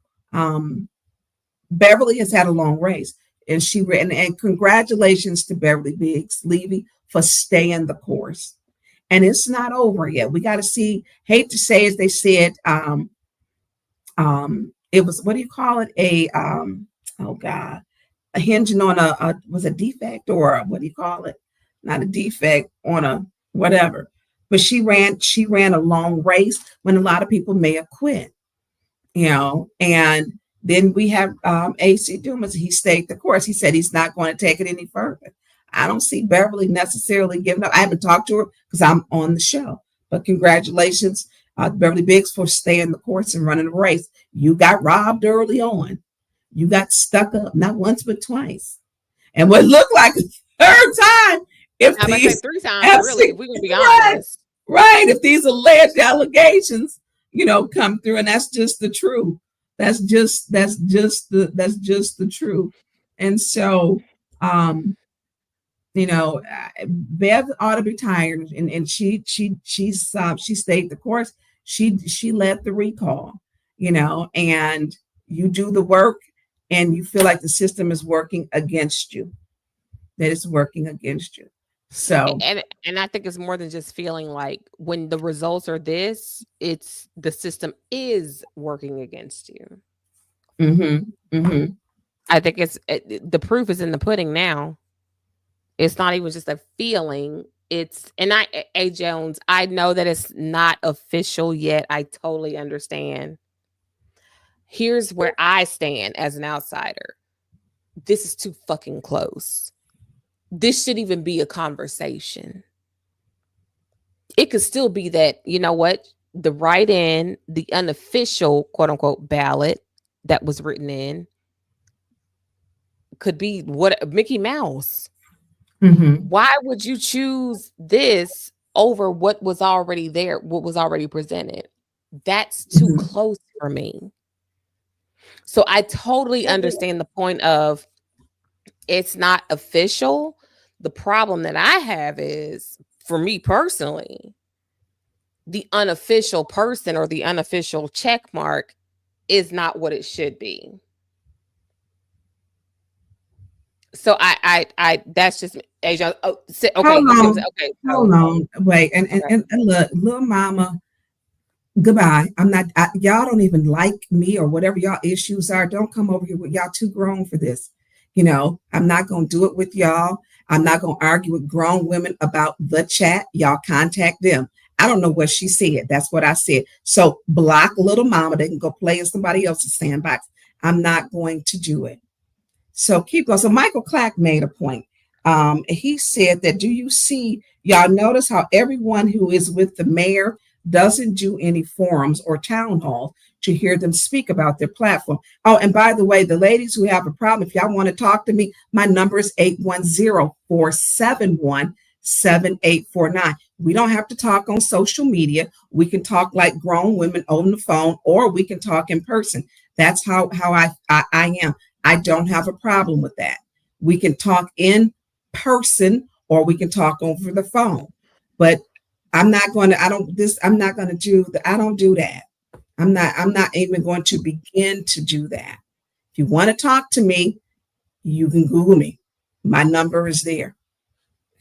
Beverly has had a long race, and she ran. And congratulations to Beverly Biggs Levy for staying the course. And it's not over yet. We got to see. Hate to say, as they said, it was, what do you call it? A hinging on a defect, or what do you call it? Not a defect, on a whatever. But she ran a long race when a lot of people may have quit, and then we have AC Dumas. He stayed the course. He said he's not going to take it any further. I don't see Beverly necessarily giving up. I haven't talked to her because I'm on the show. But congratulations, Beverly Biggs, for staying the course and running the race. You got robbed early on. You got stuck up, not once but twice. And what looked like a third time, if I these 3 times, really, if we're gonna be honest. Right. If these alleged allegations, come through, and that's just the truth. That's just the truth. And so, Bev ought to be tired, and she stayed the course. She led the recall, and you do the work, and you feel like the system is working against you. That it's working against you. So, and I think it's more than just feeling like when the results are this, it's the system is working against you. I think the proof is in the pudding now. It's not even just a feeling. A Jones, I know that it's not official yet. I totally understand. Here's where I stand as an outsider. This is too fucking close. This should even be a conversation. It could still be that, you know what, the write-in, the unofficial quote unquote ballot that was written in could be what Mickey Mouse. Why would you choose this over what was already there, what was already presented? That's too close for me. So I totally understand the point of it's not official. The problem that I have is, for me personally, the unofficial person or the unofficial check mark is not what it should be. So I that's just Asia. Oh, okay. Hold on. Wait. And look, little mama, goodbye. I'm not, y'all don't even like me or whatever y'all issues are. Don't come over here with y'all too grown for this. You know, I'm not going to do it with y'all. I'm not going to argue with grown women about the chat. Y'all contact them. I don't know what she said. That's what I said. So block little mama. They can go play in somebody else's sandbox. I'm not going to do it. So keep going. So Michael Clack made a point. He said that, do you see, y'all notice how everyone who is with the mayor doesn't do any forums or town halls to hear them speak about their platform. Oh, and by the way, the ladies who have a problem, if y'all want to talk to me, my number is 810-471-7849. We don't have to talk on social media. We can talk like grown women on the phone, or we can talk in person. That's how I am. I don't have a problem with that. We can talk in person or we can talk over the phone. But I'm not going to do that. I don't do that. I'm not even going to begin to do that. If you want to talk to me, you can Google me. My number is there.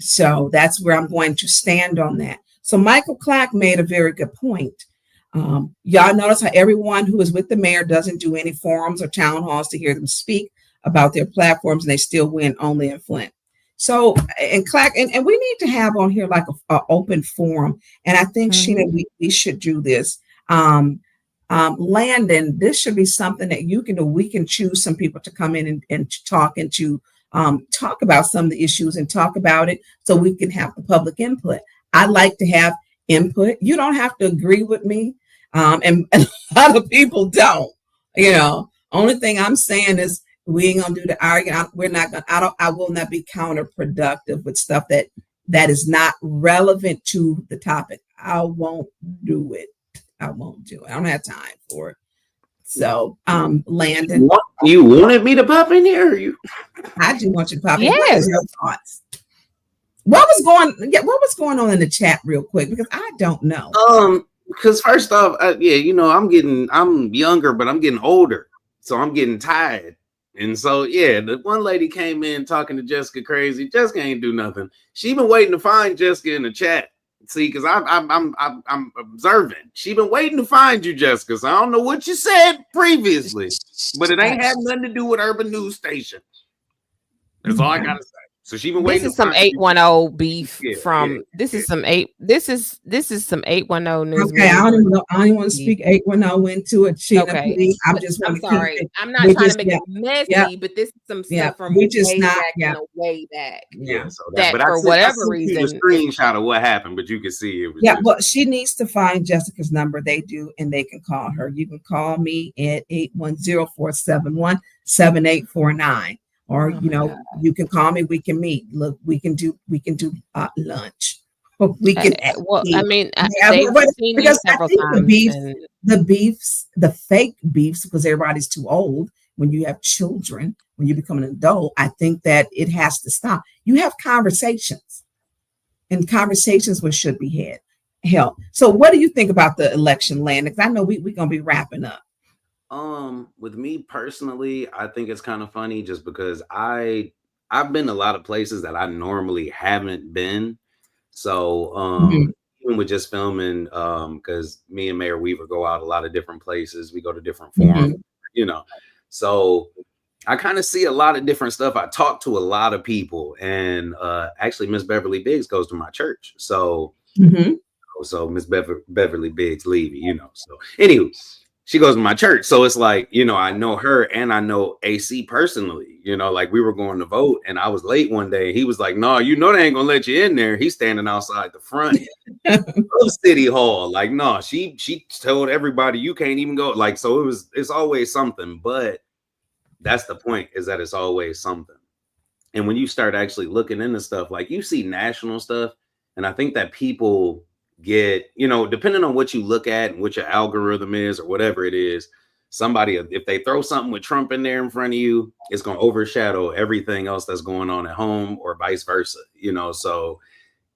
So that's where I'm going to stand on that. So Michael Clack made a very good point. Y'all notice how everyone who is with the mayor doesn't do any forums or town halls to hear them speak about their platforms, and they still win only in Flint. So, and Clack, and we need to have on here like a open forum. And I think, Shenna, we should do this. Landon, this should be something that you can do. We can choose some people to come in and talk and to talk about some of the issues and talk about it so we can have the public input. I like to have input. You don't have to agree with me. And a lot of people don't, only thing I'm saying is we ain't gonna do the argument. We're not gonna, I will not be counterproductive with stuff that is not relevant to the topic. I won't do it. I won't do it. I don't have time for it. So, Landon. You wanted me to pop in here? Or you? I do want you to pop in. Yes. What is your thoughts? What was going on in the chat real quick? Because I don't know. Because first off, I'm younger, but I'm getting older. So I'm getting tired. And so, the one lady came in talking to Jessica crazy. Jessica ain't do nothing. She been waiting to find Jessica in the chat. See, because I'm observing. She been waiting to find you, Jessica. So I don't know what you said previously, but it ain't have nothing to do with Urban News Station. That's all I gotta say. So she been waiting. This is some 810 beef from. This is some 810 news. Okay, I don't want to speak 810 into it. Shenna, okay, please. I'm sorry. I'm not trying to make it messy, but this is some stuff from way back. Yeah, so that for whatever reason, the screenshot of what happened, but you can see it. Well, she needs to find Jessica's number. They do, and they can call her. You can call me at 810-471-7849. Or, you can call me, we can meet. Look, we can do lunch. We can. Because I think the fake beefs, because everybody's too old. When you have children, when you become an adult, I think that it has to stop. You have conversations, and conversations should be held. So what do you think about the election, Landon? Because I know we're going to be wrapping up. With me personally, I think it's kind of funny just because I've been a lot of places that I normally haven't been. So even with just filming, because me and Mayor Weaver go out a lot of different places, we go to different forums, so I kind of see a lot of different stuff. I talk to a lot of people, and actually Miss Beverly Biggs goes to my church. So so Miss Beverly Biggs Levy, so anywho. she goes to my church. So it's like, you know, I know her and I know AC personally, you know, like we were going to vote and I was late one day. He was like, no, you know, they ain't gonna let you in there. He's standing outside the front of City Hall. Like, no, she told everybody you can't even go. Like, so it's always something, but that's the point, is that it's always something. And when you start actually looking into stuff, like you see national stuff, and I think that people get, you know, depending on what you look at and what your algorithm is or whatever it is, somebody, if they throw something with Trump in there in front of you, it's going to overshadow everything else that's going on at home or vice versa, you know. So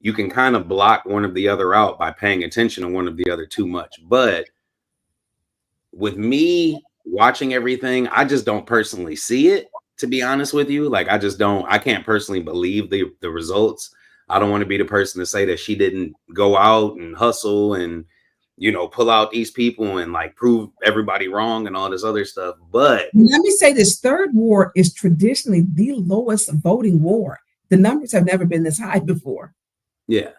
you can kind of block one of the other out by paying attention to one of the other too much. But with me watching everything, I just don't personally see it, to be honest with you. Like, I can't personally believe the results. I don't want to be the person to say that she didn't go out and hustle and, you know, pull out these people and like prove everybody wrong and all this other stuff. But let me say this, third ward is traditionally the lowest voting ward. The numbers have never been this high before. Yeah.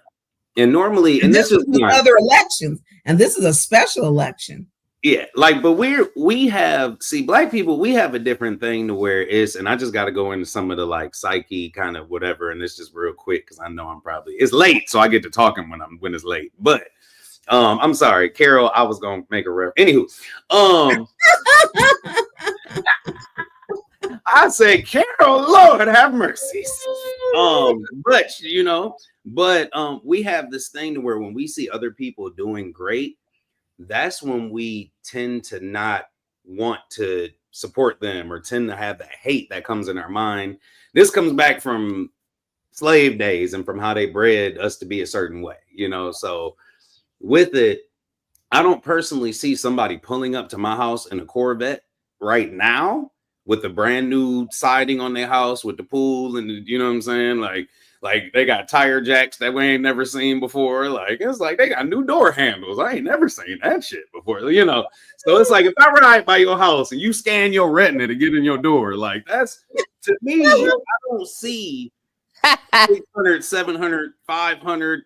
And normally, and this is other elections, and this is a special election. Yeah, like, but we have, see, Black people, we have a different thing to where it's, and I just got to go into some of the like psyche kind of whatever, and it's just real quick because I know it's late, so I get to talking when it's late. But I'm sorry, Carol, I was gonna make a reference. Anywho, I say, Carol, Lord have mercy. But you know, we have this thing to where when we see other people doing great, that's when we tend to not want to support them or tend to have that hate that comes in our mind. This comes back from slave days and from how they bred us to be a certain way, you know. So with it, I don't personally see somebody pulling up to my house in a Corvette right now with a brand new siding on their house with the pool and you know what I'm saying? Like they got tire jacks that we ain't never seen before. Like, it's like they got new door handles. I ain't never seen that shit before, you know? So it's like, if I ride by your house and you scan your retina to get in your door, like that's, to me, I don't see 600, 700, 500,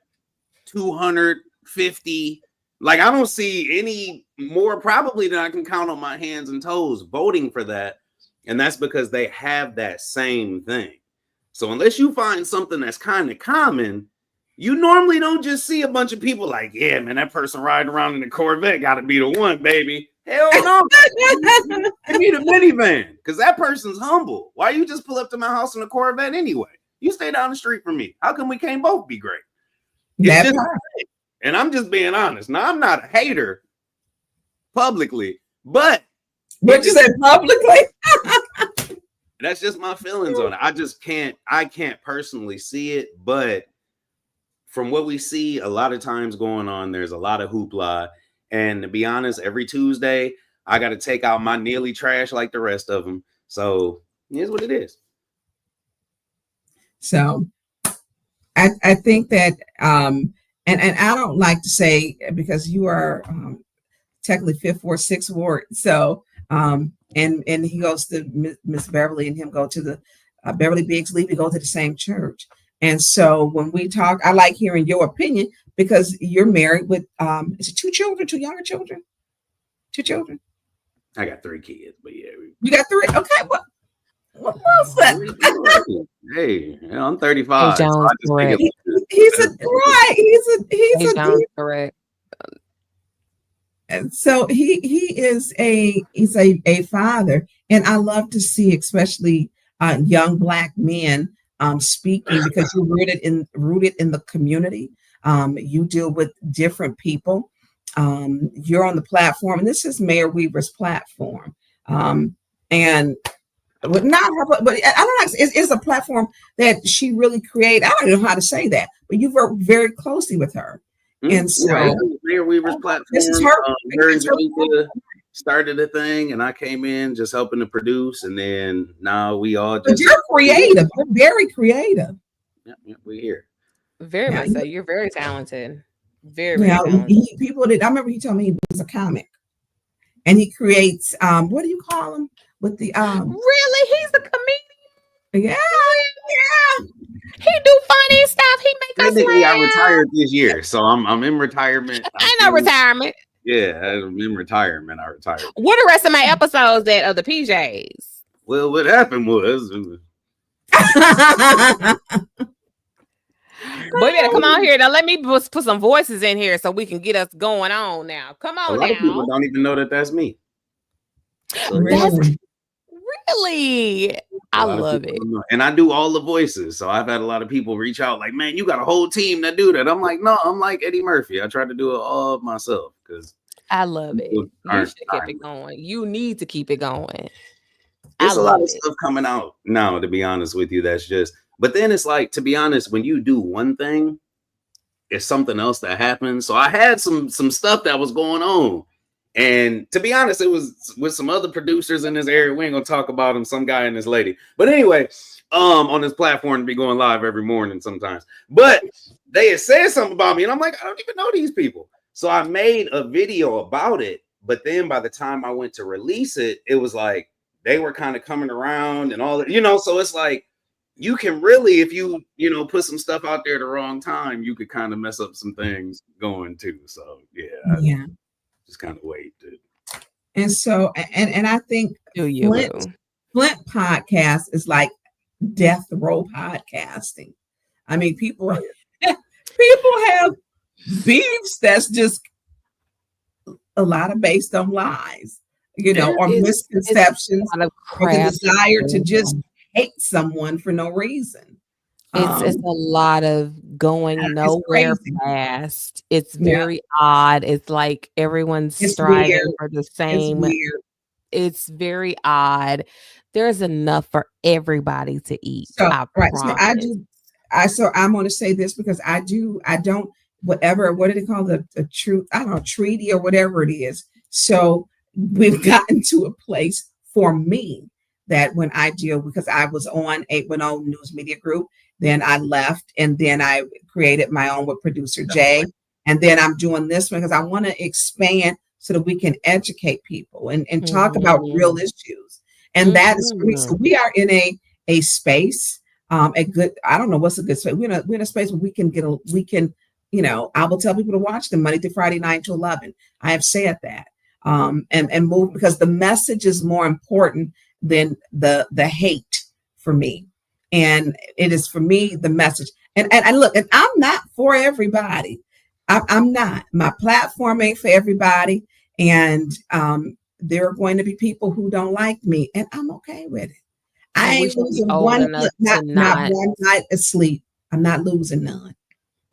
250. Like, I don't see any more probably than I can count on my hands and toes voting for that. And that's because they have that same thing. So unless you find something that's kind of common, you normally don't just see a bunch of people like, yeah, man, that person riding around in the Corvette got to be the one, baby. Hell no. Give me the minivan, because that person's humble. Why you just pull up to my house in a Corvette anyway? You stay down the street from me. How come we can't both be great? It's just, and I'm just being honest. Now, I'm not a hater publicly, but what you said publicly? That's just my feelings on it. I can't personally see it, but from what we see a lot of times going on, there's a lot of hoopla. And to be honest, every Tuesday, I got to take out my nearly trash like the rest of them. So here's what it is. So I think that, and I don't like to say, because you are technically 5th Ward, 6th Ward. So, and he goes to Miss Beverly and him go to the Beverly Biggs Lee, we go to the same church. And so when we talk, I like hearing your opinion because you're married with, is it 2 children, 2 younger children? 2 children? I got 3 kids, but yeah. You got 3? Okay, what was that? Hey, I'm 35. Hey, Jones, so correct. He's Jones, correct. And so he's a father, and I love to see especially young Black men speaking, because you're rooted in the community. You deal with different people. You're on the platform, and this is Mayor Weaver's platform. And but not her, but I don't know. It's a platform that she really created. I don't know how to say that, but you work very closely with her. And so, right. Mayor Weaver's platform. This is her. Her and Janika started the thing, and I came in just helping to produce, and then now we all just. But you're creative. You're very creative. Yeah, we're here. Very much so. You're very talented. Very talented. I remember he told me he was a comic, and he creates. What do you call him? With the Really, he's a comedian. Yeah. He do funny stuff. He make us laugh. I retired this year, so I'm in retirement. Ain't no retirement. Yeah, I'm in retirement. I retired. What the rest of my episodes that of the PJs? Well, what happened was Boy, you better come on here. Now let me put some voices in here so we can get us going on now. Come a on lot of people now. don't even know that that's me. So, Really? I love it. And I do all the voices. So I've had a lot of people reach out like, man, you got a whole team that do that. I'm like, no, I'm like Eddie Murphy. I try to do it all myself because I love it. You should keep it going. You need to keep it going. There's a lot of stuff coming out now, to be honest with you. That's just, but then it's like, to be honest, when you do one thing, it's something else that happens. So I had some stuff that was going on. And to be honest, it was with some other producers in this area. We ain't gonna talk about them, some guy and this lady. But anyway, on this platform to be going live every morning sometimes. But they had said something about me, and I'm like, I don't even know these people. So I made a video about it. But then by the time I went to release it, it was like they were kind of coming around and all that, so it's like you can really, if you put some stuff out there at the wrong time, you could kind of mess up some things going too. So yeah. Just kind of wait, dude. And so, and I think Flint podcast is like death row podcasting. I mean, people have beefs that's just a lot of based on lies, or misconceptions, or the desire to just hate someone for no reason. It's a lot of going nowhere fast. It's very odd. It's like everyone's striving for the same. It's very odd. There's enough for everybody to eat. So I'm going to say this because I don't, what do they call the truth? I don't know, treaty or whatever it is. So we've gotten to a place for me that when I deal, because I was on 810 News Media Group, then I left, and then I created my own with producer Jay. And then I'm doing this one because I want to expand so that we can educate people and talk about real issues. And that is for me. So we are in a space, I don't know what's a good space. We're in a space where we can I will tell people to watch them Monday through Friday, 9 to 11. I have said that. And move, because the message is more important than the hate for me. And it is for me the message. And look, and I'm not for everybody. I'm not. My platform ain't for everybody. And there are going to be people who don't like me, and I'm okay with it. I ain't losing not one night of sleep. I'm not losing none.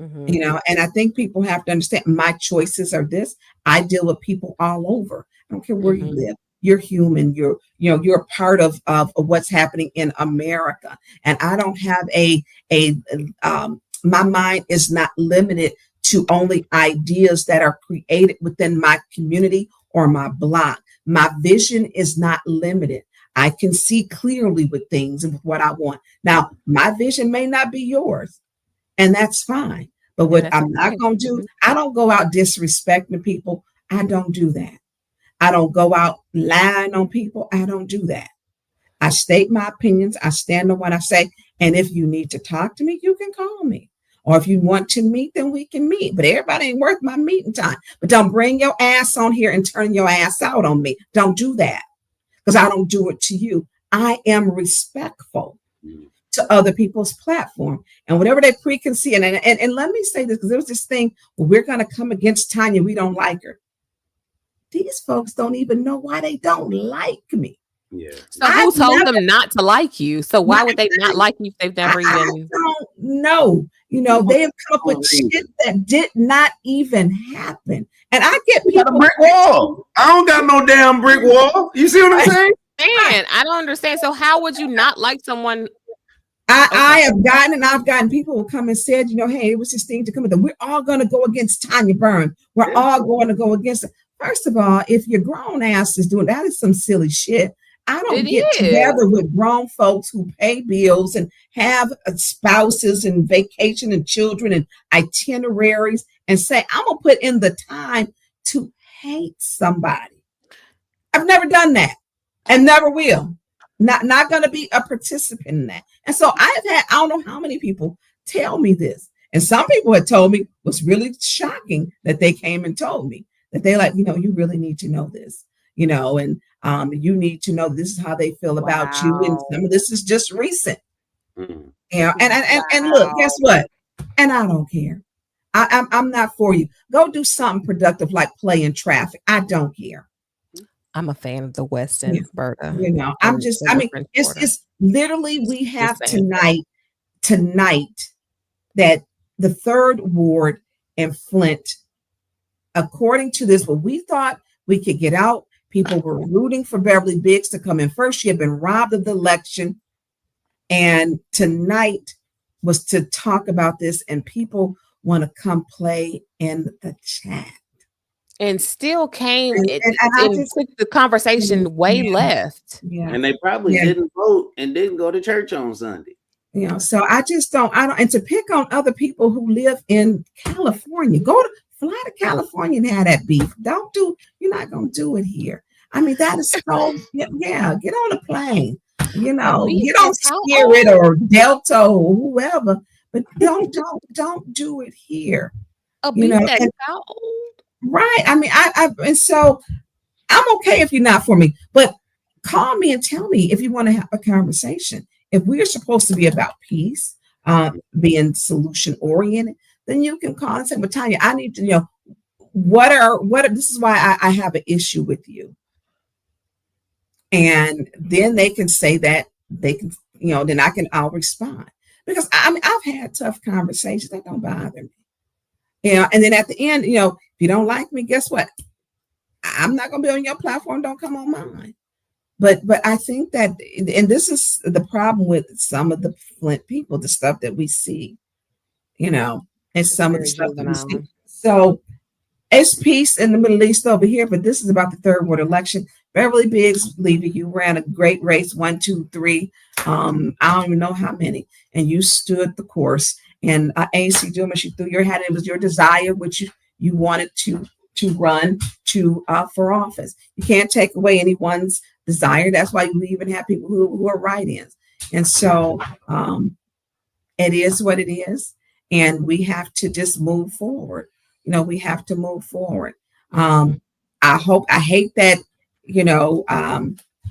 And I think people have to understand my choices are this. I deal with people all over. I don't care where you live. You're human. You're a part of what's happening in America. And I don't have my mind is not limited to only ideas that are created within my community or my block. My vision is not limited. I can see clearly with things and with what I want. Now, my vision may not be yours, and that's fine. But what I'm not going to do, I don't go out disrespecting people. I don't do that. I don't go out lying on people. I don't do that. I state my opinions. I stand on what I say. And if you need to talk to me, you can call me. Or if you want to meet, then we can meet. But everybody ain't worth my meeting time. But don't bring your ass on here and turn your ass out on me. Don't do that, because I don't do it to you. I am respectful to other people's platform and whatever they preconceive. And let me say this, because there was this thing where we're going to come against Tonya. We don't like her. These folks don't even know why they don't like me. Yeah. So who told them not to like you? So why would they not like you if they've never even? I don't know. They have come up with shit that did not even happen. And I get people. A brick wall. I don't got no damn brick wall. You see what I'm saying? Man, I don't understand. So how would you not like someone? I've gotten people who come and said, hey, it was this thing to come with. We're all going to go against Tonya Byrne. We're all going to go against it. First of all, if your grown ass is doing that, is some silly shit. I don't get together with grown folks who pay bills and have spouses and vacation and children and itineraries and say, I'm going to put in the time to hate somebody. I've never done that and never will. Not going to be a participant in that. And so I've had, I don't know how many people tell me this. And some people had told me was really shocking that they came and told me. that they like, you really need to know this, and you need to know this is how they feel about you. And some of this is just recent. Mm. And look, guess what? And I don't care. I'm not for you. Go do something productive like play in traffic. I don't care. I'm a fan of the Westin, Berta. It's literally we have Just saying. tonight that the 3rd Ward in Flint, according to this, what we thought we could get out, people were rooting for Beverly Biggs to come in first. She had been robbed of the election. And tonight was to talk about this, and people want to come play in the chat. And still came and took the conversation way left. Yeah. And they probably didn't vote and didn't go to church on Sunday. So I don't, and to pick on other people who live in California, fly to California and have that beef. You're not going to do it here. I mean, that is so, get on a plane, get on Spirit or Delta or whoever, but don't do it here. A beef that's how old? Right. I mean, and so I'm okay if you're not for me, but call me and tell me if you want to have a conversation. If we're supposed to be about peace, being solution oriented, then you can call and say, "But Tonya, I need to know what this is why I have an issue with you." And then they can say that they can, then I'll respond, because I've had tough conversations that don't bother me. And then at the end, if you don't like me, guess what? I'm not going to be on your platform. Don't come on mine. But I think that, and this is the problem with some of the Flint people, the stuff that we see, and some of the stuff that we see. So it's peace in the Middle East over here, but this is about the 3rd Ward election. Beverly Biggs, Levy, you ran a great race, 1, 2, 3. I don't even know how many, and you stood the course. And AC Dumas, you threw your hat in. It was your desire, which you wanted to run for office. You can't take away anyone's desire. That's why you even have people who are write-ins. And so it is what it is, and we have to just move forward. We have to move forward. I hate that,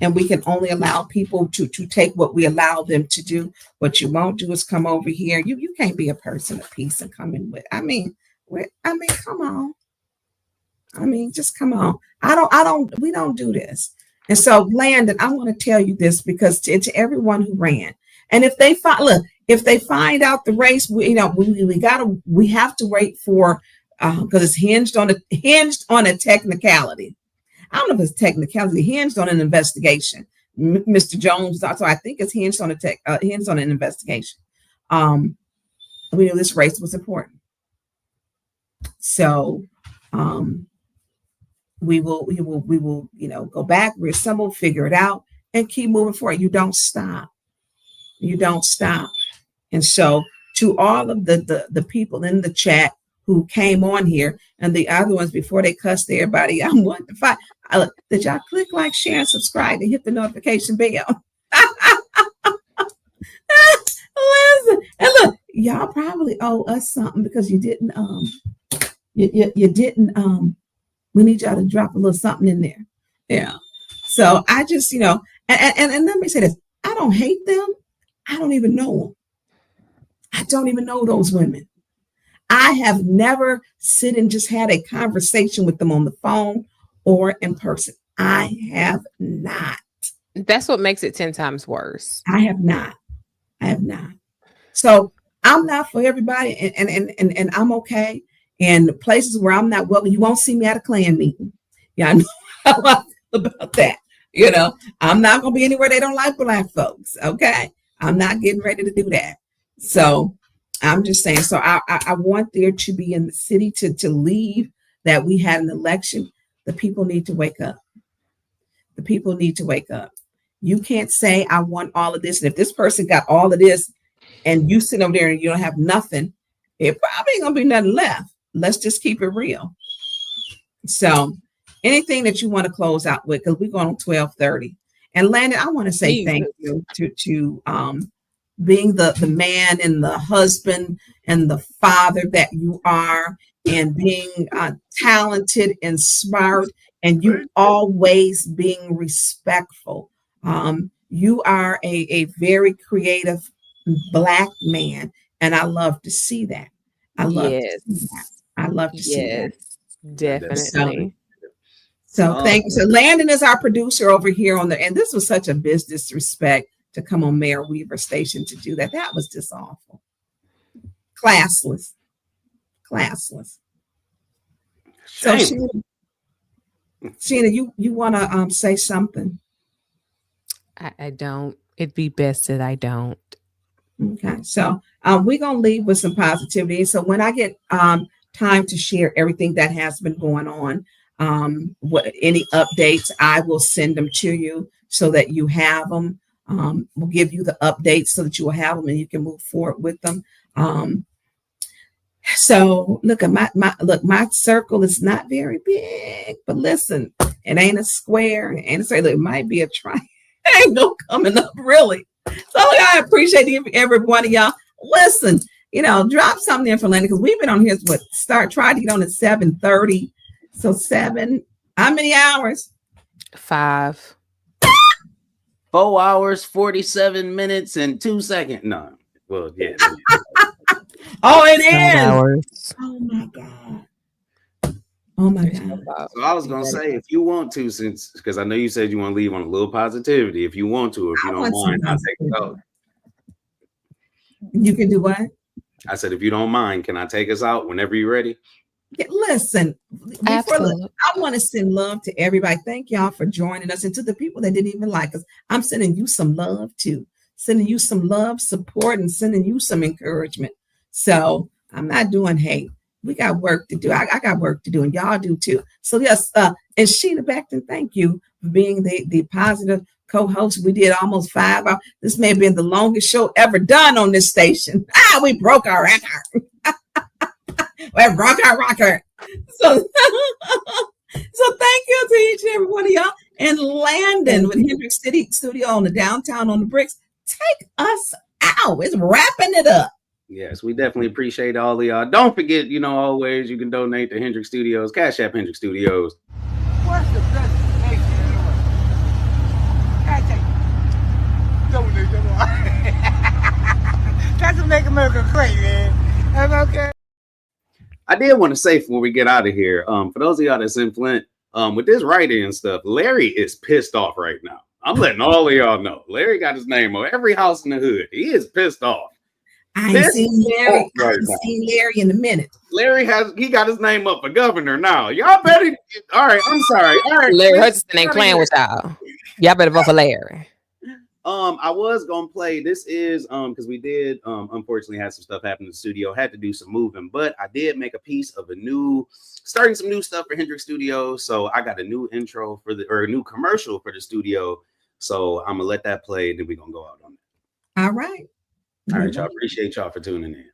and we can only allow people to take what we allow them to do. What you won't do is come over here. You can't be a person of peace and come in with, come on. Just come on. We don't do this. And so, Landon, I want to tell you this, because to everyone who ran, and if they find out the race, we have to wait for, because it's hinged on a technicality. I don't know if it's technicality, hinged on an investigation. Mr. Jones, so I think it's hinged on an investigation. We knew this race was important. So we will, go back, reassemble, figure it out, and keep moving forward. You don't stop. And so to all of the people in the chat who came on here, and the other ones before they cussed everybody, I'm 1 to 5. Did y'all click like, share, and subscribe, and hit the notification bell? Listen, and look, y'all probably owe us something, because you didn't you didn't we need y'all to drop a little something in there. Yeah. So I just, and let me say this, I don't hate them. I don't even know them. I don't even know those women. I have never sit and just had a conversation with them on the phone or in person. I have not. That's what makes it 10 times worse. I have not. So I'm not for everybody, and I'm okay. And places where I'm not welcome, you won't see me at a Klan meeting. Yeah, I know how I feel about that. I'm not going to be anywhere they don't like Black folks. Okay. I'm not getting ready to do that. So I'm just saying, so I want there to be in the city to leave that we had an election. The people need to wake up. The people need to wake up. You can't say, I want all of this. And if this person got all of this and you sit over there and you don't have nothing, it probably ain't going to be nothing left. Let's just keep it real. So anything that you want to close out with, because we're going on 12:30. And Landon, I want to say thank you to being the man and the husband and the father that you are. and being talented and smart, and you always being respectful. You are a very creative Black man, and I love to see that. I love to see that. Yes. I love to see that. Yes, definitely. So thank you. So Landon is our producer over here on the, and this was such a business respect to come on Mayor Weaver Station to do that. That was just awful. Classless. So Shenna, you want to say something? I don't. It'd be best that I don't. Okay, so we're gonna leave with some positivity. So when I get time to share everything that has been going on, any updates, I will send them to you so that you have them. We'll give you the updates so that you will have them and you can move forward with them. So look at my circle is not very big, but listen, it ain't a square, and say look, it might be a triangle coming up, really. So I appreciate every one of y'all. Listen, drop something in for Landon, because we've been on here try to get on at 7:30. So 7, how many hours? 5. 4 hours, 47 minutes, and 2 seconds. No, well, yeah. Oh, it is. Hours. Oh my God. Oh my God. So I was gonna say, if you want to, because I know you said you want to leave on a little positivity. If you want to, if you don't mind, I'll take it out. You can do what? I said, if you don't mind, can I take us out whenever you're ready? Yeah, listen, I want to send love to everybody. Thank y'all for joining us, and to the people that didn't even like us, I'm sending you some love too. Sending you some love, support, and sending you some encouragement. So I'm not doing hate. We got work to do. I got work to do, and y'all do too. So yes, and Sheena Beckton, thank you for being the positive co-host. We did almost 5 hours. This may have been the longest show ever done on this station. We broke our record. We broke our record. So thank you to each and every one of y'all. And Landon with Hendrix City Studio on the downtown on the bricks. Take us out. It's wrapping it up. Yes, we definitely appreciate all of y'all. Don't forget, always you can donate to Hendrix Studios, Cash App Hendrix Studios. What's the presentation anyway? That's what make America great, man. That's okay. I did want to say before we get out of here, for those of y'all that's in Flint, with this writing and stuff, Larry is pissed off right now. I'm letting all of y'all know. Larry got his name on every house in the hood. He is pissed off. I ain't seen Larry. I ain't seen Larry in a minute. Larry got his name up for governor now. Y'all better. All right, I'm sorry. All right, Larry Hutchinson ain't playing with y'all. Y'all better vote for Larry. I was gonna play. This is because we did unfortunately had some stuff happen in the studio. Had to do some moving, but I did make a piece of starting some new stuff for Hendrix Studios. So I got a new intro a new commercial for the studio. So I'm gonna let that play, and then we're gonna go out on it. All right. All right, y'all. Appreciate y'all for tuning in.